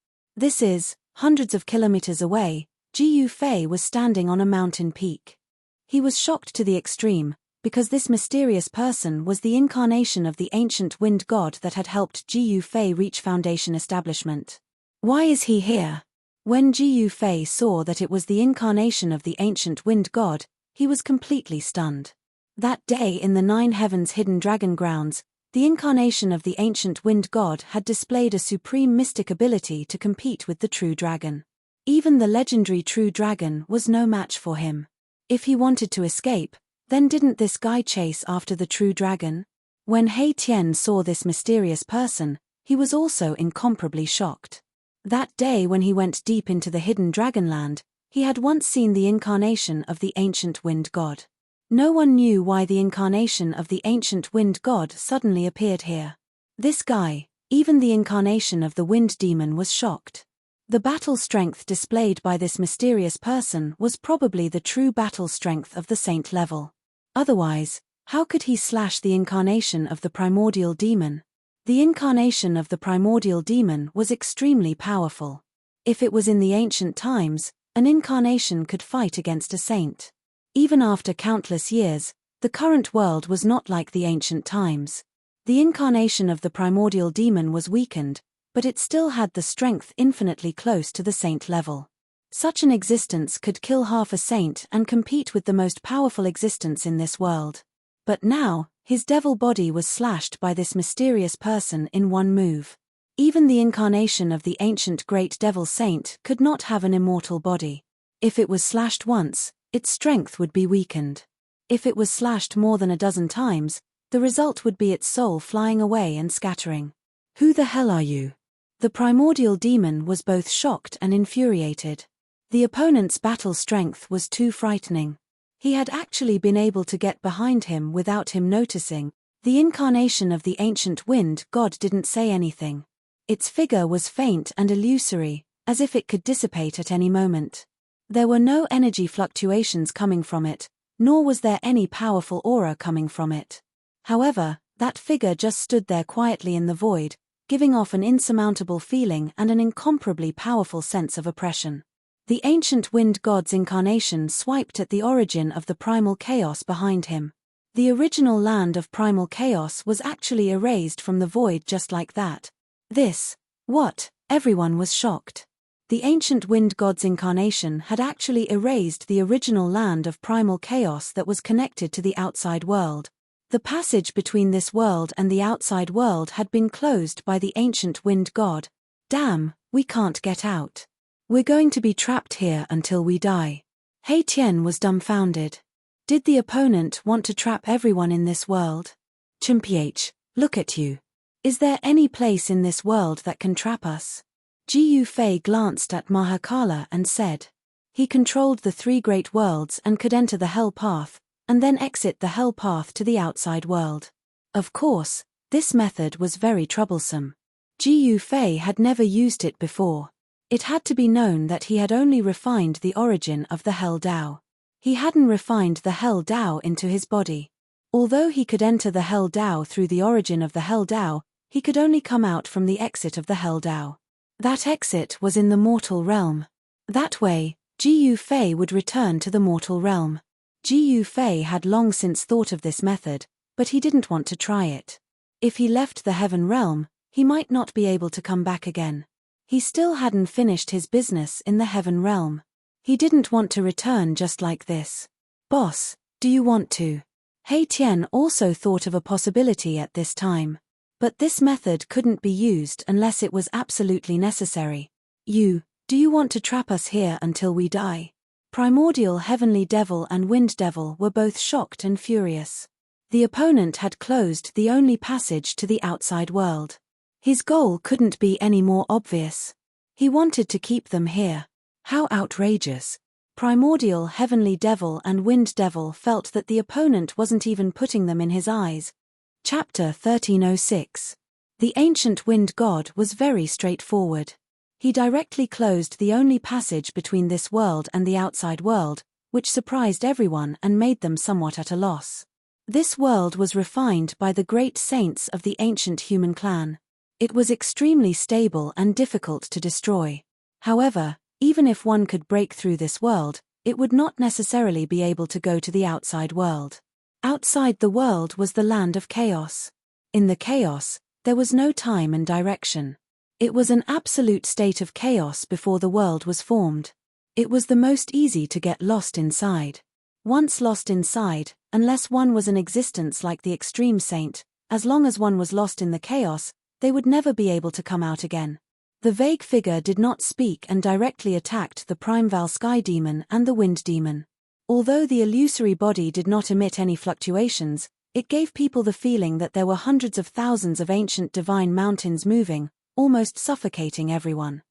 [SPEAKER 1] Hundreds of kilometers away, Jiu Fei was standing on a mountain peak. He was shocked to the extreme, because this mysterious person was the incarnation of the ancient wind god that had helped Jiu Fei reach foundation establishment. Why is he here? When Jiu Fei saw that it was the incarnation of the ancient wind god, he was completely stunned. That day in the Nine Heavens hidden dragon grounds, the incarnation of the ancient wind god had displayed a supreme mystic ability to compete with the true dragon. Even the legendary true dragon was no match for him. If he wanted to escape, then didn't this guy chase after the true dragon? When He Tian saw this mysterious person, he was also incomparably shocked. That day when he went deep into the hidden dragonland, he had once seen the incarnation of the ancient wind god. No one knew why the incarnation of the ancient wind god suddenly appeared here. This guy, even the incarnation of the wind demon, was shocked. The battle strength displayed by this mysterious person was probably the true battle strength of the saint level. Otherwise, how could he slash the incarnation of the primordial demon? The incarnation of the primordial demon was extremely powerful. If it was in the ancient times, an incarnation could fight against a saint. Even after countless years, the current world was not like the ancient times. The incarnation of the primordial demon was weakened, but it still had the strength infinitely close to the saint level. Such an existence could kill half a saint and compete with the most powerful existence in this world. But now, his devil body was slashed by this mysterious person in one move. Even the incarnation of the ancient great devil saint could not have an immortal body. If it was slashed once, its strength would be weakened. If it was slashed more than a dozen times, the result would be its soul flying away and scattering. Who the hell are you? The primordial demon was both shocked and infuriated. The opponent's battle strength was too frightening. He had actually been able to get behind him without him noticing. The incarnation of the ancient wind god didn't say anything. Its figure was faint and illusory, as if it could dissipate at any moment. There were no energy fluctuations coming from it, nor was there any powerful aura coming from it. However, That figure just stood there quietly in the void, giving off an insurmountable feeling and an incomparably powerful sense of oppression. The ancient wind god's incarnation swiped at the origin of the primal chaos behind him. The original land of primal chaos was actually erased from the void just like that. What? Everyone was shocked. The ancient wind god's incarnation had actually erased the original land of primal chaos that was connected to the outside world. The passage between this world and the outside world had been closed by the ancient wind god. Damn, we can't get out. We're going to be trapped here until we die. Hei Tian was dumbfounded. Did the opponent want to trap everyone in this world? Chimph, look at you. Is there any place in this world that can trap us? Ji Yufei glanced at Mahakala and said. He controlled the three great worlds and could enter the hell path, and then exit the hell path to the outside world. Of course, this method was very troublesome. Ji Yufei had never used it before. It had to be known that he had only refined the origin of the Hell Dao. He hadn't refined the Hell Dao into his body. Although he could enter the Hell Dao through the origin of the Hell Dao, he could only come out from the exit of the Hell Dao. That exit was in the mortal realm. That way, Ji Yufei would return to the mortal realm. Ji Yufei had long since thought of this method, but he didn't want to try it. If he left the heaven realm, he might not be able to come back again. He still hadn't finished his business in the heaven realm. He didn't want to return just like this. Boss, do you want to? Hei Tian also thought of a possibility at this time. But this method couldn't be used unless it was absolutely necessary. Do you want to trap us here until we die? Primordial Heavenly Devil and Wind Devil were both shocked and furious. The opponent had closed the only passage to the outside world. His goal couldn't be any more obvious. He wanted to keep them here. How outrageous. Primordial Heavenly Devil and Wind Devil felt that the opponent wasn't even putting them in his eyes. Chapter 1306. The ancient wind god was very straightforward. He directly closed the only passage between this world and the outside world, which surprised everyone and made them somewhat at a loss. This world was refined by the great saints of the ancient human clan. It was extremely stable and difficult to destroy. However, even if one could break through this world, it would not necessarily be able to go to the outside world. Outside the world was the land of chaos. In the chaos, there was no time and direction. It was an absolute state of chaos before the world was formed. It was the most easy to get lost inside. Once lost inside, unless one was an existence like the extreme saint, as long as one was lost in the chaos, they would never be able to come out again. The vague figure did not speak and directly attacked the Primeval Sky Demon and the Wind Demon. Although the illusory body did not emit any fluctuations, it gave people the feeling that there were hundreds of thousands of ancient divine mountains moving, almost suffocating everyone.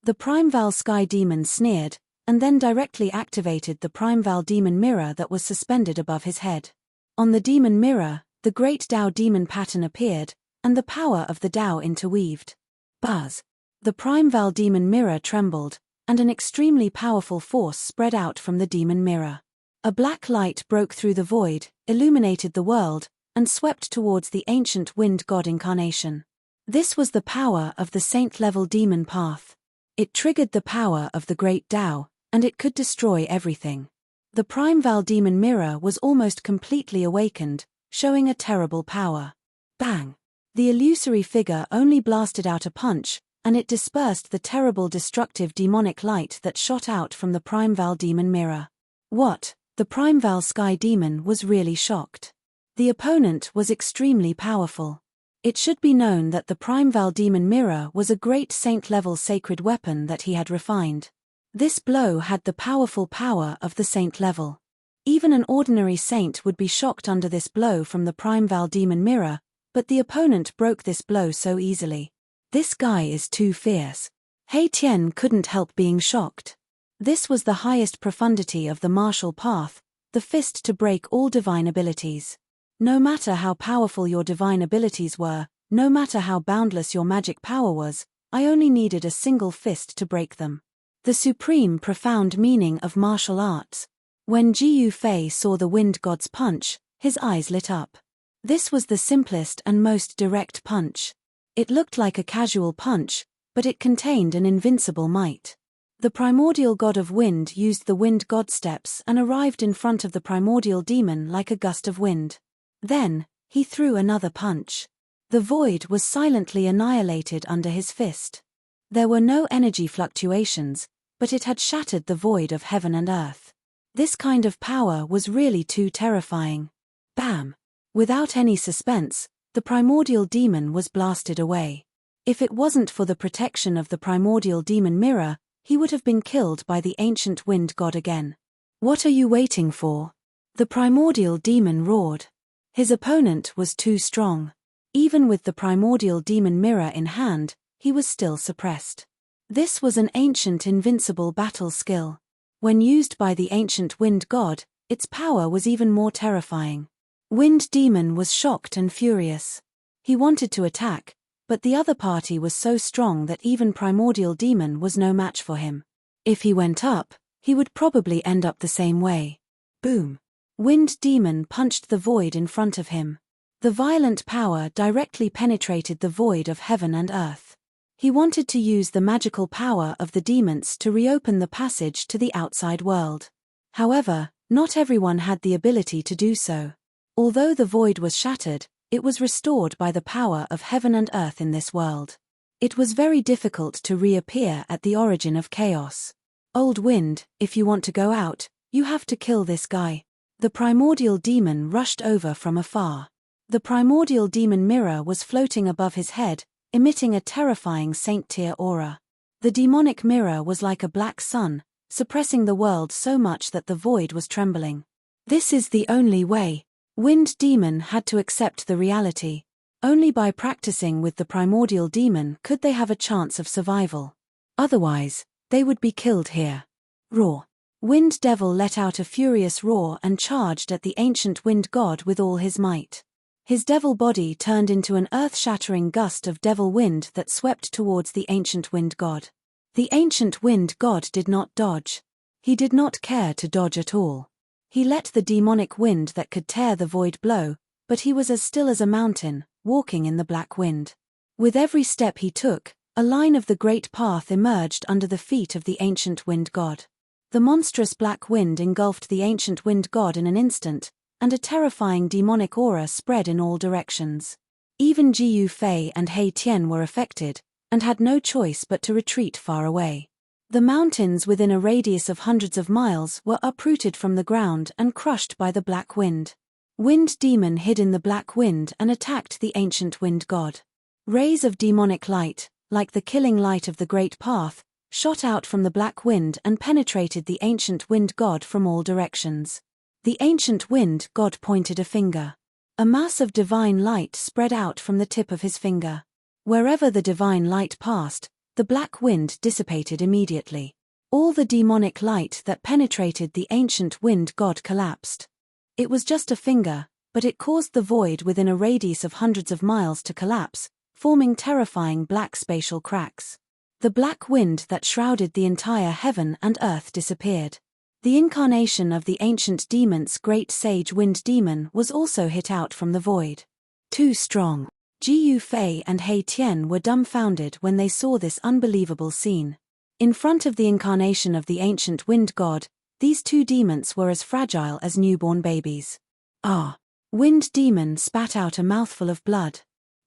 [SPEAKER 1] The Primeval Sky Demon sneered, and then directly activated the Primeval Demon Mirror that was suspended above his head. On the Demon Mirror, the Great Dao Demon pattern appeared, and the power of the Dao interweaved. Buzz! The Primeval Demon Mirror trembled, and an extremely powerful force spread out from the Demon Mirror. A black light broke through the void, illuminated the world, and swept towards the ancient wind god incarnation. This was the power of the saint-level demon path. It triggered the power of the Great Dao, and it could destroy everything. The Primeval Demon Mirror was almost completely awakened, showing a terrible power. Bang! The illusory figure only blasted out a punch, and it dispersed the terrible destructive demonic light that shot out from the Primeval Demon Mirror. What? The Primeval Sky Demon was really shocked. The opponent was extremely powerful. It should be known that the Primeval Demon Mirror was a great saint-level sacred weapon that he had refined. This blow had the powerful power of the saint level. Even an ordinary saint would be shocked under this blow from the Primeval Demon Mirror, but the opponent broke this blow so easily. This guy is too fierce. Hei Tian couldn't help being shocked. This was the highest profundity of the martial path, the fist to break all divine abilities. No matter how powerful your divine abilities were, no matter how boundless your magic power was, I only needed a single fist to break them. The supreme profound meaning of martial arts. When Ji Yufei saw the wind god's punch, his eyes lit up. This was the simplest and most direct punch. It looked like a casual punch, but it contained an invincible might. The primordial god of wind used the wind god steps and arrived in front of the primordial demon like a gust of wind. Then, he threw another punch. The void was silently annihilated under his fist. There were no energy fluctuations, but it had shattered the void of heaven and earth. This kind of power was really too terrifying. Bam! Without any suspense, the primordial demon was blasted away. If it wasn't for the protection of the primordial demon mirror, he would have been killed by the ancient wind god again. "What are you waiting for?" the primordial demon roared. His opponent was too strong. Even with the primordial demon mirror in hand, he was still suppressed. This was an ancient invincible battle skill. When used by the ancient wind god, its power was even more terrifying. Wind Demon was shocked and furious. He wanted to attack, but the other party was so strong that even Primordial Demon was no match for him. If he went up, he would probably end up the same way. Boom! Wind Demon punched the void in front of him. The violent power directly penetrated the void of heaven and earth. He wanted to use the magical power of the demons to reopen the passage to the outside world. However, not everyone had the ability to do so. Although the void was shattered, it was restored by the power of heaven and earth in this world. It was very difficult to reappear at the origin of chaos. "Old wind, if you want to go out, you have to kill this guy." The primordial demon rushed over from afar. The primordial demon mirror was floating above his head, emitting a terrifying saint-tier aura. The demonic mirror was like a black sun, suppressing the world so much that the void was trembling. This is the only way. Wind Demon had to accept the reality. Only by practicing with the primordial demon could they have a chance of survival. Otherwise, they would be killed here. Roar! Wind Devil let out a furious roar and charged at the ancient wind god with all his might. His devil body turned into an earth-shattering gust of devil wind that swept towards the ancient wind god. The ancient wind god did not dodge. He did not care to dodge at all. He let the demonic wind that could tear the void blow, but he was as still as a mountain, walking in the black wind. With every step he took, a line of the great path emerged under the feet of the ancient wind god. The monstrous black wind engulfed the ancient wind god in an instant, and a terrifying demonic aura spread in all directions. Even Jiu Fei and Hei Tian were affected, and had no choice but to retreat far away. The mountains within a radius of hundreds of miles were uprooted from the ground and crushed by the black wind. Wind Demon hid in the black wind and attacked the ancient wind god. Rays of demonic light, like the killing light of the great path, shot out from the black wind and penetrated the ancient wind god from all directions. The ancient wind god pointed a finger. A mass of divine light spread out from the tip of his finger. Wherever the divine light passed, the black wind dissipated immediately. All the demonic light that penetrated the ancient wind god collapsed. It was just a finger, but it caused the void within a radius of hundreds of miles to collapse, forming terrifying black spatial cracks. The black wind that shrouded the entire heaven and earth disappeared. The incarnation of the ancient demon's great sage wind demon was also hit out from the void. Too strong. Jiu Fei and Hei Tian were dumbfounded when they saw this unbelievable scene. In front of the incarnation of the ancient wind god, these two demons were as fragile as newborn babies. Ah! Wind Demon spat out a mouthful of blood.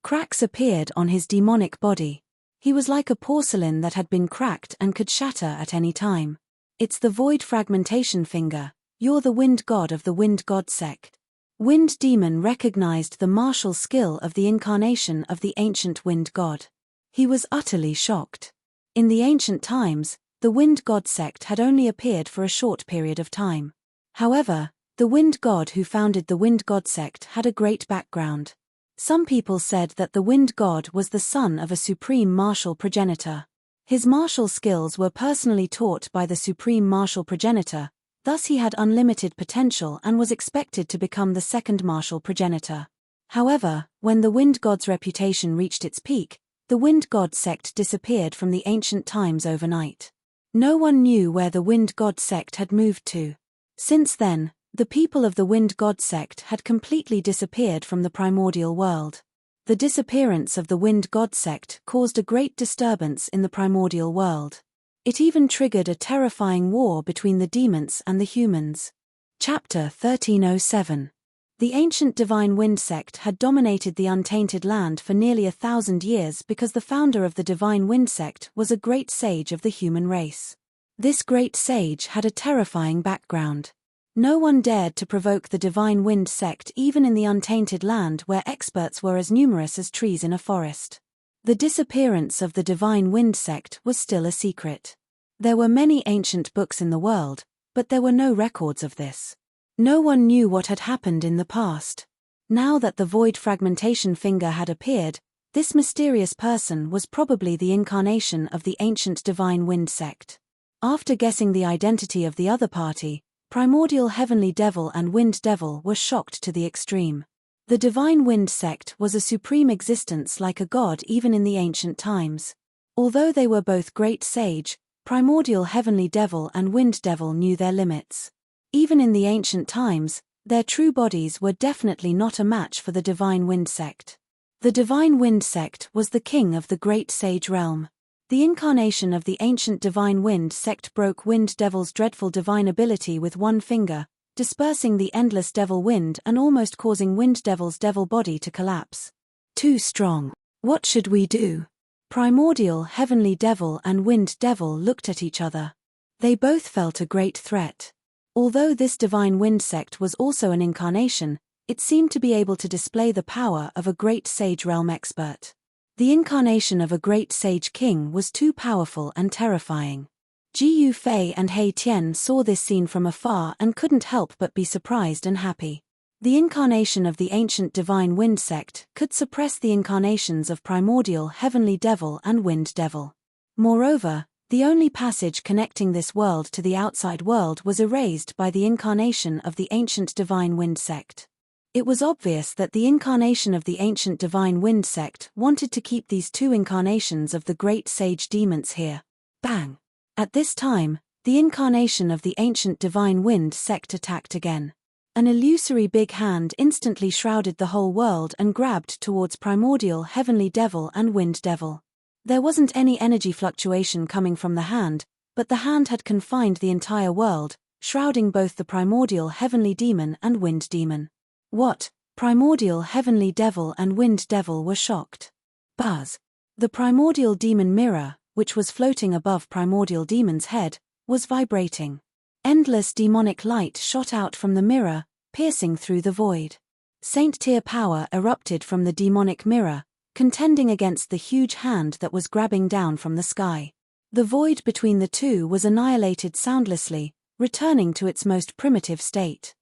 [SPEAKER 1] Cracks appeared on his demonic body. He was like a porcelain that had been cracked and could shatter at any time. "It's the void fragmentation finger. You're the wind god of the wind god sect." Wind Demon recognized the martial skill of the incarnation of the ancient wind god. He was utterly shocked. In the ancient times, the wind god sect had only appeared for a short period of time. However, the wind god who founded the wind god sect had a great background. Some people said that the wind god was the son of a supreme martial progenitor. His martial skills were personally taught by the supreme martial progenitor. Thus he had unlimited potential and was expected to become the second martial progenitor. However, when the wind god's reputation reached its peak, the wind god sect disappeared from the ancient times overnight. No one knew where the wind god sect had moved to. Since then, The people of the Wind God sect had completely disappeared from the primordial world. The disappearance of the Wind God sect caused a great disturbance in the primordial world. It even triggered a terrifying war between the demons and the humans. Chapter 1307. The ancient Divine Wind sect had dominated the untainted land for nearly 1,000 years because the founder of the Divine Wind sect was a great sage of the human race. This great sage had a terrifying background. No one dared to provoke the Divine Wind sect even in the untainted land where experts were as numerous as trees in a forest. The disappearance of the Divine Wind sect was still a secret. There were many ancient books in the world, but there were no records of this. No one knew what had happened in the past. Now that the void fragmentation finger had appeared, this mysterious person was probably the incarnation of the ancient Divine Wind sect. After guessing the identity of the other party, Primordial Heavenly Devil and Wind Devil were shocked to the extreme. The Divine Wind sect was a supreme existence like a god even in the ancient times. Although they were both great sage, Primordial Heavenly Devil and Wind Devil knew their limits. Even in the ancient times, their true bodies were definitely not a match for the Divine Wind sect. The Divine Wind sect was the king of the great sage realm. The incarnation of the ancient Divine Wind sect broke Wind Devil's dreadful divine ability with one finger, dispersing the endless devil wind and almost causing Wind Devil's devil body to collapse. Too strong. What should we do? Primordial Heavenly Devil and Wind Devil looked at each other. They both felt a great threat. Although this Divine Wind sect was also an incarnation, it seemed to be able to display the power of a great sage realm expert. The incarnation of a great sage king was too powerful and terrifying. Ji Yufei and He Tian saw this scene from afar and couldn't help but be surprised and happy. The incarnation of the ancient Divine Wind sect could suppress the incarnations of Primordial Heavenly Devil and Wind Devil. Moreover, the only passage connecting this world to the outside world was erased by the incarnation of the ancient Divine Wind sect. It was obvious that the incarnation of the ancient Divine Wind sect wanted to keep these two incarnations of the great sage demons here. Bang! At this time, the incarnation of the ancient Divine Wind sect attacked again. An illusory big hand instantly shrouded the whole world and grabbed towards Primordial Heavenly Devil and Wind Devil. There wasn't any energy fluctuation coming from the hand, but the hand had confined the entire world, shrouding both the Primordial Heavenly Demon and Wind Demon. What? Primordial Heavenly Devil and Wind Devil were shocked. Buzz. The Primordial Demon mirror, which was floating above Primordial Demon's head, was vibrating. Endless demonic light shot out from the mirror, piercing through the void. Saint-tier power erupted from the demonic mirror, contending against the huge hand that was grabbing down from the sky. The void between the two was annihilated soundlessly, returning to its most primitive state.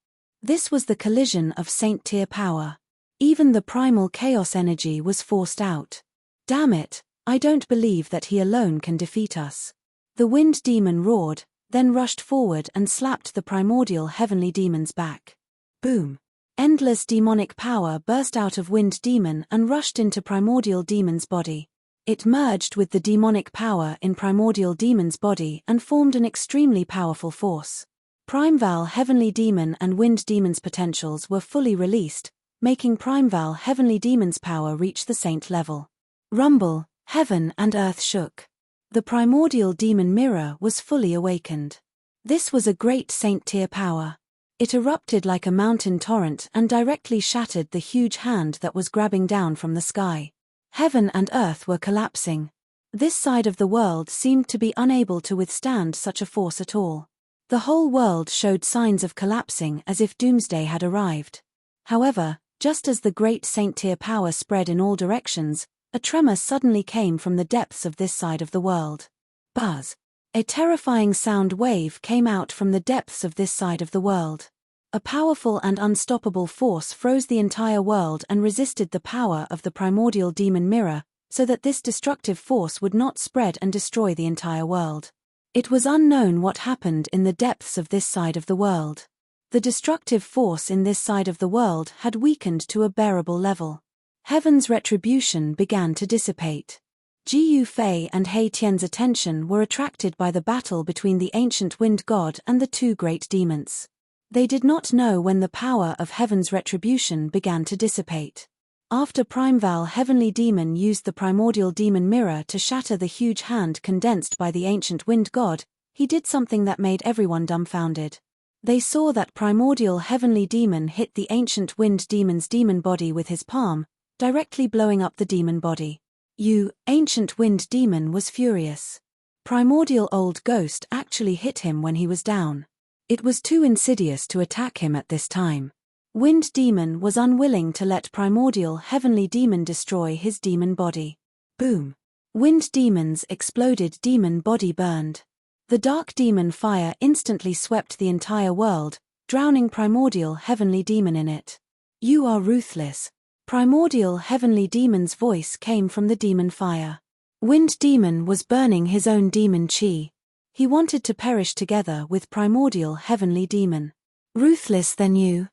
[SPEAKER 1] This was the collision of Saint-tier power. Even the primal chaos energy was forced out. Damn it, I don't believe that he alone can defeat us. The Wind Demon roared, then rushed forward and slapped the Primordial Heavenly Demon's back. Boom! Endless demonic power burst out of Wind Demon and rushed into Primordial Demon's body. It merged with the demonic power in Primordial Demon's body and formed an extremely powerful force. Primeval Heavenly Demon and Wind Demon's potentials were fully released, making Primeval Heavenly Demon's power reach the saint level. Rumble, heaven and earth shook. The Primordial Demon mirror was fully awakened. This was a great saint-tier power. It erupted like a mountain torrent and directly shattered the huge hand that was grabbing down from the sky. Heaven and earth were collapsing. This side of the world seemed to be unable to withstand such a force at all. The whole world showed signs of collapsing as if doomsday had arrived. However, just as the great saint-tier power spread in all directions, a tremor suddenly came from the depths of this side of the world. Buzz. A terrifying sound wave came out from the depths of this side of the world. A powerful and unstoppable force froze the entire world and resisted the power of the Primordial Demon mirror, so that this destructive force would not spread and destroy the entire world. It was unknown what happened in the depths of this side of the world. The destructive force in this side of the world had weakened to a bearable level. Heaven's retribution began to dissipate. Ji Yufei and He Tian's attention were attracted by the battle between the ancient wind god and the two great demons. They did not know when the power of heaven's retribution began to dissipate. After Primeval Heavenly Demon used the primordial demon mirror to shatter the huge hand condensed by the ancient wind god, he did something that made everyone dumbfounded. They saw that primordial heavenly demon hit the ancient wind demon's demon body with his palm, directly blowing up the demon body. Ancient wind demon was furious. Primordial old ghost actually hit him when he was down. It was too insidious to attack him at this time. Wind demon was unwilling to let primordial heavenly demon destroy his demon body. Boom. Wind demon's exploded demon body burned. The dark demon fire instantly swept the entire world, drowning primordial heavenly demon in it. You are ruthless. Primordial heavenly demon's voice came from the demon fire. Wind demon was burning his own demon chi. He wanted to perish together with primordial heavenly demon. Ruthless then you.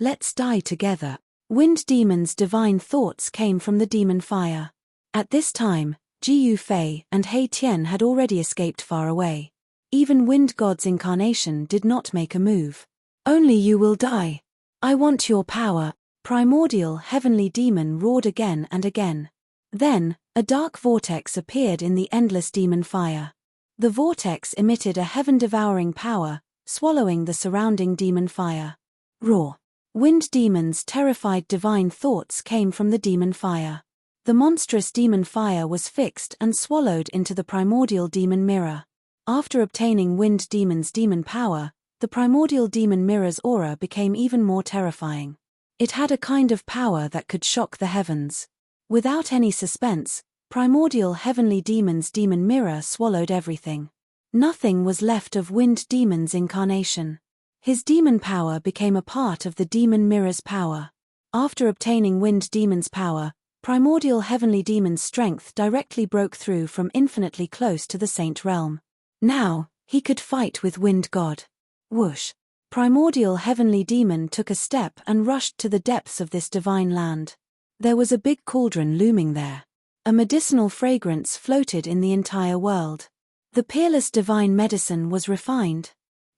[SPEAKER 1] Let's die together. Wind demon's divine thoughts came from the demon fire. At this time, Jiyu Fei and Hei Tian had already escaped far away. Even Wind God's incarnation did not make a move. Only you will die. I want your power. Primordial heavenly demon roared again and again. Then, a dark vortex appeared in the endless demon fire. The vortex emitted a heaven-devouring power, swallowing the surrounding demon fire. Roar. Wind demon's terrified divine thoughts came from the demon fire. The monstrous demon fire was fixed and swallowed into the primordial demon mirror. After obtaining Wind demon's demon power, the primordial demon mirror's aura became even more terrifying. It had a kind of power that could shock the heavens. Without any suspense, primordial heavenly demon's demon mirror swallowed everything. Nothing was left of Wind demon's incarnation. His demon power became a part of the demon mirror's power. After obtaining Wind demon's power, primordial heavenly demon's strength directly broke through from infinitely close to the saint realm. Now, he could fight with Wind God. Whoosh! Primordial heavenly demon took a step and rushed to the depths of this divine land. There was a big cauldron looming there. A medicinal fragrance floated in the entire world. The peerless divine medicine was refined.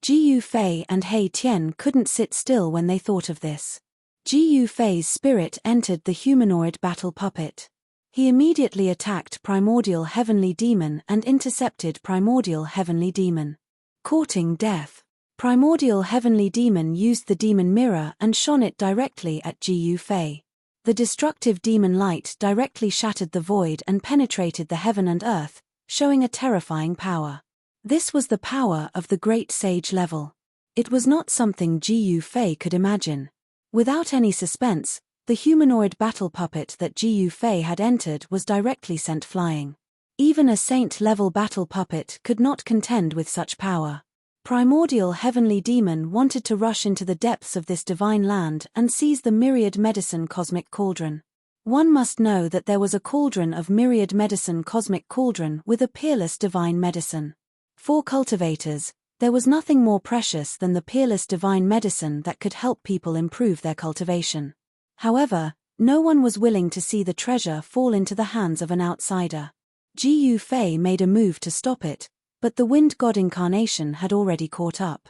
[SPEAKER 1] Jiyu Fei and Hei Tian couldn't sit still when they thought of this. Jiyu Fei's spirit entered the humanoid battle puppet. He immediately attacked primordial heavenly demon and intercepted primordial heavenly demon. Courting death. Primordial heavenly demon used the demon mirror and shone it directly at Jiyu Fei. The destructive demon light directly shattered the void and penetrated the heaven and earth, showing a terrifying power. This was the power of the great sage level. It was not something Jiyu Fei could imagine. Without any suspense, the humanoid battle puppet that Jiyu Fei had entered was directly sent flying. Even a saint-level battle puppet could not contend with such power. Primordial heavenly demon wanted to rush into the depths of this divine land and seize the myriad medicine cosmic cauldron. One must know that there was a cauldron of myriad medicine cosmic cauldron with a peerless divine medicine. For cultivators, there was nothing more precious than the peerless divine medicine that could help people improve their cultivation. However, no one was willing to see the treasure fall into the hands of an outsider. Jiyu Fei made a move to stop it, but the wind god incarnation had already caught up.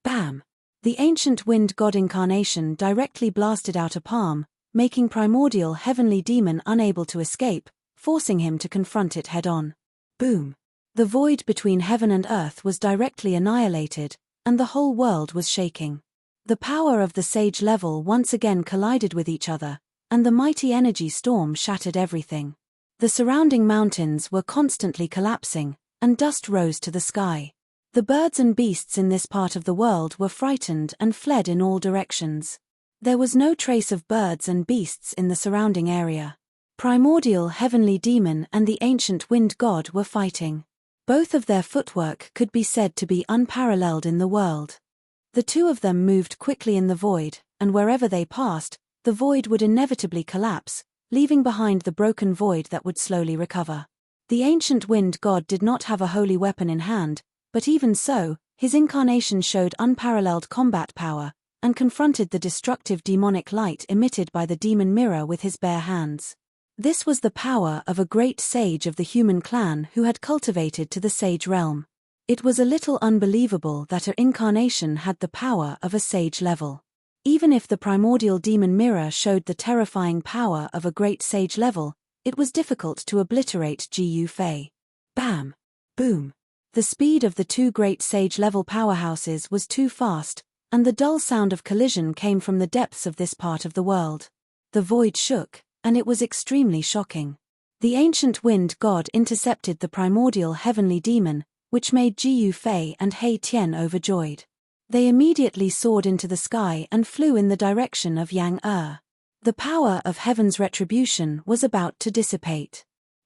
[SPEAKER 1] Bam! The ancient wind god incarnation directly blasted out a palm, making primordial heavenly demon unable to escape, forcing him to confront it head-on. Boom! The void between heaven and earth was directly annihilated, and the whole world was shaking. The power of the sage level once again collided with each other, and the mighty energy storm shattered everything. The surrounding mountains were constantly collapsing, and dust rose to the sky. The birds and beasts in this part of the world were frightened and fled in all directions. There was no trace of birds and beasts in the surrounding area. Primordial heavenly demon and the ancient wind god were fighting. Both of their footwork could be said to be unparalleled in the world. The two of them moved quickly in the void, and wherever they passed, the void would inevitably collapse, leaving behind the broken void that would slowly recover. The ancient wind god did not have a holy weapon in hand, but even so, his incarnation showed unparalleled combat power, and confronted the destructive demonic light emitted by the demon mirror with his bare hands. This was the power of a great sage of the human clan who had cultivated to the sage realm. It was a little unbelievable that her incarnation had the power of a sage level. Even if the primordial demon mirror showed the terrifying power of a great sage level, it was difficult to obliterate Gu Fei. Bam! Boom! The speed of the two great sage-level powerhouses was too fast, and the dull sound of collision came from the depths of this part of the world. The void shook, and it was extremely shocking. The ancient wind god intercepted the primordial heavenly demon, which made Gu Fei and He Tian overjoyed. They immediately soared into the sky and flew in the direction of Yang The power of heaven's retribution was about to dissipate.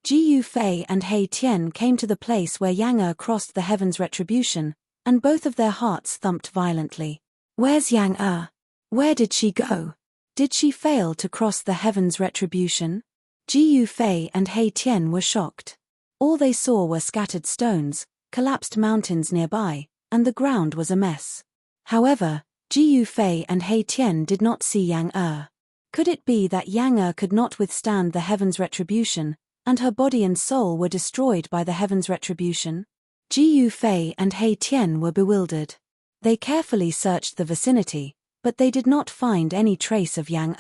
[SPEAKER 1] Gu Fei and He Tian came to the place where Yang crossed the heaven's retribution, and both of their hearts thumped violently. Where's Yang Where did she go? Did she fail to cross the heaven's retribution? Gu Fei and He Tian were shocked. All they saw were scattered stones, collapsed mountains nearby, and the ground was a mess. However, Gu Fei and He Tian did not see Yang Could it be that Yang could not withstand the heaven's retribution, and her body and soul were destroyed by the heaven's retribution? Gu Fei and He Tian were bewildered. They carefully searched the vicinity, but they did not find any trace of Yang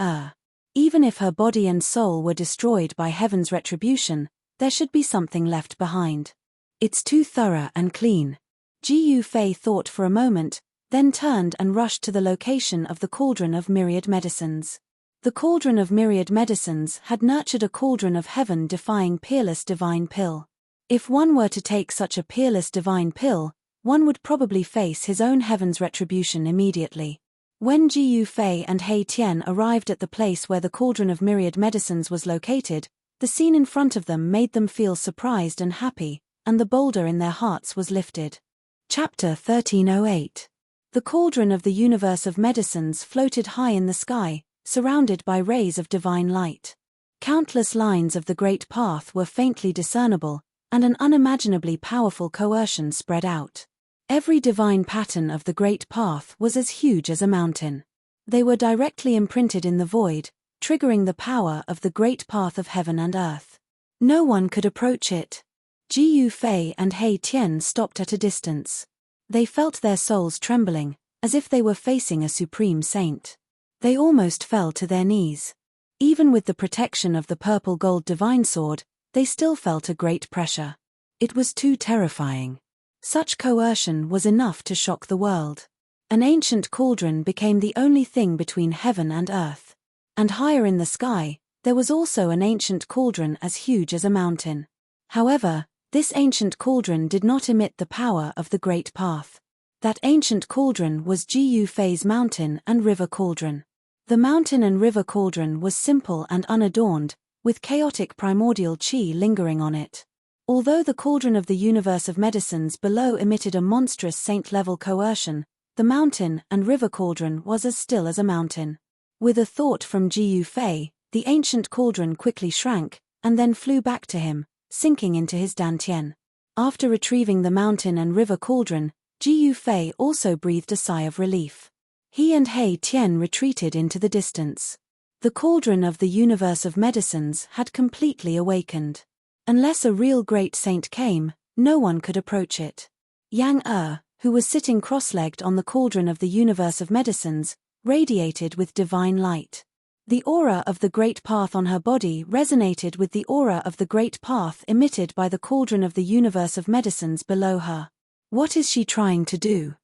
[SPEAKER 1] Even if her body and soul were destroyed by heaven's retribution, there should be something left behind. It's too thorough and clean. Gu Fei thought for a moment, then turned and rushed to the location of the cauldron of myriad medicines. The cauldron of myriad medicines had nurtured a cauldron of heaven-defying peerless divine pill. If one were to take such a peerless divine pill, one would probably face his own heaven's retribution immediately. When Gu Fei and He Tian arrived at the place where the cauldron of myriad medicines was located, the scene in front of them made them feel surprised and happy, and the boulder in their hearts was lifted. Chapter 1308. The cauldron of the universe of medicines floated high in the sky, surrounded by rays of divine light. Countless lines of the great path were faintly discernible, and an unimaginably powerful coercion spread out. Every divine pattern of the great path was as huge as a mountain. They were directly imprinted in the void, triggering the power of the great path of heaven and earth. No one could approach it. Gu Fei and He Tian stopped at a distance. They felt their souls trembling, as if they were facing a supreme saint. They almost fell to their knees. Even with the protection of the purple gold divine sword, they still felt a great pressure. It was too terrifying. Such coercion was enough to shock the world. An ancient cauldron became the only thing between heaven and earth. And higher in the sky, there was also an ancient cauldron as huge as a mountain. However, this ancient cauldron did not emit the power of the great path. That ancient cauldron was Gu Fei's mountain and river cauldron. The mountain and river cauldron was simple and unadorned, with chaotic primordial qi lingering on it. Although the cauldron of the universe of medicines below emitted a monstrous saint-level coercion, the mountain and river cauldron was as still as a mountain. With a thought from Gu Fei, the ancient cauldron quickly shrank, and then flew back to him, sinking into his dantian. After retrieving the mountain and river cauldron, Gu Fei also breathed a sigh of relief. He and He Tian retreated into the distance. The cauldron of the universe of medicines had completely awakened. Unless a real great saint came, no one could approach it. Yang who was sitting cross-legged on the cauldron of the universe of medicines, radiated with divine light. The aura of the great path on her body resonated with the aura of the great path emitted by the cauldron of the universe of medicines below her. What is she trying to do?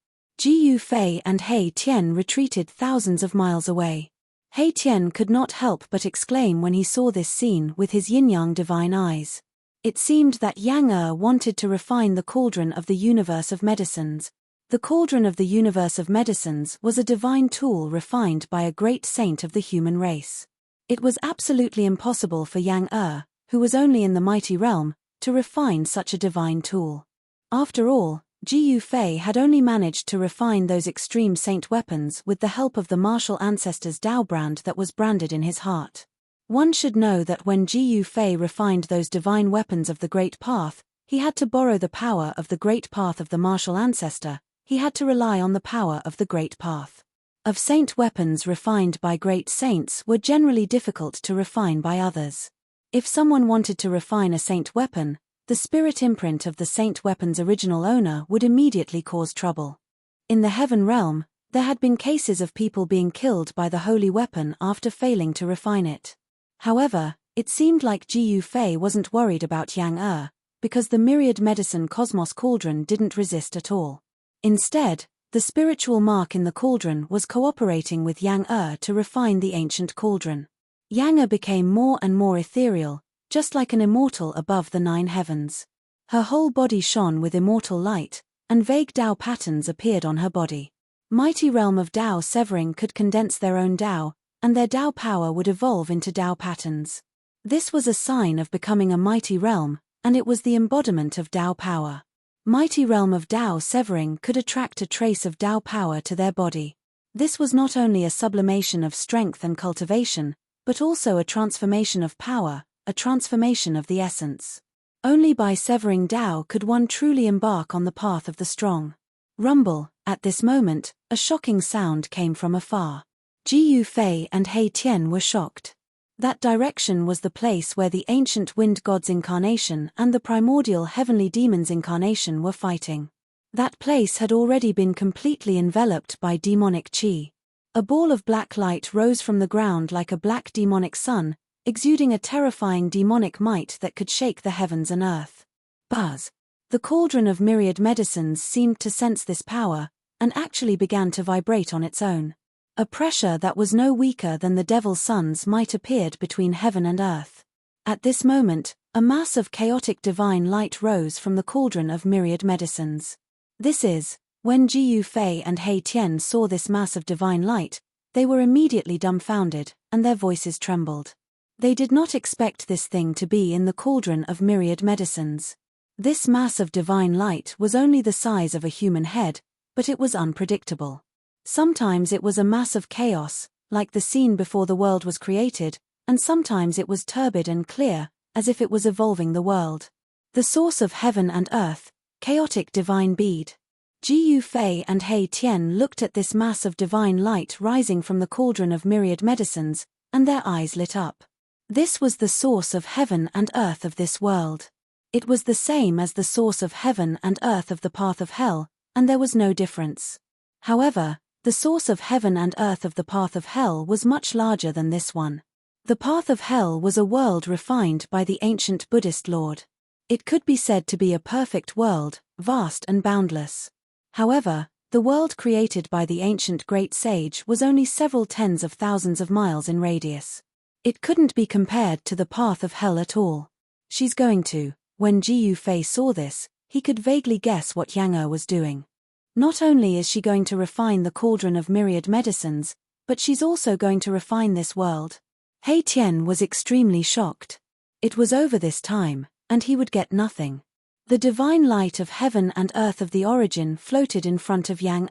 [SPEAKER 1] Gu Fei and He Tian retreated thousands of miles away. He Tian could not help but exclaim when he saw this scene with his yin-yang divine eyes. It seemed that Yang wanted to refine the cauldron of the universe of medicines. The cauldron of the universe of medicines was a divine tool refined by a great saint of the human race. It was absolutely impossible for Yang who was only in the mighty realm, to refine such a divine tool. After all, Gu Fei had only managed to refine those extreme saint weapons with the help of the martial ancestor's Dao brand that was branded in his heart. One should know that when Gu Fei refined those divine weapons of the Great Path, he had to borrow the power of the Great Path of the martial ancestor. He had to rely on the power of the Great Path. Of saint weapons refined by great saints were generally difficult to refine by others. If someone wanted to refine a saint weapon, the The spirit imprint of the saint weapon's original owner would immediately cause trouble. In the heaven realm, there had been cases of people being killed by the holy weapon after failing to refine it. However, it seemed like Gu Fei wasn't worried about Yang because the myriad medicine cosmos cauldron didn't resist at all. Instead, the spiritual mark in the cauldron was cooperating with Yang to refine the ancient cauldron. Yang became more and more ethereal, just like an immortal above the 9 heavens. Her whole body shone with immortal light, and vague Tao patterns appeared on her body. Mighty realm of Tao severing could condense their own Tao, and their Tao power would evolve into Tao patterns. This was a sign of becoming a mighty realm, and it was the embodiment of Tao power. Mighty realm of Tao severing could attract a trace of Tao power to their body. This was not only a sublimation of strength and cultivation, but also a transformation of power, a transformation of the essence. Only by severing Tao could one truly embark on the path of the strong. Rumble. At this moment, a shocking sound came from afar. Gu Fei and He Tian were shocked. That direction was the place where the ancient wind god's incarnation and the primordial heavenly demon's incarnation were fighting. That place had already been completely enveloped by demonic qi. A ball of black light rose from the ground like a black demonic sun, exuding a terrifying demonic might that could shake the heavens and earth. Buzz! The cauldron of myriad medicines seemed to sense this power, and actually began to vibrate on its own. A pressure that was no weaker than the devil's sun's might appeared between heaven and earth. At this moment, a mass of chaotic divine light rose from the cauldron of myriad medicines. When Gu Fei and He Tian saw this mass of divine light, they were immediately dumbfounded, and their voices trembled. They did not expect this thing to be in the cauldron of myriad medicines. This mass of divine light was only the size of a human head, but it was unpredictable. Sometimes it was a mass of chaos, like the scene before the world was created, and sometimes it was turbid and clear, as if it was evolving the world. The source of heaven and earth, chaotic divine bead. Gu Fei and He Tian looked at this mass of divine light rising from the cauldron of myriad medicines, and their eyes lit up. This was the source of heaven and earth of this world. It was the same as the source of heaven and earth of the path of hell, and there was no difference. However, the source of heaven and earth of the path of hell was much larger than this one. The path of hell was a world refined by the ancient Buddhist Lord. It could be said to be a perfect world, vast and boundless. However, the world created by the ancient great sage was only several tens of thousands of miles in radius. It couldn't be compared to the path of hell at all. She's going to. When Gu Fei saw this, he could vaguely guess what Yang was doing. Not only is she going to refine the cauldron of myriad medicines, but she's also going to refine this world. He Tian was extremely shocked. It was over this time, and he would get nothing. The divine light of heaven and earth of the origin floated in front of Yang.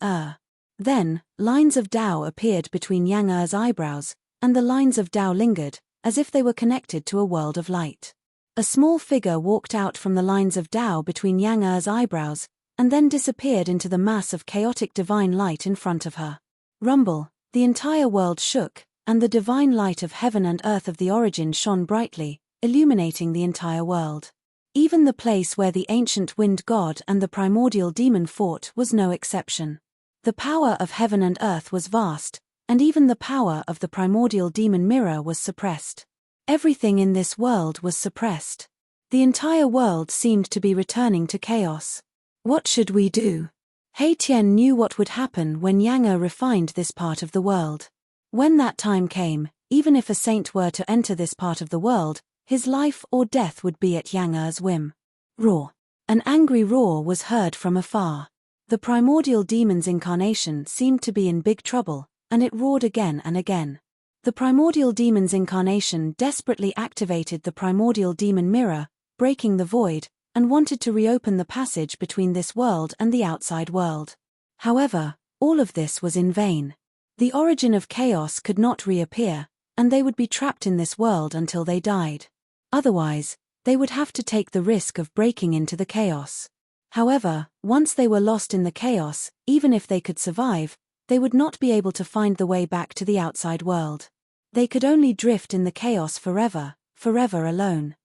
[SPEAKER 1] Then, lines of Tao appeared between Yang eyebrows, and the lines of Tao lingered, as if they were connected to a world of light. A small figure walked out from the lines of Tao between Yang eyebrows, and then disappeared into the mass of chaotic divine light in front of her. Rumble, the entire world shook, and the divine light of heaven and earth of the origin shone brightly, illuminating the entire world. Even the place where the ancient wind god and the primordial demon fought was no exception. The power of heaven and earth was vast, and even the power of the primordial demon mirror was suppressed. Everything in this world was suppressed. The entire world seemed to be returning to chaos. What should we do? He Tian knew what would happen when Yang refined this part of the world. When that time came, even if a saint were to enter this part of the world, his life or death would be at Yang whim. Roar. An angry roar was heard from afar. The primordial demon's incarnation seemed to be in big trouble, and it roared again and again. The primordial demon's incarnation desperately activated the primordial demon mirror, breaking the void, and wanted to reopen the passage between this world and the outside world. However, all of this was in vain. The origin of chaos could not reappear, and they would be trapped in this world until they died. Otherwise, they would have to take the risk of breaking into the chaos. However, once they were lost in the chaos, even if they could survive, they would not be able to find the way back to the outside world. They could only drift in the chaos forever, forever alone.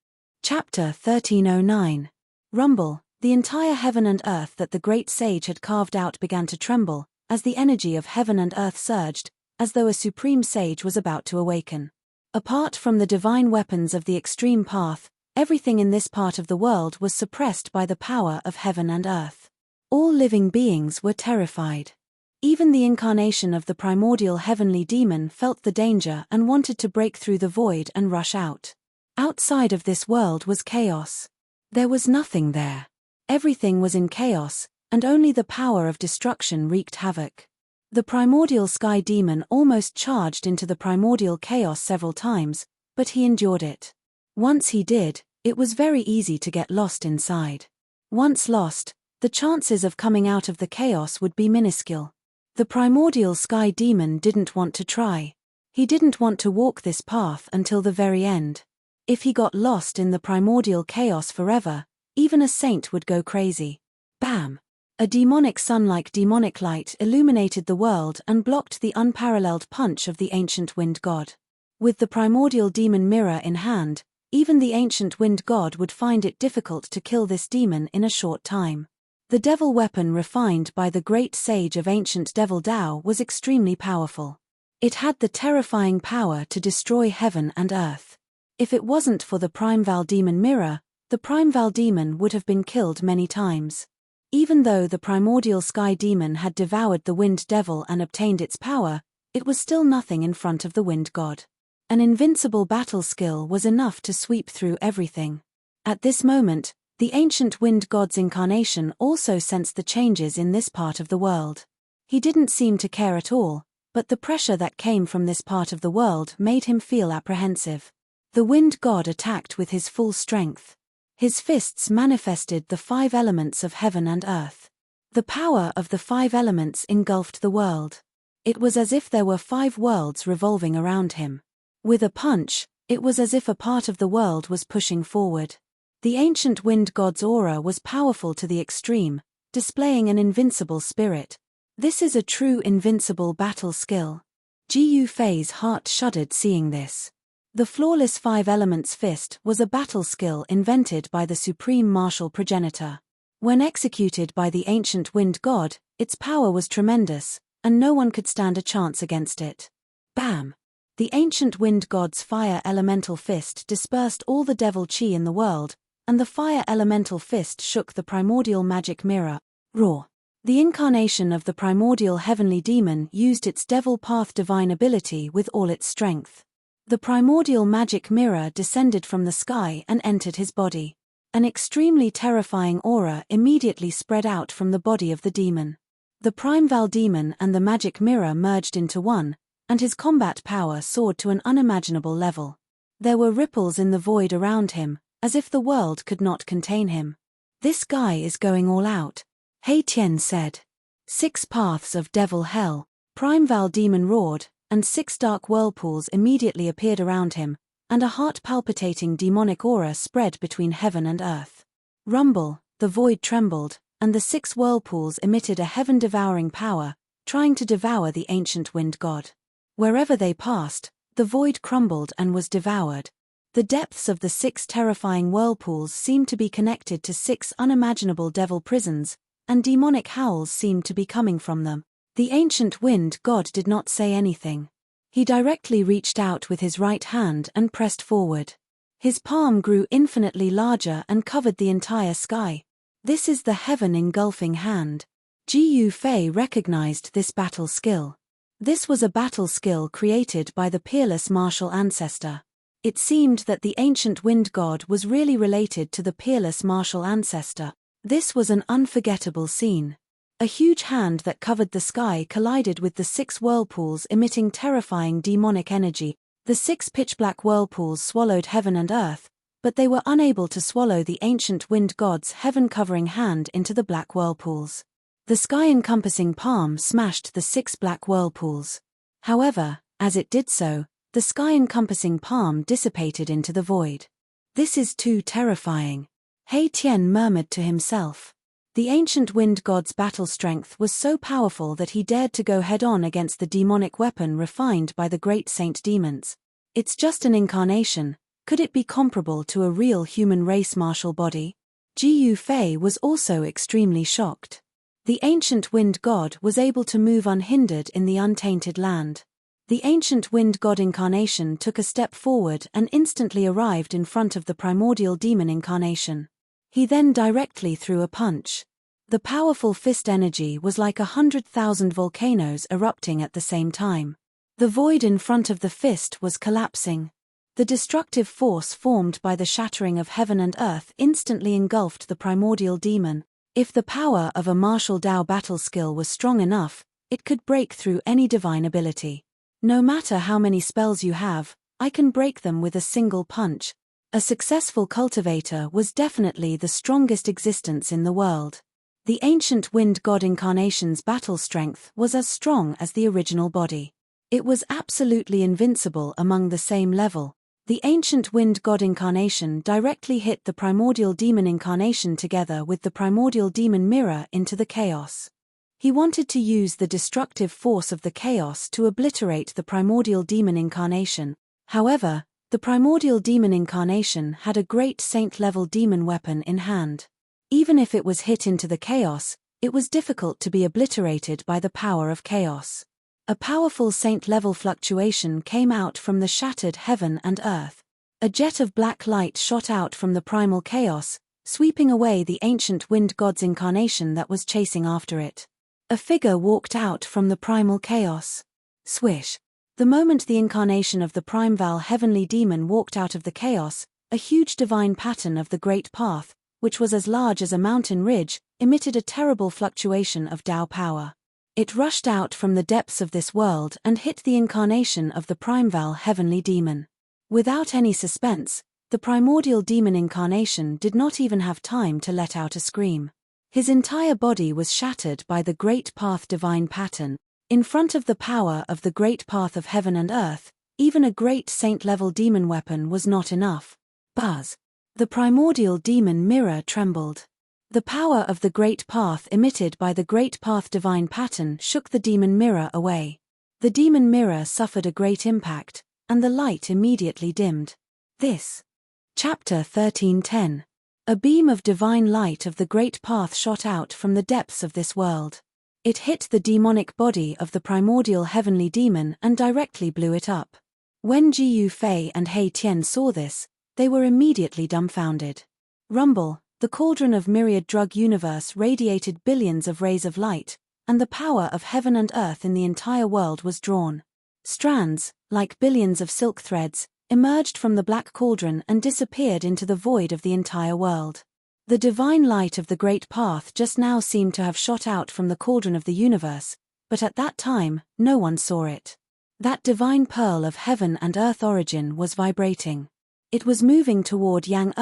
[SPEAKER 1] Chapter 1309. Rumble, the entire heaven and earth that the great sage had carved out began to tremble, as the energy of heaven and earth surged, as though a supreme sage was about to awaken. Apart from the divine weapons of the extreme path, everything in this part of the world was suppressed by the power of heaven and earth. All living beings were terrified. Even the incarnation of the primordial heavenly demon felt the danger and wanted to break through the void and rush out. Outside of this world was chaos. There was nothing there. Everything was in chaos, and only the power of destruction wreaked havoc. The primordial sky demon almost charged into the primordial chaos several times, but he endured it. Once he did, it was very easy to get lost inside. Once lost, the chances of coming out of the chaos would be minuscule. The primordial sky demon didn't want to try. He didn't want to walk this path until the very end. If he got lost in the primordial chaos forever, even a saint would go crazy. Bam! A demonic sun-like demonic light illuminated the world and blocked the unparalleled punch of the ancient wind god. With the primordial demon mirror in hand, even the ancient wind god would find it difficult to kill this demon in a short time. The devil weapon refined by the great sage of ancient devil Tao was extremely powerful. It had the terrifying power to destroy heaven and earth. If it wasn't for the Primeval Demon mirror, the Primeval Demon would have been killed many times. Even though the primordial sky demon had devoured the wind devil and obtained its power, it was still nothing in front of the wind god. An invincible battle skill was enough to sweep through everything. At this moment, the ancient wind god's incarnation also sensed the changes in this part of the world. He didn't seem to care at all, but the pressure that came from this part of the world made him feel apprehensive. The wind god attacked with his full strength. His fists manifested the 5 elements of heaven and earth. The power of the 5 elements engulfed the world. It was as if there were 5 worlds revolving around him. With a punch, it was as if a part of the world was pushing forward. The ancient wind god's aura was powerful to the extreme, displaying an invincible spirit. This is a true invincible battle skill. Gu Fei's heart shuddered seeing this. The flawless 5 elements fist was a battle skill invented by the supreme martial progenitor. When executed by the ancient wind god, its power was tremendous, and no one could stand a chance against it. Bam! The ancient wind god's fire elemental fist dispersed all the devil chi in the world, and the fire elemental fist shook the primordial magic mirror. Roar! The incarnation of the primordial heavenly demon used its devil path divine ability with all its strength. The primordial magic mirror descended from the sky and entered his body. An extremely terrifying aura immediately spread out from the body of the demon. The Primeval Demon and the magic mirror merged into one, and his combat power soared to an unimaginable level. There were ripples in the void around him, as if the world could not contain him. "This guy is going all out," He Tian said. 6 paths of devil hell, Primeval Demon roared, and 6 dark whirlpools immediately appeared around him, and a heart-palpitating demonic aura spread between heaven and earth. Rumble, the void trembled, and the 6 whirlpools emitted a heaven-devouring power, trying to devour the ancient wind god. Wherever they passed, the void crumbled and was devoured. The depths of the 6 terrifying whirlpools seemed to be connected to 6 unimaginable devil prisons, and demonic howls seemed to be coming from them. The ancient wind god did not say anything. He directly reached out with his right hand and pressed forward. His palm grew infinitely larger and covered the entire sky. This is the heaven-engulfing hand. Gu Fei recognized this battle skill. This was a battle skill created by the peerless martial ancestor. It seemed that the ancient wind god was really related to the peerless martial ancestor. This was an unforgettable scene. A huge hand that covered the sky collided with the 6 whirlpools emitting terrifying demonic energy. The 6 pitch-black whirlpools swallowed heaven and earth, but they were unable to swallow the ancient wind god's heaven-covering hand into the black whirlpools. The sky-encompassing palm smashed the 6 black whirlpools. However, as it did so, the sky-encompassing palm dissipated into the void. "This is too terrifying," He Tian murmured to himself. The ancient wind god's battle strength was so powerful that he dared to go head-on against the demonic weapon refined by the great saint demons. It's just an incarnation, could it be comparable to a real human race martial body? Ji Yufei was also extremely shocked. The ancient wind god was able to move unhindered in the untainted land. The ancient wind god incarnation took a step forward and instantly arrived in front of the primordial demon incarnation. He then directly threw a punch. The powerful fist energy was like 100,000 volcanoes erupting at the same time. The void in front of the fist was collapsing. The destructive force formed by the shattering of heaven and earth instantly engulfed the primordial demon. If the power of a martial Dao battle skill was strong enough, it could break through any divine ability. No matter how many spells you have, I can break them with a single punch. A successful cultivator was definitely the strongest existence in the world. The ancient wind god incarnation's battle strength was as strong as the original body. It was absolutely invincible among the same level. The ancient wind god incarnation directly hit the primordial demon incarnation together with the primordial demon mirror into the chaos. He wanted to use the destructive force of the chaos to obliterate the primordial demon incarnation. However, the primordial demon incarnation had a great saint-level demon weapon in hand. Even if it was hit into the chaos, it was difficult to be obliterated by the power of chaos. A powerful saint-level fluctuation came out from the shattered heaven and earth. A jet of black light shot out from the primal chaos, sweeping away the ancient wind god's incarnation that was chasing after it. A figure walked out from the primal chaos. Swish. The moment the incarnation of the Primeval heavenly demon walked out of the chaos, a huge divine pattern of the Great Path, which was as large as a mountain ridge, emitted a terrible fluctuation of Tao power. It rushed out from the depths of this world and hit the incarnation of the Primeval heavenly demon. Without any suspense, the primordial demon incarnation did not even have time to let out a scream. His entire body was shattered by the Great Path divine pattern. In front of the power of the Great Path of heaven and earth, even a great saint-level demon weapon was not enough. Buzz. The primordial demon mirror trembled. The power of the Great Path emitted by the Great Path divine pattern shook the demon mirror away. The demon mirror suffered a great impact, and the light immediately dimmed. This. Chapter 13:10. A beam of divine light of the Great Path shot out from the depths of this world. It hit the demonic body of the primordial heavenly demon and directly blew it up. When Ji Yufei and He Tian saw this, they were immediately dumbfounded. Rumble, the cauldron of myriad drug universe radiated billions of rays of light, and the power of heaven and earth in the entire world was drawn. Strands, like billions of silk threads, emerged from the black cauldron and disappeared into the void of the entire world. The divine light of the Great Path just now seemed to have shot out from the cauldron of the universe, but at that time, no one saw it. That divine pearl of heaven and earth origin was vibrating. It was moving toward Yang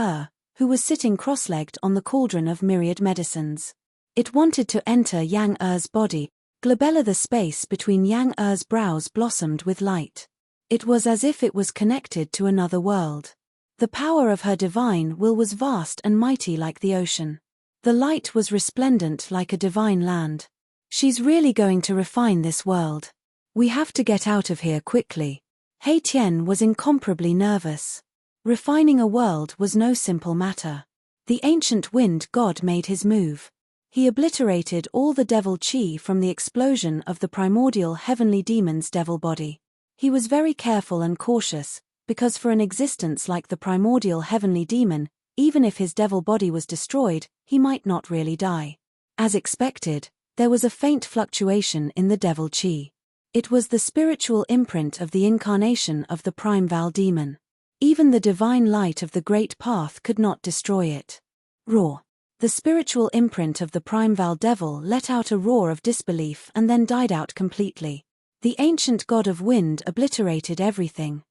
[SPEAKER 1] who was sitting cross-legged on the cauldron of myriad medicines. It wanted to enter Yang body. Glabella, the space between Yang brows blossomed with light. It was as if it was connected to another world. The power of her divine will was vast and mighty like the ocean. The light was resplendent like a divine land. She's really going to refine this world. We have to get out of here quickly. He Tian was incomparably nervous. Refining a world was no simple matter. The ancient wind god made his move. He obliterated all the devil chi from the explosion of the primordial heavenly demon's devil body. He was very careful and cautious, because for an existence like the primordial heavenly demon, even if his devil body was destroyed, he might not really die. As expected, there was a faint fluctuation in the devil chi. It was the spiritual imprint of the incarnation of the Primeval demon. Even the divine light of the Great Path could not destroy it. Roar. The spiritual imprint of the Primeval devil let out a roar of disbelief and then died out completely. The ancient god of wind obliterated everything.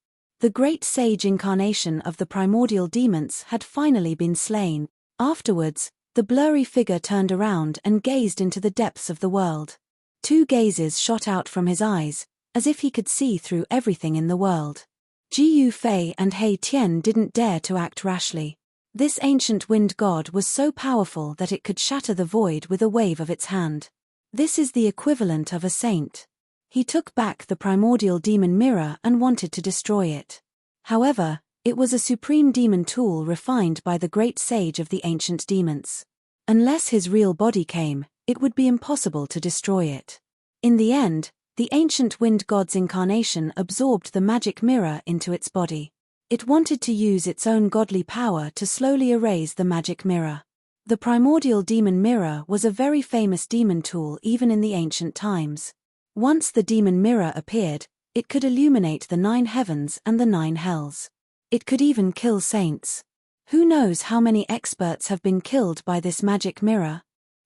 [SPEAKER 1] The great sage incarnation of the primordial demons had finally been slain. Afterwards, the blurry figure turned around and gazed into the depths of the world. Two gazes shot out from his eyes, as if he could see through everything in the world. Ji Yufei and He Tian didn't dare to act rashly. This ancient wind god was so powerful that it could shatter the void with a wave of its hand. This is the equivalent of a saint. He took back the primordial demon mirror and wanted to destroy it. However, It was a supreme demon tool refined by the great sage of the ancient demons. Unless his real body came, it would be impossible to destroy it. In the end, the ancient wind god's incarnation absorbed the magic mirror into its body. It wanted to use its own godly power to slowly erase the magic mirror. The primordial demon mirror was a very famous demon tool even in the ancient times. Once the demon mirror appeared, it could illuminate the 9 heavens and the 9 hells. It could even kill saints. Who knows how many experts have been killed by this magic mirror?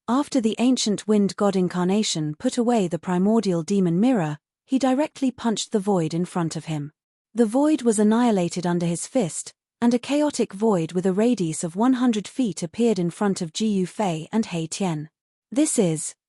[SPEAKER 1] After the ancient wind god incarnation put away the primordial demon mirror, he directly punched the void in front of him. The void was annihilated under his fist, and a chaotic void with a radius of 100 feet appeared in front of Ji Yufei and He Tian.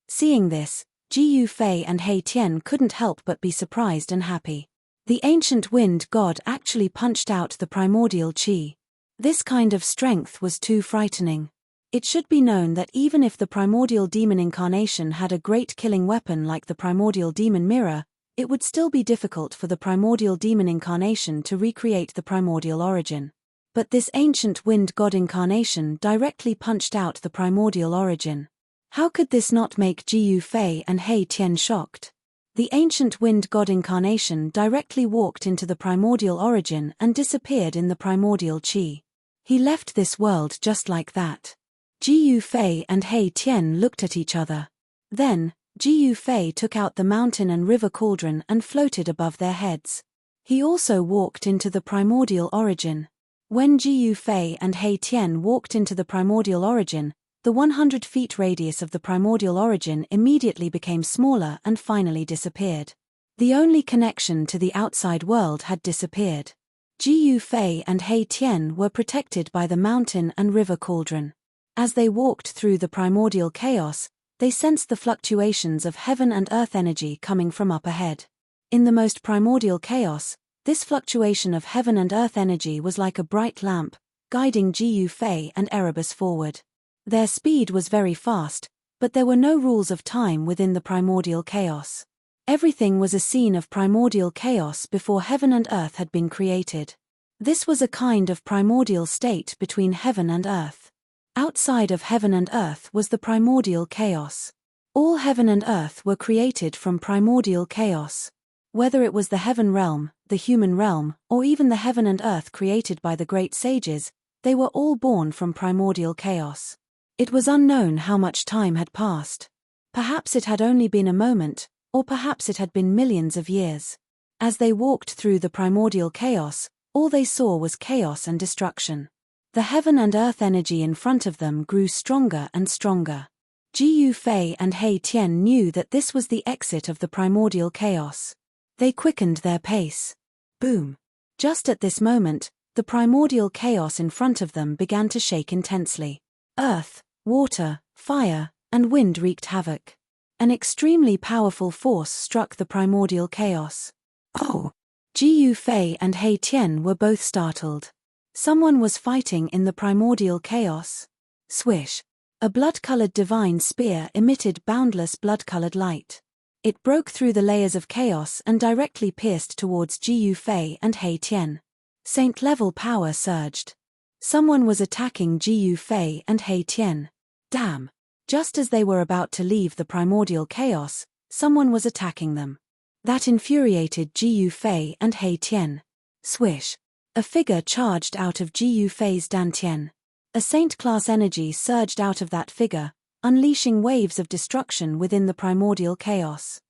[SPEAKER 1] Seeing this, Ji Yufei and He Tian couldn't help but be surprised and happy. The ancient wind god actually punched out the primordial qi. This kind of strength was too frightening. It should be known that even if the primordial demon incarnation had a great killing weapon like the primordial demon mirror, it would still be difficult for the primordial demon incarnation to recreate the primordial origin. But this ancient wind god incarnation directly punched out the primordial origin. How could this not make Ji Yufei and He Tian shocked? The ancient wind god incarnation directly walked into the primordial origin and disappeared in the primordial qi. He left this world just like that. Ji Yufei and He Tian looked at each other. Then, Ji Yufei took out the mountain and river cauldron and floated above their heads. He also walked into the primordial origin. When Ji Yufei and He Tian walked into the primordial origin, the 100 feet radius of the primordial origin immediately became smaller and finally disappeared. The only connection to the outside world had disappeared. Ji Yufei and He Tian were protected by the mountain and river cauldron. As they walked through the primordial chaos, they sensed the fluctuations of heaven and earth energy coming from up ahead. In the most primordial chaos, this fluctuation of heaven and earth energy was like a bright lamp, guiding Ji Yufei and Erebus forward. Their speed was very fast, but there were no rules of time within the primordial chaos. Everything was a scene of primordial chaos before heaven and earth had been created. This was a kind of primordial state between heaven and earth. Outside of heaven and earth was the primordial chaos. All heaven and earth were created from primordial chaos. Whether it was the heaven realm, the human realm, or even the heaven and earth created by the great sages, they were all born from primordial chaos. It was unknown how much time had passed. Perhaps it had only been a moment, or perhaps it had been millions of years. As they walked through the primordial chaos, all they saw was chaos and destruction. The heaven and earth energy in front of them grew stronger and stronger. Ji Yufei and He Tian knew that this was the exit of the primordial chaos. They quickened their pace. Boom! Just at this moment, the primordial chaos in front of them began to shake intensely. Earth, water, fire, and wind wreaked havoc. An extremely powerful force struck the primordial chaos. Oh! Ji Yufei and He Tian were both startled. Someone was fighting in the primordial chaos. Swish! A blood-colored divine spear emitted boundless blood-colored light. It broke through the layers of chaos and directly pierced towards Ji Yufei and He Tian. Saint-level power surged. Someone was attacking Ji Yufei and He Tian. Damn! Just as they were about to leave the primordial chaos, someone was attacking them. That infuriated Ji Yufei and He Tian. Swish! A figure charged out of Ji Yufei's dantian. A saint-class energy surged out of that figure, unleashing waves of destruction within the primordial chaos.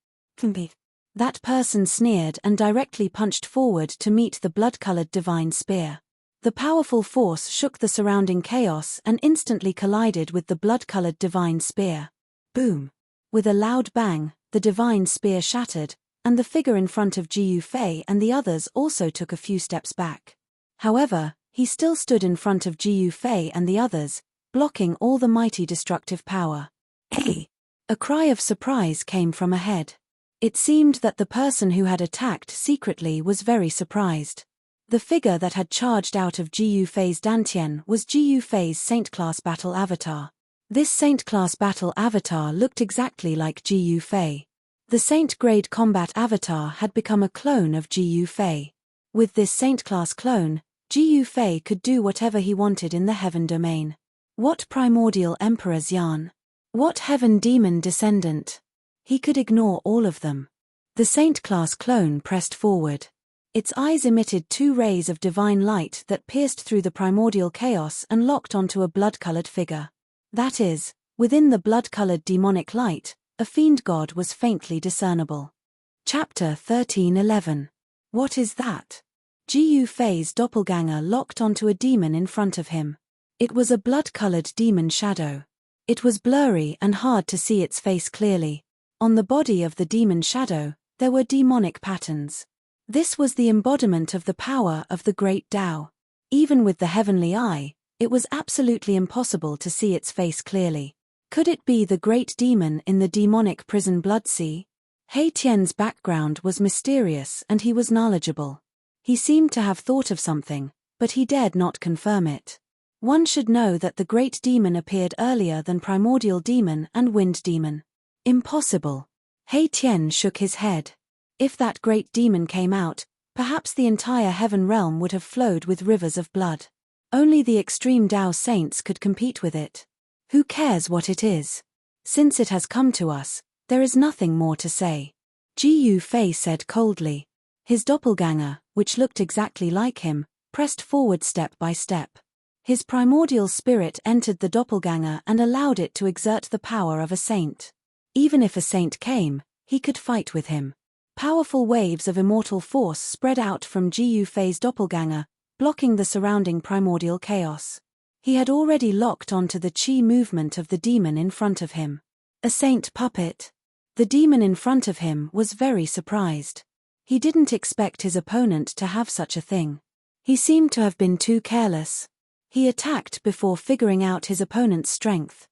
[SPEAKER 1] That person sneered and directly punched forward to meet the blood-colored divine spear. The powerful force shook the surrounding chaos and instantly collided with the blood-colored divine spear. Boom! With a loud bang, the divine spear shattered, and the figure in front of Ji Yufei and the others also took a few steps back. However, he still stood in front of Ji Yufei and the others, blocking all the mighty destructive power. Hey! A cry of surprise came from ahead. It seemed that the person who had attacked secretly was very surprised. The figure that had charged out of Ji Yufei's dantian was Ji Yufei's Saint-class battle avatar. This Saint-class battle avatar looked exactly like Ji Yufei. The Saint-grade combat avatar had become a clone of Ji Yufei. With this Saint-class clone, Ji Yufei could do whatever he wanted in the heaven domain. What primordial emperor's yarn? What heaven demon descendant? He could ignore all of them. The saint-class clone pressed forward. Its eyes emitted 2 rays of divine light that pierced through the primordial chaos and locked onto a blood-colored figure. That is, within the blood-colored demonic light, a fiend god was faintly discernible. Chapter 13:11. What is that? Ji Yufei's doppelganger locked onto a demon in front of him. It was a blood-colored demon shadow. It was blurry and hard to see its face clearly. On the body of the demon shadow, there were demonic patterns. This was the embodiment of the power of the great Tao. Even with the heavenly eye, it was absolutely impossible to see its face clearly. Could it be the great demon in the demonic prison Blood Sea? He Tian's background was mysterious and he was knowledgeable. He seemed to have thought of something, but he dared not confirm it. One should know that the great demon appeared earlier than primordial demon and wind demon. Impossible. He Tian shook his head. If that great demon came out, perhaps the entire heaven realm would have flowed with rivers of blood. Only the extreme Tao saints could compete with it. Who cares what it is? Since it has come to us, there is nothing more to say. Ji Yufei said coldly. His doppelganger, which looked exactly like him, pressed forward step by step. His primordial spirit entered the doppelganger and allowed it to exert the power of a saint. Even if a saint came, he could fight with him. Powerful waves of immortal force spread out from Ji Yufei's doppelganger, blocking the surrounding primordial chaos. He had already locked onto the chi movement of the demon in front of him. A saint puppet? The demon in front of him was very surprised. He didn't expect his opponent to have such a thing. He seemed to have been too careless. He attacked before figuring out his opponent's strength.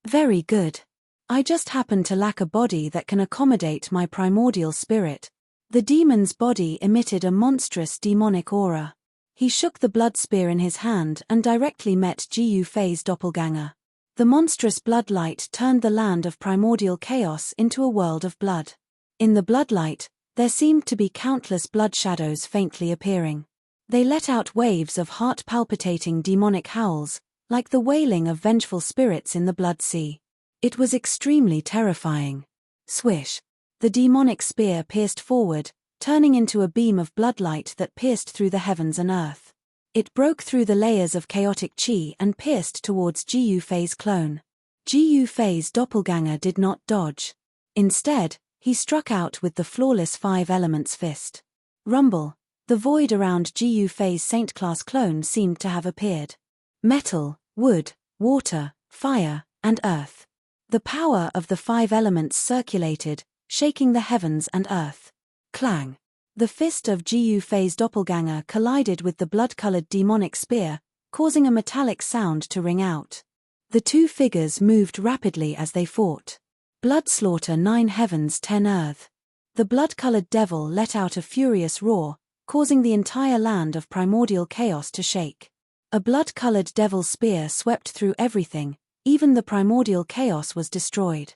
[SPEAKER 1] Very good. I just happen to lack a body that can accommodate my primordial spirit. The demon's body emitted a monstrous demonic aura. He shook the blood spear in his hand and directly met Ji Yufei's doppelganger. The monstrous bloodlight turned the land of primordial chaos into a world of blood. In the bloodlight, there seemed to be countless blood shadows faintly appearing. They let out waves of heart-palpitating demonic howls, like the wailing of vengeful spirits in the Blood Sea. It was extremely terrifying. Swish! The demonic spear pierced forward, turning into a beam of bloodlight that pierced through the heavens and earth. It broke through the layers of chaotic chi and pierced towards Ji Yufei's clone. Ji Yufei's doppelganger did not dodge. Instead, he struck out with the flawless 5 elements fist. Rumble! The void around Ji Yufei's saint-class clone seemed to have appeared. Metal, wood, water, fire, and earth. The power of the 5 elements circulated, shaking the heavens and earth. Clang! The fist of Ji Yufei's doppelganger collided with the blood-colored demonic spear, causing a metallic sound to ring out. The 2 figures moved rapidly as they fought. Blood slaughter 9 heavens 10 earth. The blood-colored devil let out a furious roar, causing the entire land of primordial chaos to shake. A blood-colored devil spear swept through everything, even the primordial chaos was destroyed.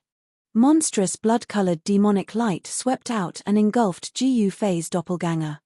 [SPEAKER 1] Monstrous blood-colored demonic light swept out and engulfed Ji Yufei's doppelganger.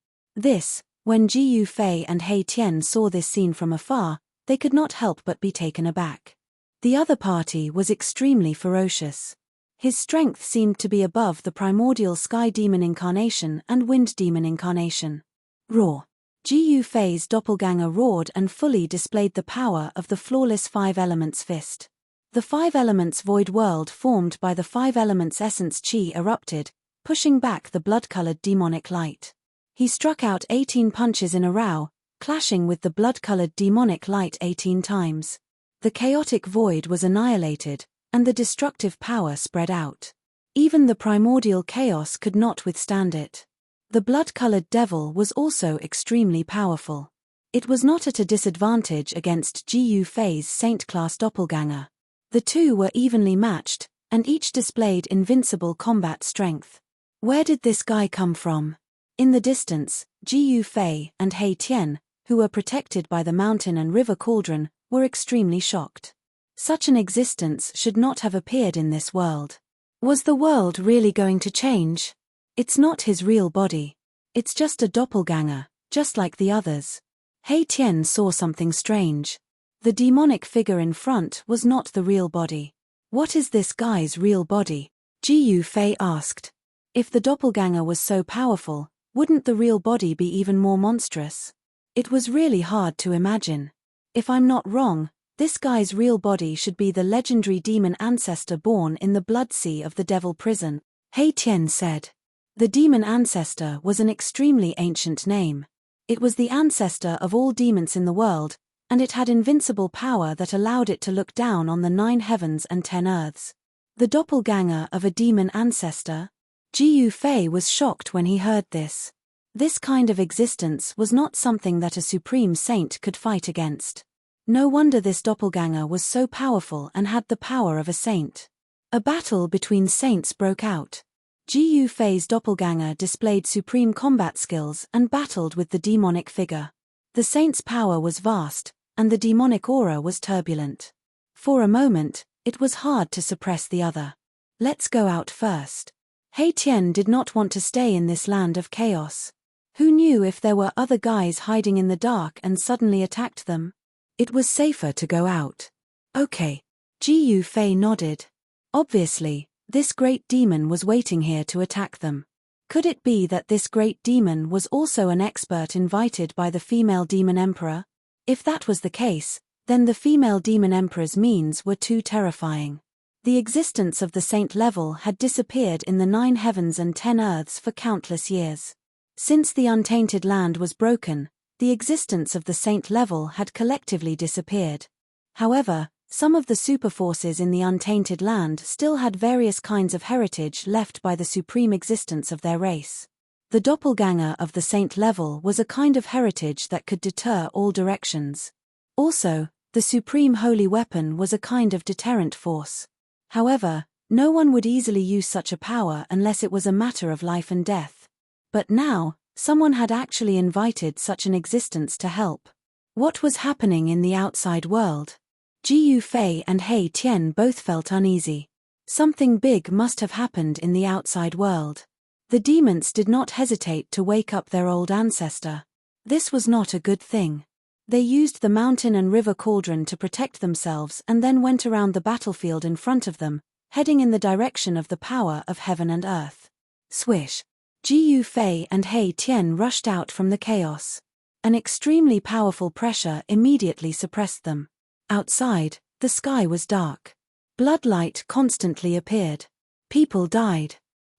[SPEAKER 1] When Ji Yufei and He Tian saw this scene from afar, they could not help but be taken aback. The other party was extremely ferocious. His strength seemed to be above the primordial sky demon incarnation and wind demon incarnation. Roar! Ji Yufei's doppelganger roared and fully displayed the power of the flawless 5 elements fist. The 5 elements void world formed by the 5 elements essence chi erupted, pushing back the blood-colored demonic light. He struck out 18 punches in a row, clashing with the blood-colored demonic light 18 times. The chaotic void was annihilated, and the destructive power spread out. Even the primordial chaos could not withstand it. The blood-colored devil was also extremely powerful. It was not at a disadvantage against Ji Yufei's saint-class doppelganger. The 2 were evenly matched, and each displayed invincible combat strength. Where did this guy come from? In the distance, Ji Yufei and He Tian, who were protected by the mountain and river cauldron, were extremely shocked. Such an existence should not have appeared in this world. Was the world really going to change? It's not his real body. It's just a doppelganger, just like the others. He Tian saw something strange. The demonic figure in front was not the real body. What is this guy's real body? Ji Yufei asked. If the doppelganger was so powerful, wouldn't the real body be even more monstrous? It was really hard to imagine. If I'm not wrong, this guy's real body should be the legendary demon ancestor born in the blood sea of the devil prison, He Tian said. The demon ancestor was an extremely ancient name. It was the ancestor of all demons in the world, and it had invincible power that allowed it to look down on the 9 heavens and 10 earths. The doppelganger of a demon ancestor? Ji Yufei was shocked when he heard this. This kind of existence was not something that a supreme saint could fight against. No wonder this doppelganger was so powerful and had the power of a saint. A battle between saints broke out. Ji Yufei's doppelganger displayed supreme combat skills and battled with the demonic figure. The saint's power was vast, and the demonic aura was turbulent. For a moment, it was hard to suppress the other. Let's go out first. He Tian did not want to stay in this land of chaos. Who knew if there were other guys hiding in the dark and suddenly attacked them? It was safer to go out. Okay. Ji Yufei nodded. Obviously, this great demon was waiting here to attack them. Could it be that this great demon was also an expert invited by the female demon emperor? If that was the case, then the female demon emperor's means were too terrifying. The existence of the saint level had disappeared in the 9 heavens and 10 earths for countless years. Since the untainted land was broken, the existence of the saint level had collectively disappeared. However, some of the superforces in the untainted land still had various kinds of heritage left by the supreme existence of their race. The doppelganger of the saint level was a kind of heritage that could deter all directions. Also, the supreme holy weapon was a kind of deterrent force. However, no one would easily use such a power unless it was a matter of life and death. But now, someone had actually invited such an existence to help. What was happening in the outside world? Ji Yufei and He Tian both felt uneasy. Something big must have happened in the outside world. The demons did not hesitate to wake up their old ancestor. This was not a good thing. They used the mountain and river cauldron to protect themselves and then went around the battlefield in front of them, heading in the direction of the power of heaven and earth. Swish! Ji Yufei and He Tian rushed out from the chaos. An extremely powerful pressure immediately suppressed them. Outside, the sky was dark. Bloodlight constantly appeared. People died.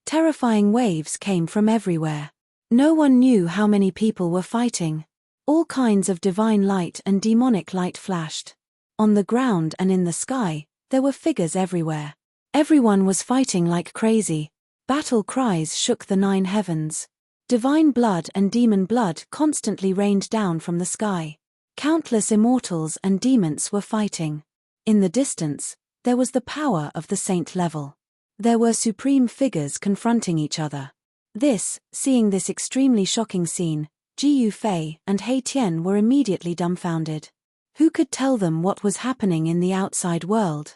[SPEAKER 1] Terrifying waves came from everywhere. No one knew how many people were fighting. All kinds of divine light and demonic light flashed. On the ground and in the sky, there were figures everywhere. Everyone was fighting like crazy. Battle cries shook the 9 heavens. Divine blood and demon blood constantly rained down from the sky. Countless immortals and demons were fighting. In the distance, there was the power of the saint level. There were supreme figures confronting each other. Seeing this extremely shocking scene, Ji Yufei and He Tian were immediately dumbfounded. Who could tell them what was happening in the outside world?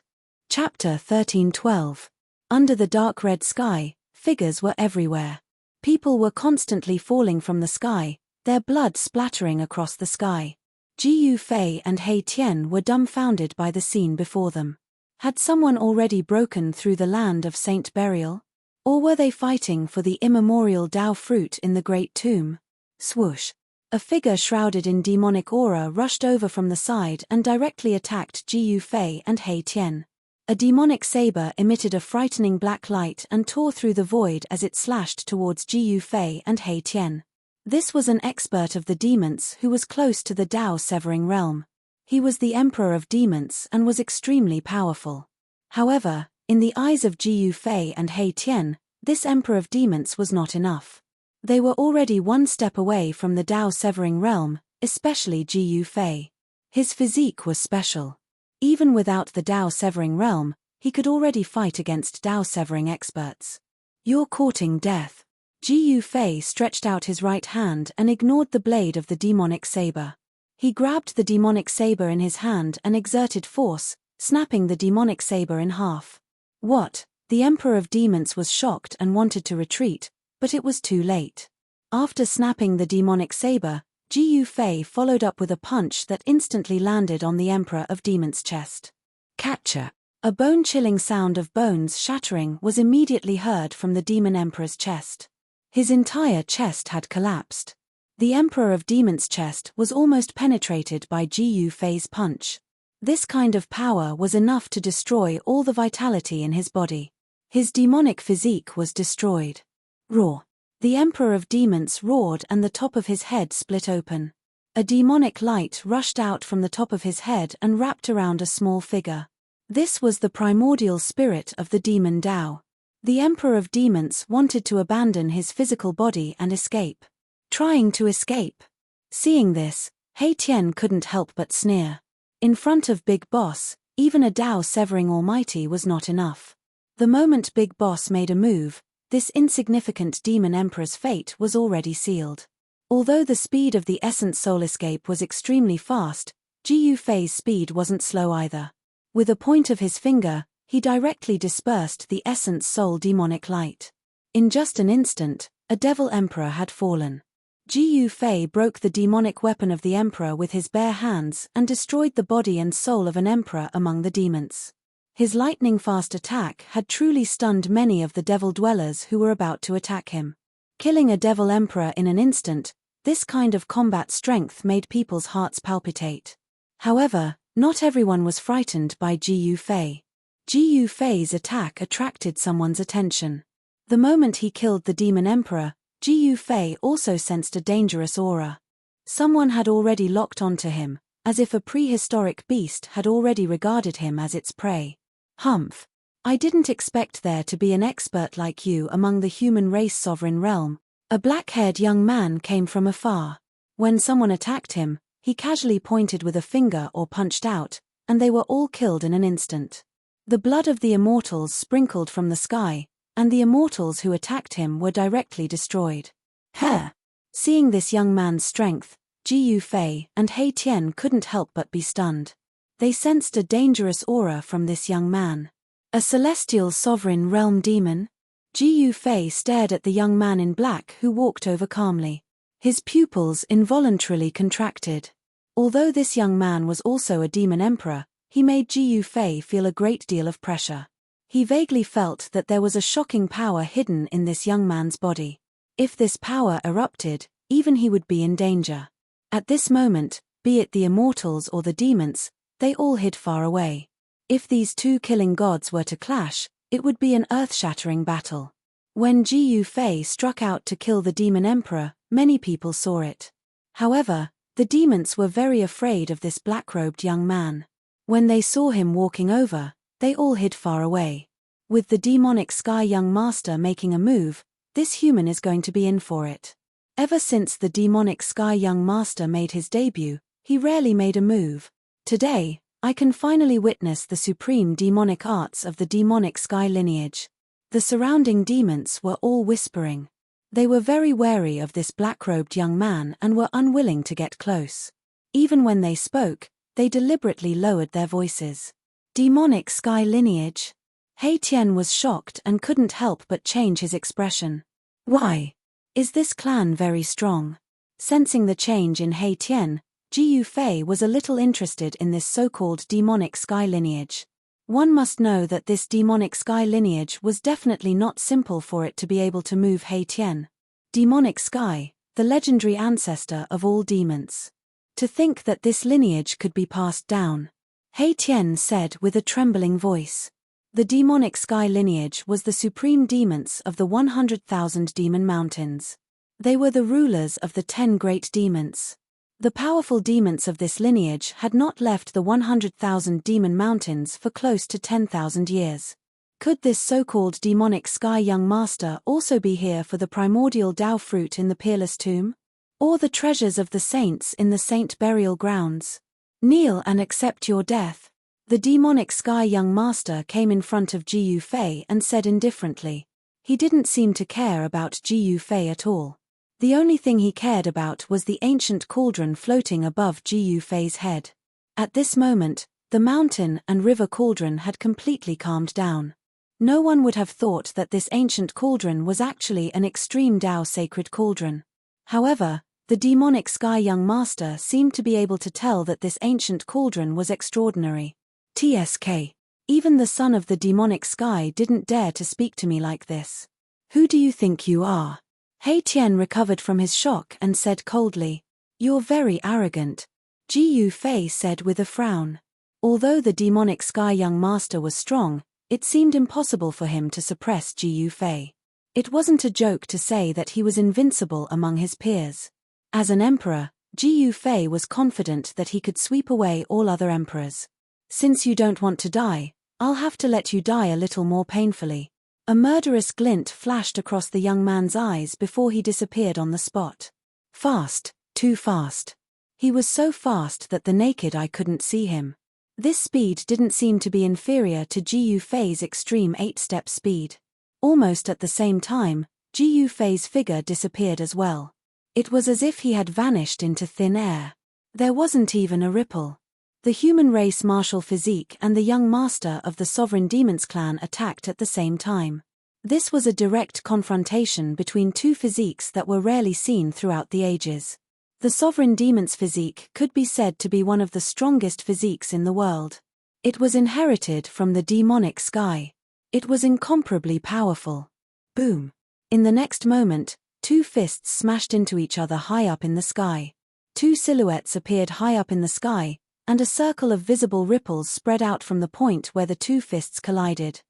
[SPEAKER 1] Chapter 13:12. Under the dark red sky, figures were everywhere. People were constantly falling from the sky, their blood splattering across the sky. Ji Yufei and He Tian were dumbfounded by the scene before them. Had someone already broken through the land of saint burial? Or were they fighting for the immemorial Tao fruit in the great tomb? Swoosh! A figure shrouded in demonic aura rushed over from the side and directly attacked Ji Yufei and He Tian. A demonic saber emitted a frightening black light and tore through the void as it slashed towards Ji Yufei and He Tian. This was an expert of the demons who was close to the Tao severing realm. He was the emperor of demons and was extremely powerful. However, in the eyes of Ji Yufei and He Tian, this emperor of demons was not enough. They were already one step away from the Tao severing realm, especially Ji Yufei. His physique was special. Even without the Tao severing realm, he could already fight against Tao severing experts. You're courting death. Ji Yufei stretched out his right hand and ignored the blade of the demonic saber. He grabbed the demonic saber in his hand and exerted force, snapping the demonic saber in half. What? The Emperor of Demons was shocked and wanted to retreat, but it was too late. After snapping the demonic saber, Ji Yufei followed up with a punch that instantly landed on the Emperor of Demons' chest. Catcher! A bone-chilling sound of bones shattering was immediately heard from the Demon Emperor's chest. His entire chest had collapsed. The Emperor of Demons' chest was almost penetrated by Ji Yufei's punch. This kind of power was enough to destroy all the vitality in his body. His demonic physique was destroyed. Roar! The Emperor of Demons roared and the top of his head split open. A demonic light rushed out from the top of his head and wrapped around a small figure. This was the primordial spirit of the demon Tao. The Emperor of Demons wanted to abandon his physical body and escape. Trying to escape. Seeing this, He Tian couldn't help but sneer. In front of Big Boss, even a Tao-severing almighty was not enough. The moment Big Boss made a move, this insignificant demon emperor's fate was already sealed. Although the speed of the Essence Soul escape was extremely fast, Ji Yufei's speed wasn't slow either. With a point of his finger, he directly dispersed the Essence Soul demonic light. In just an instant, a devil emperor had fallen. Ji Yufei broke the demonic weapon of the emperor with his bare hands and destroyed the body and soul of an emperor among the demons. His lightning-fast attack had truly stunned many of the devil dwellers who were about to attack him. Killing a devil emperor in an instant, this kind of combat strength made people's hearts palpitate. However, not everyone was frightened by Ji Yufei. Ji Yufei's attack attracted someone's attention. The moment he killed the demon emperor, Ji Yufei also sensed a dangerous aura. Someone had already locked onto him, as if a prehistoric beast had already regarded him as its prey. Humph! I didn't expect there to be an expert like you among the human race sovereign realm. A black-haired young man came from afar. When someone attacked him, he casually pointed with a finger or punched out, and they were all killed in an instant. The blood of the immortals sprinkled from the sky, and the immortals who attacked him were directly destroyed. Huh! Seeing this young man's strength, Ji Yufei and He Tian couldn't help but be stunned. They sensed a dangerous aura from this young man. A celestial sovereign realm demon? Ji Yufei stared at the young man in black who walked over calmly. His pupils involuntarily contracted. Although this young man was also a demon emperor, he made Ji Yufei feel a great deal of pressure. He vaguely felt that there was a shocking power hidden in this young man's body. If this power erupted, even he would be in danger. At this moment, be it the immortals or the demons, they all hid far away. If these two killing gods were to clash, it would be an earth-shattering battle. When Ji Yufei struck out to kill the demon emperor, many people saw it. However, the demons were very afraid of this black-robed young man. When they saw him walking over, they all hid far away. With the demonic sky young master making a move, this human is going to be in for it. Ever since the demonic sky young master made his debut, he rarely made a move. Today, I can finally witness the supreme demonic arts of the demonic sky lineage. The surrounding demons were all whispering. They were very wary of this black-robed young man and were unwilling to get close. Even when they spoke, they deliberately lowered their voices. Demonic sky lineage? He Tian was shocked and couldn't help but change his expression. Why? Is this clan very strong? Sensing the change in He Tian, Ji Yufei was a little interested in this so-called demonic sky lineage. One must know that this demonic sky lineage was definitely not simple for it to be able to move He Tian. Demonic sky, the legendary ancestor of all demons. To think that this lineage could be passed down. He Tian said with a trembling voice. The demonic sky lineage was the supreme demons of the 100,000 demon mountains. They were the rulers of the 10 great demons. The powerful demons of this lineage had not left the 100,000 demon mountains for close to 10,000 years. Could this so-called demonic sky young master also be here for the primordial Tao fruit in the peerless tomb? Or the treasures of the saints in the saint burial grounds? Kneel and accept your death. The demonic sky young master came in front of Ji Yufei and said indifferently. He didn't seem to care about Ji Yufei at all. The only thing he cared about was the ancient cauldron floating above Ji Yufei's head. At this moment, the mountain and river cauldron had completely calmed down. No one would have thought that this ancient cauldron was actually an extreme Tao sacred cauldron. However, The demonic sky young master seemed to be able to tell that this ancient cauldron was extraordinary. TSK. Even the son of the demonic sky didn't dare to speak to me like this. Who do you think you are? He Tian recovered from his shock and said coldly. You're very arrogant. Ji Yu Fei said with a frown. Although the demonic sky young master was strong, it seemed impossible for him to suppress Ji Yu Fei. It wasn't a joke to say that he was invincible among his peers. As an emperor, Ji Yu Fei was confident that he could sweep away all other emperors. Since you don't want to die, I'll have to let you die a little more painfully. A murderous glint flashed across the young man's eyes before he disappeared on the spot. Fast, too fast. He was so fast that the naked eye couldn't see him. This speed didn't seem to be inferior to Ji Yu Fei's extreme 8-step speed. Almost at the same time, Ji Yu Fei's figure disappeared as well. It was as if he had vanished into thin air. There wasn't even a ripple. The human race martial physique and the young master of the sovereign demons clan attacked at the same time. This was a direct confrontation between two physiques that were rarely seen throughout the ages. The sovereign demon's physique could be said to be one of the strongest physiques in the world. It was inherited from the demonic sky. It was incomparably powerful. Boom. In the next moment, two fists smashed into each other high up in the sky. Two silhouettes appeared high up in the sky, and a circle of visible ripples spread out from the point where the two fists collided.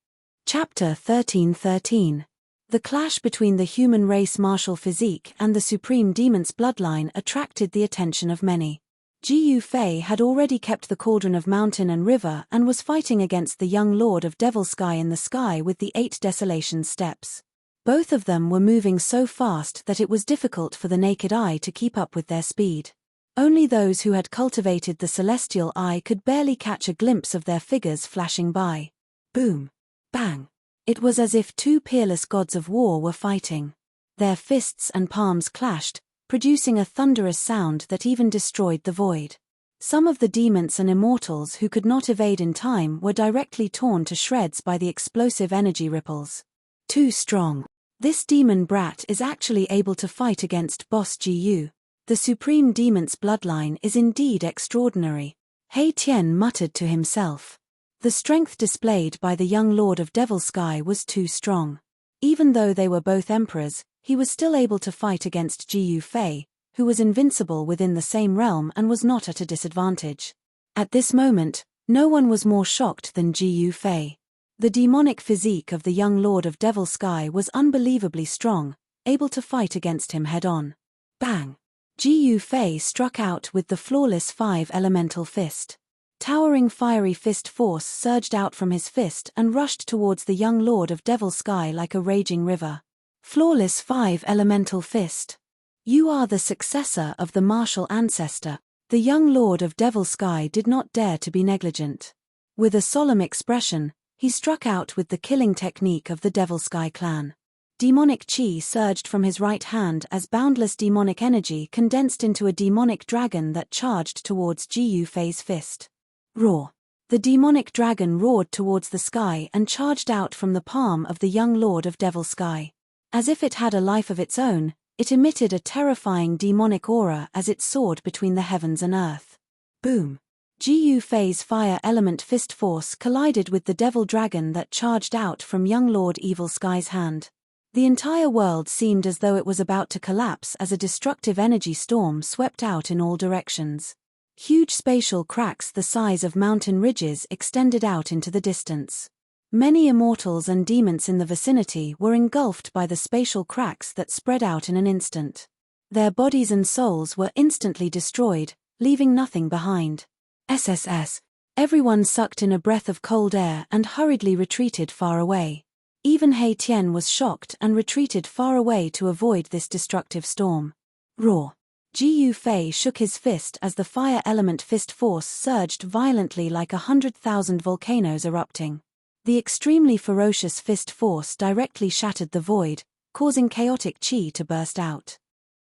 [SPEAKER 1] Chapter 1313. The clash between the human race martial physique and the supreme demon's bloodline attracted the attention of many. Ji Yu Fei had already kept the cauldron of mountain and river and was fighting against the young lord of Devil Sky in the sky with the 8 desolation steps. Both of them were moving so fast that it was difficult for the naked eye to keep up with their speed. Only those who had cultivated the celestial eye could barely catch a glimpse of their figures flashing by. Boom. Bang. It was as if two peerless gods of war were fighting. Their fists and palms clashed, producing a thunderous sound that even destroyed the void. Some of the demons and immortals who could not evade in time were directly torn to shreds by the explosive energy ripples. Too strong. This demon brat is actually able to fight against Boss Ji Yu. The supreme demon's bloodline is indeed extraordinary. He Tian muttered to himself. The strength displayed by the young lord of Devil Sky was too strong. Even though they were both emperors, he was still able to fight against Ji Yu Fei, who was invincible within the same realm and was not at a disadvantage. At this moment, no one was more shocked than Ji Yu Fei. The demonic physique of the young lord of Devil Sky was unbelievably strong, able to fight against him head-on. Bang! Ji Yu Fei struck out with the flawless 5-elemental fist. Towering fiery fist force surged out from his fist and rushed towards the young lord of Devil Sky like a raging river. Flawless 5-elemental fist. You are the successor of the martial ancestor. The young lord of Devil Sky did not dare to be negligent. With a solemn expression, he struck out with the killing technique of the Devil Sky clan. Demonic chi surged from his right hand as boundless demonic energy condensed into a demonic dragon that charged towards Ji Yu Fei's fist. Roar. The demonic dragon roared towards the sky and charged out from the palm of the young lord of Devil Sky. As if it had a life of its own, it emitted a terrifying demonic aura as it soared between the heavens and earth. Boom. Ji Yu Fei's fire element fist force collided with the devil dragon that charged out from young Lord Evil Sky's hand. The entire world seemed as though it was about to collapse as a destructive energy storm swept out in all directions. Huge spatial cracks the size of mountain ridges extended out into the distance. Many immortals and demons in the vicinity were engulfed by the spatial cracks that spread out in an instant. Their bodies and souls were instantly destroyed, leaving nothing behind. SSS. Everyone sucked in a breath of cold air and hurriedly retreated far away. Even He Tian was shocked and retreated far away to avoid this destructive storm. Roar. Ji Yu Fei shook his fist as the fire element fist force surged violently like 100,000 volcanoes erupting. The extremely ferocious fist force directly shattered the void, causing chaotic chi to burst out.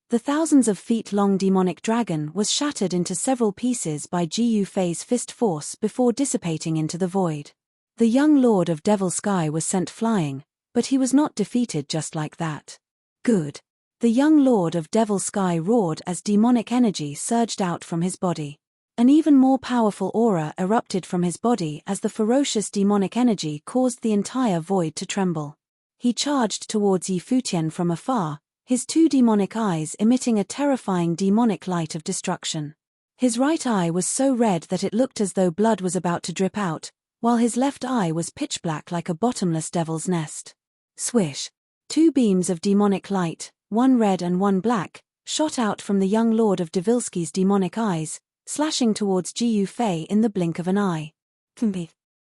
[SPEAKER 1] The thousands of feet-long demonic dragon was shattered into several pieces by Ji Yu Fei's fist force before dissipating into the void. The young lord of Devil Sky was sent flying, but he was not defeated just like that. Good. The young lord of Devil Sky roared as demonic energy surged out from his body. An even more powerful aura erupted from his body as the ferocious demonic energy caused the entire void to tremble. He charged towards Yi Futian from afar, his two demonic eyes emitting a terrifying demonic light of destruction. His right eye was so red that it looked as though blood was about to drip out, while his left eye was pitch black like a bottomless devil's nest. Swish! Two beams of demonic light, one red and one black, shot out from the young lord of Devilsky's demonic eyes, slashing towards Ji Yufei in the blink of an eye.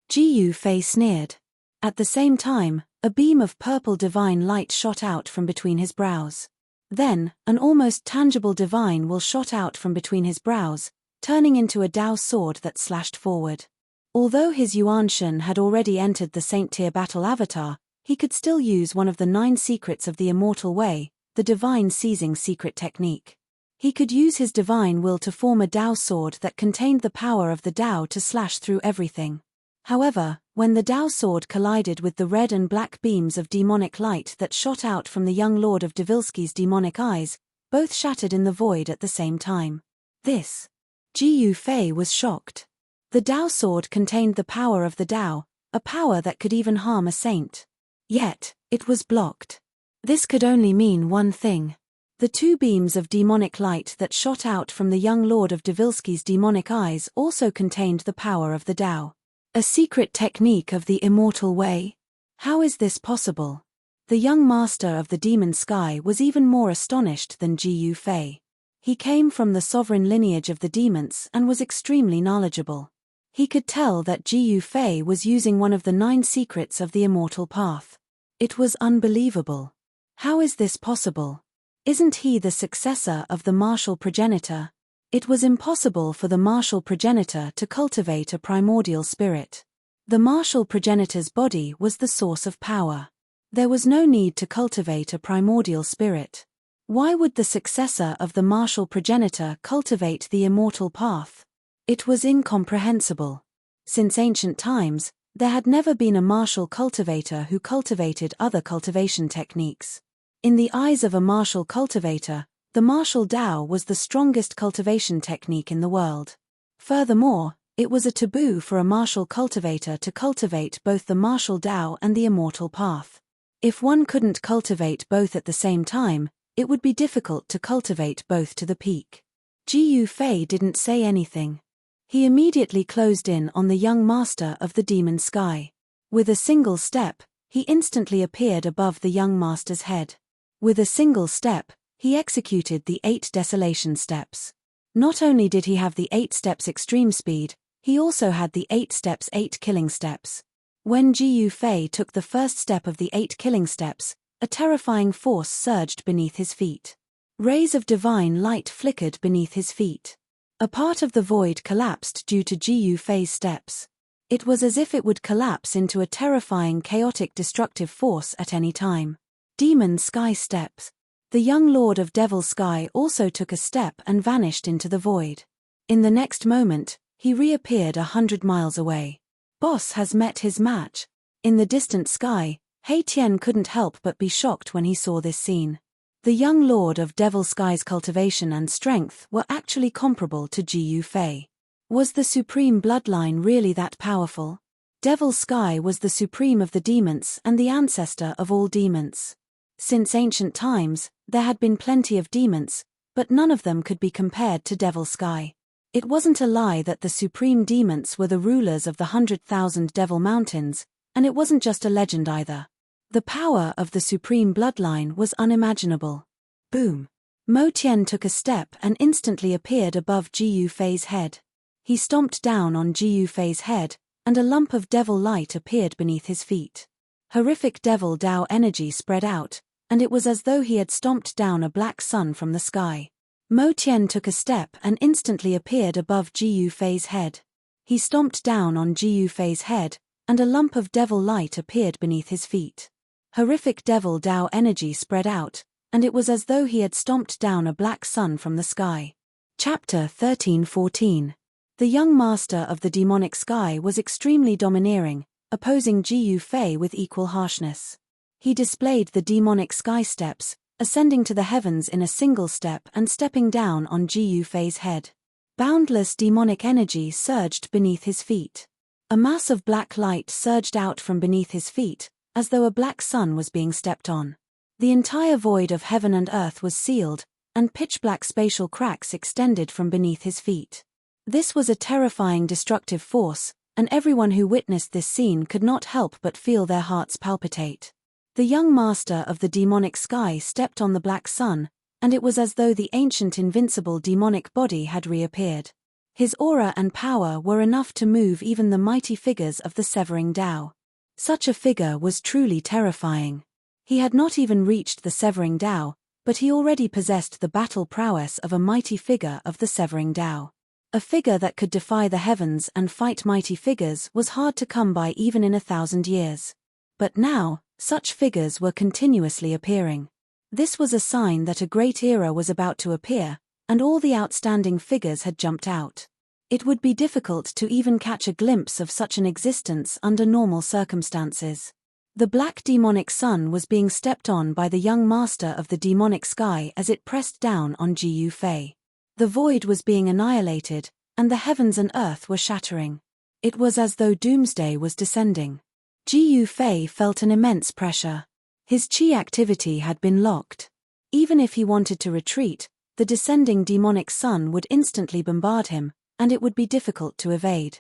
[SPEAKER 1] Ji Yufei sneered. At the same time, a beam of purple divine light shot out from between his brows. Then, an almost tangible divine will shot out from between his brows, turning into a Dao sword that slashed forward. Although his Yuanshan had already entered the Saint-tier battle avatar, he could still use one of the 9 secrets of the Immortal Way, the Divine Seizing secret technique. He could use his divine will to form a Dao sword that contained the power of the Dao to slash through everything. However, when the Dao sword collided with the red and black beams of demonic light that shot out from the young lord of Devilsky's demonic eyes, both shattered in the void at the same time. This. Ji Yufei was shocked. The Dao sword contained the power of the Dao, a power that could even harm a saint. Yet, it was blocked. This could only mean one thing. The 2 beams of demonic light that shot out from the young lord of Devilsky's demonic eyes also contained the power of the Dao. A secret technique of the Immortal Way? How is this possible? The young master of the Demon Sky was even more astonished than Ji Yufei. He came from the sovereign lineage of the demons and was extremely knowledgeable. He could tell that Ji Yufei was using one of the 9 secrets of the Immortal Path. It was unbelievable. How is this possible? Isn't he the successor of the martial progenitor? It was impossible for the martial progenitor to cultivate a primordial spirit. The martial progenitor's body was the source of power. There was no need to cultivate a primordial spirit. Why would the successor of the martial progenitor cultivate the immortal path? It was incomprehensible. Since ancient times, there had never been a martial cultivator who cultivated other cultivation techniques. In the eyes of a martial cultivator, the martial Dao was the strongest cultivation technique in the world. Furthermore, it was a taboo for a martial cultivator to cultivate both the martial Dao and the immortal path. If one couldn't cultivate both at the same time, it would be difficult to cultivate both to the peak. Ji Yufei didn't say anything. He immediately closed in on the young master of the Demon Sky. With a single step, he instantly appeared above the young master's head. With a single step, he executed the 8 desolation steps. Not only did he have the 8 steps extreme speed, he also had the 8 steps 8 killing steps. When Ji Yufei took the first step of the 8 killing steps, a terrifying force surged beneath his feet. Rays of divine light flickered beneath his feet. A part of the void collapsed due to Ji Yufei's steps. It was as if it would collapse into a terrifying chaotic destructive force at any time. Demon Sky steps. The young lord of Devil Sky also took a step and vanished into the void. In the next moment, he reappeared 100 miles away. Boss has met his match. In the distant sky, Hei Tian couldn't help but be shocked when he saw this scene. The young lord of Devil Sky's cultivation and strength were actually comparable to Ji Yufei. Was the supreme bloodline really that powerful? Devil Sky was the supreme of the demons and the ancestor of all demons. Since ancient times, there had been plenty of demons, but none of them could be compared to Devil Sky. It wasn't a lie that the supreme demons were the rulers of the 100,000 Devil Mountains, and it wasn't just a legend either. The power of the supreme bloodline was unimaginable. Boom! Mo Tian took a step and instantly appeared above Ji Yufei's head. He stomped down on Ji Yufei's head, and a lump of devil light appeared beneath his feet. Horrific devil Dao energy spread out, and it was as though he had stomped down a black sun from the sky. Mo Tian took a step and instantly appeared above Ji Yufei's head. He stomped down on Ji Yufei's head, and a lump of devil light appeared beneath his feet. Horrific devil Dao energy spread out, and it was as though he had stomped down a black sun from the sky. Chapter 13-14. The young master of the demonic sky was extremely domineering, opposing Ji Yufei with equal harshness. He displayed the demonic sky steps, ascending to the heavens in a single step and stepping down on Ji Yufei's head. Boundless demonic energy surged beneath his feet. A mass of black light surged out from beneath his feet, as though a black sun was being stepped on. The entire void of heaven and earth was sealed, and pitch-black spatial cracks extended from beneath his feet. This was a terrifying destructive force, and everyone who witnessed this scene could not help but feel their hearts palpitate. The young master of the demonic sky stepped on the black sun, and it was as though the ancient invincible demonic body had reappeared. His aura and power were enough to move even the mighty figures of the Severing Tao. Such a figure was truly terrifying. He had not even reached the Severing Tao, but he already possessed the battle prowess of a mighty figure of the Severing Tao. A figure that could defy the heavens and fight mighty figures was hard to come by even in 1,000 years. But now, such figures were continuously appearing. This was a sign that a great era was about to appear, and all the outstanding figures had jumped out. It would be difficult to even catch a glimpse of such an existence under normal circumstances. The black demonic sun was being stepped on by the young master of the demonic sky as it pressed down on Ji Yufei. The void was being annihilated, and the heavens and earth were shattering. It was as though doomsday was descending. Ji Yufei felt an immense pressure. His chi activity had been locked. Even if he wanted to retreat, the descending demonic sun would instantly bombard him, and it would be difficult to evade.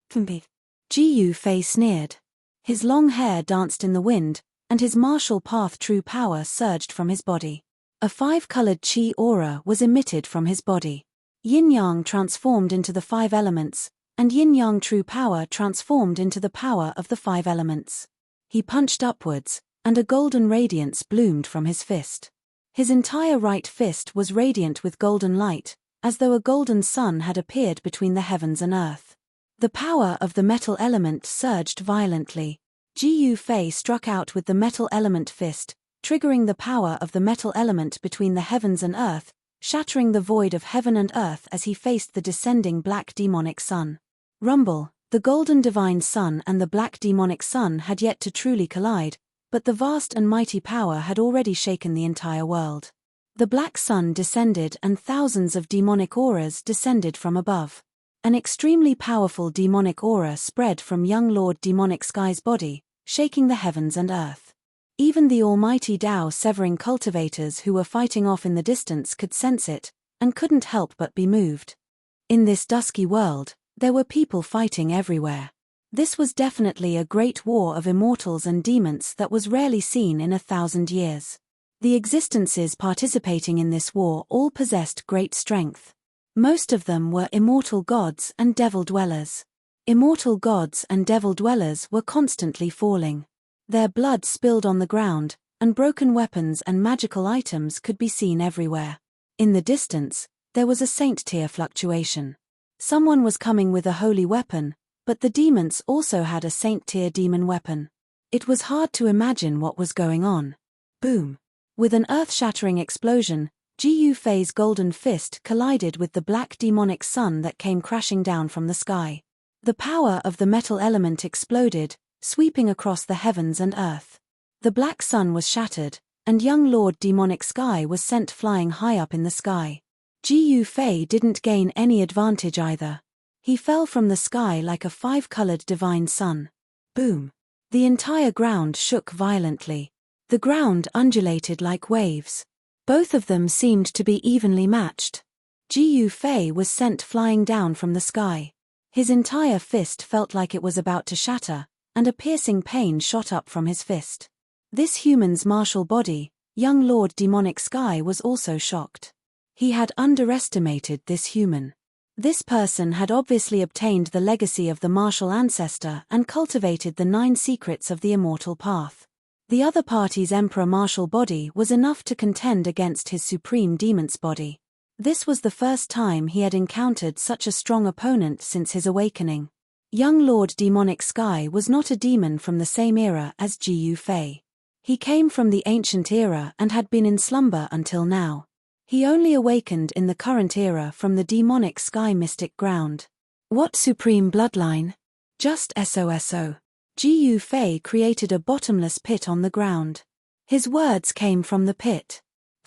[SPEAKER 1] Ji Yufei sneered. His long hair danced in the wind, and his martial path true power surged from his body. A 5-colored chi aura was emitted from his body. Yin-yang transformed into the 5 elements, and yin-yang true power transformed into the power of the 5 elements. He punched upwards, and a golden radiance bloomed from his fist. His entire right fist was radiant with golden light, as though a golden sun had appeared between the heavens and earth. The power of the metal element surged violently. Ji Yufei struck out with the metal element fist, triggering the power of the metal element between the heavens and earth, shattering the void of heaven and earth as he faced the descending black demonic sun. Rumble, the golden divine sun and the black demonic sun had yet to truly collide, but the vast and mighty power had already shaken the entire world. The black sun descended and thousands of demonic auras descended from above. An extremely powerful demonic aura spread from young Lord Demonic Sky's body, shaking the heavens and earth. Even the almighty Tao severing cultivators who were fighting off in the distance could sense it, and couldn't help but be moved. In this dusky world, there were people fighting everywhere. This was definitely a great war of immortals and demons that was rarely seen in 1,000 years. The existences participating in this war all possessed great strength. Most of them were immortal gods and devil dwellers. Immortal gods and devil dwellers were constantly falling. Their blood spilled on the ground, and broken weapons and magical items could be seen everywhere. In the distance, there was a saint-tier fluctuation. Someone was coming with a holy weapon, but the demons also had a saint-tier demon weapon. It was hard to imagine what was going on. Boom! With an earth-shattering explosion, Ji Yufei's golden fist collided with the black demonic sun that came crashing down from the sky. The power of the metal element exploded, sweeping across the heavens and earth. The black sun was shattered, and young Lord Demonic Sky was sent flying high up in the sky. Ji Yufei didn't gain any advantage either. He fell from the sky like a 5-colored divine sun. Boom! The entire ground shook violently. The ground undulated like waves. Both of them seemed to be evenly matched. Ji Yufei was sent flying down from the sky. His entire fist felt like it was about to shatter, and a piercing pain shot up from his fist. This human's martial body, young Lord Demonic Sky, was also shocked. He had underestimated this human. This person had obviously obtained the legacy of the martial ancestor and cultivated the 9 secrets of the immortal path. The other party's emperor martial body was enough to contend against his supreme demon's body. This was the first time he had encountered such a strong opponent since his awakening. Young Lord Demonic Sky was not a demon from the same era as Ji Yufei. He came from the ancient era and had been in slumber until now. He only awakened in the current era from the Demonic Sky mystic ground. What supreme bloodline? Just SOSO. Ji Yufei created a bottomless pit on the ground. His words came from the pit.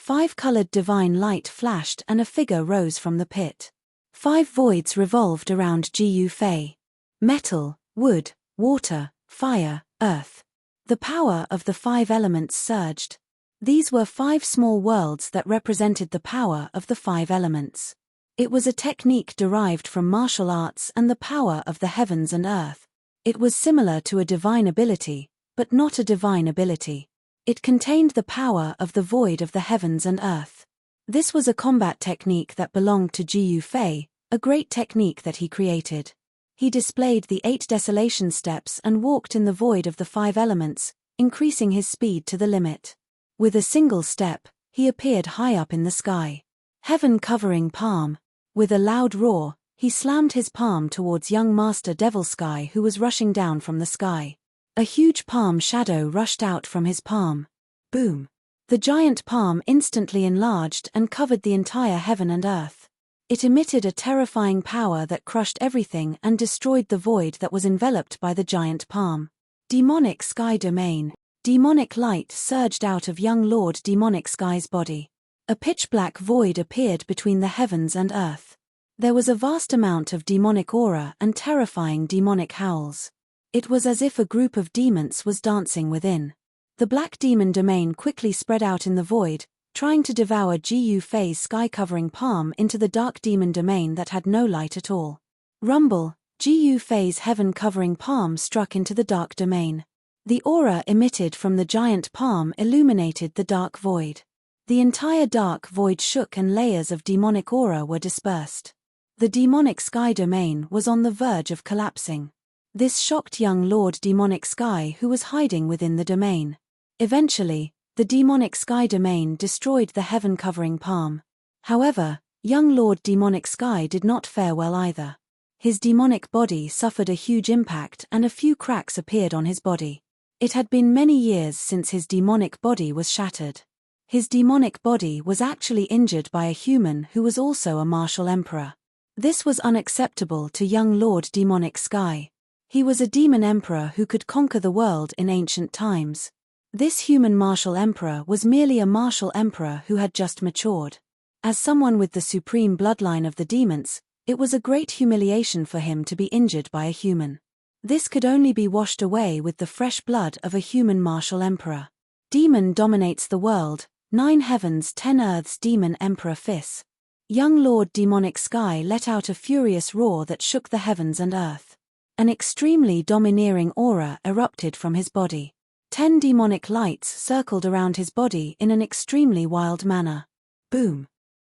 [SPEAKER 1] 5-colored divine light flashed and a figure rose from the pit. 5 voids revolved around Gu Fei. Metal, wood, water, fire, earth. The power of the 5 elements surged. These were 5 small worlds that represented the power of the 5 elements. It was a technique derived from martial arts and the power of the heavens and earth. It was similar to a divine ability, but not a divine ability. It contained the power of the void of the heavens and earth. This was a combat technique that belonged to Gu Fei, a great technique that he created. He displayed the 8 desolation steps and walked in the void of the 5 elements, increasing his speed to the limit. With a single step, he appeared high up in the sky. Heaven covering palm. With a loud roar, he slammed his palm towards young Master Devil Sky, who was rushing down from the sky. A huge palm shadow rushed out from his palm. Boom! The giant palm instantly enlarged and covered the entire heaven and earth. It emitted a terrifying power that crushed everything and destroyed the void that was enveloped by the giant palm. Demonic Sky Domain. Demonic light surged out of young Lord Demonic Sky's body. A pitch-black void appeared between the heavens and earth. There was a vast amount of demonic aura and terrifying demonic howls. It was as if a group of demons was dancing within. The black demon domain quickly spread out in the void, trying to devour Gu Fei's sky-covering palm into the dark demon domain that had no light at all. Rumble, Gu Fei's heaven-covering palm struck into the dark domain. The aura emitted from the giant palm illuminated the dark void. The entire dark void shook and layers of demonic aura were dispersed. The demonic sky domain was on the verge of collapsing. This shocked young Lord Demonic Sky, who was hiding within the domain. Eventually, the demonic sky domain destroyed the heaven-covering palm. However, young Lord Demonic Sky did not fare well either. His demonic body suffered a huge impact and a few cracks appeared on his body. It had been many years since his demonic body was shattered. His demonic body was actually injured by a human who was also a martial emperor. This was unacceptable to young Lord Demonic Sky. He was a demon emperor who could conquer the world in ancient times. This human martial emperor was merely a martial emperor who had just matured. As someone with the supreme bloodline of the demons, it was a great humiliation for him to be injured by a human. This could only be washed away with the fresh blood of a human martial emperor. Demon dominates the world. 9 heavens 10 earths Demon Emperor Fis. Young Lord Demonic Sky let out a furious roar that shook the heavens and earth. An extremely domineering aura erupted from his body. 10 demonic lights circled around his body in an extremely wild manner. Boom.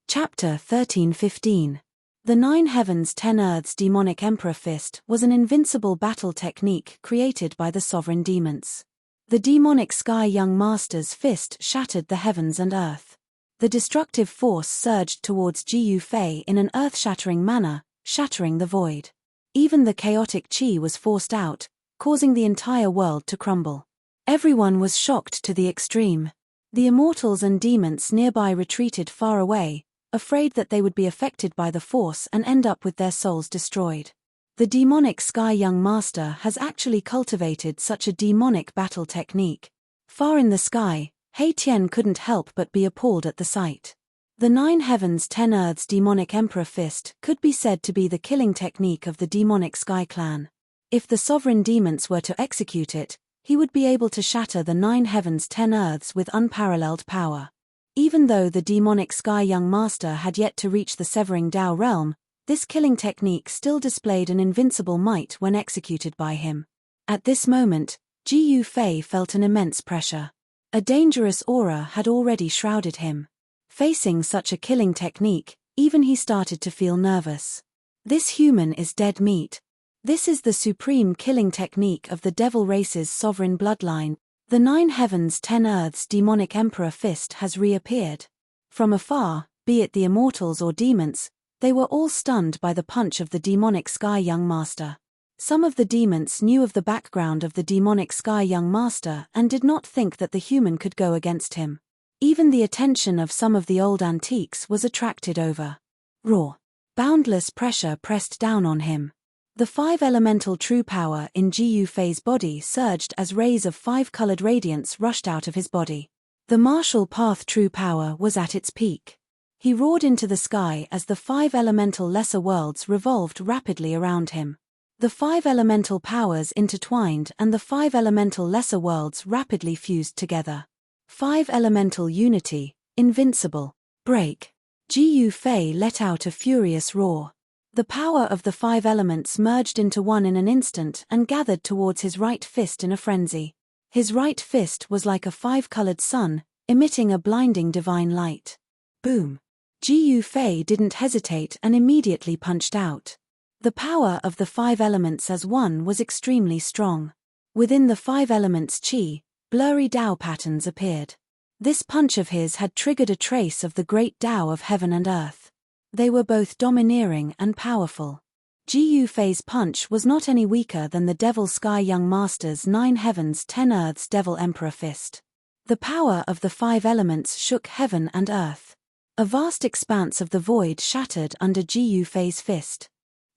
[SPEAKER 1] Chapter 13-15. The 9 heavens 10 earths Demonic Emperor Fist was an invincible battle technique created by the sovereign demons. The demonic sky young master's fist shattered the heavens and earth. The destructive force surged towards Gu Fei in an earth-shattering manner, shattering the void. Even the chaotic chi was forced out, causing the entire world to crumble. Everyone was shocked to the extreme. The immortals and demons nearby retreated far away, afraid that they would be affected by the force and end up with their souls destroyed. The demonic sky young master has actually cultivated such a demonic battle technique. Far in the sky, Hei Tian couldn't help but be appalled at the sight. The 9 heavens 10 earths demonic emperor fist could be said to be the killing technique of the demonic sky clan. If the sovereign demons were to execute it, he would be able to shatter the 9 heavens 10 earths with unparalleled power. Even though the demonic sky young master had yet to reach the severing Dao realm, this killing technique still displayed an invincible might when executed by him. At this moment, Gu Fei felt an immense pressure. A dangerous aura had already shrouded him. Facing such a killing technique, even he started to feel nervous. This human is dead meat. This is the supreme killing technique of the devil race's sovereign bloodline. The 9 heavens 10 earths demonic emperor fist has reappeared. From afar, be it the immortals or demons, they were all stunned by the punch of the demonic sky young master. Some of the demons knew of the background of the demonic sky young master and did not think that the human could go against him. Even the attention of some of the old antiques was attracted over. Raw. Boundless pressure pressed down on him. The 5 elemental true power in Gu Fei's body surged as rays of 5-colored radiance rushed out of his body. The martial path true power was at its peak. He roared into the sky as the 5 elemental lesser worlds revolved rapidly around him. The 5 elemental powers intertwined and the 5 elemental lesser worlds rapidly fused together. 5 elemental unity, invincible. Break. Ji Fei let out a furious roar. The power of the 5 elements merged into one in an instant and gathered towards his right fist in a frenzy. His right fist was like a 5-colored sun, emitting a blinding divine light. Boom. Ji Fei didn't hesitate and immediately punched out. The power of the 5 elements as one was extremely strong. Within the 5 elements' qi, blurry Tao patterns appeared. This punch of his had triggered a trace of the great Tao of heaven and earth. They were both domineering and powerful. Ji Fei's punch was not any weaker than the Devil Sky Young Master's 9 heavens 10 earths Devil Emperor fist. The power of the 5 elements shook heaven and earth. A vast expanse of the void shattered under Ji Fei's fist.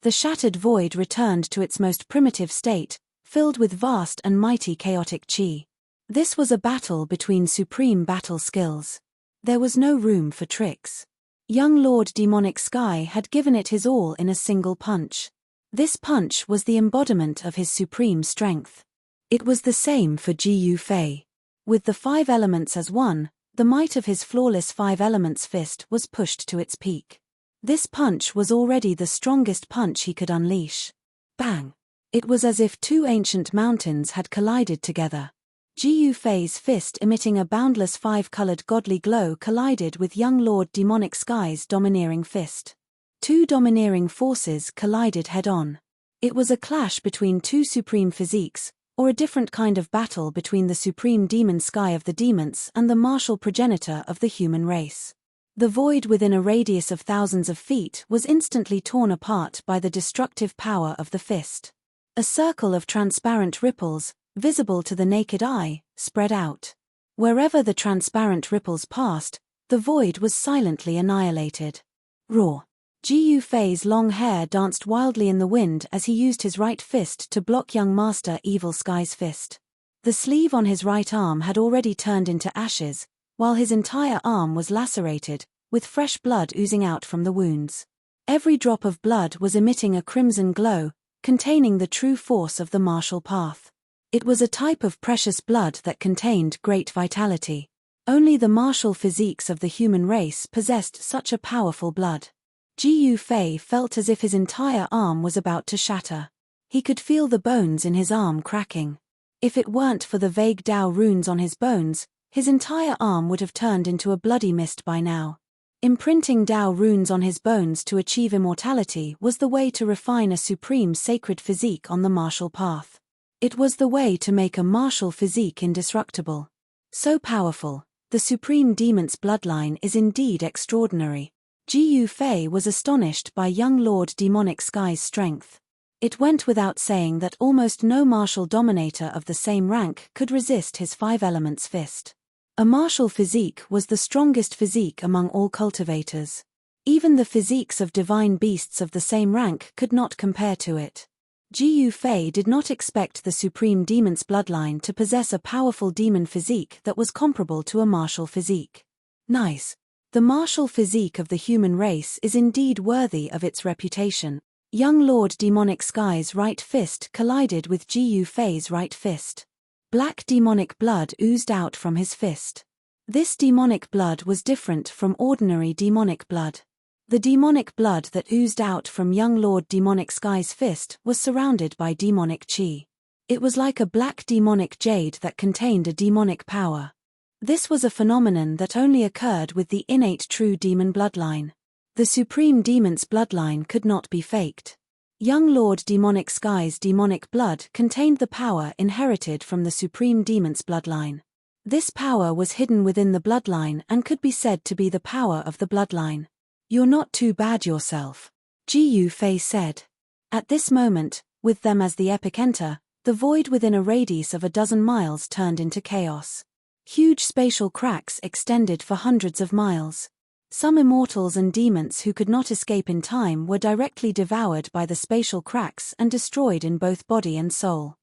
[SPEAKER 1] The shattered void returned to its most primitive state, filled with vast and mighty chaotic qi. This was a battle between supreme battle skills. There was no room for tricks. Young Lord Demonic Sky had given it his all in a single punch. This punch was the embodiment of his supreme strength. It was the same for Ji Fei. With the 5 elements as one, the might of his flawless 5 elements fist was pushed to its peak. This punch was already the strongest punch he could unleash. Bang! It was as if 2 ancient mountains had collided together. Ji Fei's fist emitting a boundless 5-colored godly glow collided with young Lord Demonic Sky's domineering fist. 2 domineering forces collided head-on. It was a clash between 2 supreme physiques, or a different kind of battle between the supreme demon sky of the demons and the martial progenitor of the human race. The void within a radius of thousands of feet was instantly torn apart by the destructive power of the fist. A circle of transparent ripples, visible to the naked eye, spread out. Wherever the transparent ripples passed, the void was silently annihilated. Roar. Ji Fei's long hair danced wildly in the wind as he used his right fist to block young Master Evil Sky's fist. The sleeve on his right arm had already turned into ashes, while his entire arm was lacerated, with fresh blood oozing out from the wounds. Every drop of blood was emitting a crimson glow, containing the true force of the martial path. It was a type of precious blood that contained great vitality. Only the martial physiques of the human race possessed such a powerful blood. Ji Fei felt as if his entire arm was about to shatter. He could feel the bones in his arm cracking. If it weren't for the vague Tao runes on his bones, his entire arm would have turned into a bloody mist by now. Imprinting Tao runes on his bones to achieve immortality was the way to refine a supreme sacred physique on the martial path. It was the way to make a martial physique indestructible. So powerful, the supreme demon's bloodline is indeed extraordinary. Ji Fei was astonished by young Lord Demonic Sky's strength. It went without saying that almost no martial dominator of the same rank could resist his 5 elements fist. A martial physique was the strongest physique among all cultivators. Even the physiques of divine beasts of the same rank could not compare to it. Ji Fei did not expect the supreme demon's bloodline to possess a powerful demon physique that was comparable to a martial physique. Nice. The martial physique of the human race is indeed worthy of its reputation. Young Lord Demonic Sky's right fist collided with Ji Fei's right fist. Black demonic blood oozed out from his fist. This demonic blood was different from ordinary demonic blood. The demonic blood that oozed out from young Lord Demonic Sky's fist was surrounded by demonic qi. It was like a black demonic jade that contained a demonic power. This was a phenomenon that only occurred with the innate true demon bloodline. The supreme demon's bloodline could not be faked. Young Lord Demonic Sky's demonic blood contained the power inherited from the supreme demon's bloodline. This power was hidden within the bloodline and could be said to be the power of the bloodline. "You're not too bad yourself," Ji Fei said. At this moment, with them as the epicenter, the void within a radius of a dozen miles turned into chaos. Huge spatial cracks extended for hundreds of miles. Some immortals and demons who could not escape in time were directly devoured by the spatial cracks and destroyed in both body and soul.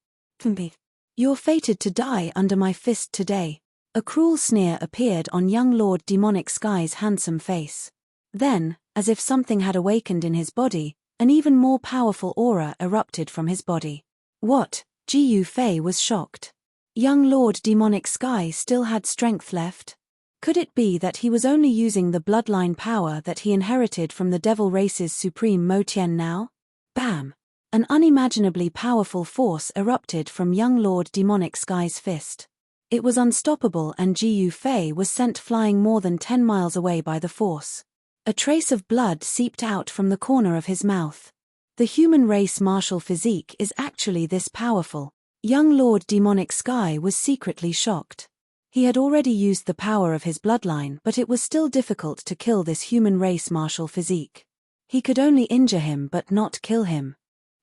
[SPEAKER 1] "You're fated to die under my fist today," A cruel sneer appeared on young Lord Demonic Sky's handsome face. Then, as if something had awakened in his body, an even more powerful aura erupted from his body. What? Ji Fei was shocked. Young Lord Demonic Sky still had strength left? Could it be that he was only using the bloodline power that he inherited from the devil race's supreme Mo Tian now? Bam! An unimaginably powerful force erupted from young Lord Demonic Sky's fist. It was unstoppable, and Ji Fei was sent flying more than 10 miles away by the force. A trace of blood seeped out from the corner of his mouth. The human race martial physique is actually this powerful. Young Lord Demonic Sky was secretly shocked. He had already used the power of his bloodline, but it was still difficult to kill this human race martial physique. He could only injure him but not kill him.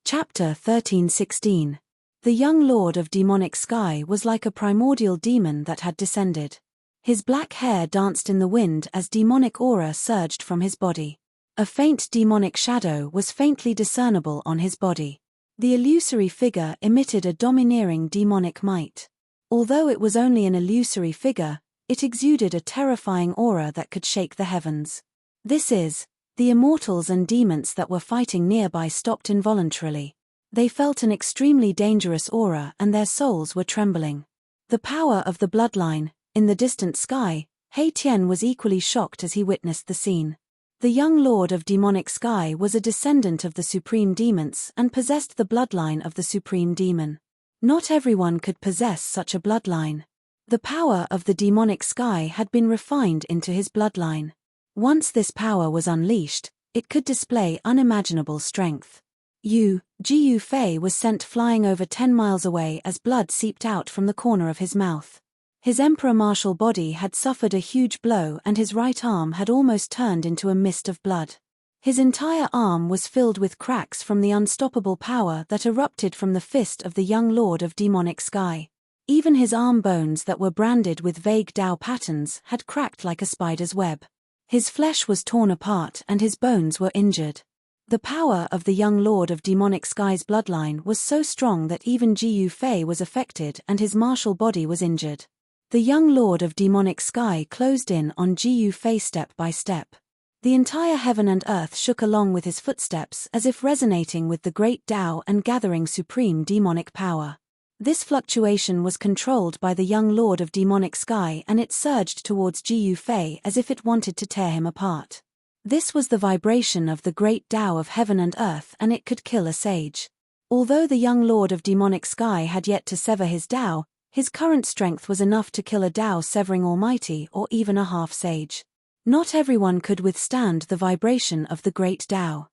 [SPEAKER 1] Chapter 13:16. The young Lord of Demonic Sky was like a primordial demon that had descended. His black hair danced in the wind as demonic aura surged from his body. A faint demonic shadow was faintly discernible on his body. The illusory figure emitted a domineering demonic might. Although it was only an illusory figure, it exuded a terrifying aura that could shake the heavens. The immortals and demons that were fighting nearby stopped involuntarily. They felt an extremely dangerous aura and their souls were trembling. The power of the bloodline. In the distant sky, He Tian was equally shocked as he witnessed the scene. The young Lord of Demonic Sky was a descendant of the Supreme Demons and possessed the bloodline of the Supreme Demon. Not everyone could possess such a bloodline. The power of the Demonic Sky had been refined into his bloodline. Once this power was unleashed, it could display unimaginable strength. Ji Fei was sent flying over 10 miles away as blood seeped out from the corner of his mouth. His Emperor Martial body had suffered a huge blow and his right arm had almost turned into a mist of blood. His entire arm was filled with cracks from the unstoppable power that erupted from the fist of the young Lord of Demonic Sky. Even his arm bones that were branded with vague Tao patterns had cracked like a spider's web. His flesh was torn apart and his bones were injured. The power of the young Lord of Demonic Sky's bloodline was so strong that even Ji Fei was affected and his martial body was injured. The young Lord of Demonic Sky closed in on Ji Fei step by step. The entire heaven and earth shook along with his footsteps as if resonating with the great Tao and gathering supreme demonic power. This fluctuation was controlled by the young Lord of Demonic Sky and it surged towards Ji Fei as if it wanted to tear him apart. This was the vibration of the great Tao of heaven and earth and it could kill a sage. Although the young Lord of Demonic Sky had yet to sever his Tao, his current strength was enough to kill a Tao severing almighty or even a half-sage. Not everyone could withstand the vibration of the great Tao.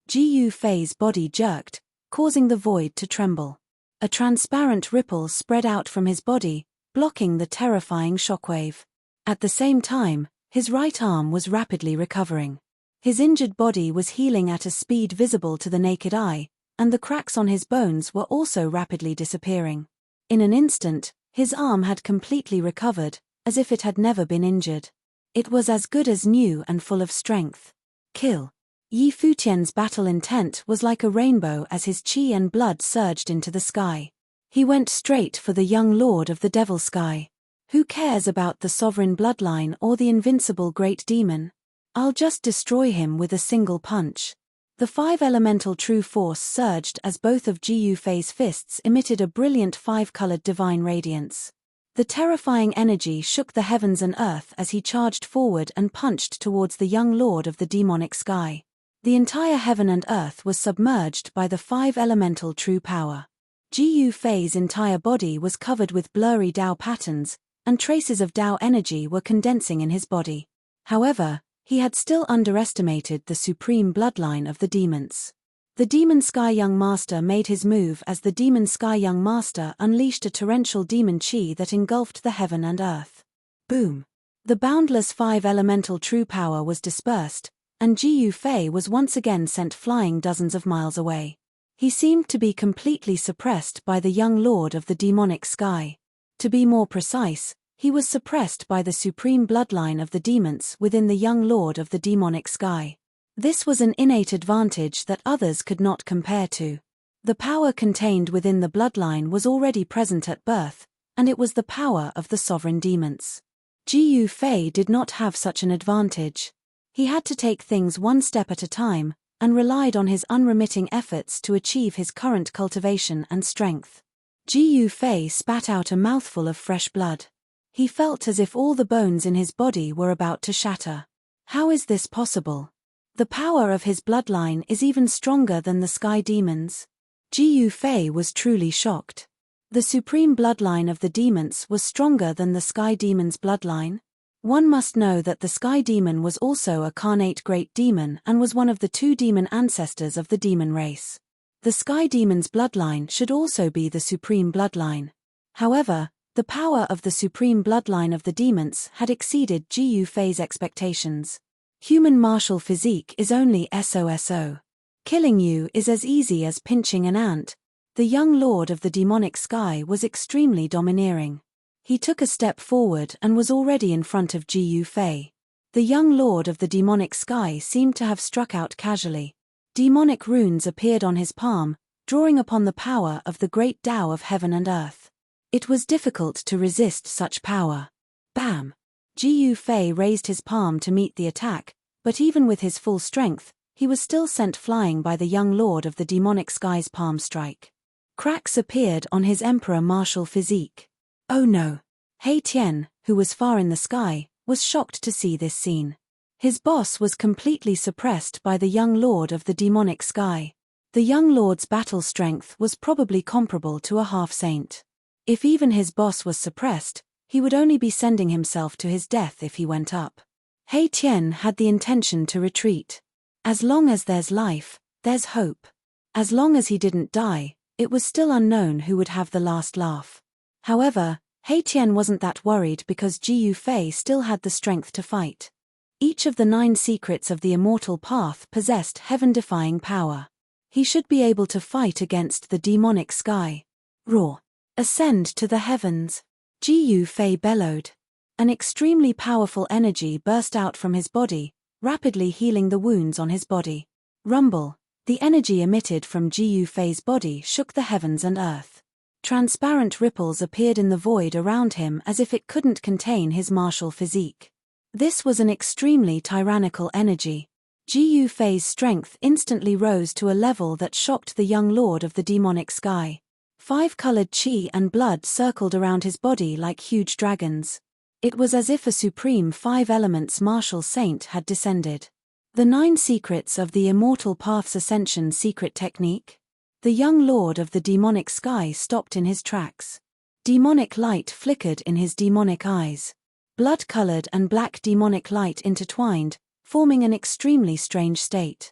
[SPEAKER 1] Ji Fei's body jerked, causing the void to tremble. A transparent ripple spread out from his body, blocking the terrifying shockwave. At the same time, his right arm was rapidly recovering. His injured body was healing at a speed visible to the naked eye, and the cracks on his bones were also rapidly disappearing. In an instant, his arm had completely recovered, as if it had never been injured. It was as good as new and full of strength. Kill. Yi Futian's battle intent was like a rainbow as his qi and blood surged into the sky. He went straight for the young Lord of the Devil Sky. Who cares about the sovereign bloodline or the invincible great demon? I'll just destroy him with a single punch. The 5 elemental true force surged as both of Ji Fei's fists emitted a brilliant 5-colored divine radiance. The terrifying energy shook the heavens and earth as he charged forward and punched towards the young Lord of the Demonic Sky. The entire heaven and earth was submerged by the 5 elemental true power. Ji Fei's entire body was covered with blurry Tao patterns, and traces of Tao energy were condensing in his body. However, he had still underestimated the supreme bloodline of the demons. The Demon Sky Young Master made his move as the Demon Sky Young Master unleashed a torrential demon chi that engulfed the heaven and earth. Boom! The boundless 5 elemental true power was dispersed, and Ji Fei was once again sent flying dozens of miles away. He seemed to be completely suppressed by the young Lord of the Demonic Sky. To be more precise, he was suppressed by the supreme bloodline of the demons within the young Lord of the Demonic Sky. This was an innate advantage that others could not compare to. The power contained within the bloodline was already present at birth, and it was the power of the sovereign demons. Ji Fei did not have such an advantage. He had to take things one step at a time, and relied on his unremitting efforts to achieve his current cultivation and strength. Ji Fei spat out a mouthful of fresh blood. He felt as if all the bones in his body were about to shatter. How is this possible? The power of his bloodline is even stronger than the sky demons. Ji Fei was truly shocked. The supreme bloodline of the demons was stronger than the sky demon's bloodline. One must know that the sky demon was also a carnate great demon and was one of the 2 demon ancestors of the demon race. The sky demon's bloodline should also be the supreme bloodline. However, the power of the supreme bloodline of the demons had exceeded Ji Fei's expectations. Human martial physique is only SOSO. Killing you is as easy as pinching an ant. The young lord of the demonic sky was extremely domineering. He took a step forward and was already in front of Ji Fei. The young lord of the demonic sky seemed to have struck out casually. Demonic runes appeared on his palm, drawing upon the power of the great Tao of heaven and earth. It was difficult to resist such power. Bam! Ji Fei raised his palm to meet the attack, but even with his full strength, he was still sent flying by the young lord of the demonic sky's palm strike. Cracks appeared on his emperor martial physique. Oh no! Hei Tian, who was far in the sky, was shocked to see this scene. His boss was completely suppressed by the young lord of the demonic sky. The young lord's battle strength was probably comparable to a half-saint. If even his boss was suppressed, he would only be sending himself to his death if he went up. Hei Tian had the intention to retreat. As long as there's life, there's hope. As long as he didn't die, it was still unknown who would have the last laugh. However, Hei Tian wasn't that worried because Ji Fei still had the strength to fight. Each of the 9 secrets of the immortal path possessed heaven-defying power. He should be able to fight against the demonic sky. Roar! Ascend to the heavens! Ji Fei bellowed. An extremely powerful energy burst out from his body, rapidly healing the wounds on his body. Rumble! The energy emitted from Ji Fei's body shook the heavens and earth. Transparent ripples appeared in the void around him as if it couldn't contain his martial physique. This was an extremely tyrannical energy. Ji Fei's strength instantly rose to a level that shocked the young lord of the demonic sky. 5-colored qi and blood circled around his body like huge dragons. It was as if a supreme 5 elements martial saint had descended. The 9 secrets of the immortal path's ascension secret technique. The young lord of the demonic sky stopped in his tracks. Demonic light flickered in his demonic eyes. Blood-colored and black demonic light intertwined, forming an extremely strange state.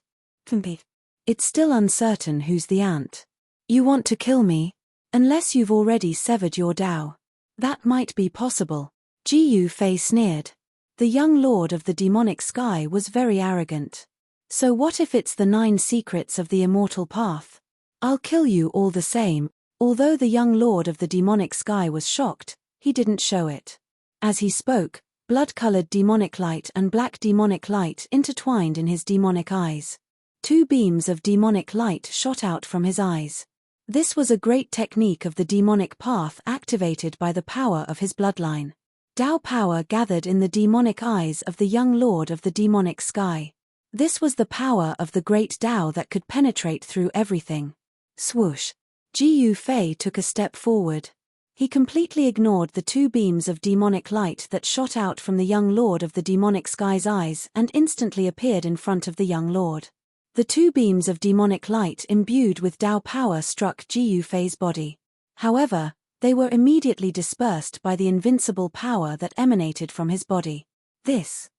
[SPEAKER 1] It's still uncertain who's the ant. You want to kill me? Unless you've already severed your Tao. That might be possible. Ji Fei sneered. The young lord of the demonic sky was very arrogant. So what if it's the 9 secrets of the immortal path? I'll kill you all the same. Although the young lord of the demonic sky was shocked, he didn't show it. As he spoke, blood-colored demonic light and black demonic light intertwined in his demonic eyes. 2 beams of demonic light shot out from his eyes. This was a great technique of the demonic path activated by the power of his bloodline. Tao power gathered in the demonic eyes of the young lord of the demonic sky. This was the power of the great Tao that could penetrate through everything. Swoosh! Ji Fei took a step forward. He completely ignored the 2 beams of demonic light that shot out from the young lord of the demonic sky's eyes and instantly appeared in front of the young lord. The 2 beams of demonic light imbued with Tao power struck Ji Fei's body. However, they were immediately dispersed by the invincible power that emanated from his body. This.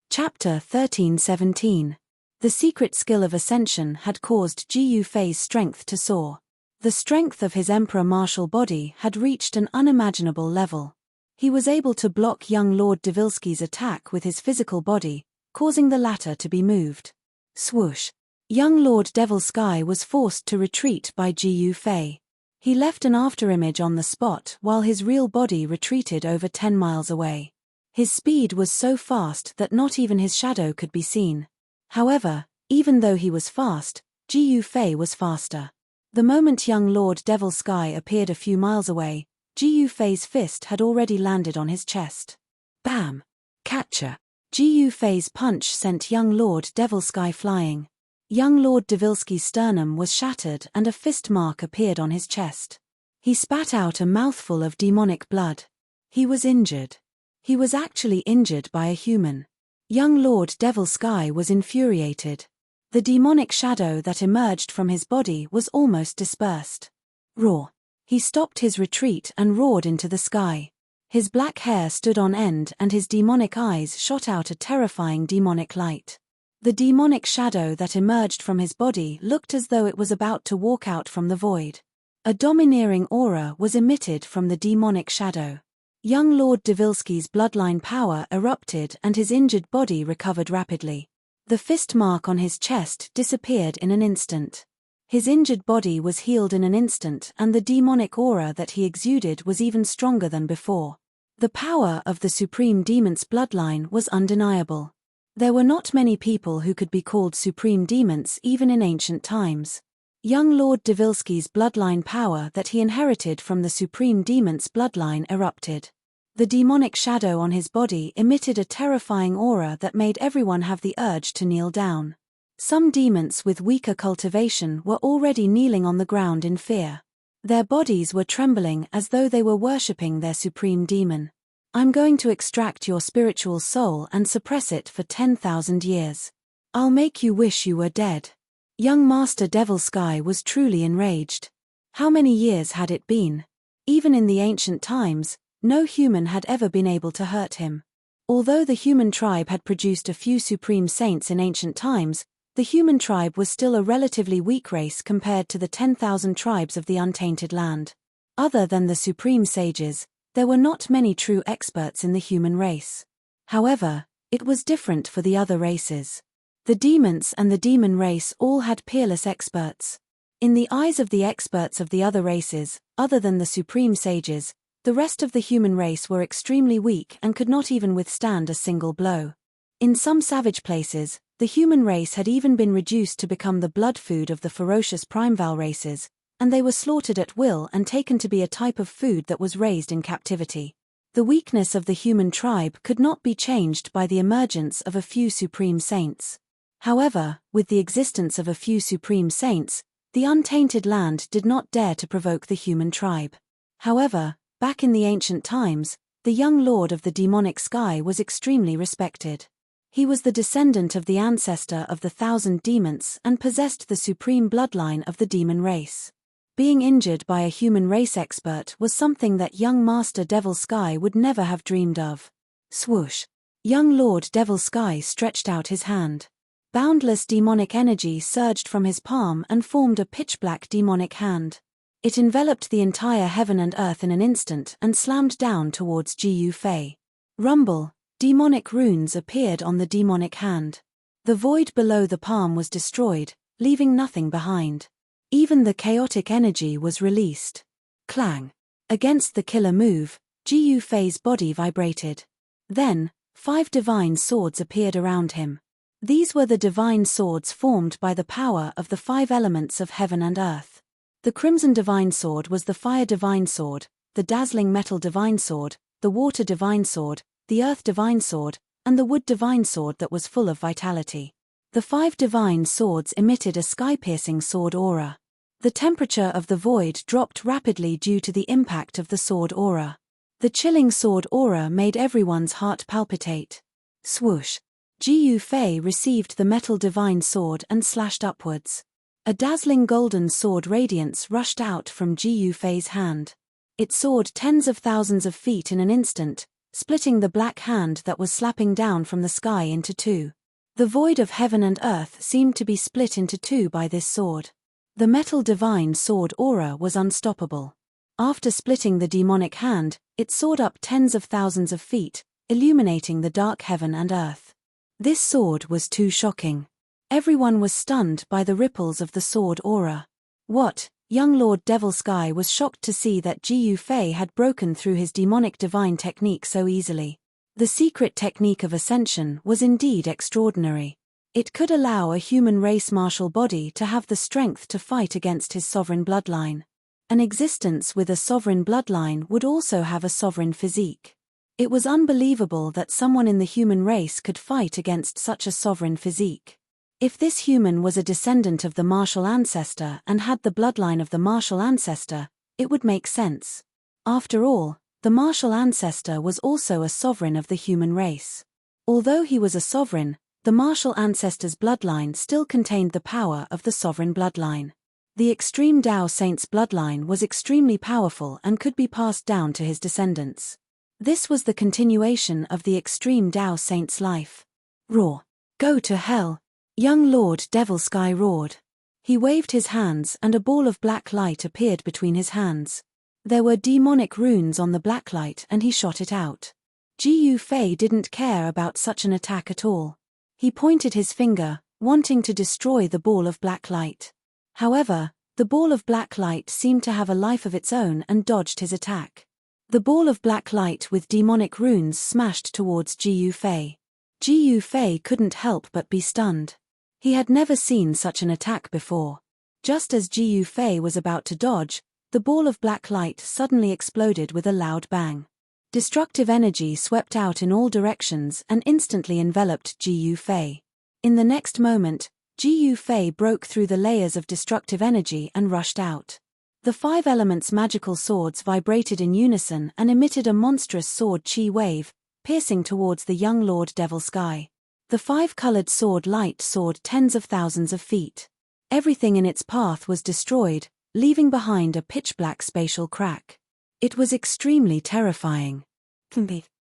[SPEAKER 1] Chapter 13:17. The secret skill of ascension had caused Ji Fei's strength to soar. The strength of his emperor martial body had reached an unimaginable level. He was able to block young Lord Devilsky's attack with his physical body, causing the latter to be moved. Swoosh! Young Lord Devilsky was forced to retreat by Ji Fei. He left an afterimage on the spot while his real body retreated over 10 miles away. His speed was so fast that not even his shadow could be seen. However, even though he was fast, Ji Fei was faster. The moment young Lord Devilsky appeared a few miles away, Ji Yufei's fist had already landed on his chest. Bam! Catcher! Ji Yufei's punch sent young Lord Devilsky flying. Young Lord Devilsky's sternum was shattered and a fist mark appeared on his chest. He spat out a mouthful of demonic blood. He was injured. He was actually injured by a human. Young Lord Devilsky was infuriated. The demonic shadow that emerged from his body was almost dispersed. Roar! He stopped his retreat and roared into the sky. His black hair stood on end and his demonic eyes shot out a terrifying demonic light. The demonic shadow that emerged from his body looked as though it was about to walk out from the void. A domineering aura was emitted from the demonic shadow. Young Lord Devilsky's bloodline power erupted and his injured body recovered rapidly. The fist mark on his chest disappeared in an instant. His injured body was healed in an instant and the demonic aura that he exuded was even stronger than before. The power of the Supreme Demon's bloodline was undeniable. There were not many people who could be called Supreme Demons even in ancient times. Young Lord Devilsky's bloodline power that he inherited from the Supreme Demon's bloodline erupted. The demonic shadow on his body emitted a terrifying aura that made everyone have the urge to kneel down. Some demons with weaker cultivation were already kneeling on the ground in fear. Their bodies were trembling as though they were worshipping their supreme demon. I'm going to extract your spiritual soul and suppress it for 10,000 years. I'll make you wish you were dead. Young Master Devilsky was truly enraged. How many years had it been? Even in the ancient times, no human had ever been able to hurt him. Although the human tribe had produced a few supreme saints in ancient times, the human tribe was still a relatively weak race compared to the 10,000 tribes of the untainted land. Other than the supreme sages, there were not many true experts in the human race. However, it was different for the other races. The demons and the demon race all had peerless experts. In the eyes of the experts of the other races, other than the supreme sages, the rest of the human race were extremely weak and could not even withstand a single blow. In some savage places, the human race had even been reduced to become the blood food of the ferocious primeval races, and they were slaughtered at will and taken to be a type of food that was raised in captivity. The weakness of the human tribe could not be changed by the emergence of a few supreme saints. However, with the existence of a few supreme saints, the untainted land did not dare to provoke the human tribe. However, back in the ancient times, the young lord of the demonic sky was extremely respected. He was the descendant of the ancestor of the 1,000 demons and possessed the supreme bloodline of the demon race. Being injured by a human race expert was something that young Master Devilsky would never have dreamed of. Swoosh! Young Lord Devilsky stretched out his hand. Boundless demonic energy surged from his palm and formed a pitch-black demonic hand. It enveloped the entire heaven and earth in an instant and slammed down towards Ji Yufei. Rumble! Demonic runes appeared on the demonic hand. The void below the palm was destroyed, leaving nothing behind. Even the chaotic energy was released. Clang! Against the killer move, Ji Yufei's body vibrated. Then, 5 divine swords appeared around him. These were the divine swords formed by the power of the 5 elements of heaven and earth. The Crimson Divine Sword was the Fire Divine Sword, the Dazzling Metal Divine Sword, the Water Divine Sword, the Earth Divine Sword, and the Wood Divine Sword that was full of vitality. The 5 divine swords emitted a sky-piercing sword aura. The temperature of the void dropped rapidly due to the impact of the sword aura. The chilling sword aura made everyone's heart palpitate. Swoosh! Ji Yufei received the metal divine sword and slashed upwards. A dazzling golden sword radiance rushed out from Ji Yufei's hand. It soared tens of thousands of feet in an instant, splitting the black hand that was slapping down from the sky into 2. The void of heaven and earth seemed to be split into 2 by this sword. The metal divine sword aura was unstoppable. After splitting the demonic hand, it soared up tens of thousands of feet, illuminating the dark heaven and earth. This sword was too shocking. Everyone was stunned by the ripples of the sword aura. What? Young Lord Devilsky was shocked to see that Ji Yufei had broken through his demonic divine technique so easily. The secret technique of ascension was indeed extraordinary. It could allow a human race martial body to have the strength to fight against his sovereign bloodline. An existence with a sovereign bloodline would also have a sovereign physique. It was unbelievable that someone in the human race could fight against such a sovereign physique. If this human was a descendant of the martial ancestor and had the bloodline of the martial ancestor, it would make sense. After all, the martial ancestor was also a sovereign of the human race. Although he was a sovereign, the martial ancestor's bloodline still contained the power of the sovereign bloodline. The extreme Tao Saint's bloodline was extremely powerful and could be passed down to his descendants. This was the continuation of the extreme Tao Saint's life. Roar! Go to hell! Young Lord Devil Sky roared. He waved his hands and a ball of black light appeared between his hands. There were demonic runes on the black light and he shot it out. Ji Yufei didn't care about such an attack at all. He pointed his finger, wanting to destroy the ball of black light. However, the ball of black light seemed to have a life of its own and dodged his attack. The ball of black light with demonic runes smashed towards Ji Yufei. Ji Yufei couldn't help but be stunned. He had never seen such an attack before. Just as Ji Yufei was about to dodge, the ball of black light suddenly exploded with a loud bang. Destructive energy swept out in all directions and instantly enveloped Ji Yufei. In the next moment, Ji Yufei broke through the layers of destructive energy and rushed out. The 5 elements' magical swords vibrated in unison and emitted a monstrous sword chi wave, piercing towards the young Lord Devil Sky. The 5-colored sword light soared tens of thousands of feet. Everything in its path was destroyed, leaving behind a pitch-black spatial crack. It was extremely terrifying.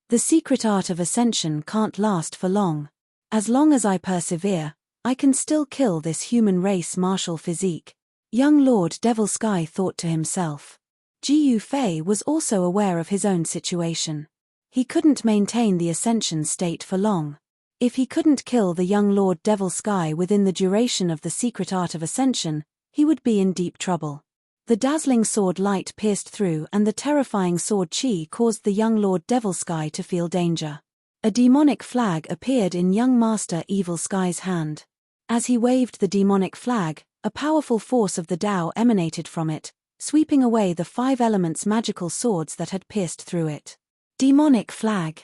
[SPEAKER 1] The secret art of ascension can't last for long. As long as I persevere, I can still kill this human race martial physique. Young Lord Devil Sky thought to himself. Ji Yufei was also aware of his own situation. He couldn't maintain the ascension state for long. If he couldn't kill the young Lord Devil Sky within the duration of the secret art of ascension, he would be in deep trouble. The dazzling sword light pierced through and the terrifying sword chi caused the young Lord Devil Sky to feel danger. A demonic flag appeared in young Master Evil Sky's hand. As he waved the demonic flag, a powerful force of the Tao emanated from it, sweeping away the 5 elements' magical swords that had pierced through it. Demonic flag.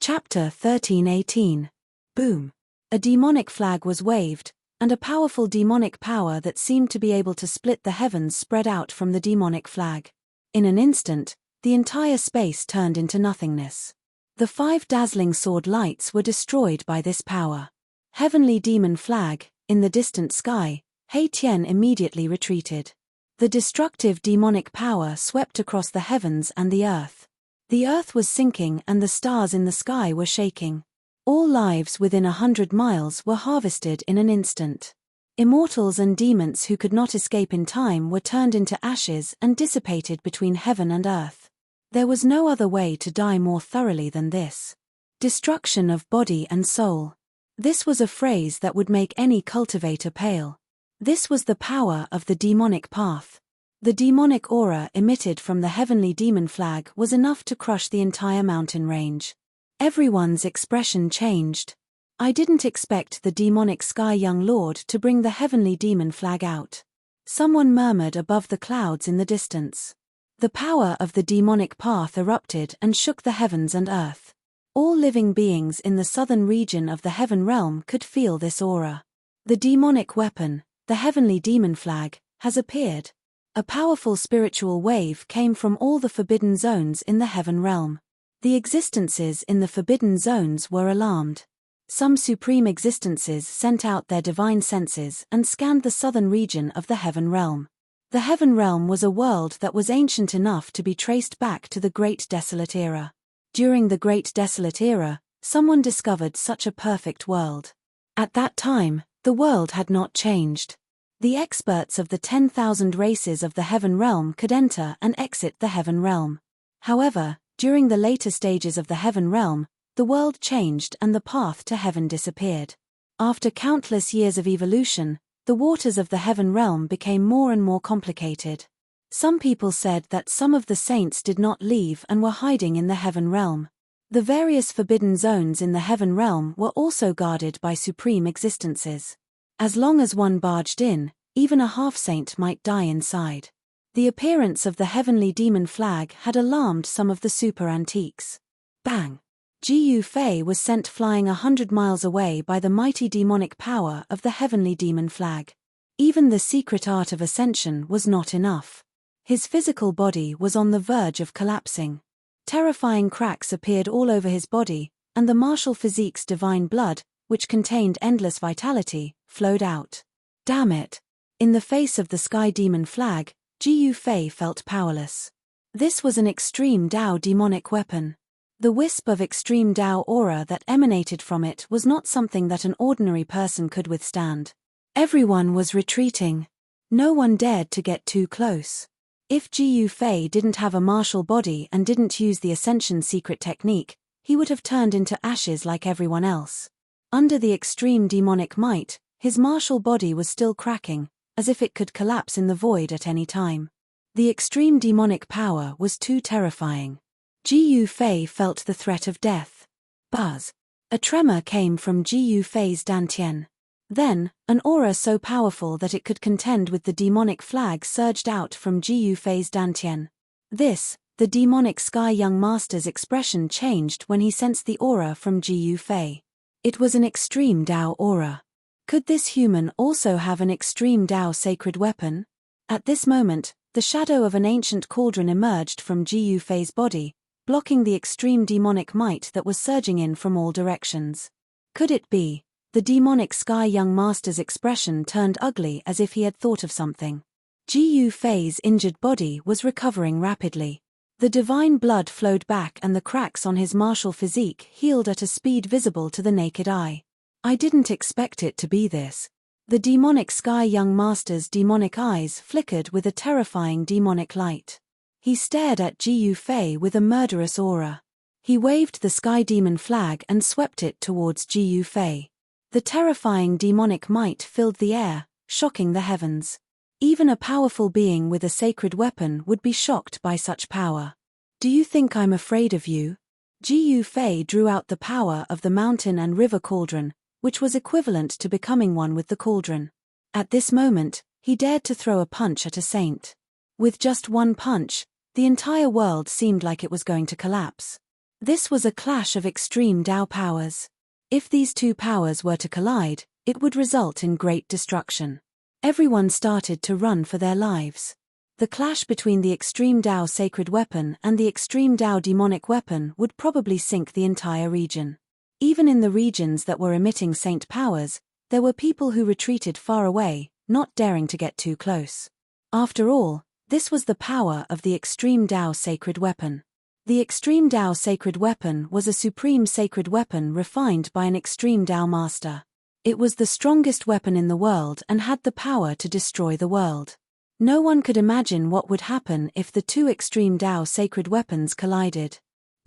[SPEAKER 1] Chapter 13:18. Boom. A demonic flag was waved, and a powerful demonic power that seemed to be able to split the heavens spread out from the demonic flag. In an instant, the entire space turned into nothingness. The 5 dazzling sword lights were destroyed by this power. Heavenly demon flag, in the distant sky, Hei Tian immediately retreated. The destructive demonic power swept across the heavens and the earth. The earth was sinking and the stars in the sky were shaking. All lives within 100 miles were harvested in an instant. Immortals and demons who could not escape in time were turned into ashes and dissipated between heaven and earth. There was no other way to die more thoroughly than this. Destruction of body and soul. This was a phrase that would make any cultivator pale. This was the power of the demonic path. The demonic aura emitted from the heavenly demon flag was enough to crush the entire mountain range. Everyone's expression changed. I didn't expect the demonic sky young lord to bring the heavenly demon flag out. Someone murmured above the clouds in the distance. The power of the demonic path erupted and shook the heavens and earth. All living beings in the southern region of the heaven realm could feel this aura. The demonic weapon, the heavenly demon flag, has appeared. A powerful spiritual wave came from all the forbidden zones in the heaven realm. The existences in the forbidden zones were alarmed. Some supreme existences sent out their divine senses and scanned the southern region of the heaven realm. The heaven realm was a world that was ancient enough to be traced back to the Great Desolate Era. During the Great Desolate Era, someone discovered such a perfect world. At that time, the world had not changed. The experts of the 10,000 races of the heaven realm could enter and exit the heaven realm. However, during the later stages of the heaven realm, the world changed and the path to heaven disappeared. After countless years of evolution, the waters of the heaven realm became more and more complicated. Some people said that some of the saints did not leave and were hiding in the heaven realm. The various forbidden zones in the heaven realm were also guarded by supreme existences. As long as one barged in, even a half-saint might die inside. The appearance of the heavenly demon flag had alarmed some of the super antiques. Bang! Ji Fei was sent flying 100 miles away by the mighty demonic power of the heavenly demon flag. Even the secret art of ascension was not enough. His physical body was on the verge of collapsing. Terrifying cracks appeared all over his body, and the martial physique's divine blood, which contained endless vitality, flowed out. Damn it! In the face of the sky demon flag, Ji Fei felt powerless. This was an extreme Dao demonic weapon. The wisp of extreme Dao aura that emanated from it was not something that an ordinary person could withstand. Everyone was retreating. No one dared to get too close. If Ji Fei didn't have a martial body and didn't use the Ascension secret technique, he would have turned into ashes like everyone else. Under the extreme demonic might, his martial body was still cracking, as if it could collapse in the void at any time. The extreme demonic power was too terrifying. Ji Fei felt the threat of death. Buzz! A tremor came from Ji Fei's dantian. Then, an aura so powerful that it could contend with the demonic flag surged out from Ji Fei's dantian. The demonic Sky Young Master's expression changed when he sensed the aura from Ji Fei. It was an extreme Dao aura. Could this human also have an extreme Dao sacred weapon? At this moment, the shadow of an ancient cauldron emerged from Ji Fei's body, blocking the extreme demonic might that was surging in from all directions. Could it be? The demonic Sky Young Master's expression turned ugly as if he had thought of something. Ji Fei's injured body was recovering rapidly. The divine blood flowed back and the cracks on his martial physique healed at a speed visible to the naked eye. I didn't expect it to be this. The demonic Sky Young Master's demonic eyes flickered with a terrifying demonic light. He stared at Ji Fei with a murderous aura. He waved the Sky Demon flag and swept it towards Ji Fei. The terrifying demonic might filled the air, shocking the heavens. Even a powerful being with a sacred weapon would be shocked by such power. Do you think I'm afraid of you? Ji Fei drew out the power of the mountain and river cauldron, which was equivalent to becoming one with the cauldron. At this moment, he dared to throw a punch at a saint. With just one punch, the entire world seemed like it was going to collapse. This was a clash of extreme Dao powers. If these two powers were to collide, it would result in great destruction. Everyone started to run for their lives. The clash between the extreme Dao sacred weapon and the extreme Dao demonic weapon would probably sink the entire region. Even in the regions that were emitting saint powers, there were people who retreated far away, not daring to get too close. After all, this was the power of the extreme Dao sacred weapon. The extreme Dao sacred weapon was a supreme sacred weapon refined by an extreme Dao master. It was the strongest weapon in the world and had the power to destroy the world. No one could imagine what would happen if the two extreme Dao sacred weapons collided.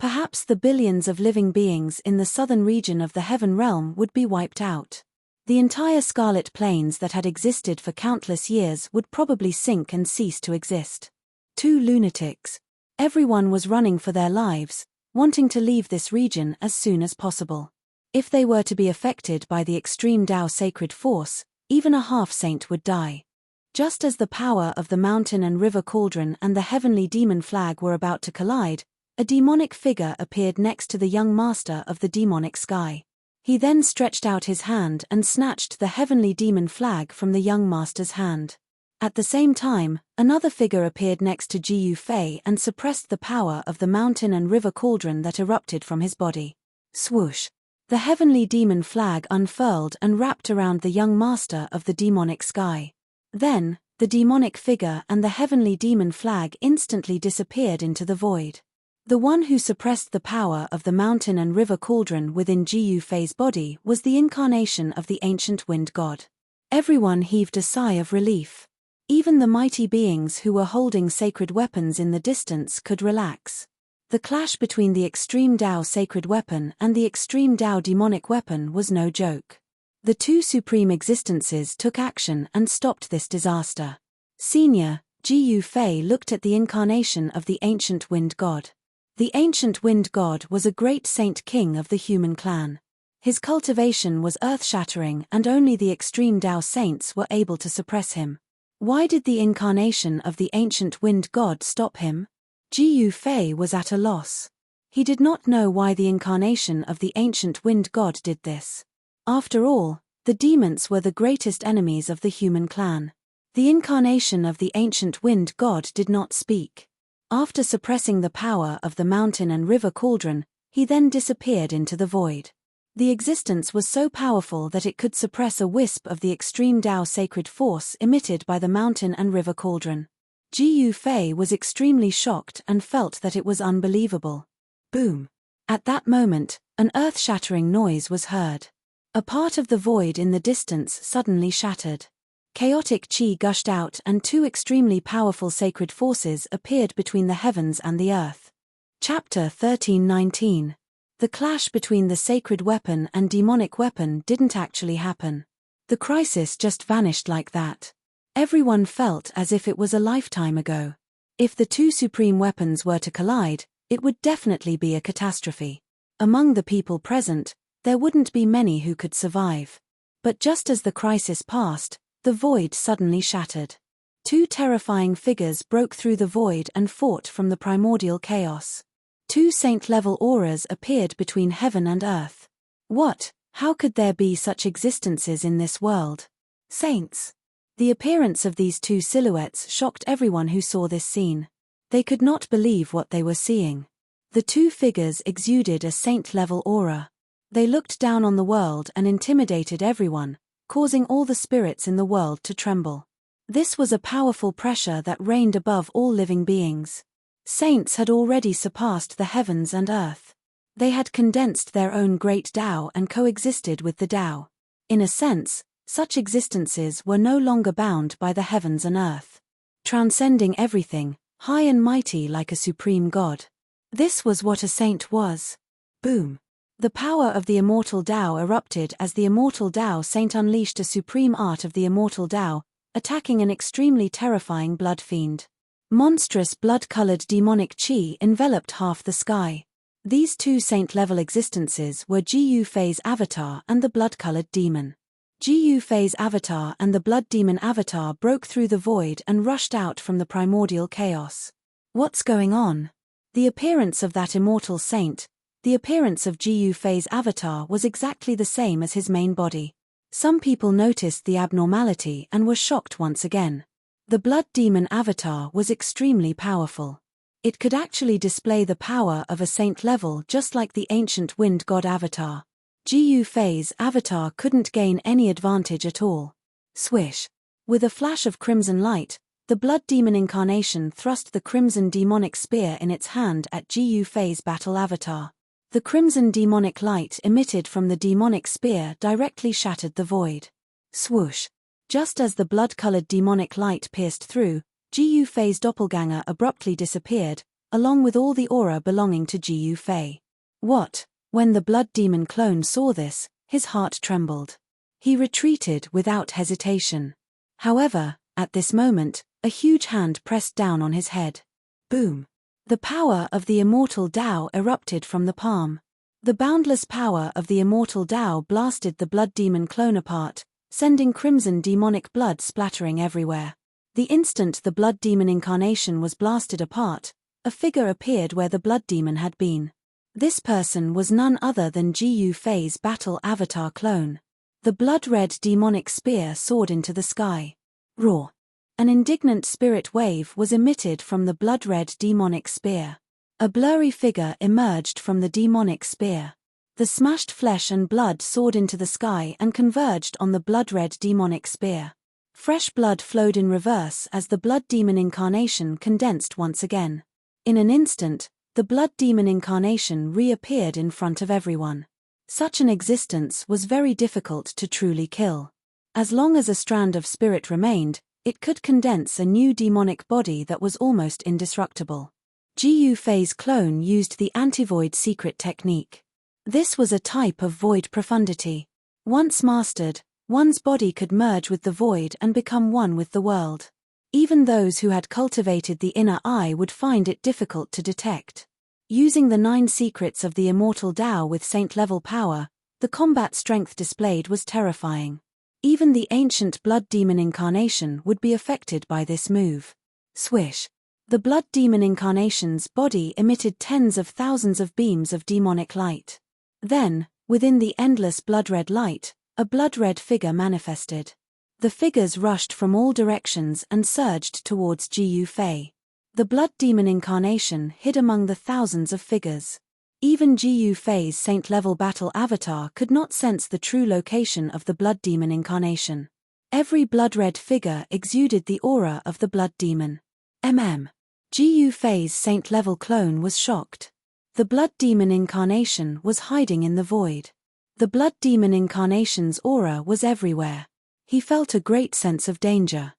[SPEAKER 1] Perhaps the billions of living beings in the southern region of the heaven realm would be wiped out. The entire Scarlet Plains that had existed for countless years would probably sink and cease to exist. Two lunatics. Everyone was running for their lives, wanting to leave this region as soon as possible. If they were to be affected by the extreme Dao sacred force, even a half-saint would die. Just as the power of the mountain and river cauldron and the heavenly demon flag were about to collide, a demonic figure appeared next to the young master of the demonic sky. He then stretched out his hand and snatched the heavenly demon flag from the young master's hand. At the same time, another figure appeared next to Ji Fei and suppressed the power of the mountain and river cauldron that erupted from his body. Swoosh! The heavenly demon flag unfurled and wrapped around the young master of the demonic sky. Then, the demonic figure and the heavenly demon flag instantly disappeared into the void. The one who suppressed the power of the mountain and river cauldron within Ji Fei's body was the incarnation of the ancient wind god. Everyone heaved a sigh of relief. Even the mighty beings who were holding sacred weapons in the distance could relax. The clash between the extreme Dao sacred weapon and the extreme Dao demonic weapon was no joke. The two supreme existences took action and stopped this disaster. Senior, Ji Fei looked at the incarnation of the ancient wind god. The ancient wind god was a great saint king of the human clan. His cultivation was earth-shattering and only the extreme Dao saints were able to suppress him. Why did the incarnation of the ancient wind god stop him? Jiyu Fei was at a loss. He did not know why the incarnation of the ancient wind god did this. After all, the demons were the greatest enemies of the human clan. The incarnation of the ancient wind god did not speak. After suppressing the power of the mountain and river cauldron, he then disappeared into the void. The existence was so powerful that it could suppress a wisp of the extreme Tao sacred force emitted by the mountain and river cauldron. Jiyu Fei was extremely shocked and felt that it was unbelievable. Boom! At that moment, an earth-shattering noise was heard. A part of the void in the distance suddenly shattered. Chaotic chi gushed out and two extremely powerful sacred forces appeared between the heavens and the earth. Chapter 13:19. The clash between the sacred weapon and demonic weapon didn't actually happen. The crisis just vanished like that. Everyone felt as if it was a lifetime ago. If the two supreme weapons were to collide, it would definitely be a catastrophe. Among the people present, there wouldn't be many who could survive. But just as the crisis passed, the void suddenly shattered. Two terrifying figures broke through the void and fought from the primordial chaos. Two saint-level auras appeared between heaven and earth. What? How could there be such existences in this world? Saints! The appearance of these two silhouettes shocked everyone who saw this scene. They could not believe what they were seeing. The two figures exuded a saint-level aura. They looked down on the world and intimidated everyone, causing all the spirits in the world to tremble. This was a powerful pressure that reigned above all living beings. Saints had already surpassed the heavens and earth. They had condensed their own great Tao and coexisted with the Tao. In a sense, such existences were no longer bound by the heavens and earth. Transcending everything, high and mighty like a supreme god. This was what a saint was. Boom! The power of the immortal Tao erupted as the immortal Tao saint unleashed a supreme art of the immortal Tao, attacking an extremely terrifying blood fiend. Monstrous blood-colored demonic chi enveloped half the sky. These two saint-level existences were Jiyu Fei's avatar and the blood-colored demon. Jiyu Fei's avatar and the blood demon avatar broke through the void and rushed out from the primordial chaos. What's going on? The appearance of that immortal saint, the appearance of Jiyu Fei's avatar was exactly the same as his main body. Some people noticed the abnormality and were shocked once again. The blood demon avatar was extremely powerful. It could actually display the power of a saint level just like the ancient wind god avatar. Jiyu Fei's avatar couldn't gain any advantage at all. Swish! With a flash of crimson light, the blood demon incarnation thrust the crimson demonic spear in its hand at Jiyu Fei's battle avatar. The crimson demonic light emitted from the demonic spear directly shattered the void. Swoosh! Just as the blood-colored demonic light pierced through, Jiyu Fei's doppelganger abruptly disappeared, along with all the aura belonging to Jiyu Fei. What? When the blood demon clone saw this, his heart trembled. He retreated without hesitation. However, at this moment, a huge hand pressed down on his head. Boom! The power of the immortal Tao erupted from the palm. The boundless power of the immortal Tao blasted the blood demon clone apart, sending crimson demonic blood splattering everywhere. The instant the blood demon incarnation was blasted apart, a figure appeared where the blood demon had been. This person was none other than Jiyu Fei's battle avatar clone. The blood-red demonic spear soared into the sky. Roar! An indignant spirit wave was emitted from the blood-red demonic spear. A blurry figure emerged from the demonic spear. The smashed flesh and blood soared into the sky and converged on the blood-red demonic spear. Fresh blood flowed in reverse as the blood demon incarnation condensed once again. In an instant, the blood demon incarnation reappeared in front of everyone. Such an existence was very difficult to truly kill. As long as a strand of spirit remained, it could condense a new demonic body that was almost indestructible. Jiyu Fei's clone used the anti-void secret technique. This was a type of void profundity. Once mastered, one's body could merge with the void and become one with the world. Even those who had cultivated the inner eye would find it difficult to detect. Using the 9 secrets of the immortal Tao with saint-level power, the combat strength displayed was terrifying. Even the ancient blood demon incarnation would be affected by this move. Swish. The blood demon incarnation's body emitted tens of thousands of beams of demonic light. Then, within the endless blood-red light, a blood-red figure manifested. The figures rushed from all directions and surged towards Gu Fei. The blood demon incarnation hid among the thousands of figures. Even Gu Fei's saint-level battle avatar could not sense the true location of the blood demon incarnation. Every blood-red figure exuded the aura of the blood demon. Gu Fei's saint-level clone was shocked. The blood demon incarnation was hiding in the void. The blood demon incarnation's aura was everywhere. He felt a great sense of danger.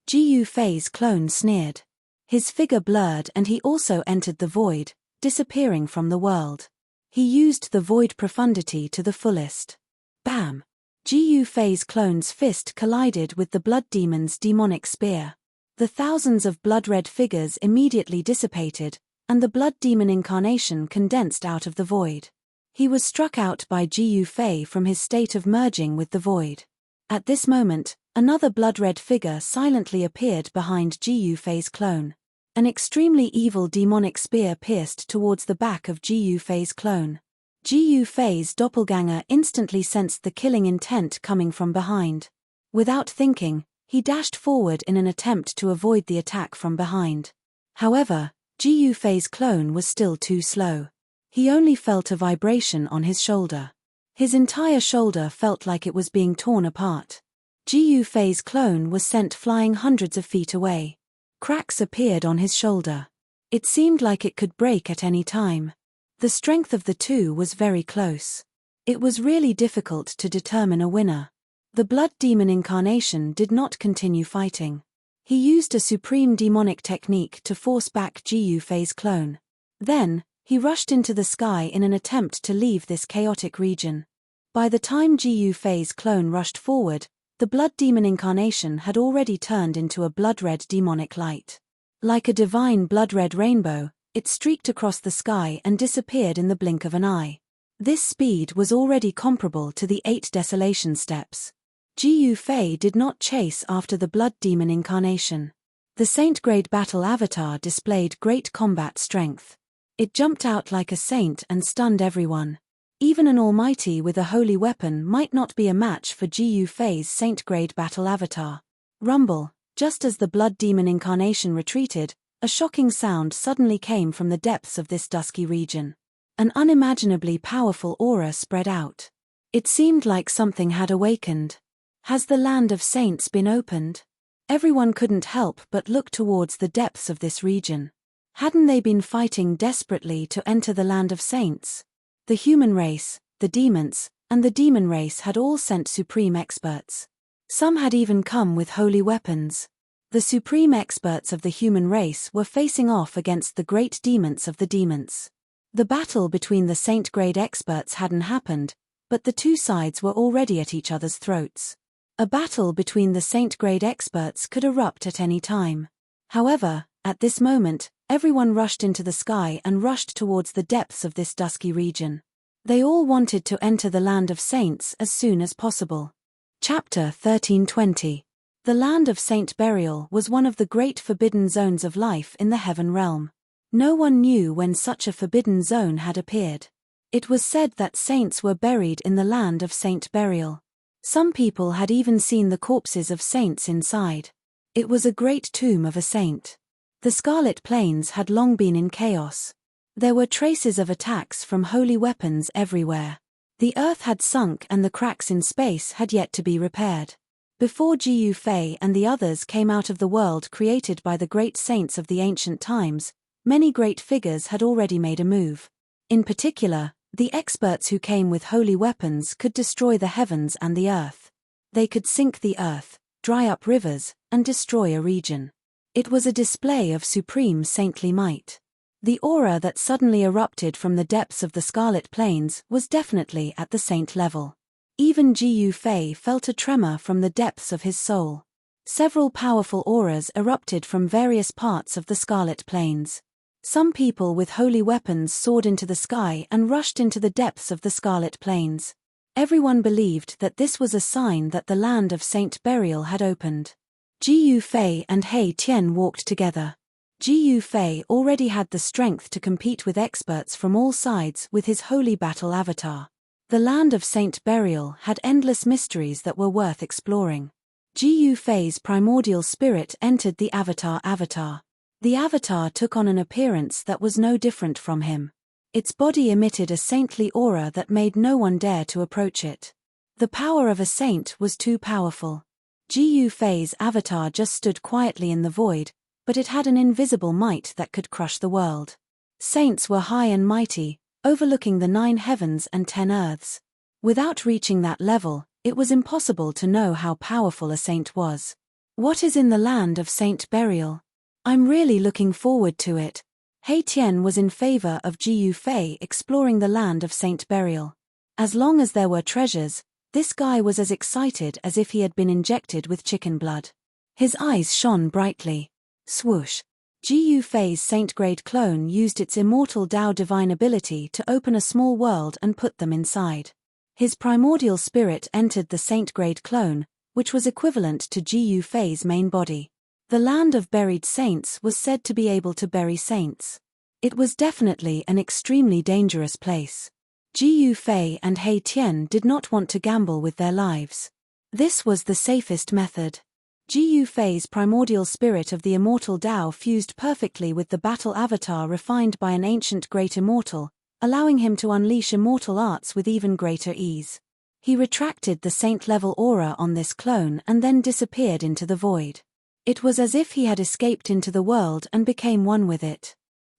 [SPEAKER 1] Gu Fei's clone sneered. His figure blurred and he also entered the void, disappearing from the world. He used the void profundity to the fullest. Bam! Gu Fei's clone's fist collided with the blood demon's demonic spear. The thousands of blood-red figures immediately dissipated, and the blood demon incarnation condensed out of the void. He was struck out by Gu Fei from his state of merging with the void. At this moment, another blood-red figure silently appeared behind Gu Fei's clone. An extremely evil demonic spear pierced towards the back of Gu Fei's clone. Gu Fei's doppelganger instantly sensed the killing intent coming from behind. Without thinking, he dashed forward in an attempt to avoid the attack from behind. However, Gu Fei's clone was still too slow. He only felt a vibration on his shoulder. His entire shoulder felt like it was being torn apart. Gu Fei's clone was sent flying hundreds of feet away. Cracks appeared on his shoulder. It seemed like it could break at any time. The strength of the two was very close. It was really difficult to determine a winner. The blood demon incarnation did not continue fighting. He used a supreme demonic technique to force back Gu Fei's clone. Then, he rushed into the sky in an attempt to leave this chaotic region. By the time Gu Fei's clone rushed forward, the blood demon incarnation had already turned into a blood-red demonic light. Like a divine blood-red rainbow, it streaked across the sky and disappeared in the blink of an eye. This speed was already comparable to the 8 desolation steps. Gu Fei did not chase after the blood demon incarnation. The saint-grade battle avatar displayed great combat strength. It jumped out like a saint and stunned everyone. Even an almighty with a holy weapon might not be a match for Gu Fei's saint-grade battle avatar. Rumble, just as the blood demon incarnation retreated, a shocking sound suddenly came from the depths of this dusky region. An unimaginably powerful aura spread out. It seemed like something had awakened. Has the land of saints been opened? Everyone couldn't help but look towards the depths of this region. Hadn't they been fighting desperately to enter the land of saints? The human race, the demons, and the demon race had all sent supreme experts. Some had even come with holy weapons. The supreme experts of the human race were facing off against the great demons of the demons. The battle between the saint-grade experts hadn't happened, but the two sides were already at each other's throats. A battle between the saint-grade experts could erupt at any time. However, at this moment, everyone rushed into the sky and rushed towards the depths of this dusky region. They all wanted to enter the land of saints as soon as possible. Chapter 1320. The land of saint burial was one of the great forbidden zones of life in the heaven realm. No one knew when such a forbidden zone had appeared. It was said that saints were buried in the land of saint burial. Some people had even seen the corpses of saints inside. It was a great tomb of a saint. The Scarlet Plains had long been in chaos. There were traces of attacks from holy weapons everywhere. The earth had sunk and the cracks in space had yet to be repaired. Before Gu Fei and the others came out of the world created by the great saints of the ancient times, many great figures had already made a move. In particular, the experts who came with holy weapons could destroy the heavens and the earth. They could sink the earth, dry up rivers, and destroy a region. It was a display of supreme saintly might. The aura that suddenly erupted from the depths of the Scarlet Plains was definitely at the saint level. Even Gu Fei felt a tremor from the depths of his soul. Several powerful auras erupted from various parts of the Scarlet Plains. Some people with holy weapons soared into the sky and rushed into the depths of the Scarlet Plains. Everyone believed that this was a sign that the land of Saint Burial had opened. Ji Yufei and He Tian walked together. Ji Yufei already had the strength to compete with experts from all sides with his holy battle avatar. The land of Saint Burial had endless mysteries that were worth exploring. Ji Yufei's primordial spirit entered the avatar. The avatar took on an appearance that was no different from him. Its body emitted a saintly aura that made no one dare to approach it. The power of a saint was too powerful. Ji Yufei's avatar just stood quietly in the void, but it had an invisible might that could crush the world. Saints were high and mighty, overlooking the 9 heavens and 10 earths. Without reaching that level, it was impossible to know how powerful a saint was. What is in the land of Saint Burial? I'm really looking forward to it. He Tian was in favor of Ji Yufei exploring the land of Saint Burial. As long as there were treasures, this guy was as excited as if he had been injected with chicken blood. His eyes shone brightly. Swoosh. Ji Yufei's saint-grade clone used its immortal Dao divine ability to open a small world and put them inside. His primordial spirit entered the saint-grade clone, which was equivalent to Ji Yufei's main body. The land of buried saints was said to be able to bury saints. It was definitely an extremely dangerous place. Ji Yufei and He Tian did not want to gamble with their lives. This was the safest method. Ji Yufei's primordial spirit of the immortal Dao fused perfectly with the battle avatar refined by an ancient great immortal, allowing him to unleash immortal arts with even greater ease. He retracted the saint-level aura on this clone and then disappeared into the void. It was as if he had escaped into the world and became one with it.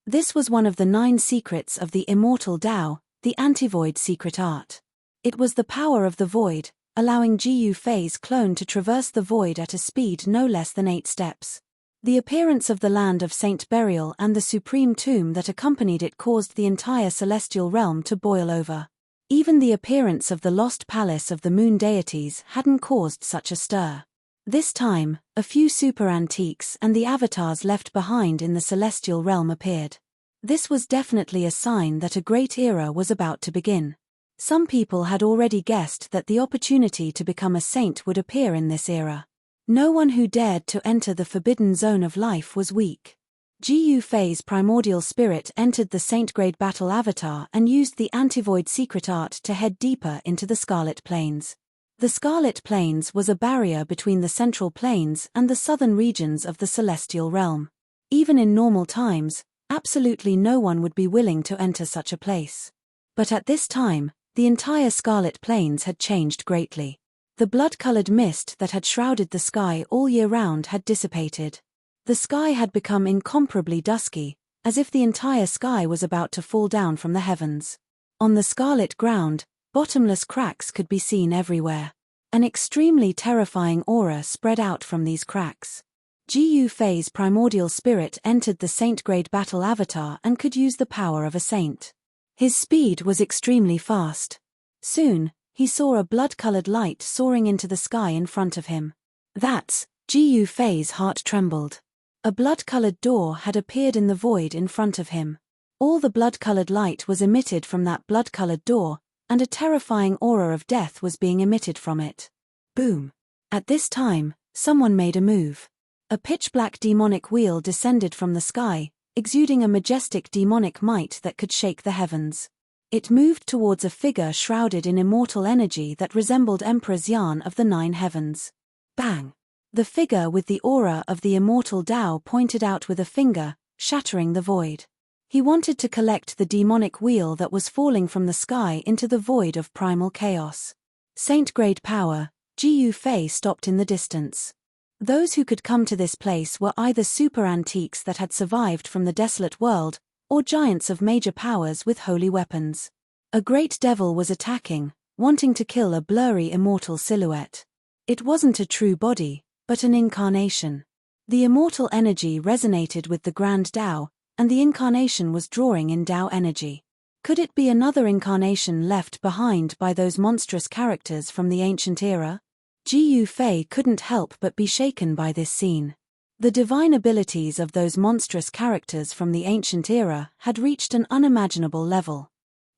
[SPEAKER 1] This was one of the 9 secrets of the immortal Dao, the anti-void secret art. It was the power of the void, allowing Ji Yufei's clone to traverse the void at a speed no less than 8 steps. The appearance of the land of Saint Burial and the supreme tomb that accompanied it caused the entire celestial realm to boil over. Even the appearance of the lost palace of the moon deities hadn't caused such a stir. This time, a few super antiques and the avatars left behind in the celestial realm appeared. This was definitely a sign that a great era was about to begin. Some people had already guessed that the opportunity to become a saint would appear in this era. No one who dared to enter the forbidden zone of life was weak. Ji Yufei's primordial spirit entered the saint-grade battle avatar and used the anti-void secret art to head deeper into the Scarlet Plains. The Scarlet Plains was a barrier between the central plains and the southern regions of the celestial realm. Even in normal times, absolutely no one would be willing to enter such a place. But at this time, the entire Scarlet Plains had changed greatly. The blood-colored mist that had shrouded the sky all year round had dissipated. The sky had become incomparably dusky, as if the entire sky was about to fall down from the heavens. On the scarlet ground, bottomless cracks could be seen everywhere. An extremely terrifying aura spread out from these cracks. Ji Yufei's primordial spirit entered the saint-grade battle avatar and could use the power of a saint. His speed was extremely fast. Soon, he saw a blood-colored light soaring into the sky in front of him. That's, Ji Yufei's heart trembled. A blood-colored door had appeared in the void in front of him. All the blood-colored light was emitted from that blood-colored door, and a terrifying aura of death was being emitted from it. Boom! At this time, someone made a move. A pitch-black demonic wheel descended from the sky, exuding a majestic demonic might that could shake the heavens. It moved towards a figure shrouded in immortal energy that resembled Emperor Xian of the 9 heavens. Bang! The figure with the aura of the immortal Dao pointed out with a finger, shattering the void. He wanted to collect the demonic wheel that was falling from the sky into the void of primal chaos. Saint-grade power, Ji Yufei stopped in the distance. Those who could come to this place were either super antiques that had survived from the desolate world, or giants of major powers with holy weapons. A great devil was attacking, wanting to kill a blurry immortal silhouette. It wasn't a true body, but an incarnation. The immortal energy resonated with the grand Dao, and the incarnation was drawing in Dao energy. Could it be another incarnation left behind by those monstrous characters from the ancient era? Ji Yufei couldn't help but be shaken by this scene. The divine abilities of those monstrous characters from the ancient era had reached an unimaginable level.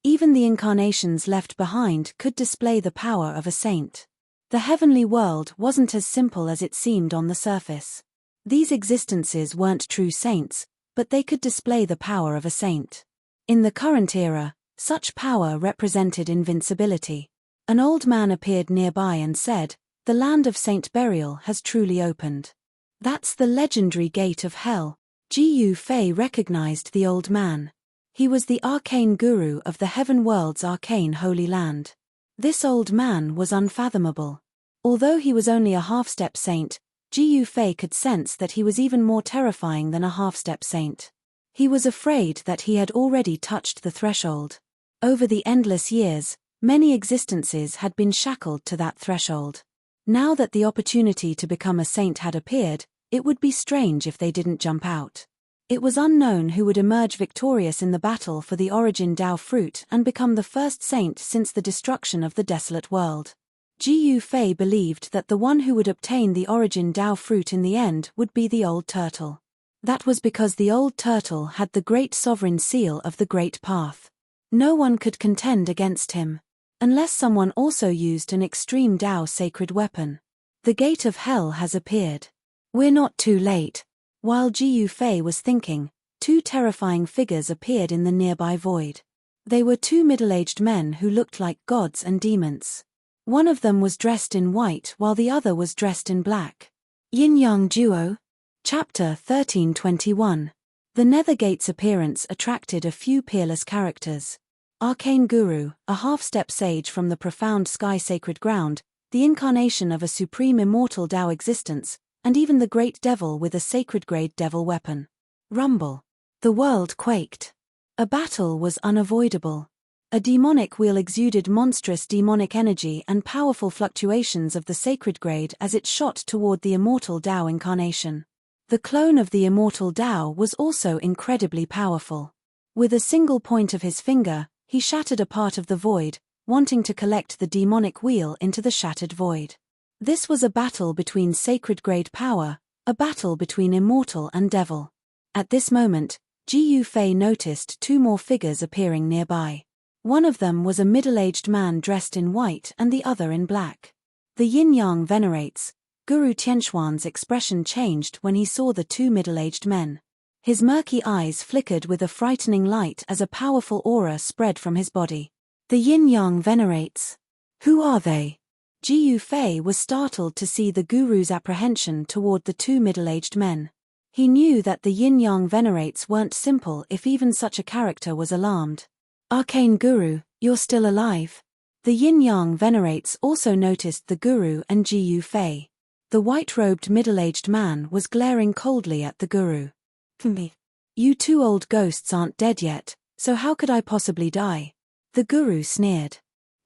[SPEAKER 1] Even the incarnations left behind could display the power of a saint. The heavenly world wasn't as simple as it seemed on the surface. These existences weren't true saints, but they could display the power of a saint. In the current era, such power represented invincibility. An old man appeared nearby and said, "The land of Saint Burial has truly opened." "That's the legendary gate of hell." Gu Fei recognized the old man. He was the arcane guru of the heaven world's arcane holy land. This old man was unfathomable. Although he was only a half-step saint, Gu Fei could sense that he was even more terrifying than a half-step saint. He was afraid that he had already touched the threshold. Over the endless years, many existences had been shackled to that threshold. Now that the opportunity to become a saint had appeared, it would be strange if they didn't jump out. It was unknown who would emerge victorious in the battle for the origin Dao fruit and become the first saint since the destruction of the desolate world. Gu Fei believed that the one who would obtain the origin Dao fruit in the end would be the old turtle. That was because the old turtle had the great sovereign seal of the Great Path. No one could contend against him. Unless someone also used an extreme Dao sacred weapon. The gate of hell has appeared. We're not too late. While Gu Fei was thinking, two terrifying figures appeared in the nearby void. They were two middle-aged men who looked like gods and demons. One of them was dressed in white while the other was dressed in black. Yin-Yang Duo. Chapter 1321. The Nethergate's appearance attracted a few peerless characters. Arcane Guru, a half-step sage from the profound sky sacred ground, the incarnation of a supreme immortal Dao existence, and even the great devil with a sacred-grade devil weapon. Rumble. The world quaked. A battle was unavoidable. A demonic wheel exuded monstrous demonic energy and powerful fluctuations of the sacred grade as it shot toward the immortal Dao incarnation. The clone of the immortal Dao was also incredibly powerful. With a single point of his finger, he shattered a part of the void, wanting to collect the demonic wheel into the shattered void. This was a battle between sacred-grade power, a battle between immortal and devil. At this moment, Gu Fei noticed two more figures appearing nearby. One of them was a middle-aged man dressed in white and the other in black. The yin-yang venerates. Guru Tianxuan's expression changed when he saw the two middle-aged men. His murky eyes flickered with a frightening light as a powerful aura spread from his body. The yin-yang venerates. Who are they? Gu Fei was startled to see the guru's apprehension toward the two middle-aged men. He knew that the yin-yang venerates weren't simple if even such a character was alarmed. Arcane Guru, you're still alive. The yin-yang venerates also noticed the guru and Gu Fei. The white-robed middle-aged man was glaring coldly at the guru. You two old ghosts aren't dead yet, so how could I possibly die? The guru sneered.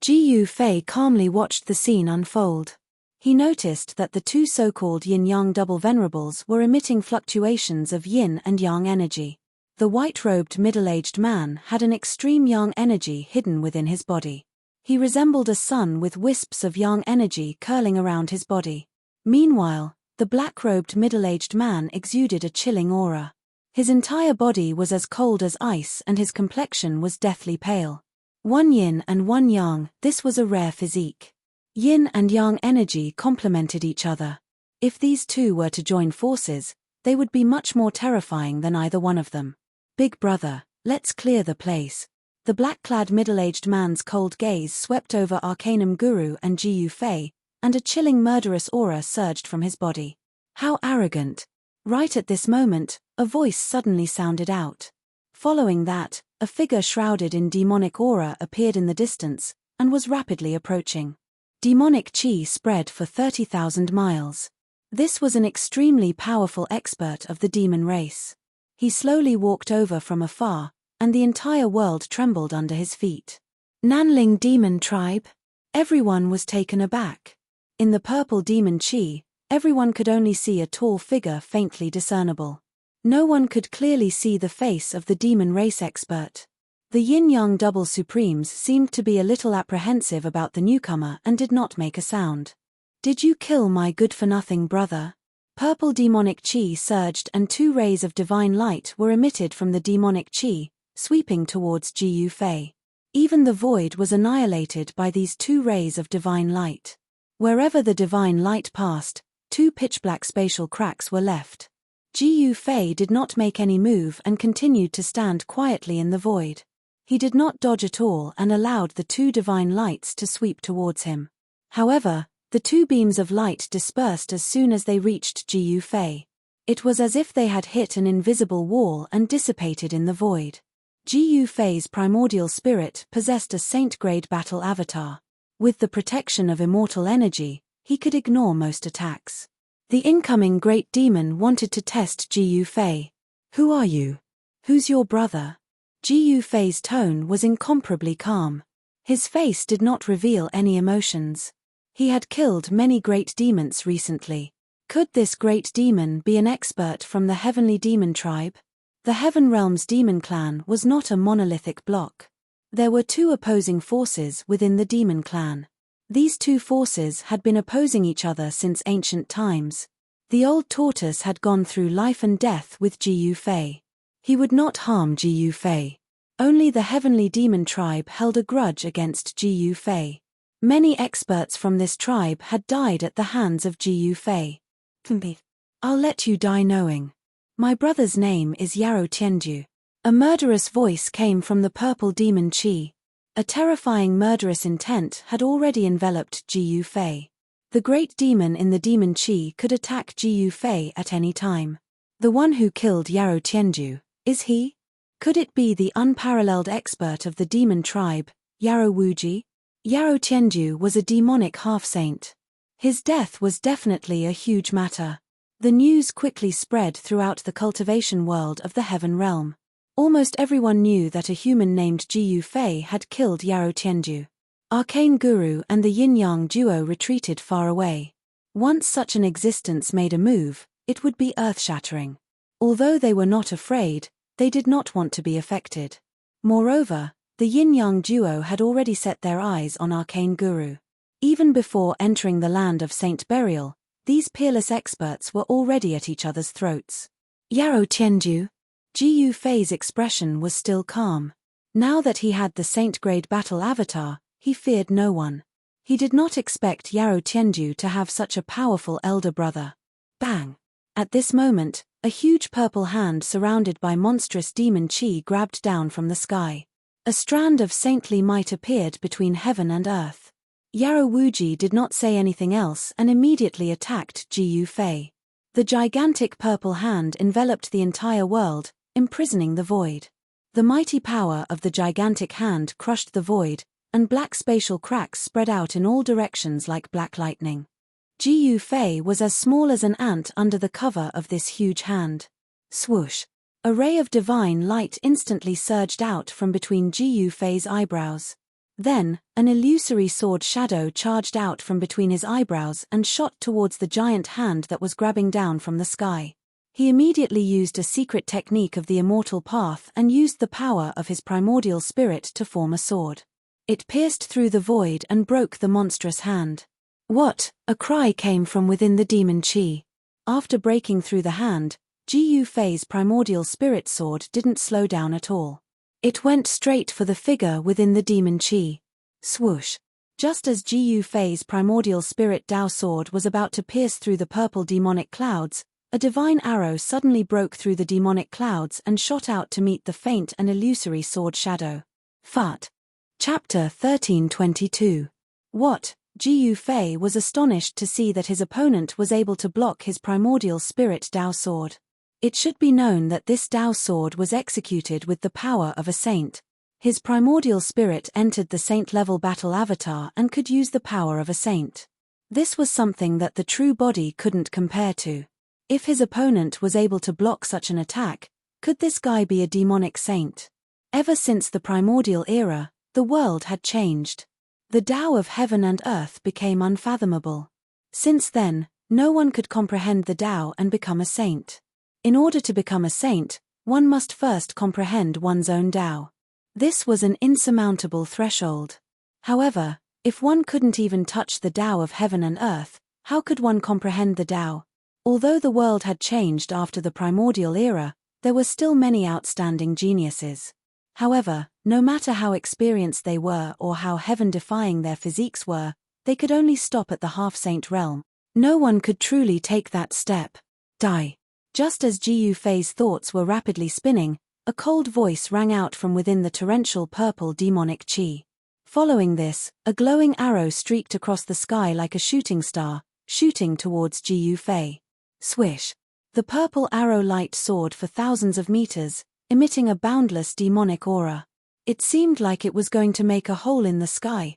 [SPEAKER 1] Gu Fei calmly watched the scene unfold. He noticed that the two so-called yin-yang double venerables were emitting fluctuations of yin and yang energy. The white-robed middle-aged man had an extreme yang energy hidden within his body. He resembled a sun with wisps of yang energy curling around his body. Meanwhile, the black-robed middle-aged man exuded a chilling aura. His entire body was as cold as ice and his complexion was deathly pale. One yin and one yang, this was a rare physique. Yin and yang energy complemented each other. If these two were to join forces, they would be much more terrifying than either one of them. Big brother, let's clear the place. The black-clad middle-aged man's cold gaze swept over Arcanum Guru and Gu Fei, and a chilling murderous aura surged from his body. How arrogant. Right at this moment, a voice suddenly sounded out. Following that, a figure shrouded in demonic aura appeared in the distance, and was rapidly approaching. Demonic chi spread for 30,000 miles. This was an extremely powerful expert of the demon race. He slowly walked over from afar, and the entire world trembled under his feet. Nanling Demon Tribe? Everyone was taken aback. In the purple demon chi, everyone could only see a tall figure faintly discernible. No one could clearly see the face of the demon race expert. The yin-yang double supremes seemed to be a little apprehensive about the newcomer and did not make a sound. Did you kill my good-for-nothing brother? Purple demonic chi surged and two rays of divine light were emitted from the demonic chi, sweeping towards Gu Fei. Even the void was annihilated by these two rays of divine light. Wherever the divine light passed, two pitch-black spatial cracks were left. Ji Yufei did not make any move and continued to stand quietly in the void. He did not dodge at all and allowed the two divine lights to sweep towards him. However, the two beams of light dispersed as soon as they reached Ji Yufei. It was as if they had hit an invisible wall and dissipated in the void. Ji Yufei's primordial spirit possessed a saint-grade battle avatar. With the protection of immortal energy, he could ignore most attacks. The incoming great demon wanted to test Ji Yufei. "Who are you? Who's your brother?" Ji Yufei's tone was incomparably calm. His face did not reveal any emotions. He had killed many great demons recently. Could this great demon be an expert from the heavenly demon tribe? The Heaven Realm's demon clan was not a monolithic block. There were two opposing forces within the demon clan. These two forces had been opposing each other since ancient times. The old tortoise had gone through life and death with Ji Yufei. He would not harm Ji Yufei. Only the heavenly demon tribe held a grudge against Ji Yufei. Many experts from this tribe had died at the hands of Ji Yufei. "I'll let you die knowing. My brother's name is Yarou Tianju." A murderous voice came from the purple demon Qi. A terrifying murderous intent had already enveloped Ji Yufei. The great demon in the demon Qi could attack Ji Yufei at any time. The one who killed Yarou Tianju, is he? Could it be the unparalleled expert of the demon tribe, Yarou Wuji? Yarou Tianju was a demonic half-saint. His death was definitely a huge matter. The news quickly spread throughout the cultivation world of the Heaven Realm. Almost everyone knew that a human named Ji Yufei had killed Yarou Tianju. Arcane Guru and the Yin-Yang duo retreated far away. Once such an existence made a move, it would be earth-shattering. Although they were not afraid, they did not want to be affected. Moreover, the Yin-Yang duo had already set their eyes on Arcane Guru. Even before entering the land of Saint Burial, these peerless experts were already at each other's throats. "Yarou Tianju?" Ji Yufei's expression was still calm. Now that he had the saint-grade battle avatar, he feared no one. He did not expect Yarou Tianju to have such a powerful elder brother. Bang! At this moment, a huge purple hand surrounded by monstrous demon Qi grabbed down from the sky. A strand of saintly might appeared between heaven and earth. Yarou Wuji did not say anything else and immediately attacked Ji Yufei. The gigantic purple hand enveloped the entire world, imprisoning the void. The mighty power of the gigantic hand crushed the void, and black spatial cracks spread out in all directions like black lightning. Ji Yufei was as small as an ant under the cover of this huge hand. Swoosh! A ray of divine light instantly surged out from between Ji Yufei's eyebrows. Then, an illusory sword shadow charged out from between his eyebrows and shot towards the giant hand that was grabbing down from the sky. He immediately used a secret technique of the immortal path and used the power of his primordial spirit to form a sword. It pierced through the void and broke the monstrous hand. "What?" A cry came from within the demon Qi. After breaking through the hand, Ji Yufei's primordial spirit sword didn't slow down at all. It went straight for the figure within the demon Qi. Swoosh! Just as Ji Yufei's primordial spirit Dao sword was about to pierce through the purple demonic clouds, a divine arrow suddenly broke through the demonic clouds and shot out to meet the faint and illusory sword shadow. Fat. Chapter 1322. What? Ji Yufei was astonished to see that his opponent was able to block his primordial spirit Dao sword. It should be known that this Dao sword was executed with the power of a saint. His primordial spirit entered the saint-level battle avatar and could use the power of a saint. This was something that the true body couldn't compare to. If his opponent was able to block such an attack, could this guy be a demonic saint? Ever since the primordial era, the world had changed. The Tao of heaven and earth became unfathomable. Since then, no one could comprehend the Tao and become a saint. In order to become a saint, one must first comprehend one's own Tao. This was an insurmountable threshold. However, if one couldn't even touch the Tao of heaven and earth, how could one comprehend the Tao? Although the world had changed after the primordial era, there were still many outstanding geniuses. However, no matter how experienced they were or how heaven-defying their physiques were, they could only stop at the half-saint realm. No one could truly take that step. Die. Just as Ji Yufei's thoughts were rapidly spinning, a cold voice rang out from within the torrential purple demonic chi. Following this, a glowing arrow streaked across the sky like a shooting star, shooting towards Ji Yufei. Swish. The purple arrow light soared for thousands of meters, emitting a boundless demonic aura. It seemed like it was going to make a hole in the sky.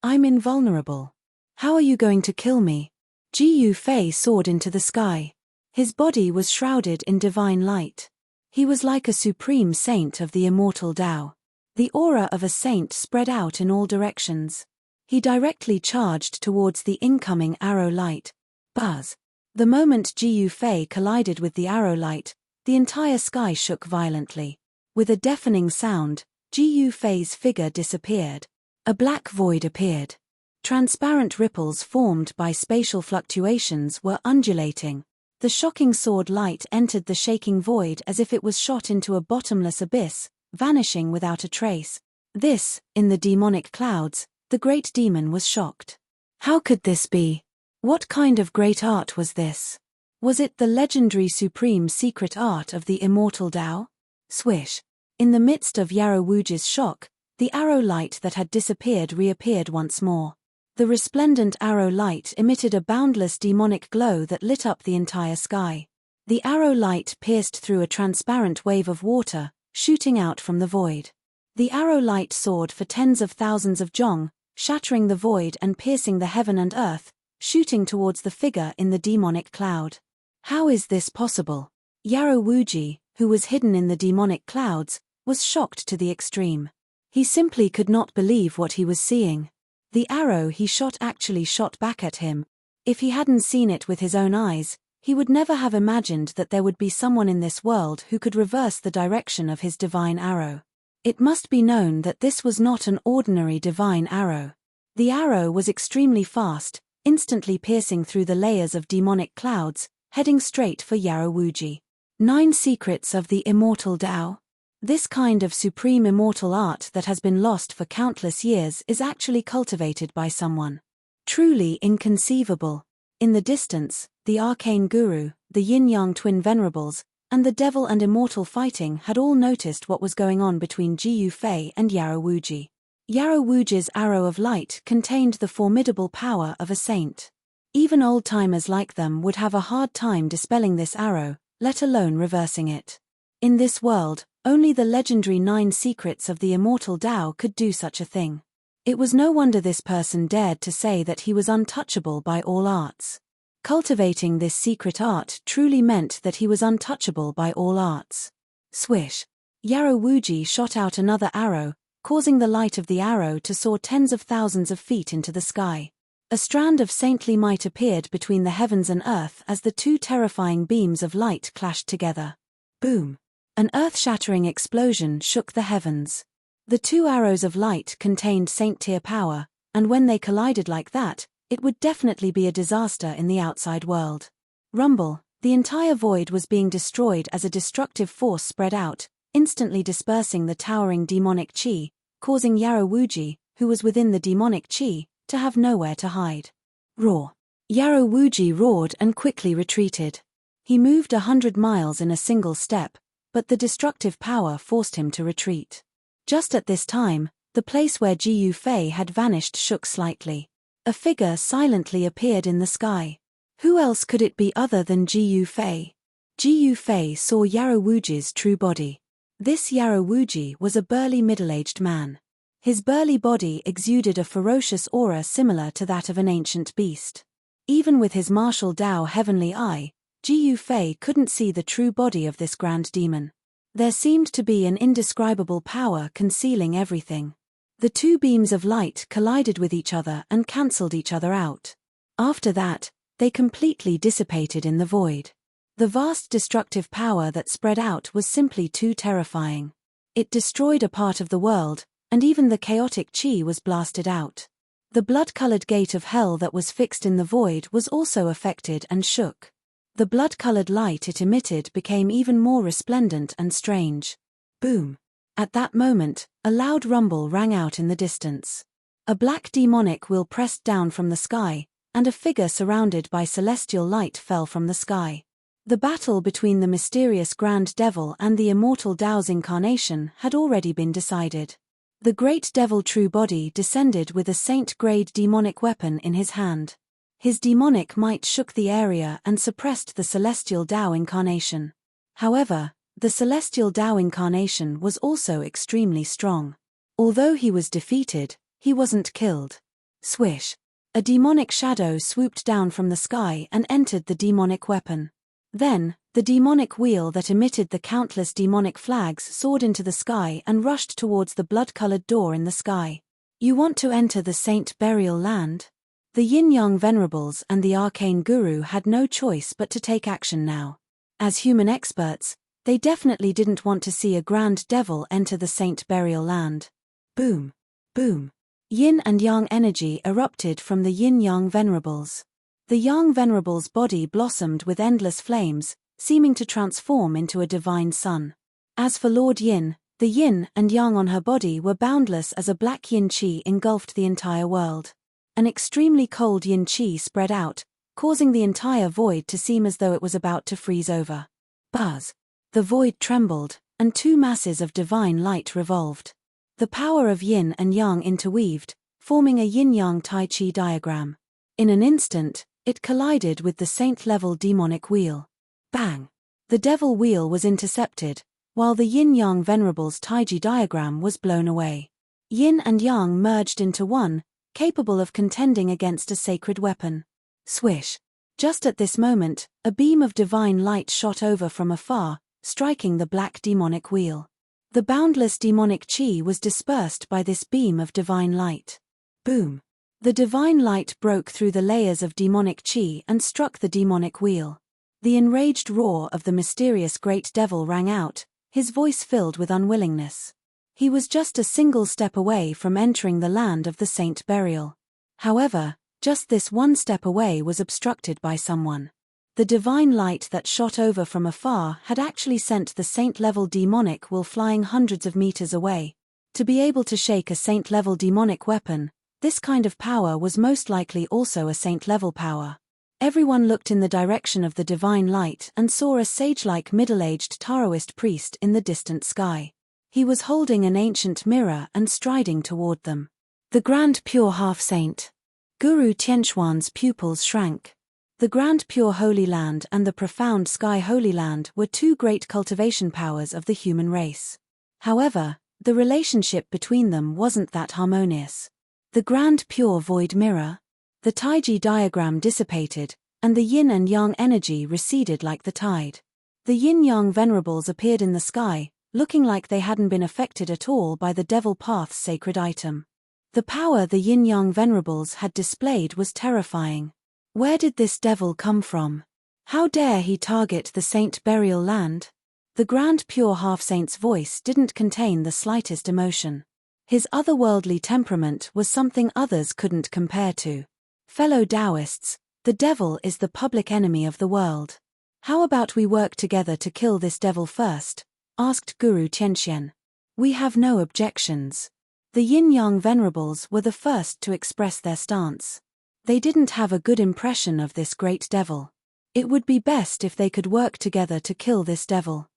[SPEAKER 1] I'm invulnerable. How are you going to kill me? Ji Yufei soared into the sky. His body was shrouded in divine light. He was like a supreme saint of the immortal Tao. The aura of a saint spread out in all directions. He directly charged towards the incoming arrow light. Buzz. The moment Ji Yufei collided with the arrow light, the entire sky shook violently. With a deafening sound, Ji Yufei's figure disappeared. A black void appeared. Transparent ripples formed by spatial fluctuations were undulating. The shocking sword light entered the shaking void as if it was shot into a bottomless abyss, vanishing without a trace. This, in the demonic clouds, the great demon was shocked. How could this be? What kind of great art was this? Was it the legendary supreme secret art of the immortal Tao? Swish. In the midst of Yarrow Wuji's shock, the arrow light that had disappeared reappeared once more. The resplendent arrow light emitted a boundless demonic glow that lit up the entire sky. The arrow light pierced through a transparent wave of water, shooting out from the void. The arrow light soared for tens of thousands of jong, shattering the void and piercing the heaven and earth, shooting towards the figure in the demonic cloud. How is this possible? Yarrow Wuji, who was hidden in the demonic clouds, was shocked to the extreme. He simply could not believe what he was seeing. The arrow he shot actually shot back at him. If he hadn't seen it with his own eyes, he would never have imagined that there would be someone in this world who could reverse the direction of his divine arrow. It must be known that this was not an ordinary divine arrow. The arrow was extremely fast, instantly piercing through the layers of demonic clouds, heading straight for Yarrow Wuji. 9 Secrets of the Immortal Tao. This kind of supreme immortal art that has been lost for countless years is actually cultivated by someone. Truly inconceivable. In the distance, the arcane guru, the yin-yang twin venerables, and the devil and immortal fighting had all noticed what was going on between Ji Yufei and Yarrow Wuji. Yarrow Wuji's arrow of light contained the formidable power of a saint. Even old-timers like them would have a hard time dispelling this arrow, let alone reversing it. In this world, only the legendary 9 Secrets of the Immortal Tao could do such a thing. It was no wonder this person dared to say that he was untouchable by all arts. Cultivating this secret art truly meant that he was untouchable by all arts. Swish. Yarrow Wuji shot out another arrow, causing the light of the arrow to soar tens of thousands of feet into the sky. A strand of saintly might appeared between the heavens and earth as the 2 terrifying beams of light clashed together. Boom. An earth-shattering explosion shook the heavens. The 2 arrows of light contained saint-tier power, and when they collided like that, it would definitely be a disaster in the outside world. Rumble, the entire void was being destroyed as a destructive force spread out, instantly dispersing the towering demonic chi, causing Yarrow Wuji, who was within the demonic chi, to have nowhere to hide. Roar. Yarrow Wuji roared and quickly retreated. He moved 100 miles in a single step, but the destructive power forced him to retreat. Just at this time, the place where Ji Yufei had vanished shook slightly. A figure silently appeared in the sky. Who else could it be other than Ji Yufei? Ji Yufei saw Yarrow Wuji's true body. This Yarrow Wuji was a burly middle-aged man. His burly body exuded a ferocious aura similar to that of an ancient beast. Even with his martial Tao heavenly eye, Ji Yufei couldn't see the true body of this grand demon. There seemed to be an indescribable power concealing everything. The 2 beams of light collided with each other and cancelled each other out. After that, they completely dissipated in the void. The vast destructive power that spread out was simply too terrifying. It destroyed a part of the world, and even the chaotic chi was blasted out. The blood-colored gate of hell that was fixed in the void was also affected and shook. The blood-colored light it emitted became even more resplendent and strange. Boom. At that moment, a loud rumble rang out in the distance. A black demonic wheel pressed down from the sky, and a figure surrounded by celestial light fell from the sky. The battle between the mysterious Grand Devil and the immortal Tao's incarnation had already been decided. The great devil True Body descended with a saint-grade demonic weapon in his hand. His demonic might shook the area and suppressed the celestial Tao incarnation. However, the celestial Tao incarnation was also extremely strong. Although he was defeated, he wasn't killed. Swish! A demonic shadow swooped down from the sky and entered the demonic weapon. Then, the demonic wheel that emitted the countless demonic flags soared into the sky and rushed towards the blood-colored door in the sky. You want to enter the Saint Burial Land? The Yin-Yang Venerables and the Arcane Guru had no choice but to take action now. As human experts, they definitely didn't want to see a Grand Devil enter the Saint Burial Land. Boom! Boom! Yin and Yang energy erupted from the Yin-Yang Venerables. The Yang Venerable's body blossomed with endless flames, seeming to transform into a divine sun. As for Lord Yin, the Yin and Yang on her body were boundless as a black Yin Qi engulfed the entire world. An extremely cold Yin Qi spread out, causing the entire void to seem as though it was about to freeze over. Buzz! The void trembled, and two masses of divine light revolved. The power of Yin and Yang interweaved, forming a Yin-Yang Tai Chi diagram. In an instant, it collided with the saint-level demonic wheel. Bang! The devil wheel was intercepted, while the Yin-Yang Venerable's Taiji diagram was blown away. Yin and Yang merged into one, capable of contending against a sacred weapon. Swish! Just at this moment, a beam of divine light shot over from afar, striking the black demonic wheel. The boundless demonic chi was dispersed by this beam of divine light. Boom! The divine light broke through the layers of demonic chi and struck the demonic wheel. The enraged roar of the mysterious great devil rang out, his voice filled with unwillingness. He was just a single step away from entering the land of the saint burial. However, just this one step away was obstructed by someone. The divine light that shot over from afar had actually sent the saint-level demonic wheel flying hundreds of meters away. To be able to shake a saint-level demonic weapon, this kind of power was most likely also a saint-level power. Everyone looked in the direction of the divine light and saw a sage-like middle-aged Taoist priest in the distant sky. He was holding an ancient mirror and striding toward them. The Grand Pure Half-Saint. Guru Tianxuan's pupils shrank. The Grand Pure Holy Land and the Profound Sky Holy Land were two great cultivation powers of the human race. However, the relationship between them wasn't that harmonious. The Grand Pure Void Mirror. The Taiji diagram dissipated, and the Yin and Yang energy receded like the tide. The Yin-Yang Venerables appeared in the sky, looking like they hadn't been affected at all by the Devil Path's sacred item. The power the Yin-Yang Venerables had displayed was terrifying. Where did this devil come from? How dare he target the Saint Burial Land? The Grand Pure Half-Saint's voice didn't contain the slightest emotion. His otherworldly temperament was something others couldn't compare to. Fellow Taoists, the devil is the public enemy of the world. How about we work together to kill this devil first? Asked Guru Tianxian. We have no objections. The Yin-Yang Venerables were the first to express their stance. They didn't have a good impression of this great devil. It would be best if they could work together to kill this devil.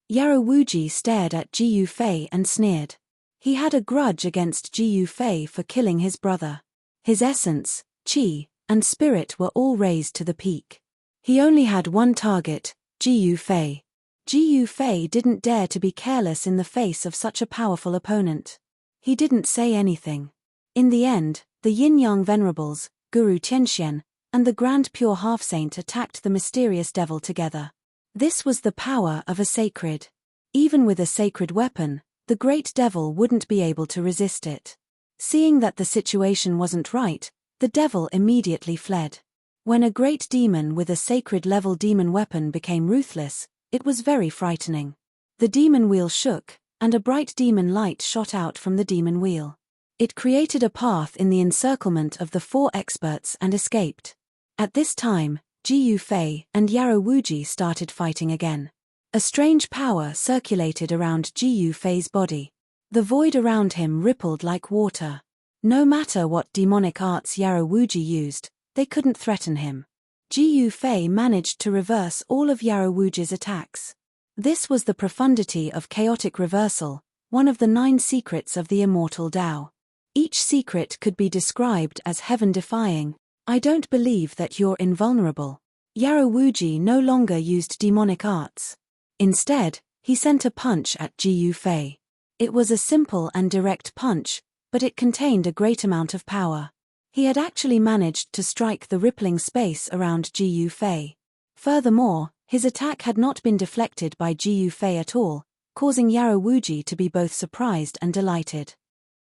[SPEAKER 1] Yarrow Wuji stared at Ji Yufei and sneered. He had a grudge against Ji Yufei for killing his brother. His essence, qi, and spirit were all raised to the peak. He only had one target, Ji Yufei. Ji Yufei didn't dare to be careless in the face of such a powerful opponent. He didn't say anything. In the end, the Yin-Yang Venerables, Guru Tianxian, and the Grand Pure Half-Saint attacked the mysterious devil together. This was the power of a sacred. Even with a sacred weapon, the great devil wouldn't be able to resist it. Seeing that the situation wasn't right, the devil immediately fled. When a great demon with a sacred-level demon weapon became ruthless, it was very frightening. The demon wheel shook, and a bright demon light shot out from the demon wheel. It created a path in the encirclement of the four experts and escaped. At this time, Ji Yufei and Yarrow Wuji started fighting again. A strange power circulated around Ji Fei's body. The void around him rippled like water. No matter what demonic arts Yarrow Wuji used, they couldn't threaten him. Ji Fei managed to reverse all of Yarrow Wuji's attacks. This was the profundity of chaotic reversal, one of the 9 secrets of the immortal Tao. Each secret could be described as heaven-defying. I don't believe that you're invulnerable. Yarrow Wuji no longer used demonic arts. Instead, he sent a punch at Ji Fei. It was a simple and direct punch, but it contained a great amount of power. He had actually managed to strike the rippling space around Ji Fei. Furthermore, his attack had not been deflected by Ji Fei at all, causing Yarrow Wuji to be both surprised and delighted.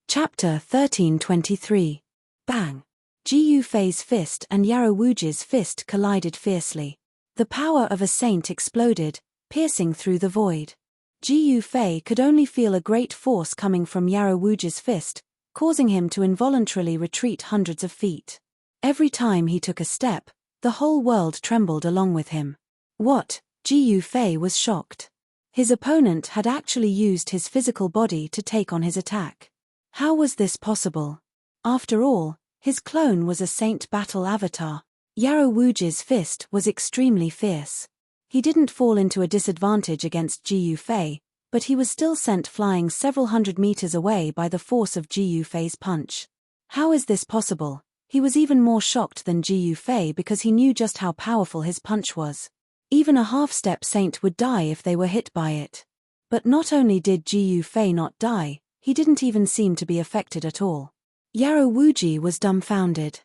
[SPEAKER 1] Chapter 1323. Bang! Ji Fei's fist and Yarrow Wuji's fist collided fiercely. The power of a saint exploded, piercing through the void. Ji Fei could only feel a great force coming from Yarrow Wuji's fist, causing him to involuntarily retreat hundreds of feet. Every time he took a step, the whole world trembled along with him. What? Ji Fei was shocked. His opponent had actually used his physical body to take on his attack. How was this possible? After all, his clone was a saint battle avatar. Yarrow Wuji's fist was extremely fierce. He didn't fall into a disadvantage against Ji Fei, but he was still sent flying several hundred meters away by the force of Ji Fei's punch. How is this possible? He was even more shocked than Ji Fei because he knew just how powerful his punch was. Even a half-step saint would die if they were hit by it. But not only did Ji Fei not die, he didn't even seem to be affected at all. Yarrow Wuji was dumbfounded.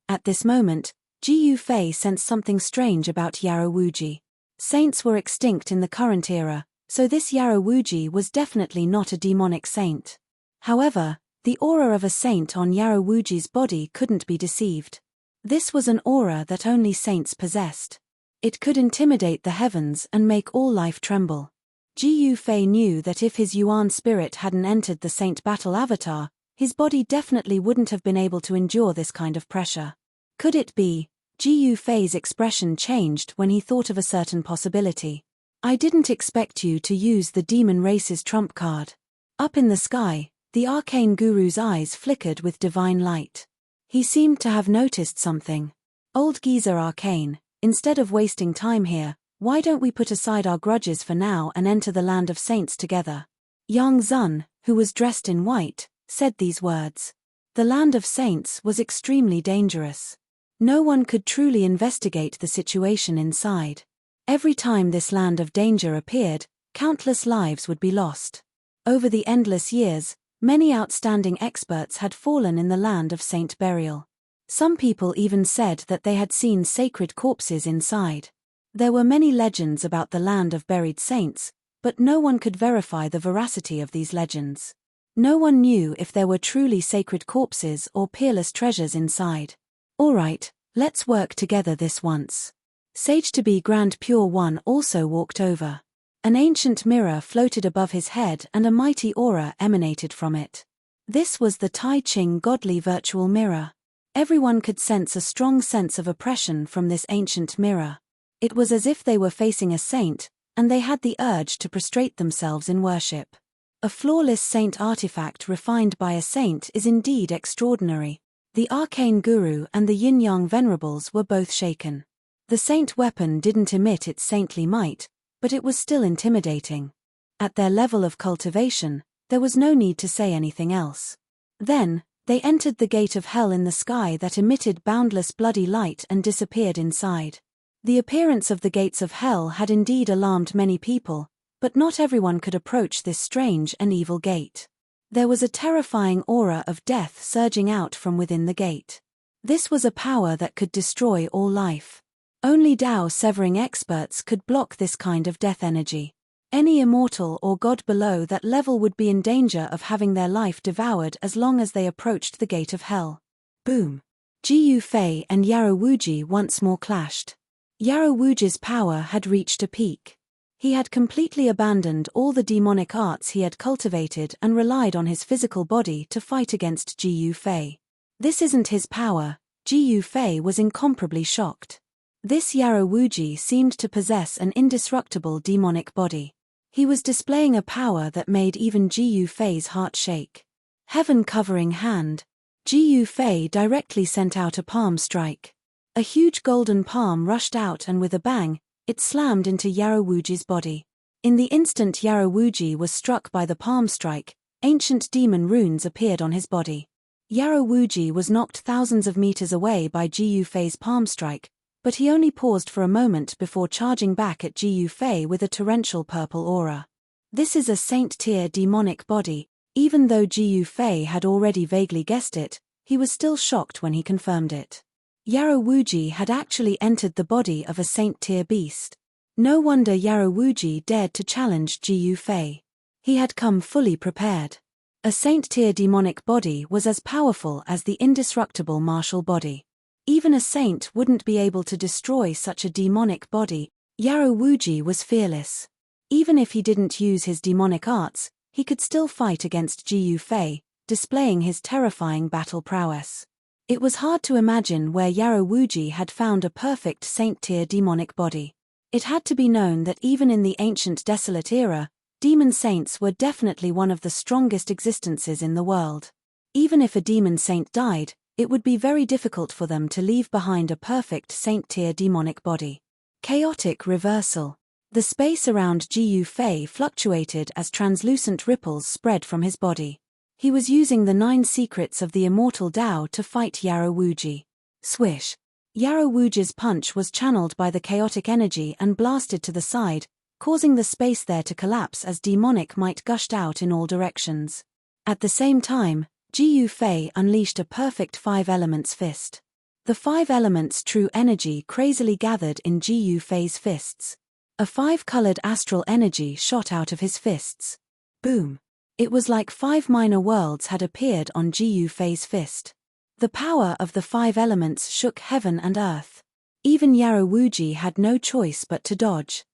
[SPEAKER 1] At this moment, Ji Fei sensed something strange about Yarrow Wuji. Saints were extinct in the current era, so this Yarrow Wuji was definitely not a demonic saint. However, the aura of a saint on Yarrow Wuji's body couldn't be deceived. This was an aura that only saints possessed. It could intimidate the heavens and make all life tremble. Ji Fei knew that if his Yuan spirit hadn't entered the saint battle avatar, his body definitely wouldn't have been able to endure this kind of pressure. Could it be? Ji Fei's expression changed when he thought of a certain possibility. I didn't expect you to use the demon race's trump card. Up in the sky, the arcane guru's eyes flickered with divine light. He seemed to have noticed something. Old geezer Arcane, instead of wasting time here, why don't we put aside our grudges for now and enter the land of saints together? Yang Zun, who was dressed in white, said these words. The land of saints was extremely dangerous. No one could truly investigate the situation inside. Every time this land of danger appeared, countless lives would be lost. Over the endless years, many outstanding experts had fallen in the land of saint burial. Some people even said that they had seen sacred corpses inside. There were many legends about the land of buried saints, but no one could verify the veracity of these legends. No one knew if there were truly sacred corpses or peerless treasures inside. Alright, let's work together this once. Sage-to-be Grand Pure One also walked over. An ancient mirror floated above his head and a mighty aura emanated from it. This was the Tai Ching godly virtual mirror. Everyone could sense a strong sense of oppression from this ancient mirror. It was as if they were facing a saint, and they had the urge to prostrate themselves in worship. A flawless saint artifact refined by a saint is indeed extraordinary. The arcane guru and the yin-yang venerables were both shaken. The saint weapon didn't emit its saintly might, but it was still intimidating. At their level of cultivation, there was no need to say anything else. Then, they entered the gate of hell in the sky that emitted boundless bloody light and disappeared inside. The appearance of the gates of hell had indeed alarmed many people, but not everyone could approach this strange and evil gate. There was a terrifying aura of death surging out from within the gate. This was a power that could destroy all life. Only Tao-severing experts could block this kind of death energy. Any immortal or god below that level would be in danger of having their life devoured as long as they approached the gate of hell. Boom! Ji Fei and Yarrow Wuji once more clashed. Yarrow Wuji's power had reached a peak. He had completely abandoned all the demonic arts he had cultivated and relied on his physical body to fight against Ji Fei. This isn't his power. Ji Fei was incomparably shocked. This Yarrow Wuji seemed to possess an indestructible demonic body. He was displaying a power that made even Ji Yufei's heart shake. Heaven-covering hand. Ji Yufei directly sent out a palm strike. A huge golden palm rushed out and with a bang, it slammed into Yarrow Wuji's body. In the instant Yarrow Wuji was struck by the palm strike, ancient demon runes appeared on his body. Yarrow Wuji was knocked thousands of meters away by Ji Yufei's palm strike, but he only paused for a moment before charging back at Ji Yufei with a torrential purple aura. This is a saint-tier demonic body. Even though Ji Yufei had already vaguely guessed it, he was still shocked when he confirmed it. Yarrow Wuji had actually entered the body of a saint-tier beast. No wonder Yarrow Wuji dared to challenge Ji Yufei. He had come fully prepared. A saint-tier demonic body was as powerful as the indestructible martial body. Even a saint wouldn't be able to destroy such a demonic body. Yarrow Wuji was fearless. Even if he didn't use his demonic arts, he could still fight against Ji Yufei, displaying his terrifying battle prowess. It was hard to imagine where Yarrow Wuji had found a perfect saint-tier demonic body. It had to be known that even in the ancient desolate era, demon saints were definitely one of the strongest existences in the world. Even if a demon saint died, it would be very difficult for them to leave behind a perfect saint-tier demonic body. Chaotic reversal. The space around Ji Yufei fluctuated as translucent ripples spread from his body. He was using the 9 secrets of the immortal Tao to fight Yarrow Wuji. Swish. Yarrow Wuji's punch was channeled by the chaotic energy and blasted to the side, causing the space there to collapse as demonic might gushed out in all directions. At the same time, Ji Yufei unleashed a perfect 5 elements fist. The 5 elements true energy crazily gathered in Ji Yufei's fists. A 5-colored astral energy shot out of his fists. Boom. It was like 5 minor worlds had appeared on Ji Yufei's fist. The power of the 5 elements shook heaven and earth. Even Yarrow Wuji had no choice but to dodge.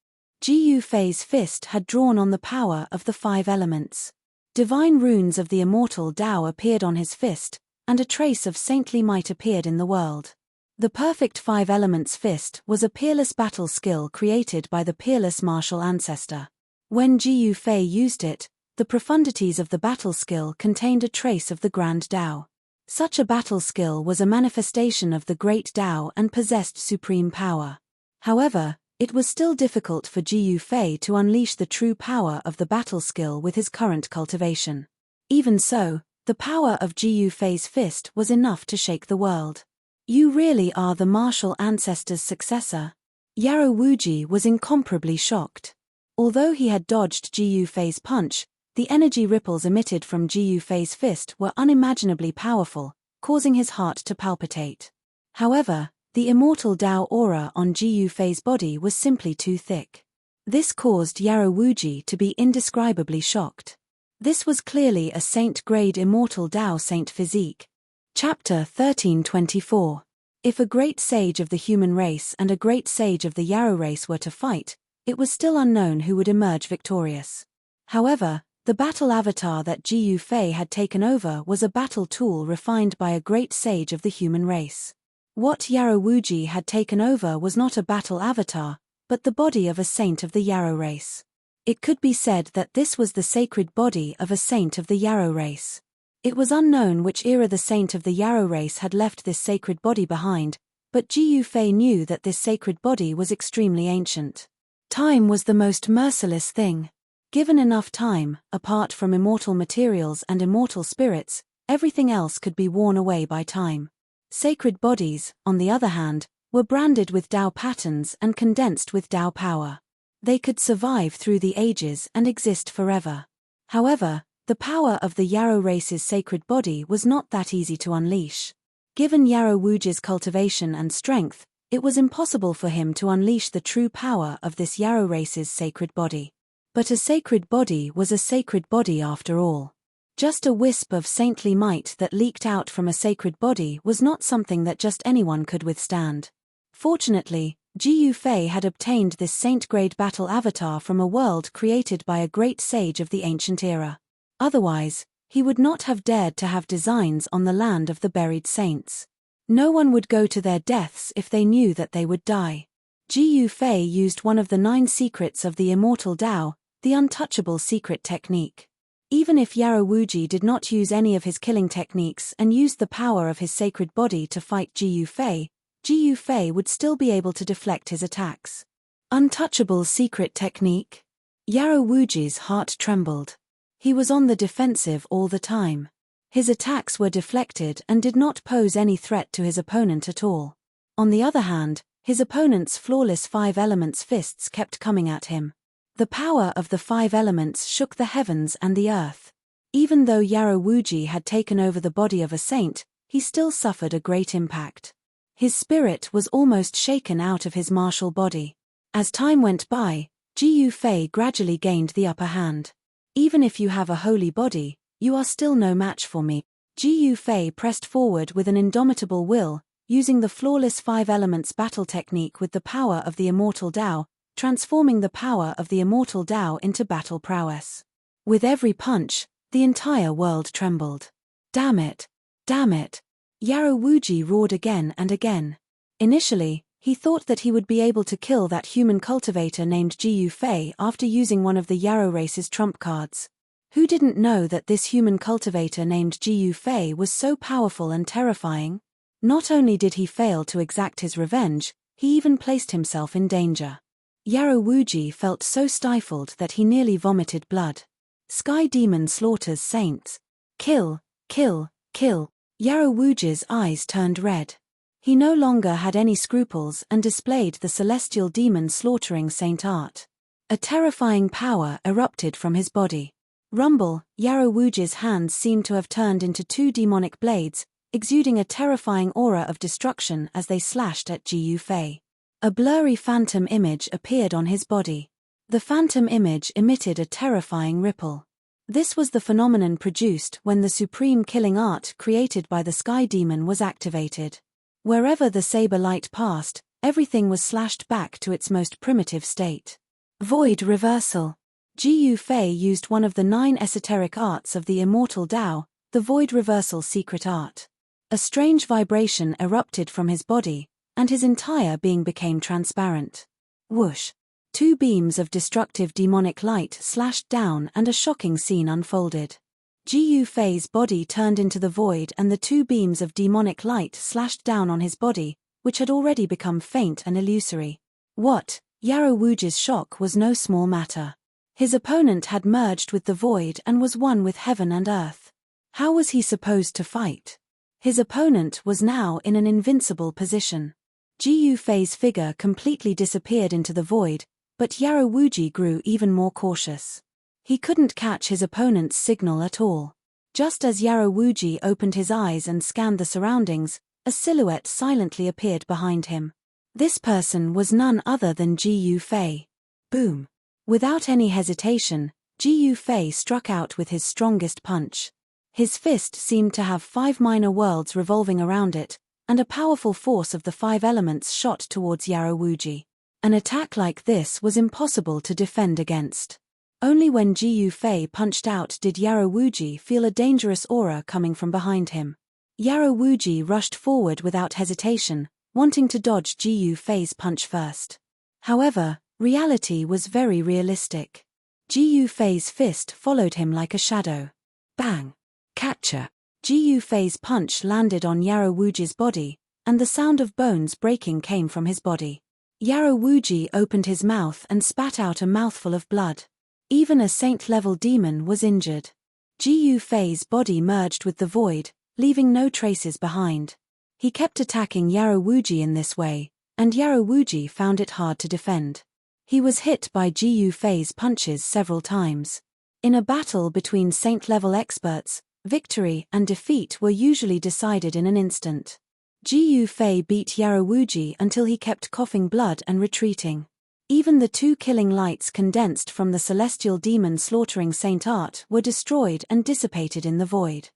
[SPEAKER 1] Ji Yufei's fist had drawn on the power of the 5 elements. Divine runes of the immortal Tao appeared on his fist, and a trace of saintly might appeared in the world. The perfect 5 elements fist was a peerless battle skill created by the peerless martial ancestor. When Ji Yufei used it, the profundities of the battle skill contained a trace of the grand Tao. Such a battle skill was a manifestation of the great Tao and possessed supreme power. However, it was still difficult for Ji Yufei to unleash the true power of the battle skill with his current cultivation. Even so, the power of Ji Yufei's fist was enough to shake the world. You really are the martial ancestor's successor. Yarrow Wuji was incomparably shocked. Although he had dodged Ji Yufei's punch, the energy ripples emitted from Ji Yufei's fist were unimaginably powerful, causing his heart to palpitate. However, the immortal Tao aura on Ji Yufei's body was simply too thick. This caused Yarrow Wuji to be indescribably shocked. This was clearly a saint-grade immortal Tao saint physique. Chapter 1324. If a great sage of the human race and a great sage of the Yarrow race were to fight, it was still unknown who would emerge victorious. However, the battle avatar that Ji Yufei had taken over was a battle tool refined by a great sage of the human race. What Yarrow Wuji had taken over was not a battle avatar, but the body of a saint of the Yarrow race. It could be said that this was the sacred body of a saint of the Yarrow race. It was unknown which era the saint of the Yarrow race had left this sacred body behind, but Ji Yufei knew that this sacred body was extremely ancient. Time was the most merciless thing. Given enough time, apart from immortal materials and immortal spirits, everything else could be worn away by time. Sacred bodies, on the other hand, were branded with Tao patterns and condensed with Tao power. They could survive through the ages and exist forever. However, the power of the Yarrow race's sacred body was not that easy to unleash. Given Yarrow Wuji's cultivation and strength, it was impossible for him to unleash the true power of this Yarrow race's sacred body. But a sacred body was a sacred body after all. Just a wisp of saintly might that leaked out from a sacred body was not something that just anyone could withstand. Fortunately, Ji Yufei had obtained this saint-grade battle avatar from a world created by a great sage of the ancient era. Otherwise, he would not have dared to have designs on the land of the buried saints. No one would go to their deaths if they knew that they would die. Ji Yufei used one of the 9 secrets of the immortal Tao, the untouchable secret technique. Even if Yarrow Wuji did not use any of his killing techniques and used the power of his sacred body to fight Ji Yufei would still be able to deflect his attacks. Untouchable secret technique? Yarrow Wuji's heart trembled. He was on the defensive all the time. His attacks were deflected and did not pose any threat to his opponent at all. On the other hand, his opponent's flawless 5 elements fists kept coming at him. The power of the 5 elements shook the heavens and the earth. Even though Yarrow Wuji had taken over the body of a saint, he still suffered a great impact. His spirit was almost shaken out of his martial body. As time went by, Ji Yufei gradually gained the upper hand. Even if you have a holy body, you are still no match for me. Ji Yufei pressed forward with an indomitable will, using the flawless 5 elements battle technique with the power of the immortal Tao, transforming the power of the immortal Tao into battle prowess. With every punch, the entire world trembled. Damn it! Damn it! Yarrow Wuji roared again and again. Initially, he thought that he would be able to kill that human cultivator named Ji Yufei after using one of the Yarrow race's trump cards. Who didn't know that this human cultivator named Ji Yufei was so powerful and terrifying? Not only did he fail to exact his revenge, he even placed himself in danger. Yarrow Wuji felt so stifled that he nearly vomited blood. Sky Demon slaughters saints. Kill, kill, kill. Yarrow Wuji's eyes turned red. He no longer had any scruples and displayed the celestial demon slaughtering saint art. A terrifying power erupted from his body. Rumble, Yarrow Wuji's hands seemed to have turned into 2 demonic blades, exuding a terrifying aura of destruction as they slashed at Ji Yufei. A blurry phantom image appeared on his body. The phantom image emitted a terrifying ripple. This was the phenomenon produced when the supreme killing art created by the Sky Demon was activated. Wherever the saber light passed, everything was slashed back to its most primitive state. Void reversal. Ji Yufei used one of the 9 esoteric arts of the immortal Tao, the void reversal secret art. A strange vibration erupted from his body, and his entire being became transparent. Whoosh! 2 beams of destructive demonic light slashed down and a shocking scene unfolded. Ji Yufei's body turned into the void and the 2 beams of demonic light slashed down on his body, which had already become faint and illusory. What? Yarrow Wuji's shock was no small matter. His opponent had merged with the void and was one with heaven and earth. How was he supposed to fight? His opponent was now in an invincible position. Ji Yufei's figure completely disappeared into the void, but Yarrow Wuji grew even more cautious. He couldn't catch his opponent's signal at all. Just as Yarrow Wuji opened his eyes and scanned the surroundings, a silhouette silently appeared behind him. This person was none other than Ji Yufei. Boom! Without any hesitation, Ji Yufei struck out with his strongest punch. His fist seemed to have 5 minor worlds revolving around it, and a powerful force of the 5 elements shot towards Yarrow Wuji. An attack like this was impossible to defend against. Only when Ji Yufei punched out did Yarrow Wuji feel a dangerous aura coming from behind him. Yarrow Wuji rushed forward without hesitation, wanting to dodge Ji Yufei's punch first. However, reality was very realistic. Ji Yufei's fist followed him like a shadow. Bang! Catcher! Ji Yufei's punch landed on Yarrow Wuji's body, and the sound of bones breaking came from his body. Yarrow Wuji opened his mouth and spat out a mouthful of blood. Even a saint-level demon was injured. Ji Yufei's body merged with the void, leaving no traces behind. He kept attacking Yarrow Wuji in this way, and Yarrow Wuji found it hard to defend. He was hit by Ji Yufei's punches several times. In a battle between saint-level experts, victory and defeat were usually decided in an instant. Ji Yufei beat Yarrow Wuji until he kept coughing blood and retreating. Even the 2 killing lights condensed from the celestial demon slaughtering Saint Art were destroyed and dissipated in the void.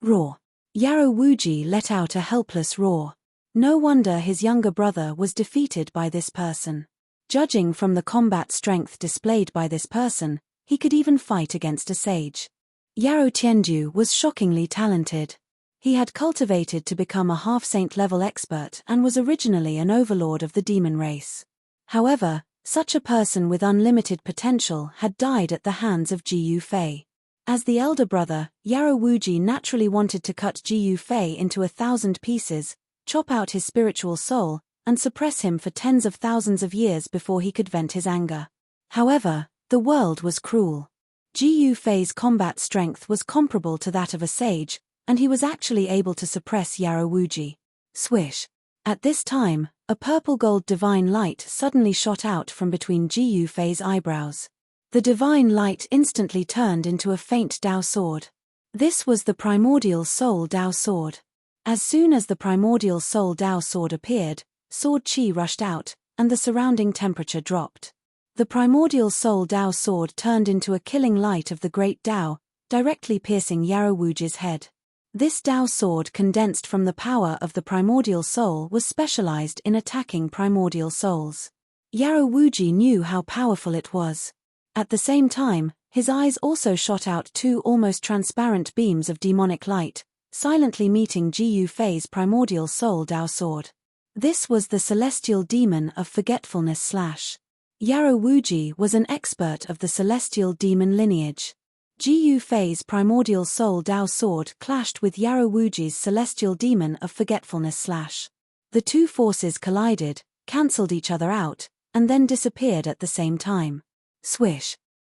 [SPEAKER 1] Roar! Yarrow Wuji let out a helpless roar. No wonder his younger brother was defeated by this person. Judging from the combat strength displayed by this person, he could even fight against a sage. Yarrow Tianju was shockingly talented. He had cultivated to become a half-saint level expert and was originally an overlord of the demon race. However, such a person with unlimited potential had died at the hands of Ji Fei. As the elder brother, Yarrow Wuji naturally wanted to cut Ji Fei into 1,000 pieces, chop out his spiritual soul, and suppress him for tens of thousands of years before he could vent his anger. However, the world was cruel. Ji Fei's combat strength was comparable to that of a sage, and he was actually able to suppress Yarrow Wuji. Swish. At this time, a purple-gold divine light suddenly shot out from between Ji Fei's eyebrows. The divine light instantly turned into a faint Dao sword. This was the primordial soul Dao sword. As soon as the primordial soul Dao sword appeared, sword chi rushed out, and the surrounding temperature dropped. The primordial soul Dao sword turned into a killing light of the great Dao, directly piercing Yarrow Wuji's head. This Dao sword condensed from the power of the primordial soul was specialized in attacking primordial souls. Yarrow Wuji knew how powerful it was. At the same time, his eyes also shot out two almost transparent beams of demonic light, silently meeting Ji Fei's primordial soul Dao sword. This was the celestial demon of forgetfulness / Yarrow Wuji was an expert of the celestial demon lineage. Ji Fei's primordial soul Dao sword clashed with Yarrow Wuji's celestial demon of forgetfulness / The two forces collided, cancelled each other out, and then disappeared at the same time. Swish.